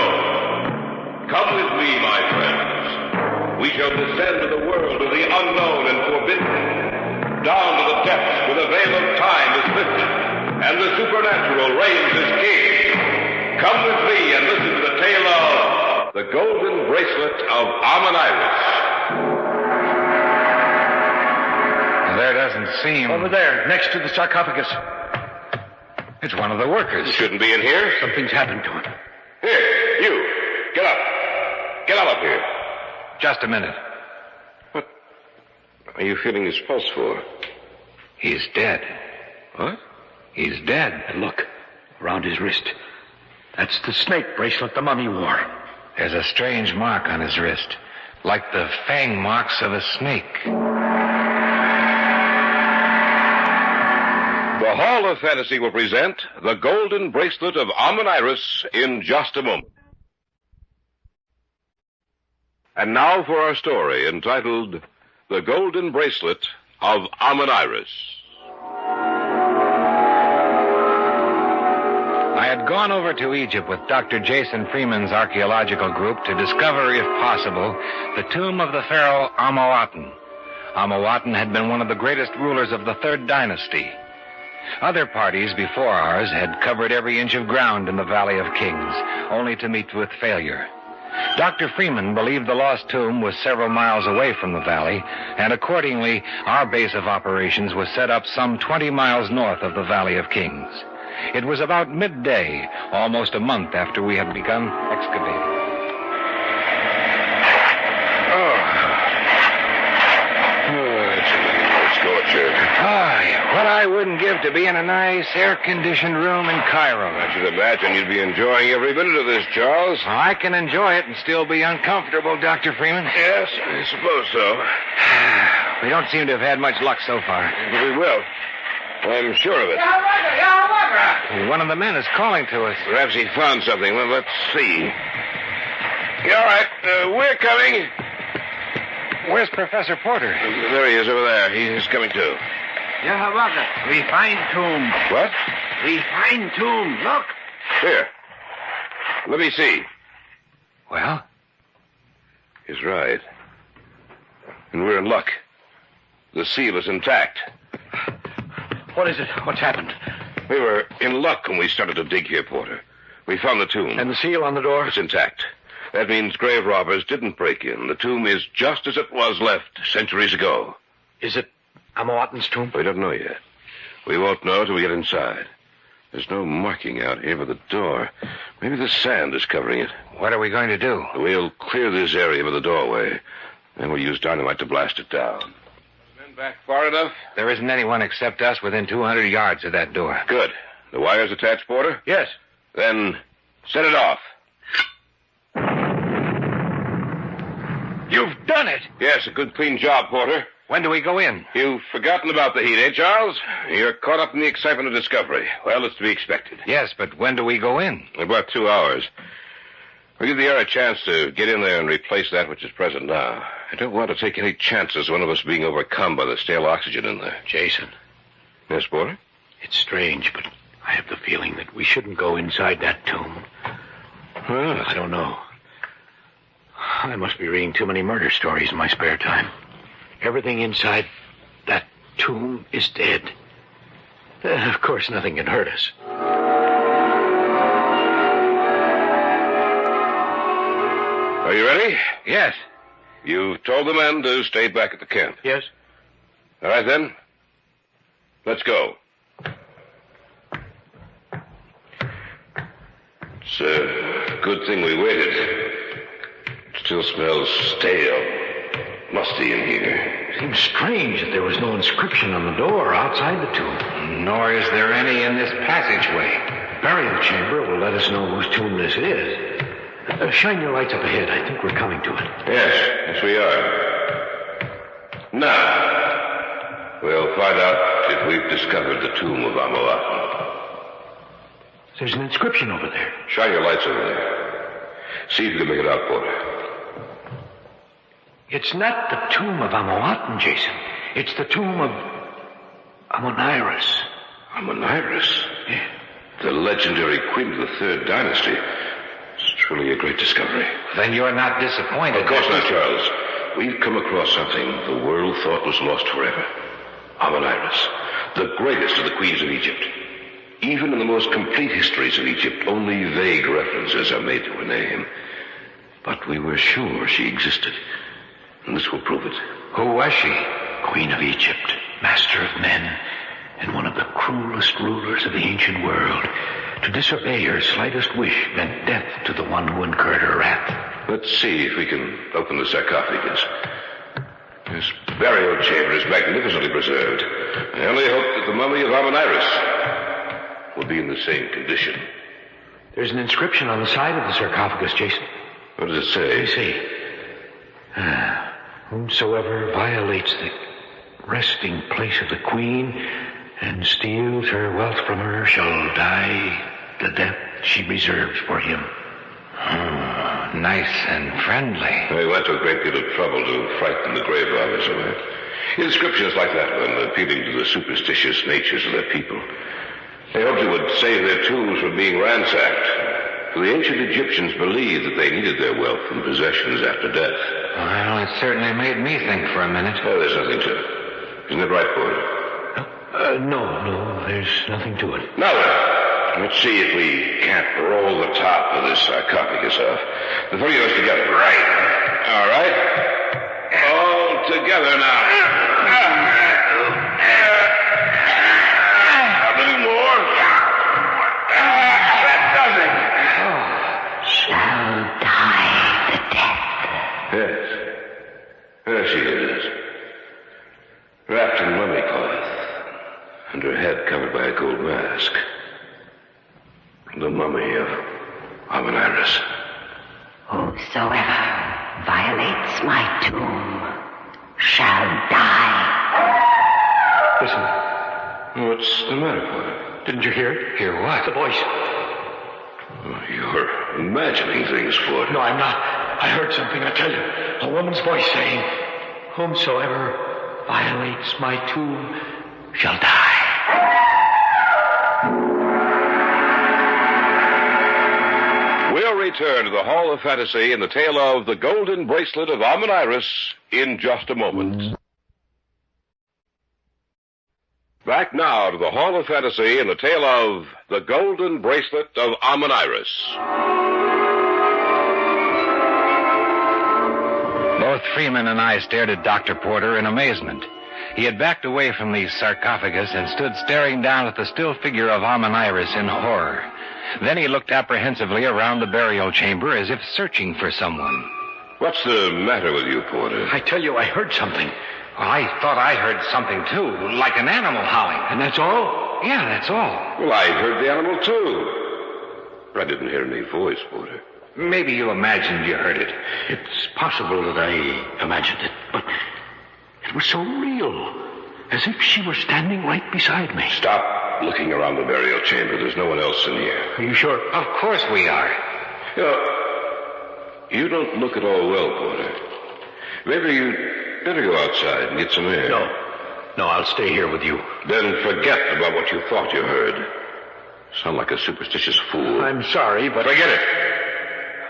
unknown. Come with me, my friends. We shall descend to the world of the unknown and forbidden, down to the depths where the veil of time is lifted, and the supernatural reigns as king. Come with me and listen to the tale of the Golden Bracelet of Amon-Iris. There doesn't seem... Over there, next to the sarcophagus. It's one of the workers. He shouldn't be in here. Something's happened to him. Here, you. Get up. Get out of here. Just a minute. What are you feeling his pulse for? He's dead. What? He's dead. And look, around his wrist. That's the snake bracelet the mummy wore. There's a strange mark on his wrist, like the fang marks of a snake. The Hall of Fantasy will present The Golden Bracelet of Amon-Iris in just a moment. And now for our story entitled The Golden Bracelet of Amon-Iris. I had gone over to Egypt with Dr. Jason Freeman's archaeological group to discover, if possible, the tomb of the pharaoh Automaton. Automaton had been one of the greatest rulers of the Third Dynasty. Other parties before ours had covered every inch of ground in the Valley of Kings, only to meet with failure. Dr. Freeman believed the lost tomb was several miles away from the valley, and accordingly, our base of operations was set up some 20 miles north of the Valley of Kings. It was about midday, almost a month after we had begun excavating. What I wouldn't give to be in a nice, air-conditioned room in Cairo. I should imagine you'd be enjoying every minute of this, Charles. I can enjoy it and still be uncomfortable, Dr. Freeman. Yes, I suppose so. We don't seem to have had much luck so far. But we will. I'm sure of it. One of the men is calling to us. Perhaps he found something. Well, let's see. All right, we're coming. Where's Professor Porter? There he is over there. He's coming too. Yahawaga, we find tomb. What? We find tomb. Look. Here. Let me see. Well? He's right. And we're in luck. The seal is intact. What is it? What's happened? We were in luck when we started to dig here, Porter. We found the tomb. And the seal on the door? It's intact. That means grave robbers didn't break in. The tomb is just as it was left centuries ago. Is it Automaton's tomb? We don't know yet. We won't know till we get inside. There's no marking out here by the door. Maybe the sand is covering it. What are we going to do? We'll clear this area by the doorway. Then we'll use dynamite to blast it down. Men back far enough? There isn't anyone except us within 200 yards of that door. Good. The wire's attached, Porter? Yes. Then set it off. You've done it! Yes, a good, clean job, Porter. When do we go in? You've forgotten about the heat, eh, Charles? You're caught up in the excitement of discovery. Well, it's to be expected. Yes, but when do we go in? In about 2 hours. We'll give the air a chance to get in there and replace that which is present now. I don't want to take any chances of one of us being overcome by the stale oxygen in there. Jason. Yes, Porter? It's strange, but I have the feeling that we shouldn't go inside that tomb. Well, I don't know. I must be reading too many murder stories in my spare time. Everything inside that tomb is dead. Of course, nothing can hurt us. Are you ready? Yes. You've told the men to stay back at the camp. Yes. All right, then. Let's go. It's a good thing we waited. It still smells stale, musty in here. It seems strange that there was no inscription on the door outside the tomb. Nor is there any in this passageway. Burial chamber will let us know whose tomb this is. Shine your lights up ahead. I think we're coming to it. Yes, we are. Now, we'll find out if we've discovered the tomb of Amon-Iris. There's an inscription over there. Shine your lights over there. See if you can make it out, Porter. It's not the tomb of Amon-Iris, Jason. It's the tomb of Amon-Iris. Amon-Iris? Yeah. The legendary queen of the Third Dynasty. truly a great discovery. Then you're not disappointed. Of course not, Charles. We've come across something the world thought was lost forever. Amon-Iris, the greatest of the queens of Egypt. Even in the most complete histories of Egypt, only vague references are made to her name. But we were sure she existed, and this will prove it. Who was she? Queen of Egypt, master of men, and one of the cruelest rulers of the ancient world. To disobey her slightest wish meant death to the one who incurred her wrath. Let's see if we can open the sarcophagus. This burial chamber is magnificently preserved. I only hope that the mummy of Amon-Iris will be in the same condition. There's an inscription on the side of the sarcophagus, Jason. What does it say? You see. Whomsoever violates the resting place of the queen and steals her wealth from her shall die the death she reserves for him. Nice and friendly. We went to a great deal of trouble to frighten the grave robbers away. Inscriptions like that one appealing to the superstitious natures of their people. They hoped it would save their tombs from being ransacked. For the ancient Egyptians believed that they needed their wealth and possessions after death. Well, it certainly made me think for a minute. Oh, there's nothing to it. Isn't it right, Boar? No, there's nothing to it. Now then, let's see if we can't roll the top of this sarcophagus off. The three of us together. Right. All right. All together now. A little more. That does it. Shall die the death. Yes. There she is. Wrapped in mummy cloth, and her head covered by a gold mask. The mummy of Amon-Iris. Whosoever violates my tomb shall die. Listen. What's the matter, Porter? Didn't you hear it? Hear what? The voice. Oh, you're imagining things, Porter. No, I'm not. I heard something, I tell you. A woman's voice saying, whomsoever violates my tomb shall die. We'll return to the Hall of Fantasy in the tale of the Golden Bracelet of Amon-Iris in just a moment. Back now to the Hall of Fantasy in the tale of the Golden Bracelet of Amon-Iris. Both Freeman and I stared at Dr. Porter in amazement. He had backed away from the sarcophagus and stood staring down at the still figure of Amon-Iris in horror. Then he looked apprehensively around the burial chamber as if searching for someone. What's the matter with you, Porter? I tell you, I heard something. Well, I thought I heard something, too, like an animal howling. And that's all? Yeah, that's all. Well, I heard the animal, too. I didn't hear any voice, Porter. Maybe you imagined you heard it. It's possible that I imagined it, but it was so real. As if she were standing right beside me. Stop looking around the burial chamber. There's no one else in here. Are you sure? Of course we are. You don't look at all well, Porter. Maybe you'd better go outside and get some air. No, I'll stay here with you. Then forget about what you thought you heard. Sound like a superstitious fool. I'm sorry, but... Forget it.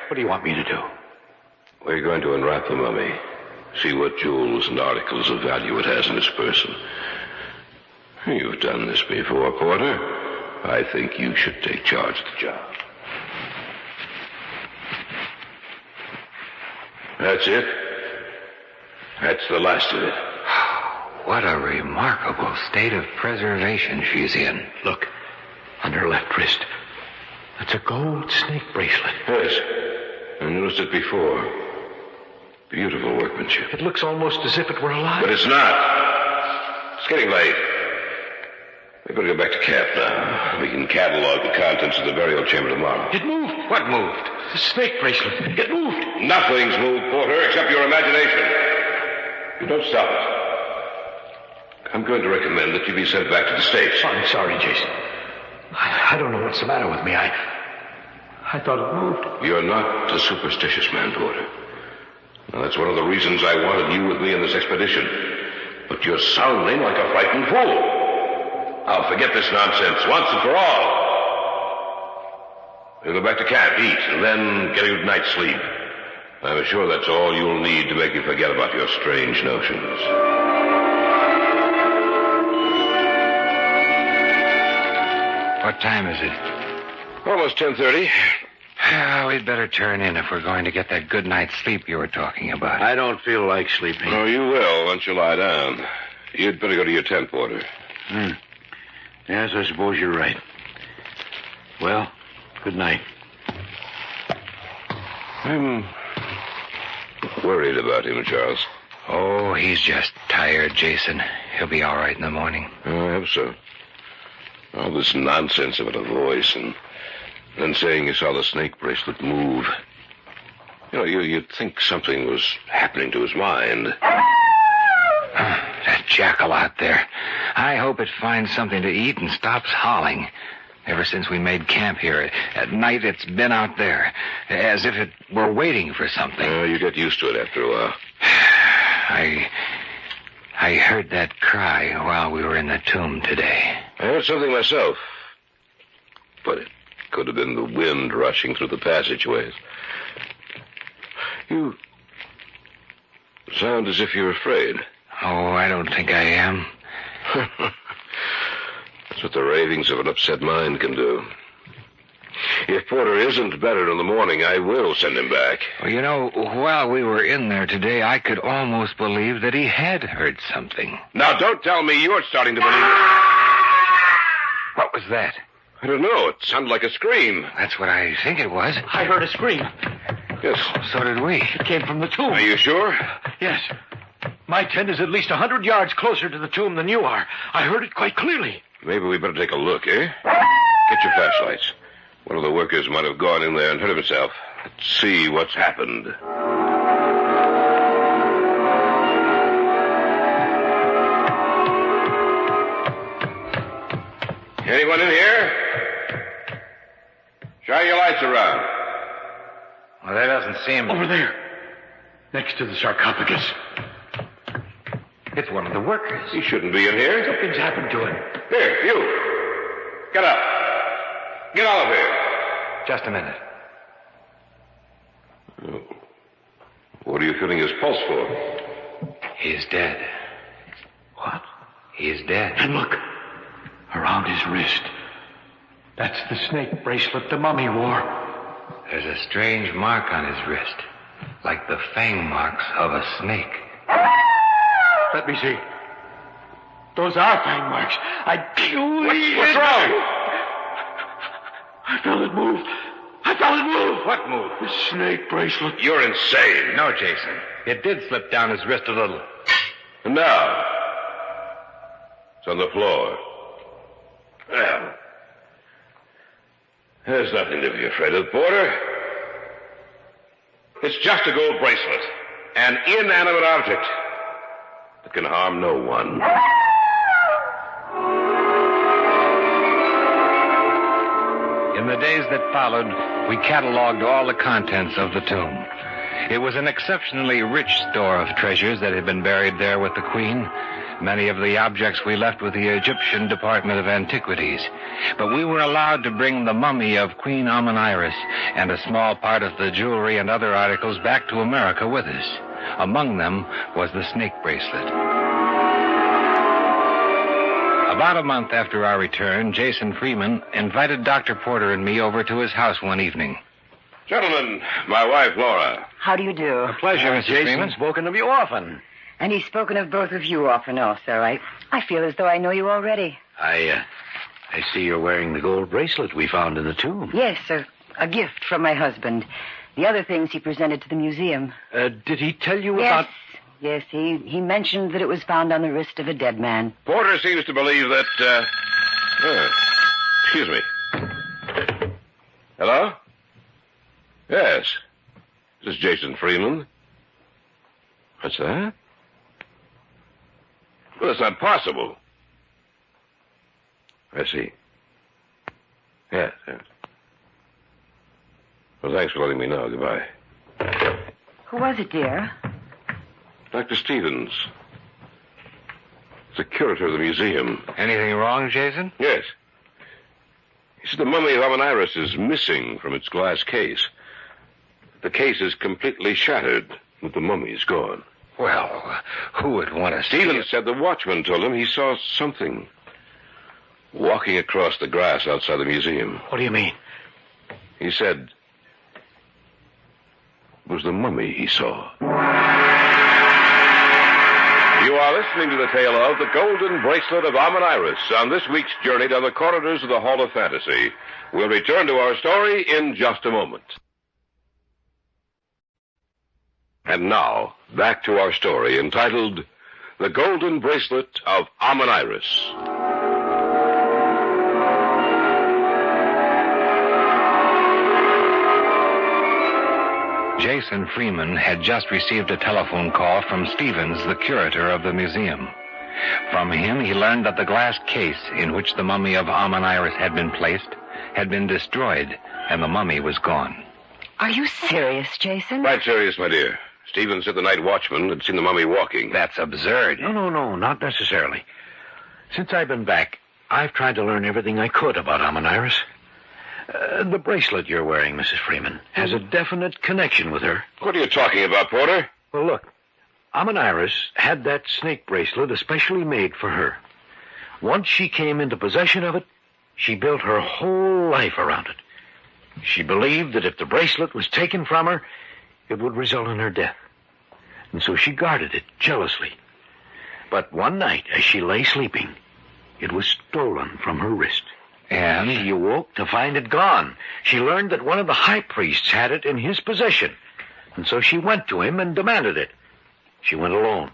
What do you want me to do? We're going to unwrap the mummy. See what jewels and articles of value it has in its person. You've done this before, Porter. I think you should take charge of the job. That's it. That's the last of it. What a remarkable state of preservation she's in. Look, on her left wrist. That's a gold snake bracelet. Yes, I noticed it before. Beautiful workmanship. It looks almost as if it were alive. But it's not. It's getting late. We better go back to camp now. We can catalog the contents of the burial chamber tomorrow. It moved. What moved? The snake bracelet. It moved. Nothing's moved, Porter, except your imagination. You don't stop it. I'm going to recommend that you be sent back to the States. I'm sorry, Jason. I don't know what's the matter with me. I thought it moved. You're not a superstitious man, Porter. Now, that's one of the reasons I wanted you with me in this expedition. But you're sounding like a frightened fool. I'll forget this nonsense once and for all. You'll go back to camp, eat, and then get a good night's sleep. I'm sure that's all you'll need to make you forget about your strange notions. What time is it? Almost 10:30. We'd better turn in if we're going to get that good night's sleep you were talking about. I don't feel like sleeping. Oh, you will once you lie down. You'd better go to your tent, Porter. Yes, I suppose you're right. Well, good night. I'm worried about him, Charles. Oh, he's just tired, Jason. He'll be all right in the morning. Oh, I hope so. All this nonsense about a voice and then saying you saw the snake bracelet move. You know, you'd think something was happening to his mind. That jackal out there. I hope it finds something to eat and stops howling. Ever since we made camp here, at night it's been out there, as if it were waiting for something. You get used to it after a while. I heard that cry while we were in the tomb today. I heard something myself. But it could have been the wind rushing through the passageways. You sound as if you're afraid. Oh, I don't think I am. That's what the ravings of an upset mind can do. If Porter isn't better in the morning, I will send him back. Well, you know, while we were in there today, I could almost believe that he had heard something. Now, don't tell me you're starting to believe it. What was that? I don't know. It sounded like a scream. That's what I think it was. I heard a scream. Yes. So did we. It came from the tomb. Are you sure? Yes. My tent is at least 100 yards closer to the tomb than you are. I heard it quite clearly. Maybe we better take a look, eh? Get your flashlights. One of the workers might have gone in there and hurt himself. Let's see what's happened. Anyone in here? Shine your lights around. Well, that doesn't seem... Over there. Next to the sarcophagus. It's one of the workers. He shouldn't be in here. Something's happened to him. Here, you. Get up. Get out of here. Just a minute. Oh. What are you feeling his pulse for? He's dead. What? He is dead. And look. Around his wrist. That's the snake bracelet the mummy wore. There's a strange mark on his wrist. Like the fang marks of a snake. Let me see. Those are fang marks. What's wrong? I felt it move. What move? The snake bracelet. You're insane. No, Jason. It did slip down his wrist a little. And now, it's on the floor. Well, there's nothing to be afraid of, Porter. It's just a gold bracelet. An inanimate object that can harm no one. In the days that followed, we cataloged all the contents of the tomb. It was an exceptionally rich store of treasures that had been buried there with the Queen. Many of the objects we left with the Egyptian Department of Antiquities. But we were allowed to bring the mummy of Queen Amon-Iris and a small part of the jewelry and other articles back to America with us. Among them was the snake bracelet. About a month after our return, Jason Freeman invited Dr. Porter and me over to his house one evening. Gentlemen, my wife, Laura. How do you do? A pleasure, Mr. Jason's Freeman. spoken of you often. And he's spoken of both of you often also. I feel as though I know you already. I see you're wearing the gold bracelet we found in the tomb. Yes, a gift from my husband. The other things he presented to the museum. Did he tell you Yes. about... Yes, he mentioned that it was found on the wrist of a dead man. Porter seems to believe that, excuse me. Hello? Yes. This is Jason Freeman. What's that? Well, that's not possible. I see. Yes. Well, thanks for letting me know. Goodbye. Who was it, dear? Dr. Stevens. The curator of the museum. Anything wrong, Jason? Yes. You see, the mummy of Amon-Iris is missing from its glass case. The case is completely shattered, but the mummy is gone. Well, who would want to see Stevens said the watchman told him he saw something walking across the grass outside the museum. What do you mean? He said it was the mummy he saw. You are listening to the tale of The Golden Bracelet of Amon-Iris on this week's journey down the corridors of the Hall of Fantasy. We'll return to our story in just a moment. And now, back to our story entitled The Golden Bracelet of Amon-Iris. Jason Freeman had just received a telephone call from Stevens, the curator of the museum. From him, he learned that the glass case in which the mummy of Amon-Iris had been placed had been destroyed, and the mummy was gone. Are you serious, Jason? Quite serious, my dear. Stevens said the night watchman had seen the mummy walking. That's absurd. No, not necessarily. Since I've been back, I've tried to learn everything I could about Amon-Iris. The bracelet you're wearing, Mrs. Freeman, has a definite connection with her. What are you talking about, Porter? Well, look, Amon-Iris had that snake bracelet especially made for her. Once she came into possession of it, she built her whole life around it. She believed that if the bracelet was taken from her, it would result in her death. And so she guarded it jealously. But one night, as she lay sleeping, it was stolen from her wrist. And? She awoke to find it gone. She learned that one of the high priests had it in his possession. And so she went to him and demanded it. She went alone.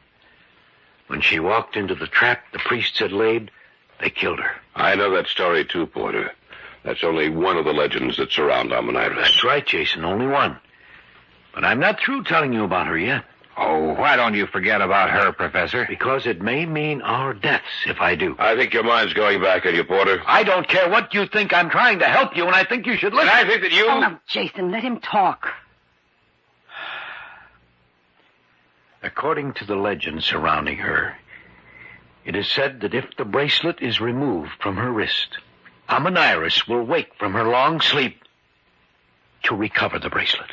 When she walked into the trap the priests had laid, they killed her. I know that story too, Porter. That's only one of the legends that surround Amon-Iris. That's right, Jason, only one. But I'm not through telling you about her yet. Oh, why don't you forget about her, Professor? Because it may mean our deaths if I do. I think your mind's going back on you, Porter. I don't care what you think. I'm trying to help you, and I think you should listen. And I think that you... Oh, no, Jason, let him talk. According to the legend surrounding her, it is said that if the bracelet is removed from her wrist, Amon-Iris will wake from her long sleep to recover the bracelet.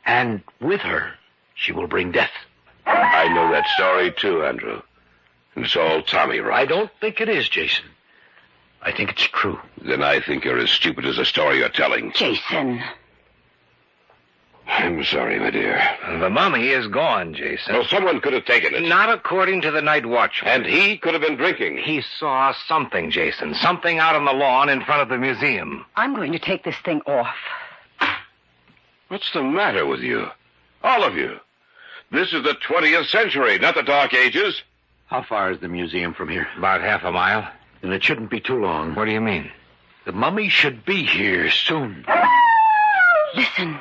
And with her, she will bring death. I know that story too, Andrew. And it's all Tommy, right? I don't think it is, Jason. I think it's true. Then I think you're as stupid as the story you're telling. Jason. I'm sorry, my dear. The mummy is gone, Jason. Well, someone could have taken it. Not according to the night watchman. And he could have been drinking. He saw something, Jason. Something out on the lawn in front of the museum. I'm going to take this thing off. What's the matter with you? All of you. This is the 20th century, not the Dark Ages. How far is the museum from here? About half a mile. And it shouldn't be too long. What do you mean? The mummy should be here soon. Listen.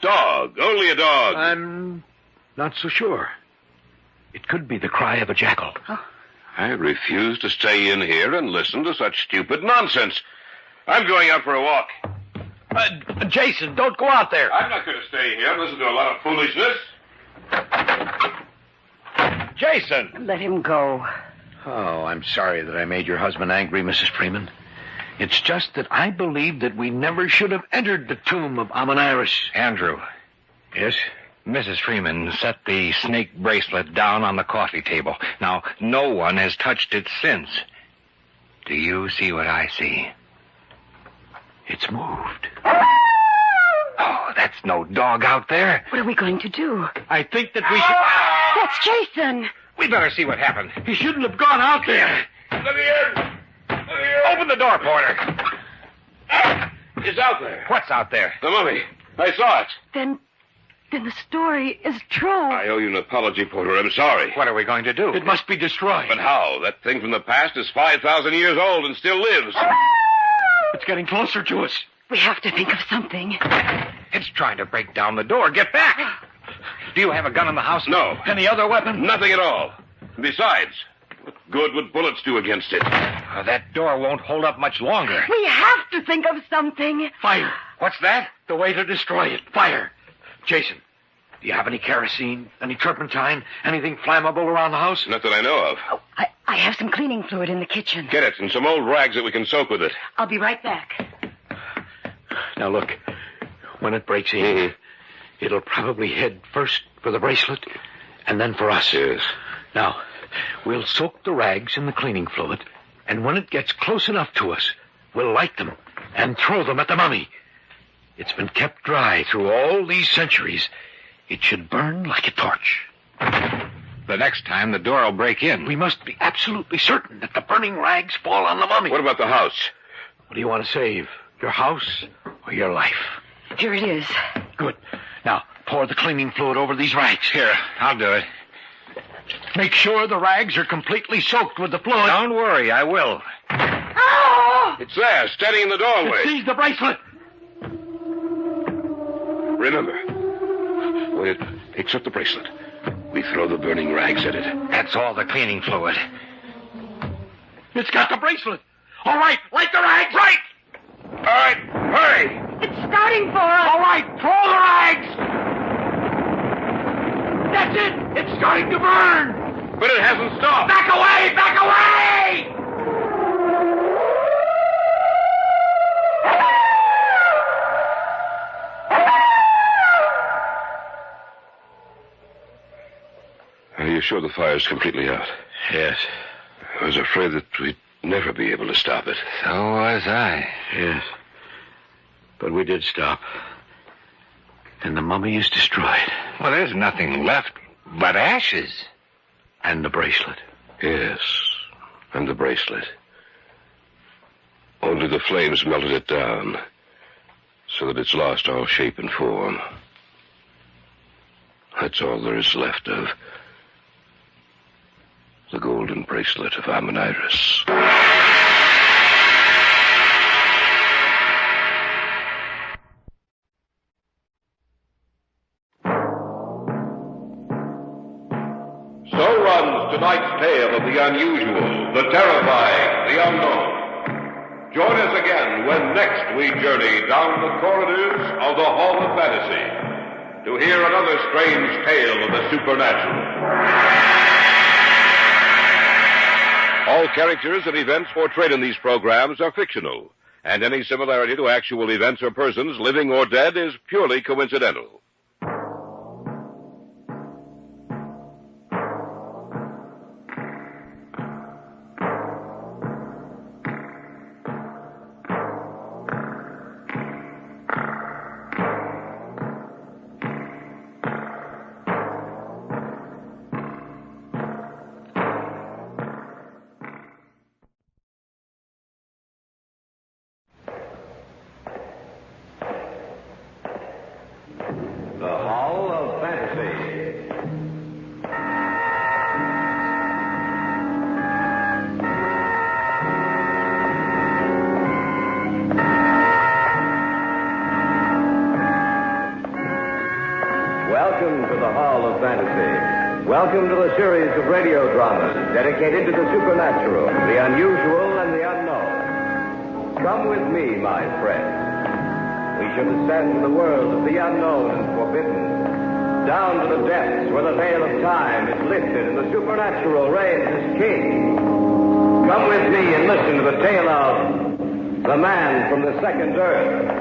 Dog. Only a dog. I'm not so sure. It could be the cry of a jackal. Oh. I refuse to stay in here and listen to such stupid nonsense. I'm going out for a walk. Jason, don't go out there. I'm not going to stay here and listen to a lot of foolishness. Jason! Let him go. Oh, I'm sorry that I made your husband angry, Mrs. Freeman. It's just that I believe that we never should have entered the tomb of Amon-Iris. Andrew. Yes? Mrs. Freeman set the snake bracelet down on the coffee table. Now, no one has touched it since. Do you see what I see? It's moved. Oh, that's no dog out there. What are we going to do? I think that we should... That's Jason. We better see what happened. He shouldn't have gone out there. Let me in. Open the door, Porter. It's out there. What's out there? The mummy. I saw it. Then the story is true. I owe you an apology, Porter. I'm sorry. What are we going to do? It must be destroyed. But how? That thing from the past is 5,000 years old and still lives. It's getting closer to us. We have to think of something. It's trying to break down the door. Get back! Do you have a gun in the house? No. Any other weapon? Nothing at all. Besides, what good would bullets do against it? That door won't hold up much longer. We have to think of something. Fire. What's that? The way to destroy it. Fire. Jason, Do you have any kerosene, any turpentine, anything flammable around the house? Not that I know of. Oh, I have some cleaning fluid in the kitchen. Get it, and some old rags that we can soak with it. I'll be right back. Now, look. When it breaks in, it'll probably head first for the bracelet and then for us. Yes. Now, we'll soak the rags in the cleaning fluid, and when it gets close enough to us, we'll light them and throw them at the mummy. It's been kept dry through all these centuries. It should burn like a torch. The next time, the door will break in. We must be absolutely certain that the burning rags fall on the mummy. What about the house? What do you want to save? Your house or your life? Here it is. Good. Now, pour the cleaning fluid over these rags. Here, I'll do it. Make sure the rags are completely soaked with the fluid. Don't worry, I will. Oh! It's there, standing in the doorway. Seize the bracelet. Remember, when it picks up the bracelet, we throw the burning rags at it. That's all the cleaning fluid. It's got the bracelet. All right, light the rags. Right. All right, hurry. It's starting for us. All right, throw the rags. That's it. It's starting to burn. But it hasn't stopped. Back away! Back away! Are you sure the fire's completely out? Yes. I was afraid that we'd never be able to stop it. So was I. Yes. But we did stop. And the mummy is destroyed. Well, there's nothing left but ashes. And the bracelet. Yes, and the bracelet. Only the flames melted it down, so that it's lost all shape and form. That's all there is left of the golden bracelet of Amon-Iris. So runs tonight's tale of the unusual, the terrifying, the unknown. Join us again when next we journey down the corridors of the Hall of Fantasy to hear another strange tale of the supernatural. All characters and events portrayed in these programs are fictional, and any similarity to actual events or persons, living or dead, is purely coincidental. Welcome to the Hall of Fantasy. Welcome to the series of radio dramas dedicated to the supernatural, the unusual, and the unknown. Come with me, my friends. We shall descend to the world of the unknown and forbidden, down to the depths where the veil of time is lifted and the supernatural reigns as king. Come with me and listen to the tale of the man from the second earth.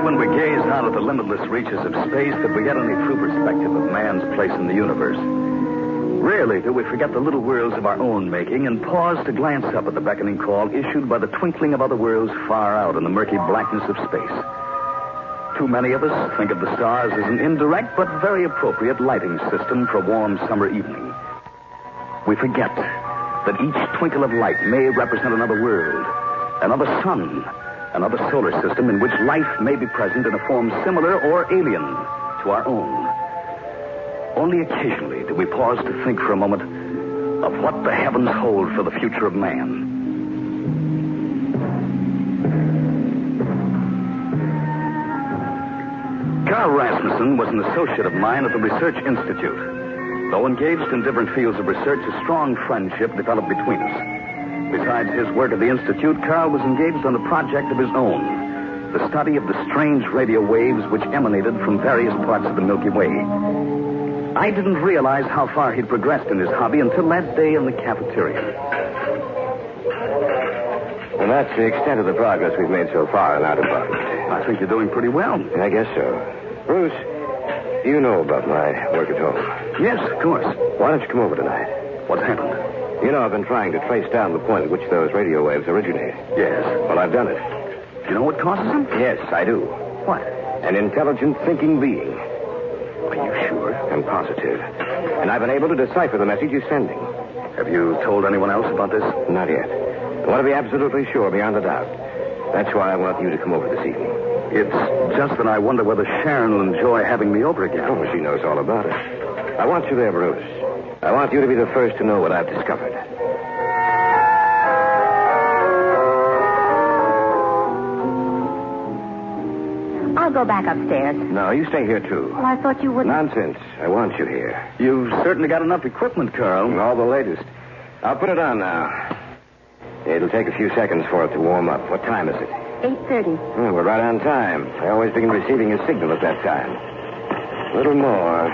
When we gaze out at the limitless reaches of space that we get any true perspective of man's place in the universe. Rarely do we forget the little worlds of our own making and pause to glance up at the beckoning call issued by the twinkling of other worlds far out in the murky blackness of space. Too many of us think of the stars as an indirect but very appropriate lighting system for a warm summer evening. We forget that each twinkle of light may represent another world, another sun, another solar system in which life may be present in a form similar or alien to our own. Only occasionally do we pause to think for a moment of what the heavens hold for the future of man. Carl Rasmussen was an associate of mine at the Research Institute. Though engaged in different fields of research, a strong friendship developed between us. Besides his work at the Institute, Carl was engaged on a project of his own, the study of the strange radio waves which emanated from various parts of the Milky Way. I didn't realize how far he'd progressed in his hobby until that day in the cafeteria. And that's the extent of the progress we've made so far in our department. I think you're doing pretty well. I guess so. Bruce, you know about my work at home. Yes, of course. Why don't you come over tonight? What's happened? You know, I've been trying to trace down the point at which those radio waves originate. Yes. Well, I've done it. Do you know what causes them? Yes, I do. What? An intelligent thinking being. Are you sure? I'm positive. And I've been able to decipher the message he's sending. Have you told anyone else about this? Not yet. I want to be absolutely sure beyond a doubt. That's why I want you to come over this evening. It's just that I wonder whether Sharon will enjoy having me over again. Oh, she knows all about it. I want you there, Bruce. I want you to be the first to know what I've discovered. I'll go back upstairs. No, you stay here, too. Well, I thought you wouldn't. Nonsense. I want you here. You've certainly got enough equipment, Carl. All the latest. I'll put it on now. It'll take a few seconds for it to warm up. What time is it? 8:30. Well, we're right on time. I always begin receiving a signal at that time. A little more.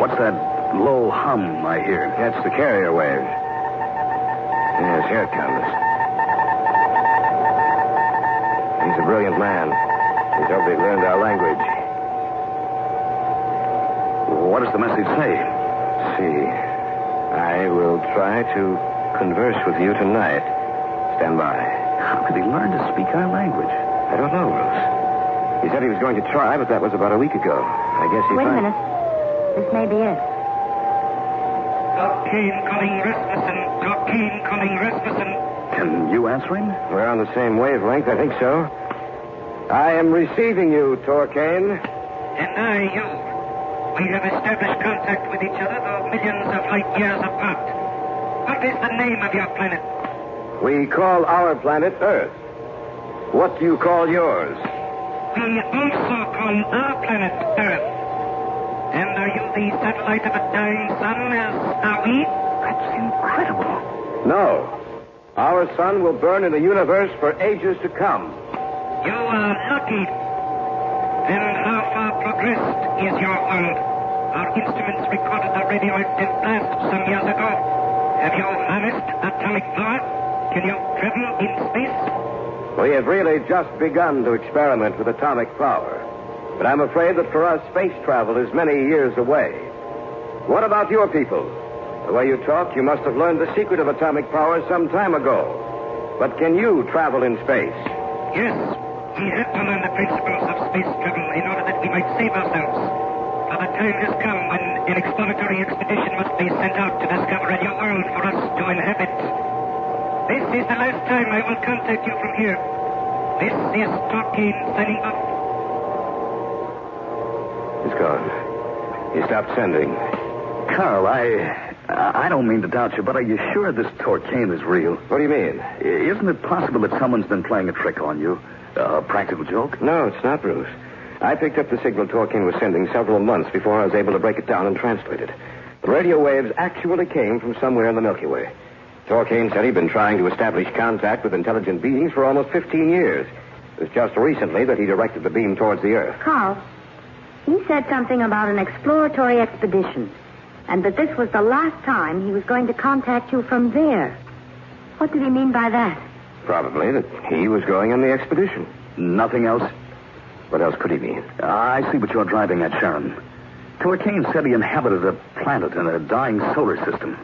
What's that low hum I hear? That's the carrier wave. Yes, here it comes. He's a brilliant man. He's hopefully learned our language. What does the message say? See, I will try to converse with you tonight. Stand by. How could he learn to speak our language? I don't know, Bruce. He said he was going to try, but that was about a week ago. I guess he... Wait a minute. This may be it. Docking calling Rasmussen. Docking calling Rasmussen. Can you answer him? We're on the same wavelength, I think so. I am receiving you, Torcane. And I, you. We have established contact with each other, though millions of light years apart. What is the name of your planet? We call our planet Earth. What do you call yours? We also call our planet Earth. And are you the satellite of a dying sun, as are we? That's incredible. No. Our sun will burn in the universe for ages to come. You are lucky. And how far progressed is your world? Our instruments recorded a radioactive blast some years ago. Have you harnessed atomic power? Can you travel in space? We have really just begun to experiment with atomic power. But I'm afraid that for us, space travel is many years away. What about your people? The way you talk, you must have learned the secret of atomic power some time ago. But can you travel in space? Yes, we had to learn the principles of space travel in order that we might save ourselves. For the time has come when an exploratory expedition must be sent out to discover a new world for us to inhabit. This is the last time I will contact you from here. This is Torcane signing off. He's gone. He stopped sending. Carl, I don't mean to doubt you, but are you sure this Torcane is real? What do you mean? Isn't it possible that someone's been playing a trick on you? A practical joke? No, it's not, Bruce. I picked up the signal Torcane was sending several months before I was able to break it down and translate it. The radio waves actually came from somewhere in the Milky Way. Torcane said he'd been trying to establish contact with intelligent beings for almost 15 years. It was just recently that he directed the beam towards the Earth. Carl, he said something about an exploratory expedition, and that this was the last time he was going to contact you from there. What did he mean by that? Probably that he was going on the expedition. Nothing else? What else could he mean? I see what you're driving at, Sharon. Torcane said he inhabited a planet in a dying solar system.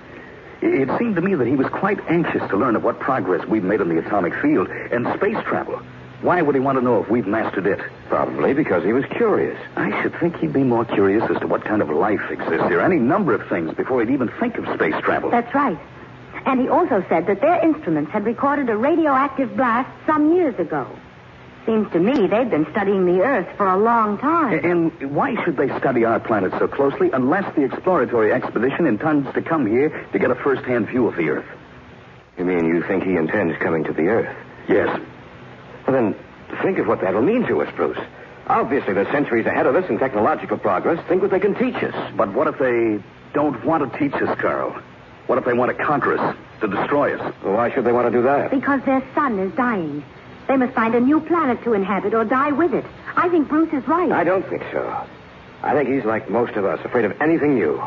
It seemed to me that he was quite anxious to learn of what progress we've made in the atomic field and space travel. Why would he want to know if we've mastered it? Probably because he was curious. I should think he'd be more curious as to what kind of life exists here. Any number of things before he'd even think of space travel. That's right. And he also said that their instruments had recorded a radioactive blast some years ago. Seems to me they've been studying the Earth for a long time. And why should they study our planet so closely unless the exploratory expedition intends to come here to get a first-hand view of the Earth? You mean you think he intends coming to the Earth? Yes. Well, then, think of what that'll mean to us, Bruce. Obviously, they're centuries ahead of us in technological progress. Think what they can teach us. But what if they don't want to teach us, Carl? What if they want to conquer us, to destroy us? Well, why should they want to do that? Because their sun is dying. They must find a new planet to inhabit or die with it. I think Bruce is right. I don't think so. I think he's like most of us, afraid of anything new.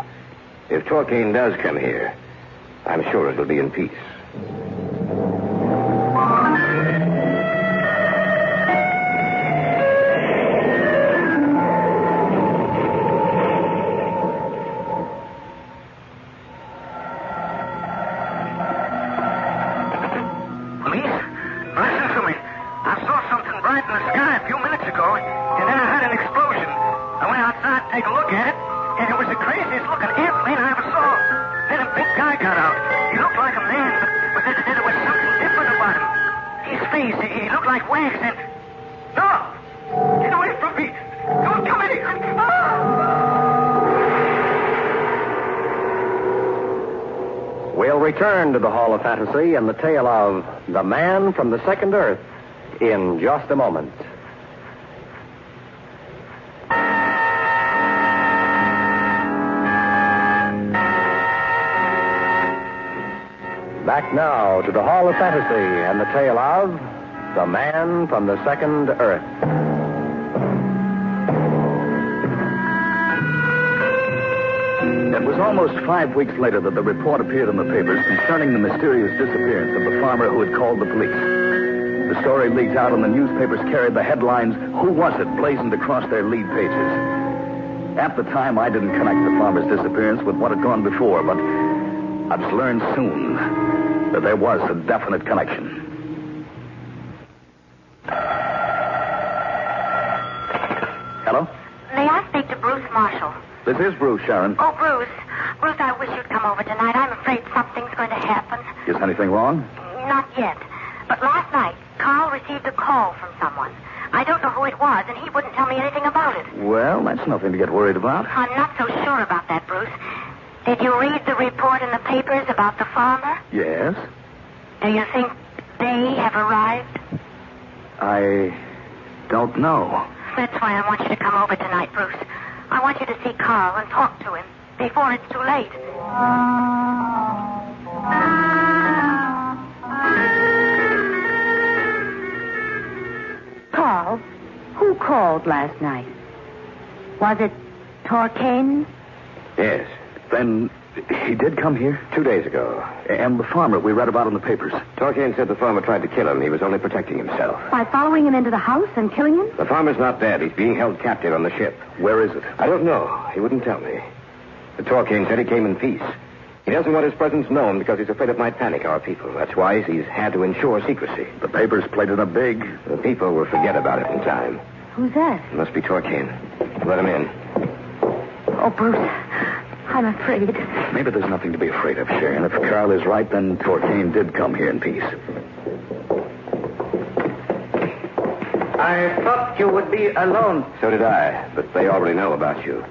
If Torquain does come here, I'm sure it'll be in peace. Return to the Hall of Fantasy and the tale of The Man from the Second Earth in just a moment. Back now to the Hall of Fantasy and the tale of The Man from the Second Earth. It was almost 5 weeks later that the report appeared in the papers concerning the mysterious disappearance of the farmer who had called the police. The story leaked out and the newspapers carried the headlines, "Who Was It?" blazoned across their lead pages. At the time, I didn't connect the farmer's disappearance with what had gone before, but I've learned soon that there was a definite connection. Hello? May I speak to Bruce Marshall? This is Bruce, Sharon. Oh, Bruce. Bruce, I wish you'd come over tonight. I'm afraid something's going to happen. Is anything wrong? Not yet. But last night, Carl received a call from someone. I don't know who it was, and he wouldn't tell me anything about it. Well, that's nothing to get worried about. I'm not so sure about that, Bruce. Did you read the report in the papers about the farmer? Yes. Do you think they have arrived? I don't know. That's why I want you to come over tonight, Bruce. I want you to see Carl and talk to him before it's too late. Carl, who called last night? Was it Torquain? Yes. Then he did come here? 2 days ago. And the farmer we read about in the papers. Torquain said the farmer tried to kill him. He was only protecting himself. By following him into the house and killing him? The farmer's not dead. He's being held captive on the ship. Where is it? I don't know. He wouldn't tell me. But Torquain said he came in peace. He doesn't want his presence known because he's afraid it might panic our people. That's why he's had to ensure secrecy. The papers played it up big. The people will forget about it in time. Who's that? It must be Torquain. Let him in. Oh, Bruce, I'm afraid. Maybe there's nothing to be afraid of, Sharon. If Carl is right, then Torquain did come here in peace. I thought you would be alone. So did I, but they already know about you.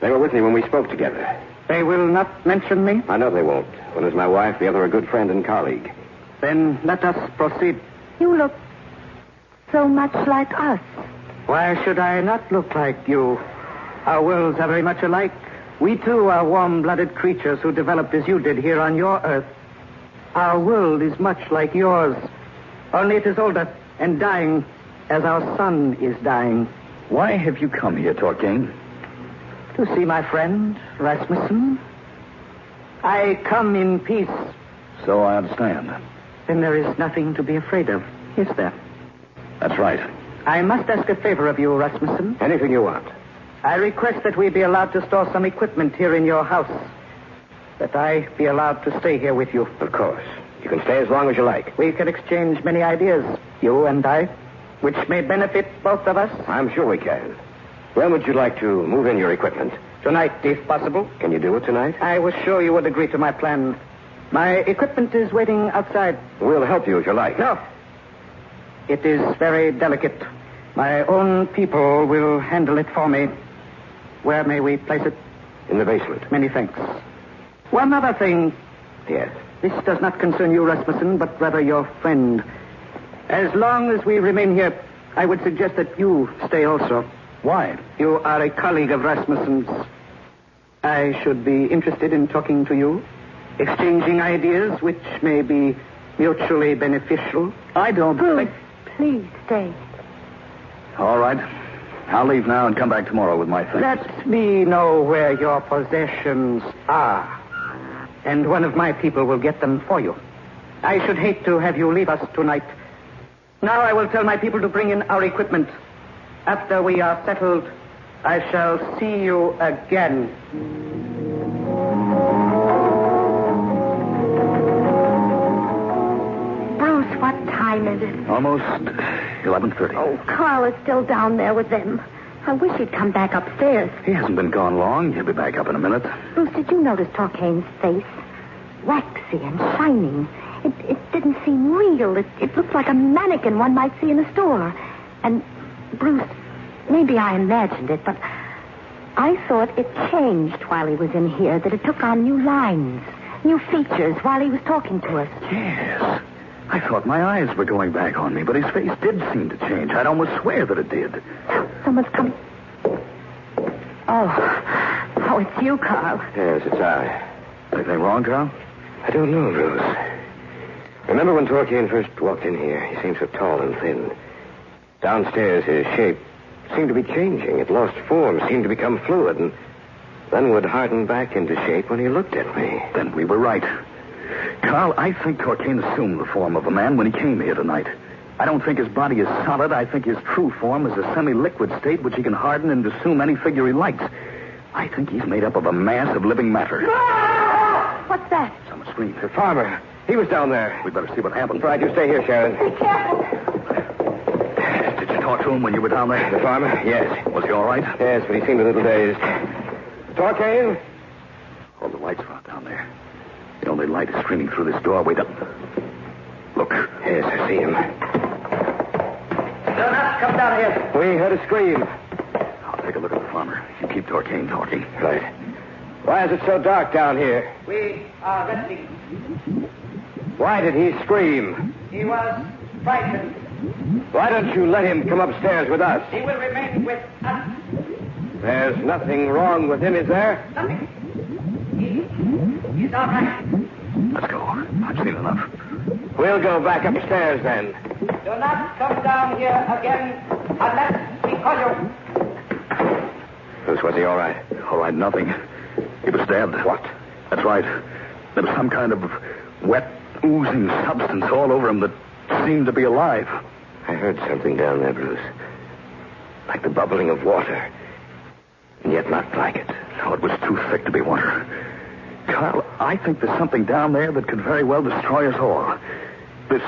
They were with me when we spoke together. They will not mention me? I know they won't. One is my wife, the other a good friend and colleague. Then let us proceed. You look so much like us. Why should I not look like you? Our worlds are very much alike. We, too, are warm-blooded creatures who developed as you did here on your Earth. Our world is much like yours, only it is older and dying as our sun is dying. Why have you come here, Torquain? To see my friend, Rasmussen. I come in peace. So I understand. Then there is nothing to be afraid of, is there? That's right. I must ask a favor of you, Rasmussen. Anything you want. I request that we be allowed to store some equipment here in your house. That I be allowed to stay here with you. Of course. You can stay as long as you like. We can exchange many ideas, you and I, which may benefit both of us. I'm sure we can. When would you like to move in your equipment? Tonight, if possible. Can you do it tonight? I was sure you would agree to my plan. My equipment is waiting outside. We'll help you if you like. No. It is very delicate. My own people will handle it for me. Where may we place it? In the basement. Many thanks. One other thing. Yes. This does not concern you, Rasmussen, but rather your friend. As long as we remain here, I would suggest that you stay also. Why? You are a colleague of Rasmussen's. I should be interested in talking to you, exchanging ideas which may be mutually beneficial. I don't Bruce, please stay. All right. I'll leave now and come back tomorrow with my things. Let me know where your possessions are, and one of my people will get them for you. I should hate to have you leave us tonight. Now I will tell my people to bring in our equipment. After we are settled, I shall see you again. Bruce, what time is it? Almost 11:30. Oh, Carl is still down there with them. I wish he'd come back upstairs. He hasn't been gone long. He'll be back up in a minute. Bruce, did you notice Torquane's face? Waxy and shining. It didn't seem real. It looked like a mannequin one might see in a store. And, Bruce, maybe I imagined it, but I thought it changed while he was in here, that it took on new lines, new features while he was talking to us. Yes. I thought my eyes were going back on me, but his face did seem to change. I'd almost swear that it did. Someone's coming. Oh, it's you, Carl. Yes, it's I. Anything wrong, Carl? I don't know, Bruce. Remember when Torquane first walked in here? He seemed so tall and thin. Downstairs, his shape seemed to be changing. It lost form, seemed to become fluid, and then would harden back into shape when he looked at me. Then we were right. Carl, I think Torquane assumed the form of a man when he came here tonight. I don't think his body is solid. I think his true form is a semi-liquid state which he can harden and assume any figure he likes. I think he's made up of a mass of living matter. What's that? Someone screamed. The farmer. He was down there. We'd better see what happened. Right, you stay here, Sharon. Be careful. Did you talk to him when you were down there? The farmer? Yes. Was he all right? Yes, but he seemed a little dazed. Torquane? All the lights are out down there. The only light is streaming through this doorway. Look. Yes, I see him. Do not come down here. We heard a scream. I'll take a look at the farmer. You keep Torquane talking. Right. Why is it so dark down here? We are resting. Why did he scream? He was frightened. Why don't you let him come upstairs with us? He will remain with us. There's nothing wrong with him, is there? Nothing. He's all right. Let's go. I've seen enough. We'll go back upstairs then. Do not come down here again unless we call you. Bruce, was he all right? All right, nothing. He was dead. What? That's right. There was some kind of wet, oozing substance all over him that seemed to be alive. I heard something down there, Bruce. Like the bubbling of water. And yet not like it. No, it was too thick to be water. Carl, I think there's something down there that could very well destroy us all. This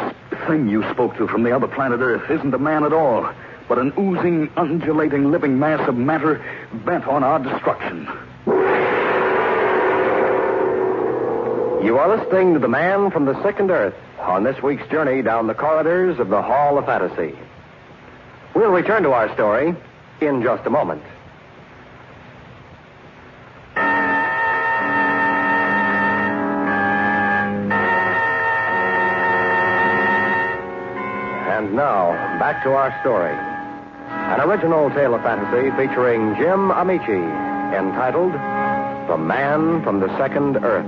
thing you spoke to from the other planet Earth isn't a man at all, but an oozing, undulating, living mass of matter bent on our destruction. You are listening to The Man from the Second Earth on this week's journey down the corridors of the Hall of Fantasy. We'll return to our story in just a moment. And now, back to our story. An original tale of fantasy featuring Jim Amici, entitled The Man from the Second Earth.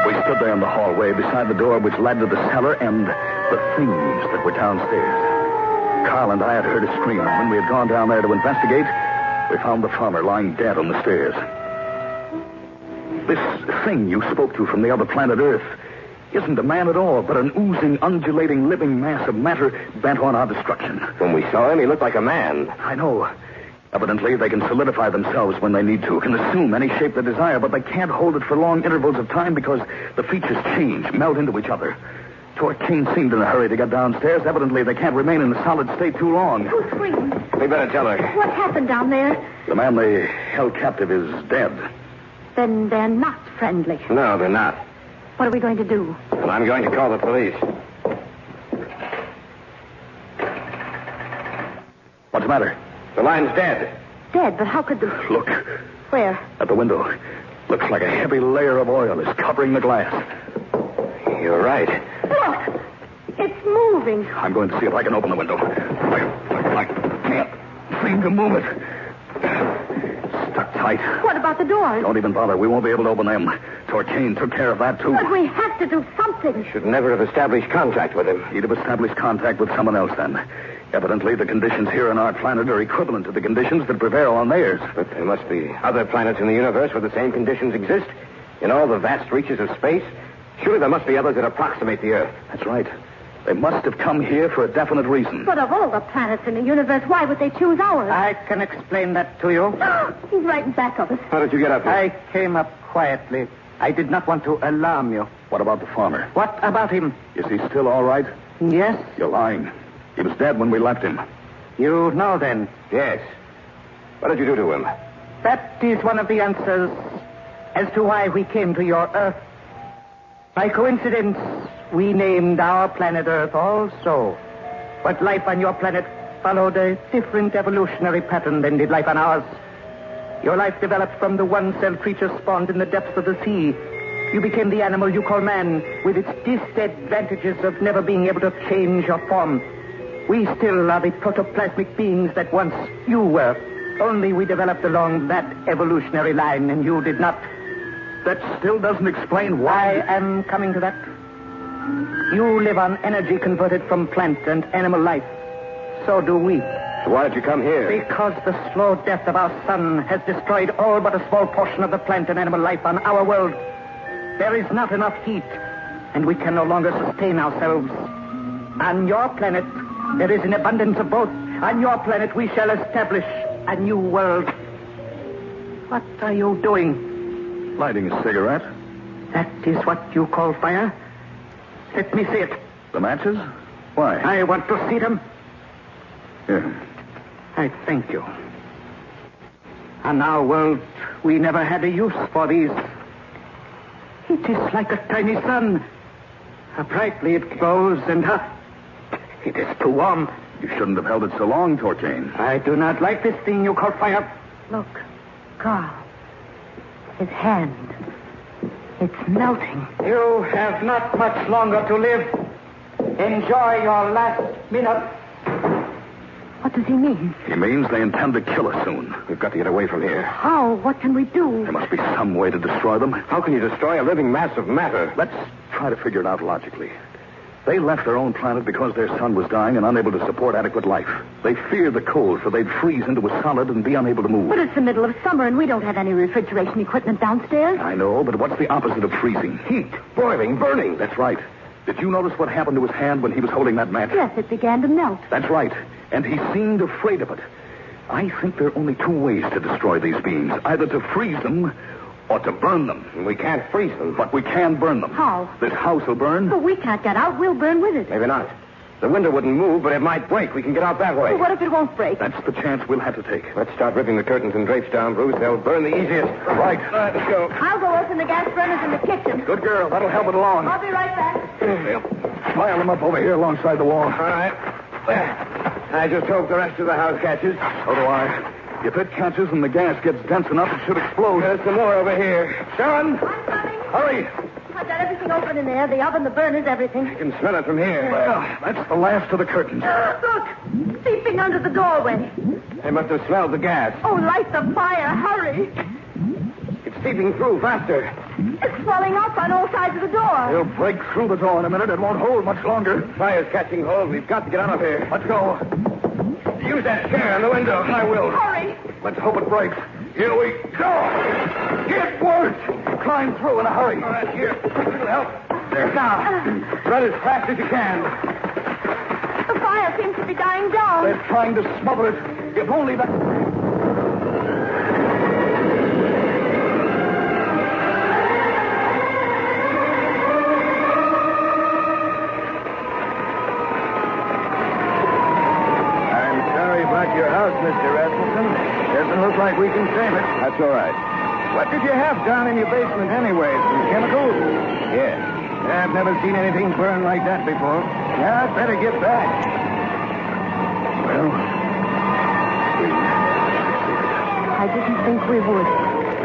We stood there in the hallway beside the door which led to the cellar and the things that were downstairs. Carl and I had heard a scream, and when we had gone down there to investigate, we found the farmer lying dead on the stairs. This thing you spoke to from the other planet Earth isn't a man at all, but an oozing, undulating, living mass of matter bent on our destruction. When we saw him, he looked like a man. I know. Evidently, they can solidify themselves when they need to, can assume any shape they desire, but they can't hold it for long intervals of time because the features change, meld into each other. Torquane seemed in a hurry to get downstairs. Evidently, they can't remain in a solid state too long. Who screamed? We better tell her. What happened down there? The man they held captive is dead. Then they're not friendly. No, they're not. What are we going to do? Well, I'm going to call the police. What's the matter? The line's dead. Dead, but how could the... Look. Where? At the window. Looks like a heavy layer of oil is covering the glass. You're right. Look! It's moving. I'm going to see if I can open the window. I can't seem to move it. Stuck tight. What about the doors? Don't even bother. We won't be able to open them. Torquain took care of that, too. But we have to do something. Should never have established contact with him. He'd have established contact with someone else then. Evidently, the conditions here on our planet are equivalent to the conditions that prevail on theirs. But there must be other planets in the universe where the same conditions exist. In all the vast reaches of space. Surely there must be others that approximate the Earth. That's right. They must have come here for a definite reason. But of all the planets in the universe, why would they choose ours? I can explain that to you. He's right in back of us. How did you get up here? I came up quietly. I did not want to alarm you. What about the farmer? What about him? Is he still all right? Yes. You're lying. He was dead when we left him. You know then? Yes. What did you do to him? That is one of the answers as to why we came to your Earth. By coincidence, we named our planet Earth also. But life on your planet followed a different evolutionary pattern than did life on ours. Your life developed from the one-celled creature spawned in the depths of the sea. You became the animal you call man, with its disadvantages of never being able to change your form. We still are the protoplasmic beings that once you were. Only we developed along that evolutionary line, and you did not. That still doesn't explain why. I am coming to that. You live on energy converted from plant and animal life. So do we. So why did you come here? Because the slow death of our sun has destroyed all but a small portion of the plant and animal life on our world. There is not enough heat, and we can no longer sustain ourselves. On your planet, there is an abundance of both. On your planet, we shall establish a new world. What are you doing? Lighting a cigarette. That is what you call fire? Let me see it. The matches? Why? I want to see them. Here. I thank you. On our world, we never had a use for these. It is like a tiny sun. How brightly it glows, and it is too warm. You shouldn't have held it so long, Torquain. I do not like this thing you call fire. Look, Carl. His hand. It's melting. You have not much longer to live. Enjoy your last minute. What does he mean? He means they intend to kill us soon. We've got to get away from here. How? What can we do? There must be some way to destroy them. How can you destroy a living mass of matter? Let's try to figure it out logically. They left their own planet because their sun was dying and unable to support adequate life. They feared the cold, for they'd freeze into a solid and be unable to move. But it's the middle of summer, and we don't have any refrigeration equipment downstairs. I know, but what's the opposite of freezing? Heat, boiling, burning. That's right. Did you notice what happened to his hand when he was holding that match? Yes, it began to melt. That's right. And he seemed afraid of it. I think there are only two ways to destroy these beings. Either to freeze them or to burn them. We can't freeze them. But we can burn them. How? This house will burn. But we can't get out. We'll burn with it. Maybe not. The window wouldn't move, but it might break. We can get out that way. Well, what if it won't break? That's the chance we'll have to take. Let's start ripping the curtains and drapes down, Bruce. They'll burn the easiest. Right. Let's go. I'll go open the gas burners in the kitchen. Good girl. That'll help it along. I'll be right back. Pile them up over here alongside the wall. All right. I just hope the rest of the house catches. So do I. If it catches and the gas gets dense enough, it should explode. There's some more over here. Sharon! I'm coming. Hurry! I've got everything open in there. The oven, the burners, everything. I can smell it from here. Well, that's the last of the curtains. Look! Seeping under the doorway. They must have smelled the gas. Oh, light the fire. Hurry. It's seeping through faster. It's swelling up on all sides of the door. They'll break through the door in a minute. It won't hold much longer. Fire's catching hold. We've got to get out of here. Let's go. Use that chair in the window. I will. Hurry. Let's hope it breaks. Here we go. It worked. Climb through in a hurry. All right, here. It'll help. There. Now, run as fast as you can. The fire seems to be dying down. They're trying to smother it. If only that... Your house, Mr. Rasmussen. Doesn't look like we can save it. That's all right. What did you have down in your basement anyway? Some chemicals? Yes. I've never seen anything burn like that before. Yeah, I'd better get back. Well, I didn't think we would.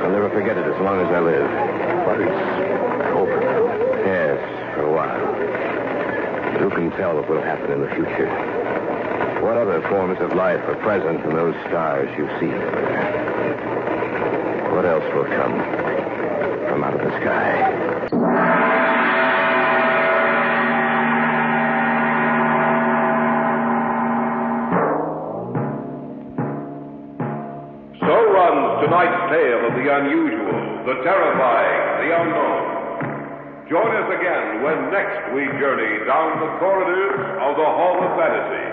I'll never forget it as long as I live. but it's over. Yes, for a while. Who can tell what will happen in the future? What other forms of life are present in those stars you see over there? What else will come from out of the sky? So runs tonight's tale of the unusual, the terrifying, the unknown. Join us again when next we journey down the corridors of the Hall of Fantasy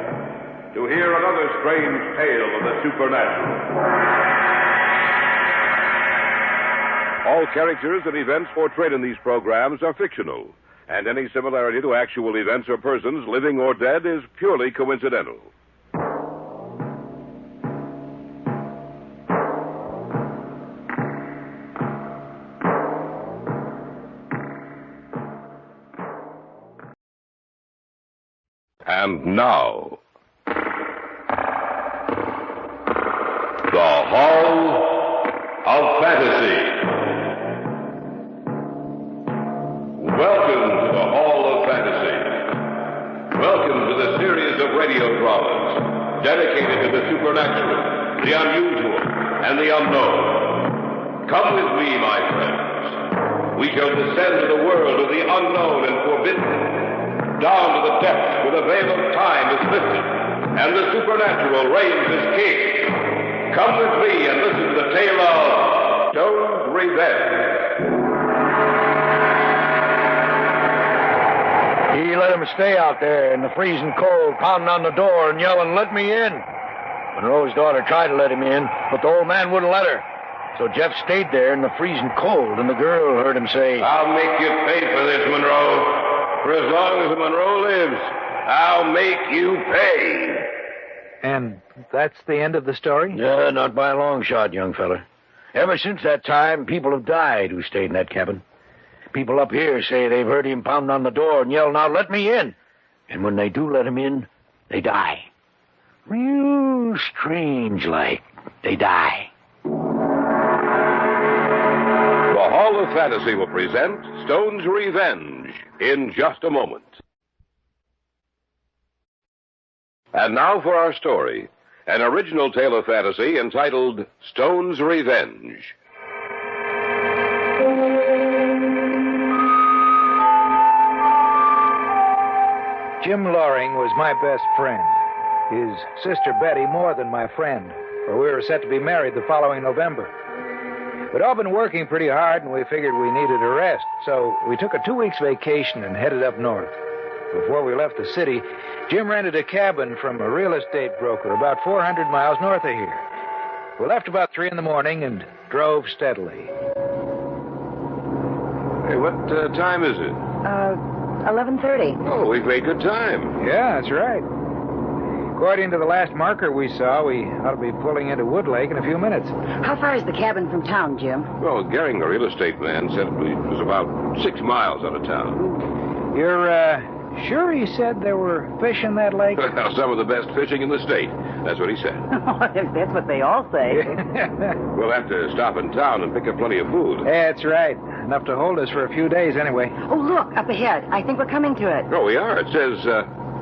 to hear another strange tale of the supernatural. All characters and events portrayed in these programs are fictional, and any similarity to actual events or persons, living or dead, is purely coincidental. And now, the Hall of Fantasy. Welcome to the Hall of Fantasy. Welcome to the series of radio dramas dedicated to the supernatural, the unusual, and the unknown. Come with me, my friends. We shall descend to the world of the unknown and forbidden, down to the depths where the veil of time is lifted, and the supernatural reigns as king. Come with me and listen to the tale of Stone's Revenge. He let him stay out there in the freezing cold, pounding on the door and yelling, "Let me in." Monroe's daughter tried to let him in, but the old man wouldn't let her. So Jeff stayed there in the freezing cold, and the girl heard him say, "I'll make you pay for this, Monroe. For as long as Monroe lives, I'll make you pay." And that's the end of the story? Yeah, not by a long shot, young fella. Ever since that time, people have died who stayed in that cabin. People up here say they've heard him pounding on the door and yell, "Now let me in." And when they do let him in, they die. Real strange like. They die. The Hall of Fantasy will present Stone's Revenge in just a moment. And now for our story, an original tale of fantasy entitled Stone's Revenge. Jim Loring was my best friend. His sister Betty more than my friend, for we were set to be married the following November. We'd all been working pretty hard, and we figured we needed a rest, so we took a 2 weeks vacation and headed up north. Before we left the city, Jim rented a cabin from a real estate broker about 400 miles north of here. We left about 3 in the morning and drove steadily. Hey, what time is it? 11:30. Oh, we've made good time. Yeah, that's right. According to the last marker we saw, we ought to be pulling into Wood Lake in a few minutes. How far is the cabin from town, Jim? Well, Gehring, the real estate man, said it was about 6 miles out of town. You're, sure he said there were fish in that lake? Well, some of the best fishing in the state. That's what he said. That's what they all say. We'll have to stop in town and pick up plenty of food. That's right. Enough to hold us for a few days anyway. Oh, look, up ahead. I think we're coming to it. Oh, we are. It says,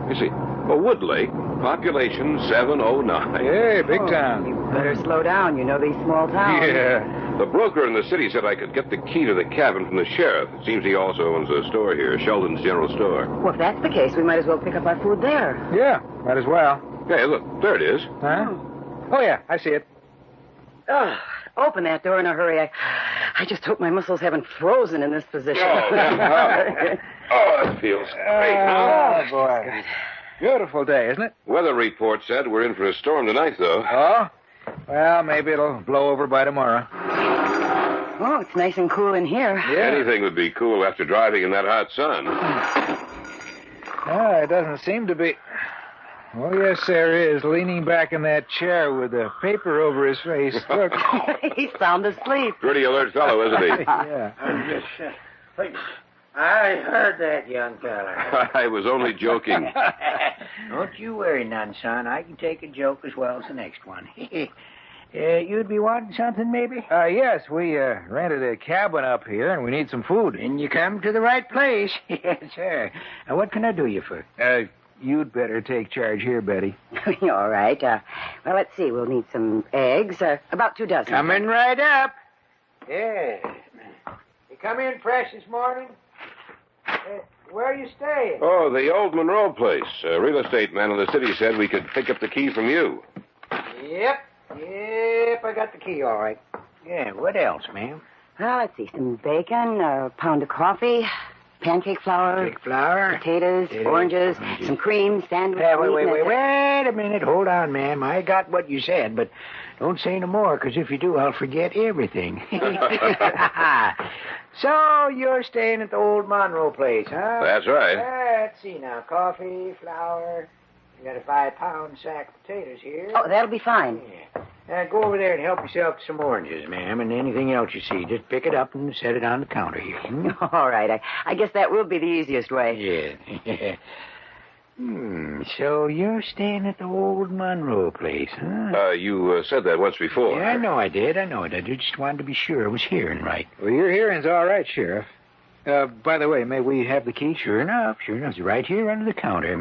you see, Wood Lake, population 709. Hey, big town. You better slow down. You know these small towns. Yeah. The broker in the city said I could get the key to the cabin from the sheriff. It seems he also owns a store here, Sheldon's General Store. Well, if that's the case, we might as well pick up our food there. Yeah, might as well. Hey, look, there it is. Huh? Oh, yeah, I see it. Oh, open that door in a hurry. I just hope my muscles haven't frozen in this position. Oh, that feels great. Oh, boy. Good. Beautiful day, isn't it? Weather report said we're in for a storm tonight, though. Oh? Well, maybe it'll blow over by tomorrow. Oh, it's nice and cool in here. Yeah. Anything would be cool after driving in that hot sun. Oh, it doesn't seem to be. Oh, yes, there is, leaning back in that chair with a paper over his face. Look. He's sound asleep. Pretty alert fellow, isn't he? Yeah. I heard that, young fella. I was only joking. Don't you worry none, son. I can take a joke as well as the next one. You'd be wanting something, maybe? Yes, we rented a cabin up here, and we need some food. And you come to the right place. Yes, sir. What can I do you for? You'd better take charge here, Betty. All right. Well, let's see. We'll need some eggs. About 2 dozen. Coming right up. Yeah. You come in fresh this morning? Where are you staying? Oh, the old Monroe place. A real estate man in the city said we could pick up the key from you. Yep, I got the key, all right. Yeah, what else, ma'am? Well, let's see. Some bacon, a pound of coffee, pancake flour, potatoes, oranges, some cream, sandwich. Wait a minute. Hold on, ma'am. I got what you said, but don't say no more, because if you do, I'll forget everything. So you're staying at the old Monroe place, huh? That's right. Let's see now. Coffee, flour. You got a 5-pound sack of potatoes here. Oh, that'll be fine. Yeah. Go over there and help yourself to some oranges, ma'am, and anything else you see. Just pick it up and set it on the counter here. All right. I guess that will be the easiest way. Yeah. So you're staying at the old Monroe place, huh? You said that once before. Yeah, I know I did. I just wanted to be sure I was hearing right. Well, your hearing's all right, Sheriff. By the way, may we have the key? Sure enough. It's right here under the counter.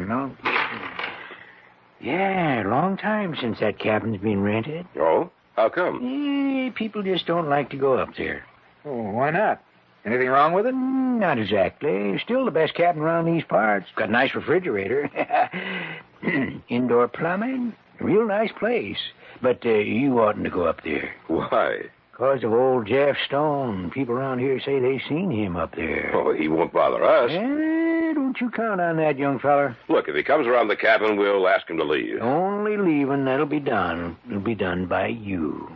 Yeah, long time since that cabin's been rented. Oh? How come? People just don't like to go up there. Oh, why not? Anything wrong with it? Not exactly. Still the best cabin around these parts. Got a nice refrigerator. Indoor plumbing. Real nice place. But you oughtn't to go up there. Why? Because of old Jeff Stone. People around here say they've seen him up there. Oh, he won't bother us. Don't you count on that, young feller. Look, if he comes around the cabin, we'll ask him to leave. Only leaving, that'll be done. It'll be done by you.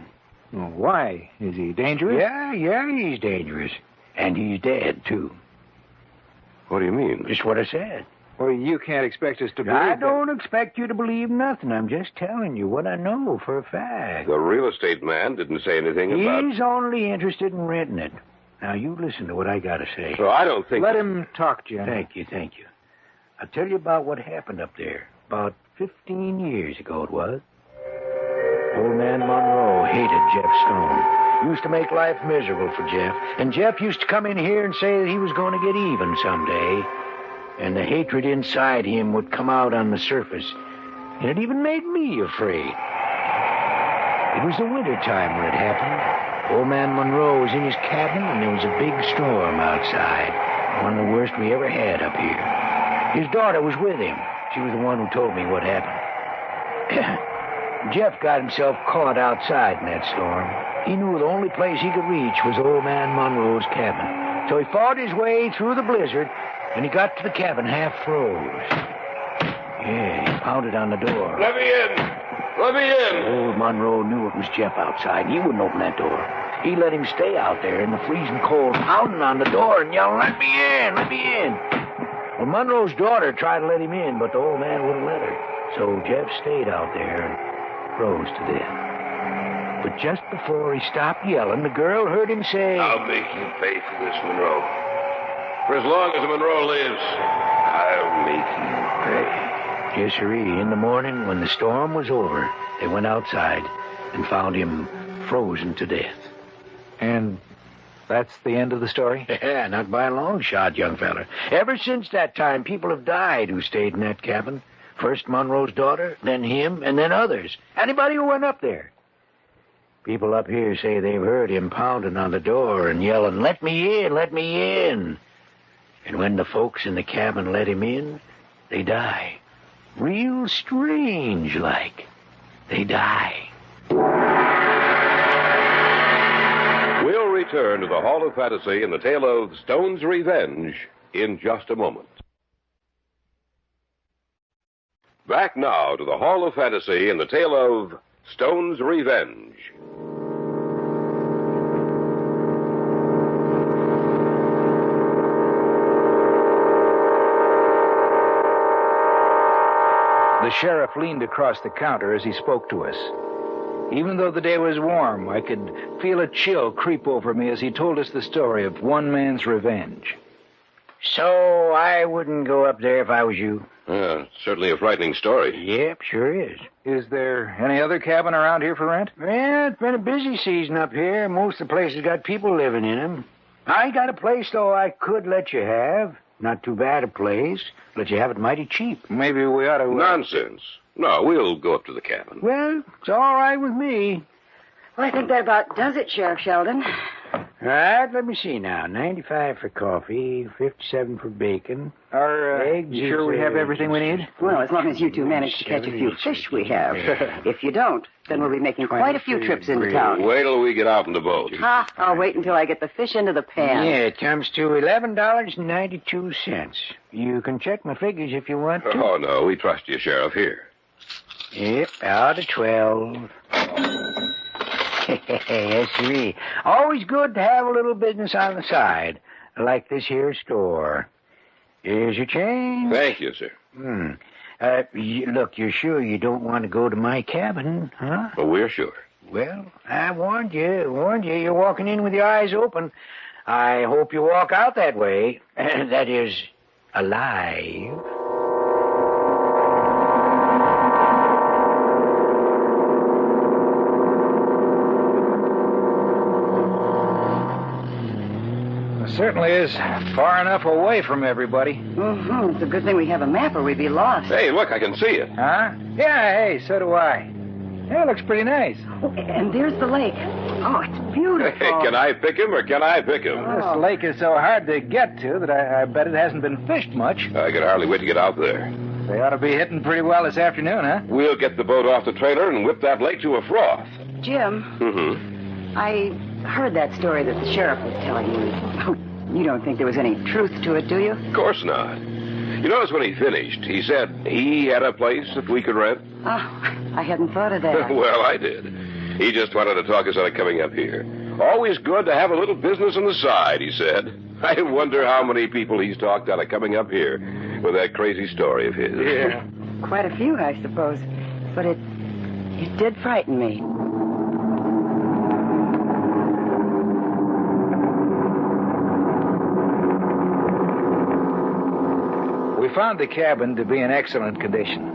Well, why? Is he dangerous? Yeah, he's dangerous. And he's dead, too. What do you mean? Just what I said. Well, you can't expect us to believe I don't expect you to believe nothing. I'm just telling you what I know for a fact. The real estate man didn't say anything about... He's only interested in renting it. Now, you listen to what I got to say. Well, I don't think... Let him talk, Jim. Thank you. I'll tell you about what happened up there. About 15 years ago it was. Old man Monroe hated Jeff Stone. Used to make life miserable for Jeff. And Jeff used to come in here and say that he was going to get even someday. And the hatred inside him would come out on the surface. And it even made me afraid. It was the winter time when it happened. Old man Monroe was in his cabin, and there was a big storm outside. One of the worst we ever had up here. His daughter was with him. She was the one who told me what happened. Jeff got himself caught outside in that storm. He knew the only place he could reach was old man Monroe's cabin. So he fought his way through the blizzard, and he got to the cabin half froze. Yeah, he pounded on the door. Let me in! Let me in! Old Monroe knew it was Jeff outside. He wouldn't open that door. He let him stay out there in the freezing cold, pounding on the door and yelling, "Let me in! Let me in!" Well, Monroe's daughter tried to let him in, but the old man wouldn't let her. So Jeff stayed out there and froze to death. But just before he stopped yelling, the girl heard him say, "I'll make you pay for this, Monroe. For as long as Monroe lives, I'll make you pay." Yes, sirree. In the morning, when the storm was over, they went outside and found him frozen to death. And that's the end of the story? Yeah, not by a long shot, young fella. Ever since that time, people have died who stayed in that cabin. First Monroe's daughter, then him, and then others. Anybody who went up there. People up here say they've heard him pounding on the door and yelling, "Let me in, let me in." And when the folks in the cabin let him in, they die. Real strange like. They die. We'll return to the Hall of Fantasy in the tale of Stone's Revenge in just a moment. Back now to the Hall of Fantasy in the tale of Stone's Revenge. The sheriff leaned across the counter as he spoke to us. Even though the day was warm, I could feel a chill creep over me as he told us the story of one man's revenge. So I wouldn't go up there if I was you? Certainly a frightening story. Yep, sure is. Is there any other cabin around here for rent? Well, it's been a busy season up here. Most of the places got people living in them. I got a place, though, I could let you have. Not too bad a place. Let you have it mighty cheap. Maybe we ought to... Nonsense. No, we'll go up to the cabin. Well, it's all right with me. Well, I think that about does it, Sheriff Sheldon. All right, let me see now. 95 for coffee, 57 for bacon. Are eggs, you sure we have everything we need? Well, as long as you two manage to catch a few fish we have. If you don't, then we'll be making quite a few trips into town. Wait till we get out in the boat. I'll wait until I get the fish into the pan. Yeah, it comes to $11.92. You can check my figures if you want to. Oh, no, we trust you, Sheriff, here. Yep, out of 12. Yes, sirree. Always good to have a little business on the side, like this here store. Here's your change. Thank you, sir. Look, you're sure you don't want to go to my cabin, huh? Well, we're sure. Well, I warned you. You're walking in with your eyes open. I hope you walk out that way. That is, alive. Certainly is far enough away from everybody. Mm-hmm. It's a good thing we have a map or we'd be lost. Hey, look, I can see it. Huh? Yeah, hey, so do I. Yeah, it looks pretty nice. Oh, and there's the lake. Oh, it's beautiful. Hey, can I pick him or can I pick him? This lake is so hard to get to that I bet it hasn't been fished much. I can hardly wait to get out there. They ought to be hitting pretty well this afternoon, huh? We'll get the boat off the trailer and whip that lake to a froth. Jim. Mm-hmm. I heard that story that the sheriff was telling you. You don't think there was any truth to it, do you? Of course not. You notice when he finished, he said he had a place that we could rent? Oh, I hadn't thought of that. Well, I did. He just wanted to talk us out of coming up here. Always good to have a little business on the side, he said. I wonder how many people he's talked out of coming up here with that crazy story of his. Yeah. Quite a few, I suppose. But it did frighten me. We found the cabin to be in excellent condition.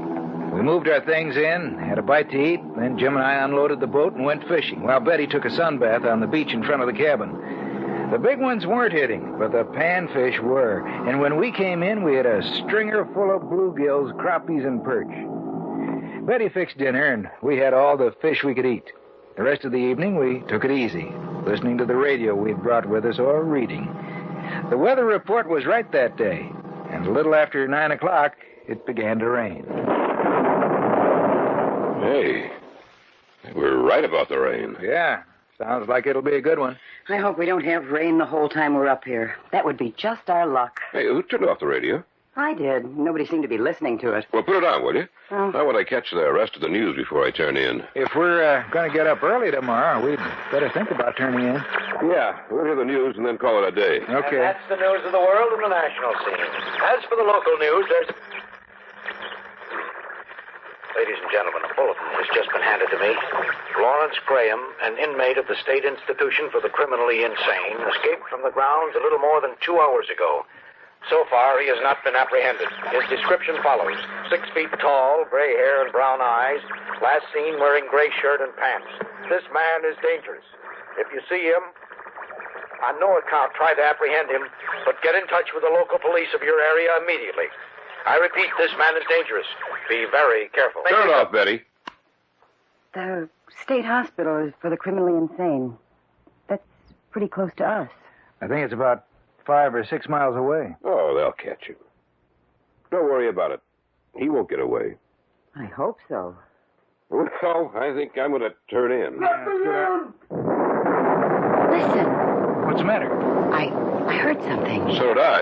We moved our things in, had a bite to eat, then Jim and I unloaded the boat and went fishing, while Betty took a sunbath on the beach in front of the cabin. The big ones weren't hitting, but the panfish were. And when we came in, we had a stringer full of bluegills, crappies, and perch. Betty fixed dinner, and we had all the fish we could eat. The rest of the evening, we took it easy, listening to the radio we'd brought with us or reading. The weather report was right that day. And a little after 9 o'clock, it began to rain. Hey, we're right about the rain. Yeah, sounds like it'll be a good one. I hope we don't have rain the whole time we're up here. That would be just our luck. Hey, who turned off the radio? I did. Nobody seemed to be listening to it. Well, put it on, will you? Oh. I want to catch the rest of the news before I turn in. If we're going to get up early tomorrow, we'd better think about turning in. Yeah, we'll hear the news and then call it a day. Okay. And that's the news of the world and the national scene. As for the local news, there's... Ladies and gentlemen, a bulletin has just been handed to me. Lawrence Graham, an inmate of the State Institution for the Criminally Insane, escaped from the grounds a little more than 2 hours ago. So far, he has not been apprehended. His description follows. 6 feet tall, gray hair and brown eyes, last seen wearing gray shirt and pants. This man is dangerous. If you see him, on no account try to apprehend him, but get in touch with the local police of your area immediately. I repeat, this man is dangerous. Be very careful. Turn it off, Betty. The state hospital is for the criminally insane. That's pretty close to us. I think it's about 5 or 6 miles away. Oh, they'll catch him. Don't worry about it. He won't get away. I hope so. Well, I think I'm going to turn in. Listen. What's the matter? I heard something. So did I.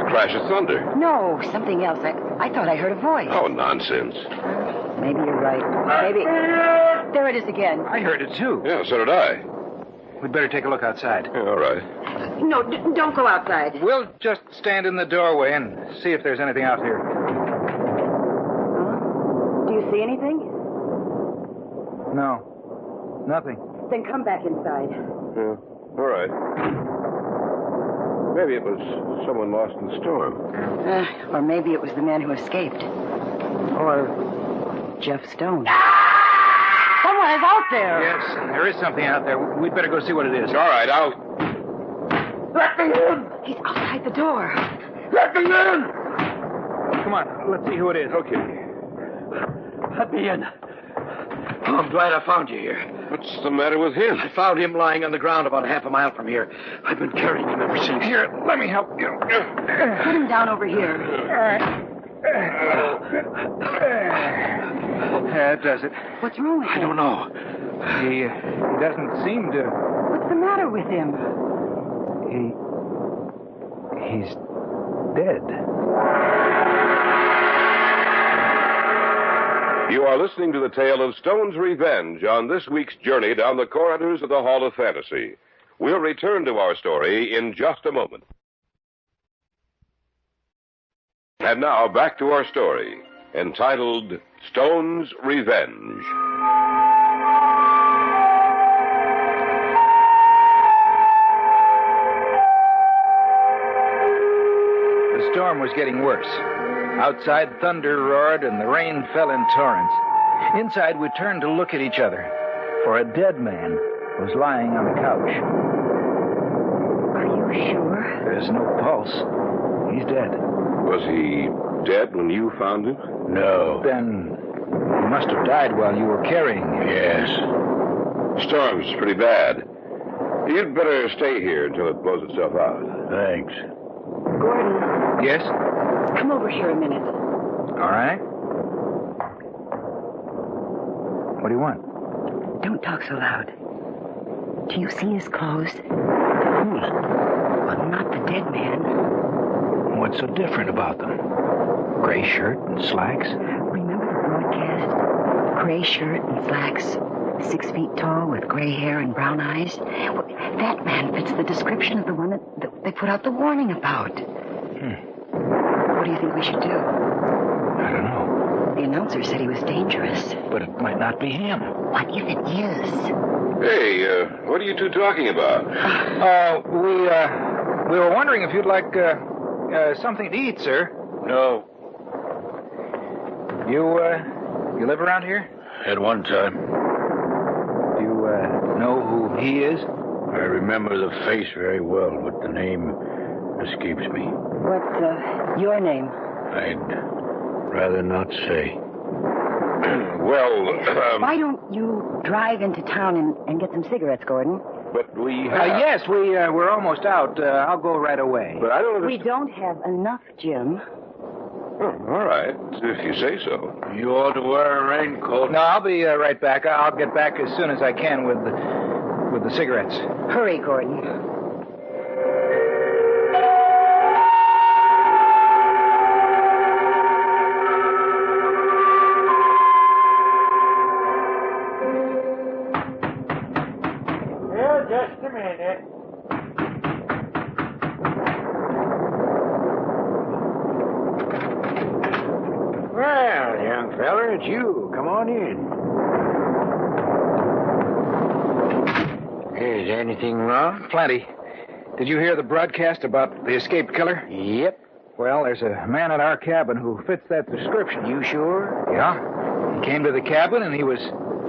A crash of thunder. No, something else. I thought I heard a voice. Oh, nonsense. Maybe you're right. Maybe. There it is again. I heard it, too. Yeah, so did I. We'd better take a look outside. Yeah, all right. No, don't go outside. We'll just stand in the doorway and see if there's anything out here. Do you see anything? No. Nothing. Then come back inside. Yeah, all right. Maybe it was someone lost in the storm. Or maybe it was the man who escaped. Or Jeff Stone. Someone is out there. Yes, there is something out there. We'd better go see what it is. All right, I'll... Let me in! He's outside the door. Let me in! Come on, let's see who it is. Okay. Let me in. Oh, I'm glad I found you here. What's the matter with him? I found him lying on the ground about half a mile from here. I've been carrying him ever since. Here, let me help you. Put him down over here. All right. That does it. What's wrong with him? I don't know. He doesn't seem to... What's the matter with him? He's dead. You are listening to the tale of Stone's Revenge on this week's journey down the corridors of the Hall of Fantasy. We'll return to our story in just a moment. And now back to our story, entitled Stone's Revenge. The storm was getting worse. Outside, thunder roared and the rain fell in torrents. Inside, we turned to look at each other, for a dead man was lying on the couch. Are you sure? There's no pulse. He's dead. Was he dead when you found him? No. Then he must have died while you were carrying him. Yes. Storm's pretty bad. You'd better stay here until it blows itself out. Thanks. Gordon, Yes? come over here a minute. All right. What do you want? Don't talk so loud. Do you see his clothes? Well, not the dead man. What's so different about them? Gray shirt and slacks? Remember the broadcast? Gray shirt and slacks, 6 feet tall with gray hair and brown eyes. Well, that man fits the description of the one that they put out the warning about. What do you think we should do? I don't know. The announcer said he was dangerous. But it might not be him. What if it is? Hey, what are you two talking about? We were wondering if you'd like something to eat, sir. No. You live around here? At one time. You know who he is? I remember the face very well, but the name escapes me. What's your name? I'd rather not say. Why don't you drive into town and get some cigarettes, Gordon? But we Yes, we're almost out. I'll go right away. But I don't We understand. don't have enough, Jim. Oh, all right, if you say so. You ought to wear a raincoat. No, I'll be right back. I'll get back as soon as I can with the cigarettes. Hurry, Gordon. Just a minute. Well, young feller, it's you. Come on in. Is anything wrong? Plenty. Did you hear the broadcast about the escaped killer? Yep. Well, there's a man at our cabin who fits that description. You sure? Yeah. He came to the cabin and he was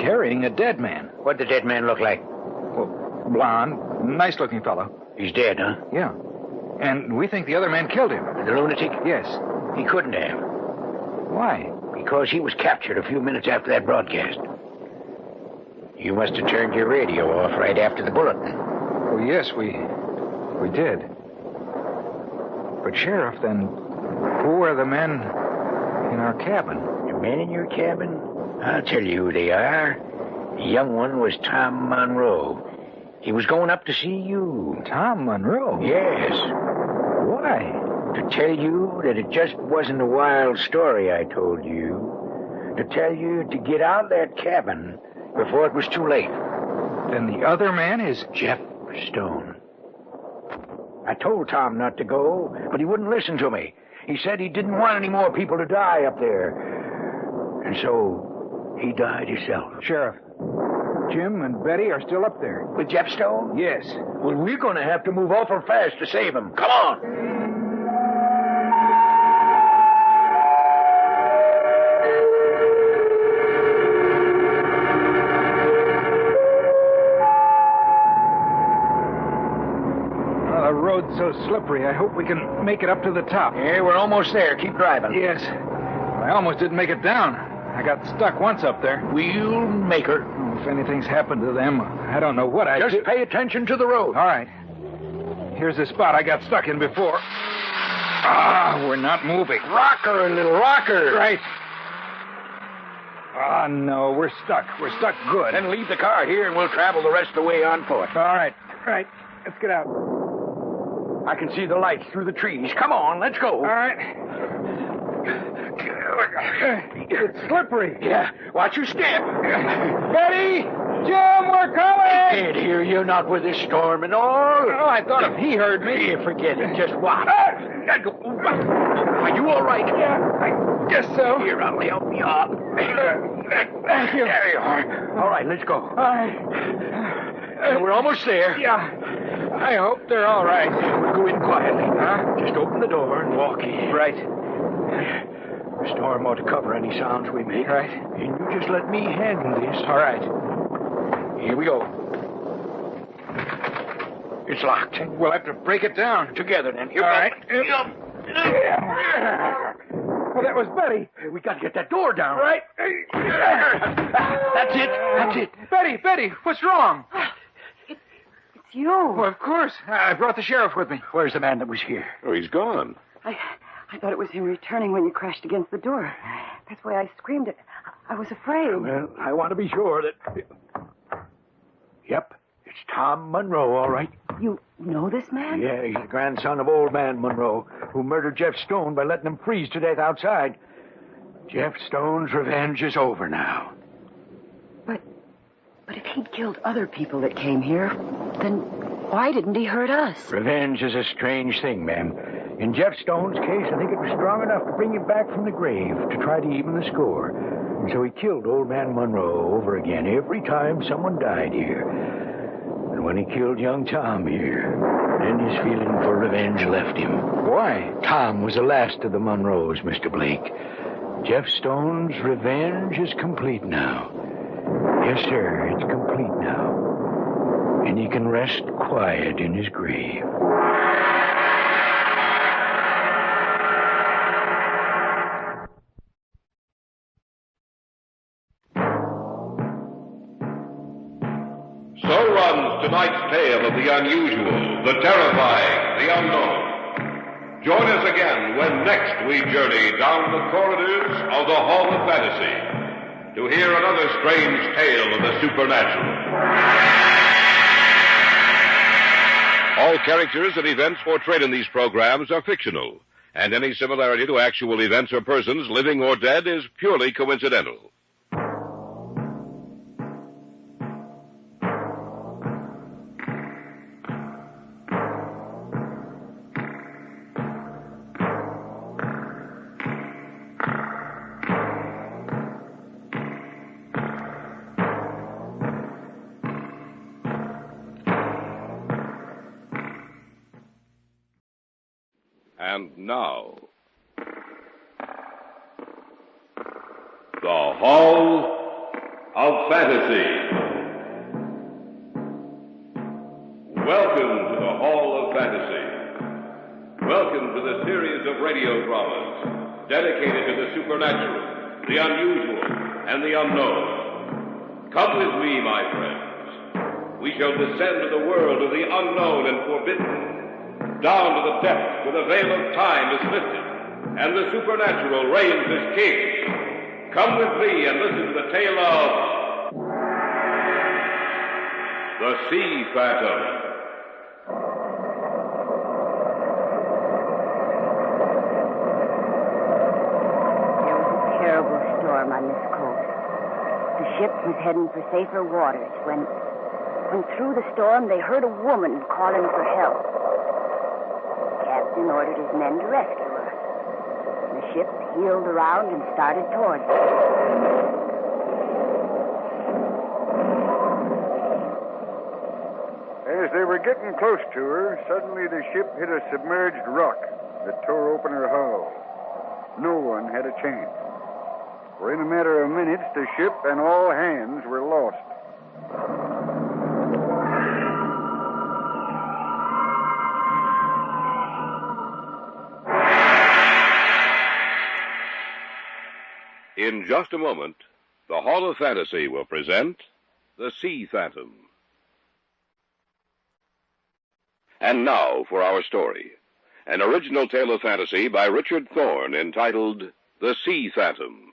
carrying a dead man. What'd the dead man look like? Blonde, nice-looking fellow. He's dead, huh? Yeah. And we think the other man killed him. The lunatic? Yes. He couldn't have. Why? Because he was captured a few minutes after that broadcast. You must have turned your radio off right after the bulletin. Oh, yes, we did. But, Sheriff, then who are the men in our cabin? The men in your cabin? I'll tell you who they are. The young one was Tom Monroe. He was going up to see you. Tom Monroe? Yes. Why? To tell you that it just wasn't a wild story I told you. To tell you to get out of that cabin before it was too late. Then the other man is Jeff Stone. I told Tom not to go, but he wouldn't listen to me. He said he didn't want any more people to die up there. And so he died himself. Sheriff, Jim and Betty are still up there. With Jeff Stone? Yes. Well, we're going to have to move awful fast to save him. Come on. The road's so slippery. I hope we can make it up to the top. Yeah, we're almost there. Keep driving. Yes. I almost didn't make it down. I got stuck once up there. We'll make her. If anything's happened to them, I don't know what I Just pay attention to the road. All right. Here's the spot I got stuck in before. We're not moving. Rocker, little rocker. Right. No, we're stuck. We're stuck good. Then leave the car here and we'll travel the rest of the way on foot. All right. Right. Let's get out. I can see the lights through the trees. Come on, let's go. All right. It's slippery. Yeah, watch your step. Betty! Jim, we're coming! I can't hear you, not with this storm and all. Oh, I thought if he heard me. Yeah, forget it. Just watch. Are you all right? Yeah, I guess so. Here, I'll help you up. Thank you. There you are. All right, let's go. All right. We're almost there. Yeah. I hope they're all right. We'll go in quietly. Huh? Just open the door and walk in. Right. The storm ought to cover any sounds we make. Right. And you just let me handle this. All right. Here we go. It's locked. We'll have to break it down. Together, then. Here All we right. go. Well, that was Betty. We got to get that door down. Right. That's it. That's it. Betty, what's wrong? It's you. Well, of course. I brought the sheriff with me. Where's the man that was here? Oh, he's gone. I thought it was him returning when you crashed against the door. That's why I screamed. I was afraid. Well, I want to be sure that... Yep, it's Tom Monroe, all right. You know this man? Yeah, he's the grandson of old man Monroe, who murdered Jeff Stone by letting him freeze to death outside. Jeff Stone's revenge is over now. But if he'd killed other people that came here, then why didn't he hurt us? Revenge is a strange thing, ma'am. In Jeff Stone's case, I think it was strong enough to bring him back from the grave to try to even the score. And so he killed old man Monroe over again every time someone died here. And when he killed young Tom here, then his feeling for revenge left him. Why? Tom was the last of the Monroes, Mr. Blake. Jeff Stone's revenge is complete now. Yes, sir, it's complete now. And he can rest quiet in his grave. So runs tonight's tale of the unusual, the terrifying, the unknown. Join us again when next we journey down the corridors of the Hall of Fantasy to hear another strange tale of the supernatural. All characters and events portrayed in these programs are fictional, and any similarity to actual events or persons, living or dead, is purely coincidental. And now, the Hall of Fantasy. Welcome to the Hall of Fantasy. Welcome to the series of radio dramas dedicated to the supernatural, the unusual, and the unknown. Come with me, my friends. We shall descend to the world of the unknown and forbidden, down to the depths where the veil of time is lifted, and the supernatural reigns as king. Come with me and listen to the tale of the Sea Phantom. There was a terrible storm on this coast. The ship was heading for safer waters when through the storm they heard a woman calling for help. The captain ordered his men to rescue her. The ship heeled around and started towards them. As they were getting close to her, suddenly the ship hit a submerged rock that tore open her hull. No one had a chance. For in a matter of minutes, the ship and all hands were lost. In just a moment, the Hall of Fantasy will present The Sea Phantom. And now for our story. An original tale of fantasy by Richard Thorne entitled The Sea Phantom.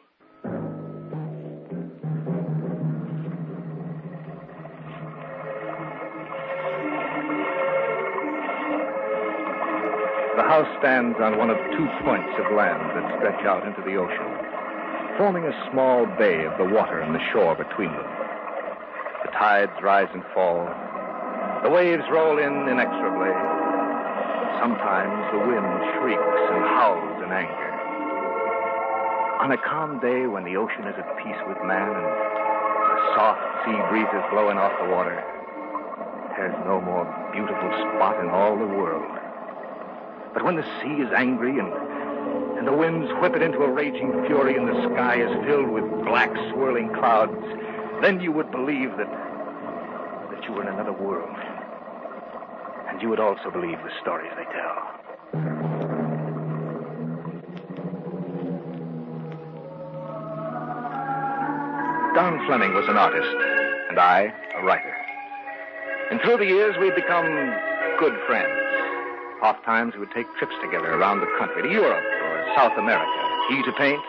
The house stands on one of 2 points of land that stretch out into the ocean, forming a small bay of the water and the shore between them. The tides rise and fall. The waves roll in inexorably. Sometimes the wind shrieks and howls in anger. On a calm day when the ocean is at peace with man and the soft sea breezes blowing off the water, there's no more beautiful spot in all the world. But when the sea is angry and the winds whip it into a raging fury and the sky is filled with black swirling clouds, then you would believe that you were in another world. And you would also believe the stories they tell. Don Fleming was an artist, and I, a writer. And through the years, we'd become good friends. Oftentimes, we would take trips together around the country, to Europe or South America. He to paint,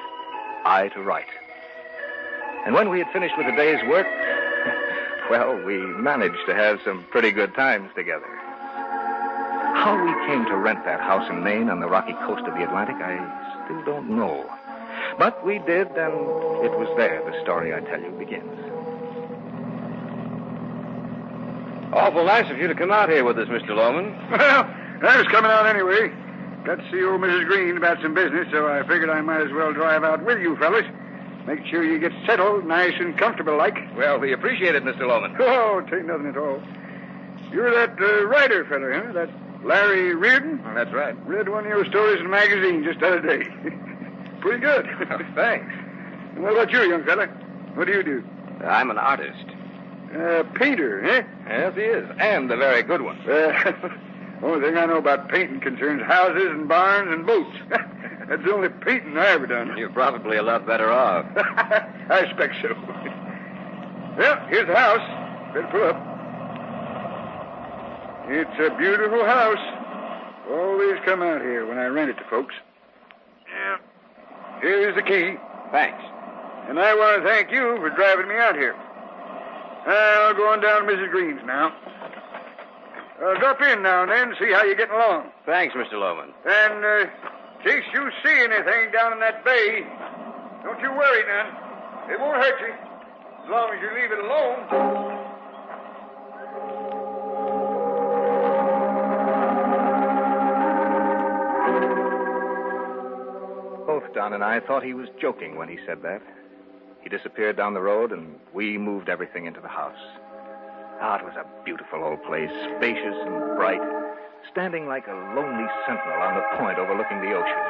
I to write. And when we had finished with the day's work, well, we managed to have some pretty good times together. How we came to rent that house in Maine on the rocky coast of the Atlantic, I still don't know. But we did, and it was there the story I tell you begins. Awful nice of you to come out here with us, Mr. Lohman. Well, I was coming out anyway. Got to see old Mrs. Green about some business, so I figured I might as well drive out with you fellas. Make sure you get settled nice and comfortable like. Well, we appreciate it, Mr. Lohman. Oh, it ain't nothing at all. You're that writer feller, huh? That Larry Reardon? Oh, that's right. Read one of your stories in the magazine just the other day. Pretty good. Oh, thanks. And what about you, young fella? What do you do? I'm an artist. Painter, eh? Yes, he is. And a very good one. Only thing I know about painting concerns houses and barns and boats. That's the only painting I ever done. You're probably a lot better off. I expect so. Well, here's the house. Better pull up. It's a beautiful house. Always come out here when I rent it to folks. Yeah. Here's the key. Thanks. And I want to thank you for driving me out here. I'll go on down to Mrs. Green's now. Drop in now and then, see how you're getting along. Thanks, Mr. Lohman. And, in case you see anything down in that bay, don't you worry none. It won't hurt you, as long as you leave it alone. Both Don and I thought he was joking when he said that. He disappeared down the road, and we moved everything into the house. Ah, it was a beautiful old place, spacious and bright, standing like a lonely sentinel on the point overlooking the ocean.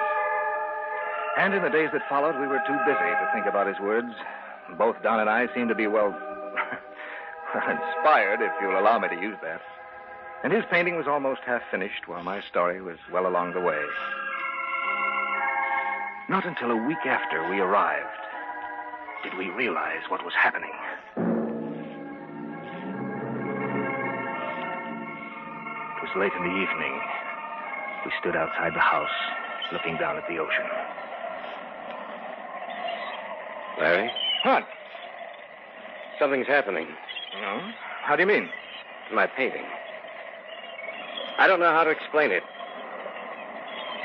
And in the days that followed, we were too busy to think about his words. Both Don and I seemed to be, well, inspired, if you'll allow me to use that. And his painting was almost half finished, while my story was well along the way. Not until a week after we arrived did we realize what was happening. It was late in the evening. We stood outside the house, looking down at the ocean. Larry? What? Something's happening. No? How do you mean? My painting. I don't know how to explain it.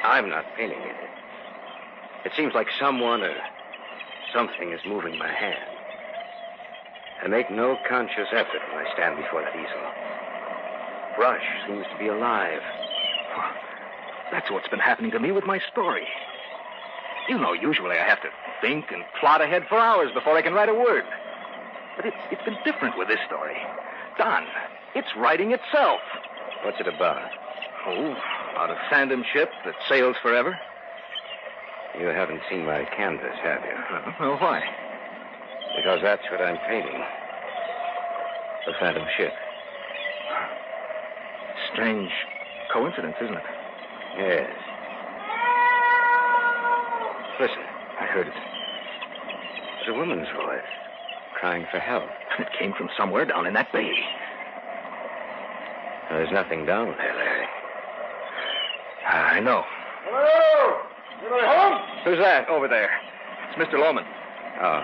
I'm not painting it. It seems like someone or something is moving my hand. I make no conscious effort when I stand before that easel. Brush seems to be alive. That's what's been happening to me with my story. You know, usually I have to think and plot ahead for hours before I can write a word. But it's been different with this story. Don, It's writing itself. What's it about? Oh, about a phantom ship that sails forever. You haven't seen my canvas, have you? Well, why? Because that's what I'm painting. The phantom ship. Strange coincidence, isn't it? Yes. Listen, I heard it. It was a woman's voice, crying for help. It came from somewhere down in that bay. There's nothing down there, Larry. I know. Hello? Anybody home? Who's that over there? It's Mr. Lohman. Oh.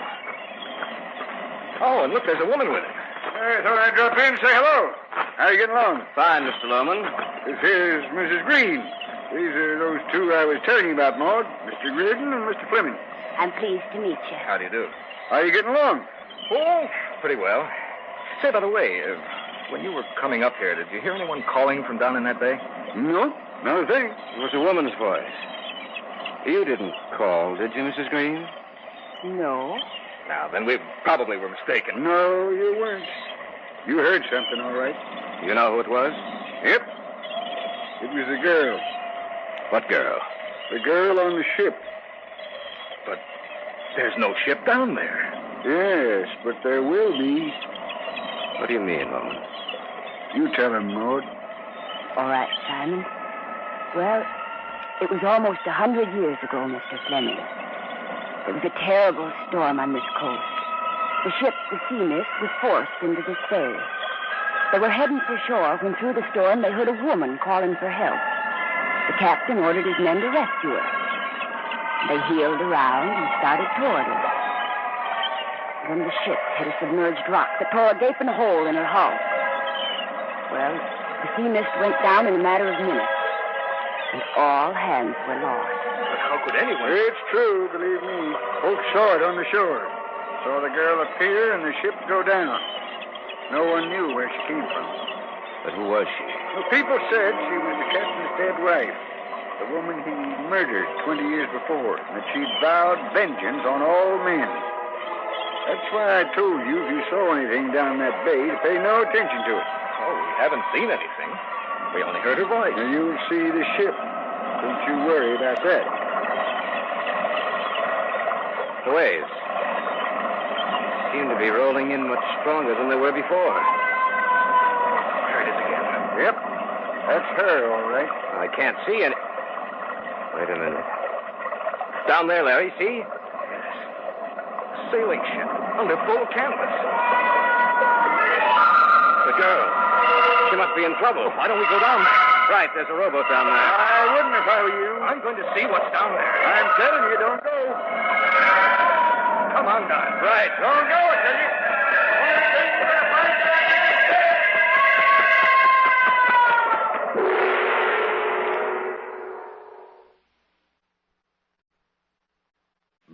Oh, and look, there's a woman with him. I thought I'd drop in and say hello. How you getting along? Fine, Mr. Lohman. This here's Mrs. Green. These are those two I was telling you about, Maud. Mr. Reardon and Mr. Fleming. I'm pleased to meet you. How do you do? How you getting along? Oh, pretty well. Say, by the way, when you were coming up here, did you hear anyone calling from down in that bay? No, not a thing. It was a woman's voice. You didn't call, did you, Mrs. Green? No. Now, then we probably were mistaken. No, you weren't. You heard something, all right. You know who it was? Yep. It was the girl. What girl? The girl on the ship. But there's no ship down there. Yes, but there will be. What do you mean, Lohman? You tell him, Maud. All right, Simon. Well, it was almost 100 years ago, Mr. Fleming. There was a terrible storm on this coast. The ship, the Sea Mist, was forced into this bay. They were heading for shore when through the storm they heard a woman calling for help. The captain ordered his men to rescue her. They heeled around and started toward her. Then the ship hit a submerged rock that tore a gaping hole in her hull. Well, the Sea Mist went down in a matter of minutes, and all hands were lost. But how could anyone? It's true, believe me. Folks saw it on the shore. Saw the girl appear and the ship go down. No one knew where she came from. But who was she? Well, people said she was the captain's dead wife, the woman he murdered 20 years before, and that she'd vowed vengeance on all men. That's why I told you if you saw anything down that bay to pay no attention to it. Oh, we haven't seen anything. We only heard her voice. Now, you'll see the ship. Don't you worry about that. The waves seem to be rolling in much stronger than they were before. There it is again. Yep. That's her, all right. I can't see any. Wait a minute. Down there, Larry, see? Sailing ship under full canvas. The girl. She must be in trouble. Why don't we go down there? Right, there's a rowboat down there. I wouldn't if I were you. I'm going to see what's down there. I'm telling you, don't go. Come on, Don. Right. Don't go, I tell you. Only thing you're going to find out is dead.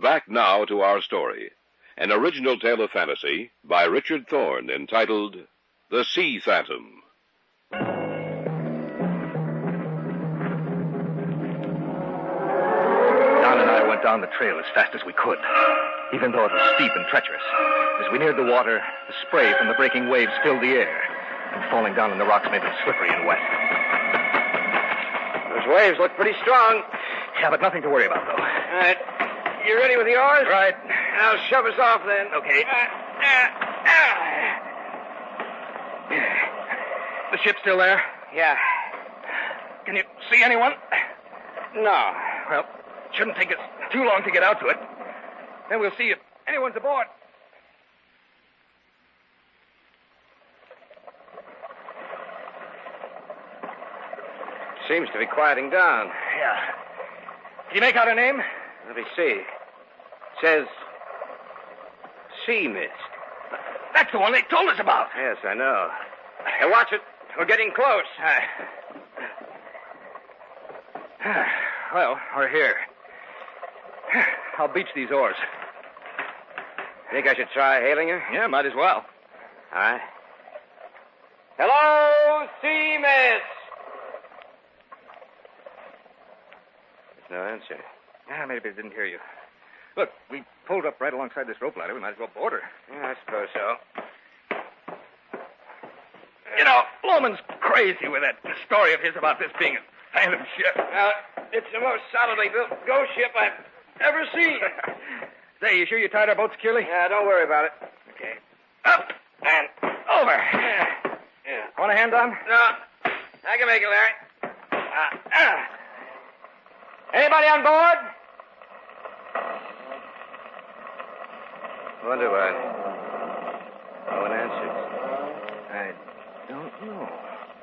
Back now to our story. An original tale of fantasy by Richard Thorne entitled The Sea Phantom. Don and I went down the trail as fast as we could, even though it was steep and treacherous. As we neared the water, the spray from the breaking waves filled the air, and falling down on the rocks made them slippery and wet. Those waves look pretty strong. Yeah, but nothing to worry about, though. All right. You ready with the oars? Right. Now shove us off then. Okay. The ship's still there? Yeah. Can you see anyone? No. Well, it shouldn't take us too long to get out to it. Then we'll see if anyone's aboard. Seems to be quieting down. Yeah. Can you make out her name? Let me see. Says Sea Mist. That's the one they told us about. Yes, I know. Hey, watch it. We're getting close. Well, we're here. I'll beach these oars. Think I should try hailing her? Yeah, might as well. All right. Hello, Sea Mist. No answer. Yeah, maybe they didn't hear you. Look, we pulled up right alongside this rope ladder. We might as well board her. Yeah, I suppose so. You know, Loman's crazy with that story of his about this being a phantom ship. Well, it's the most solidly built ghost ship I've ever seen. Say, you sure you tied our boat securely? Yeah, don't worry about it. Okay. Up and over. Yeah. Want a hand, Don? No, I can make it, Larry. Anybody on board? Wonder why. No one answered. I don't know.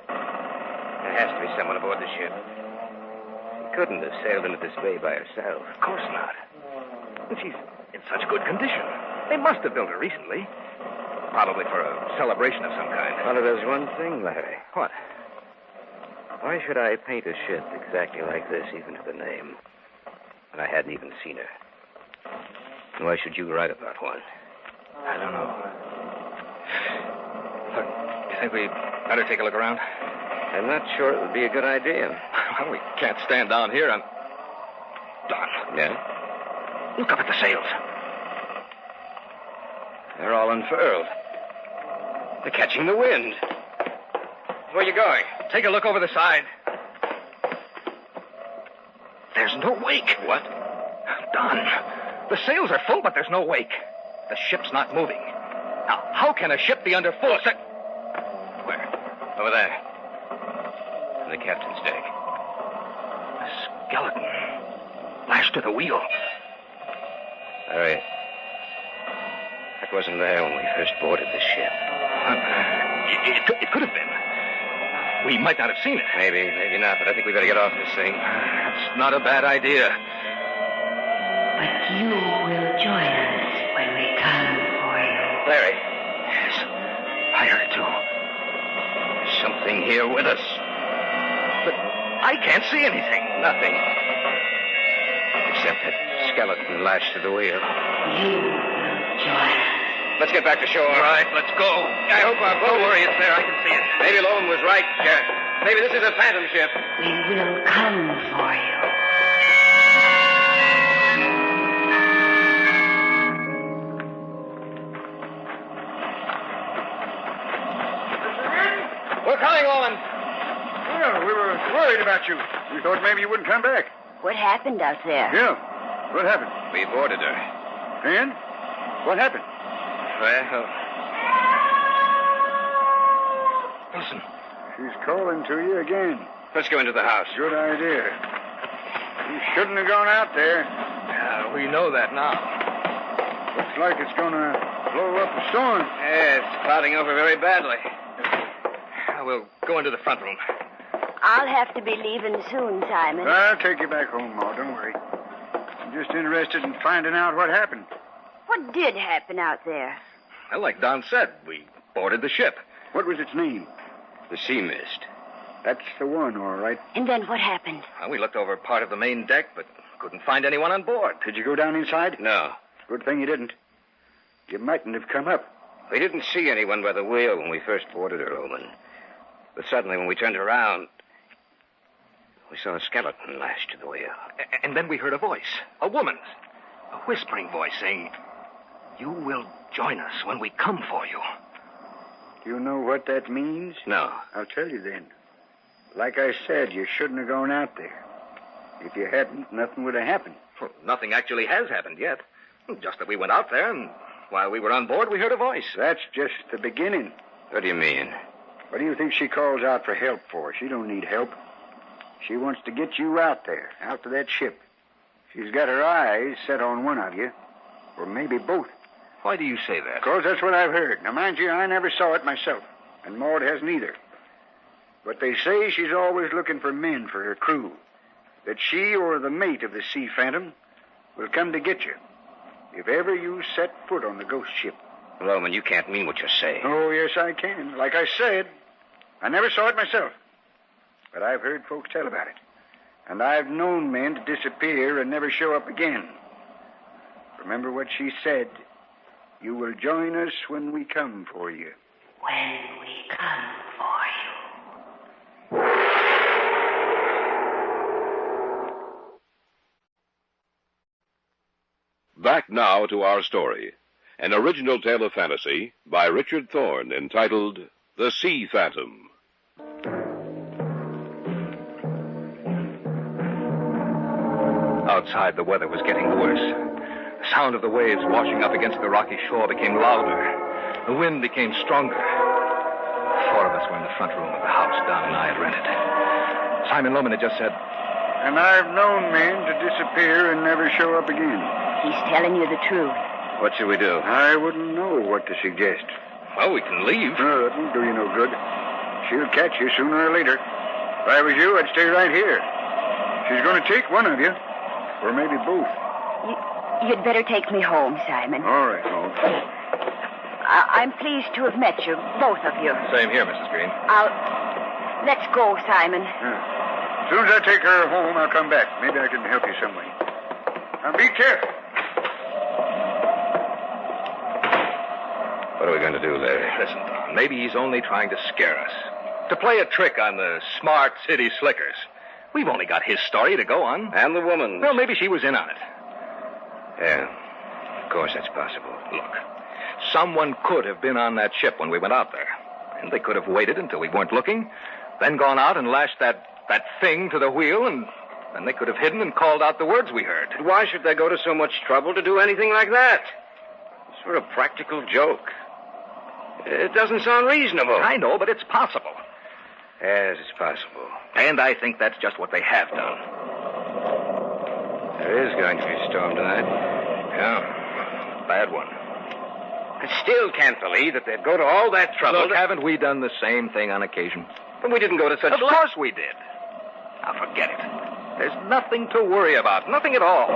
There has to be someone aboard the ship. She couldn't have sailed into this bay by herself. Of course not. And she's in such good condition. They must have built her recently. Probably for a celebration of some kind. Well, there's one thing, Larry. What? Why should I paint a ship exactly like this, even to the name, when I hadn't even seen her? And why should you write about one? I don't know. Look, you think we better take a look around? I'm not sure it would be a good idea. Well, we can't stand down here and... Don. Yeah? Look up at the sails. They're all unfurled. They're catching the wind. Where are you going? Take a look over the side. There's no wake. What? Don, the sails are full, but there's no wake. The ship's not moving. Now, how can a ship be under full set? Where? Over there. On the captain's deck. A skeleton. Lashed to the wheel. Larry, that wasn't there when we first boarded the ship. It could have been. We might not have seen it. Maybe not, but I think we better get off this thing. That's not a bad idea. But you will join us when we come for you. Larry. Yes, I heard it too. There's something here with us. But I can't see anything. Nothing. Except that skeleton lashed to the wheel. You will join us. Let's get back to shore. All right, let's go. I hope our boat... Don't worry, it's there. I can see it. Maybe Loman was right. Maybe this is a phantom ship. We will come for you. We're coming, Loman. Well, we were worried about you. We thought maybe you wouldn't come back. What happened out there? Yeah. What happened? We boarded her. And? What happened? Well... Listen. She's calling to you again. Let's go into the house. Good idea. You shouldn't have gone out there. We know that now. Looks like it's going to blow up a storm. Yeah, it's clouding over very badly. We'll go into the front room. I'll have to be leaving soon, Simon. I'll take you back home, Ma. Don't worry. I'm just interested in finding out what happened. What did happen out there? Well, like Don said, we boarded the ship. What was its name? The Sea Mist. That's the one, all right. And then what happened? Well, we looked over part of the main deck, but couldn't find anyone on board. Did you go down inside? No. Good thing you didn't. You mightn't have come up. We didn't see anyone by the wheel when we first boarded her, Loman. But suddenly, when we turned around, we saw a skeleton lashed to the wheel. And then we heard a voice, a woman's, a whispering voice saying, "You will join us when we come for you." Do you know what that means? No. I'll tell you then. Like I said, you shouldn't have gone out there. If you hadn't, nothing would have happened. Well, nothing actually has happened yet. Just that we went out there, and while we were on board, we heard a voice. That's just the beginning. What do you mean? What do you think she calls out for help for? She don't need help. She wants to get you out there, out to that ship. She's got her eyes set on one of you, or maybe both. Why do you say that? Because that's what I've heard. Now, mind you, I never saw it myself, and Maud hasn't either. But they say she's always looking for men for her crew, that she or the mate of the Sea Phantom will come to get you, if ever you set foot on the ghost ship. Loman, you can't mean what you're saying. Oh, yes, I can. Like I said, I never saw it myself, but I've heard folks tell about it. And I've known men to disappear and never show up again. Remember what she said. You will join us when we come for you. When we come for you. Back now to our story. An original tale of fantasy by Richard Thorne entitled The Sea Phantom. Outside, the weather was getting worse. The sound of the waves washing up against the rocky shore became louder. The wind became stronger. 4 of us were in the front room of the house Don and I had rented. Simon Loman had just said, "And I've known men to disappear and never show up again." He's telling you the truth. What should we do? I wouldn't know what to suggest. Well, we can leave. No, that won't do you no good. She'll catch you sooner or later. If I was you, I'd stay right here. She's going to take one of you, or maybe both. You'd better take me home, Simon. All right, Holmes. I'm pleased to have met you, both of you. Same here, Mrs. Green. Let's go, Simon. As soon as I take her home, I'll come back. Maybe I can help you some way. Now, be careful. What are we going to do, Larry? Listen, Don, maybe he's only trying to scare us. To play a trick on the smart city slickers. We've only got his story to go on. And the woman. Well, maybe she was in on it. Yeah, of course that's possible. Look, someone could have been on that ship when we went out there. And they could have waited until we weren't looking, then gone out and lashed that thing to the wheel, and then they could have hidden and called out the words we heard. Why should they go to so much trouble to do anything like that? It's for a practical joke. It doesn't sound reasonable. I know, but it's possible. Yes, it's possible. And I think that's just what they have done. There is going to be a storm tonight. Yeah, bad one. I still can't believe that they'd go to all that trouble. Look, haven't we done the same thing on occasion? But we didn't go to such... Of course we did. Now, forget it. There's nothing to worry about. Nothing at all.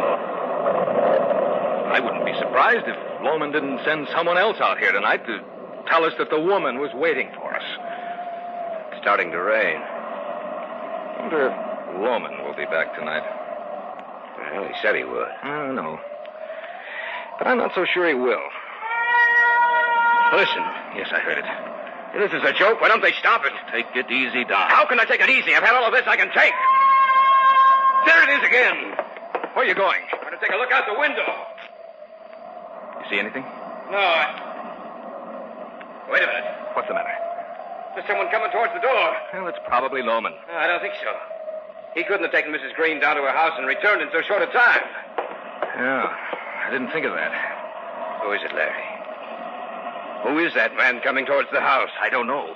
I wouldn't be surprised if Loman didn't send someone else out here tonight to tell us that the woman was waiting for us. It's starting to rain. I wonder if Loman will be back tonight. Well, he said he would. I know. But I'm not so sure he will. Listen. Yes, I heard it. This is a joke. Why don't they stop it? Take it easy, Don. How can I take it easy? I've had all of this I can take. There it is again. Where are you going? I'm going to take a look out the window. You see anything? No, Wait a minute. What's the matter? There's someone coming towards the door. Well, it's probably Loman. No, I don't think so. He couldn't have taken Mrs. Green down to her house and returned in so short a time. Yeah, I didn't think of that. Who is it, Larry? Who is that man coming towards the house? I don't know.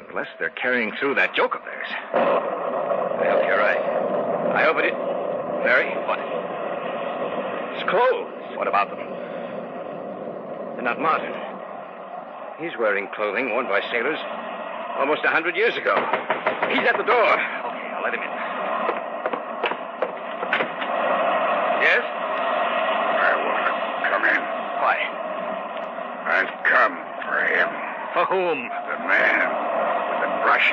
Unless they're carrying through that joke of theirs. I hope you're right. I hope it is... Larry? What? His clothes. What about them? They're not modern. He's wearing clothing worn by sailors almost 100 years ago. He's at the door. Okay, I'll let him in. Yes? I want to come in. Why? I've come for him. For whom? The man with the brush.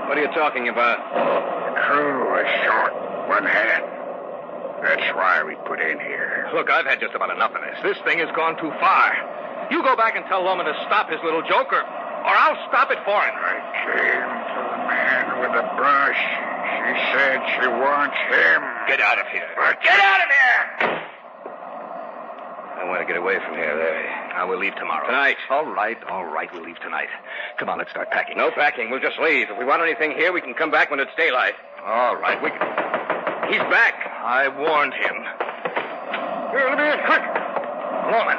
What are you talking about? The crew was short one hand. That's why we put in here. Look, I've had just about enough of this. This thing has gone too far. You go back and tell Loman to stop his little joke, or I'll stop it for him. I came to the man with the brush. She said she wants him. Get out of here. Get out of here! I want to get away from here, Larry. I will leave tomorrow. Tonight. All right. We'll leave tonight. Come on, let's start packing. No packing. We'll just leave. If we want anything here, we can come back when it's daylight. All right. He's back. I warned him. Here, let me in, quick. Loman,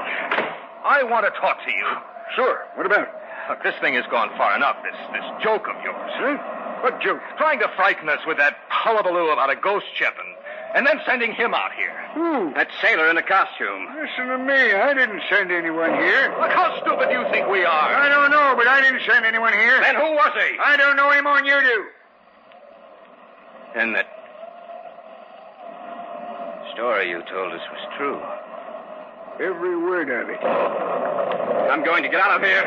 I want to talk to you. Sure. What about it? Look, this thing has gone far enough, this joke of yours. Huh? What joke? Trying to frighten us with that hullabaloo about a ghost ship and then sending him out here. Who? That sailor in a costume. Listen to me. I didn't send anyone here. Look, how stupid do you think we are? I don't know, but I didn't send anyone here. Then who was he? I don't know any more than you do. Then that story you told us was true. Every word of it. I'm going to get out of here.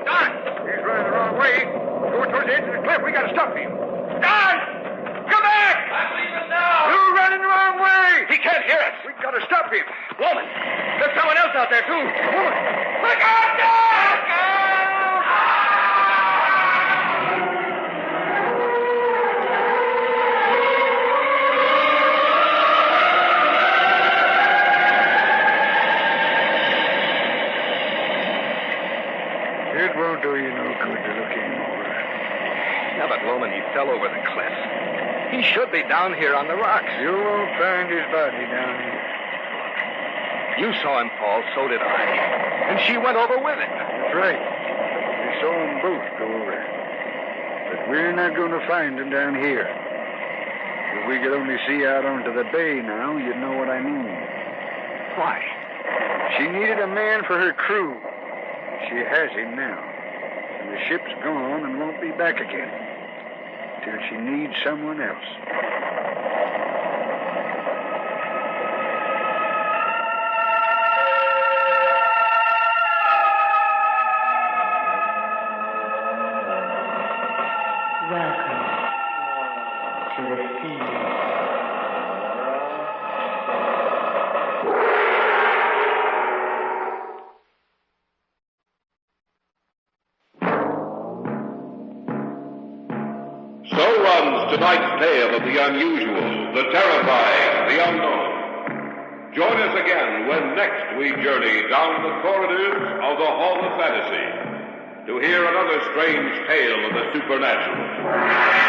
Don! He's running the wrong way. Going towards the edge of the cliff. We got to stop him. Don! Come back! I'm leaving now. You're running the wrong way. He can't hear us. We've got to stop him. Woman, there's someone else out there, too. Woman! Look out, Don! Look out! It won't Yeah, but Loman, he fell over the cliff. He should be down here on the rocks. You won't find his body down here. You saw him fall, so did I. And she went over with him. That's right. We saw them both go over. But we're not going to find him down here. If we could only see out onto the bay now, you'd know what I mean. Why? She needed a man for her crew. She has him now. And the ship's gone and won't be back again. Till she needs someone else. Welcome to the sea. So runs tonight's tale of the unusual, the terrifying, the unknown. Join us again when next we journey down the corridors of the Hall of Fantasy to hear another strange tale of the supernatural.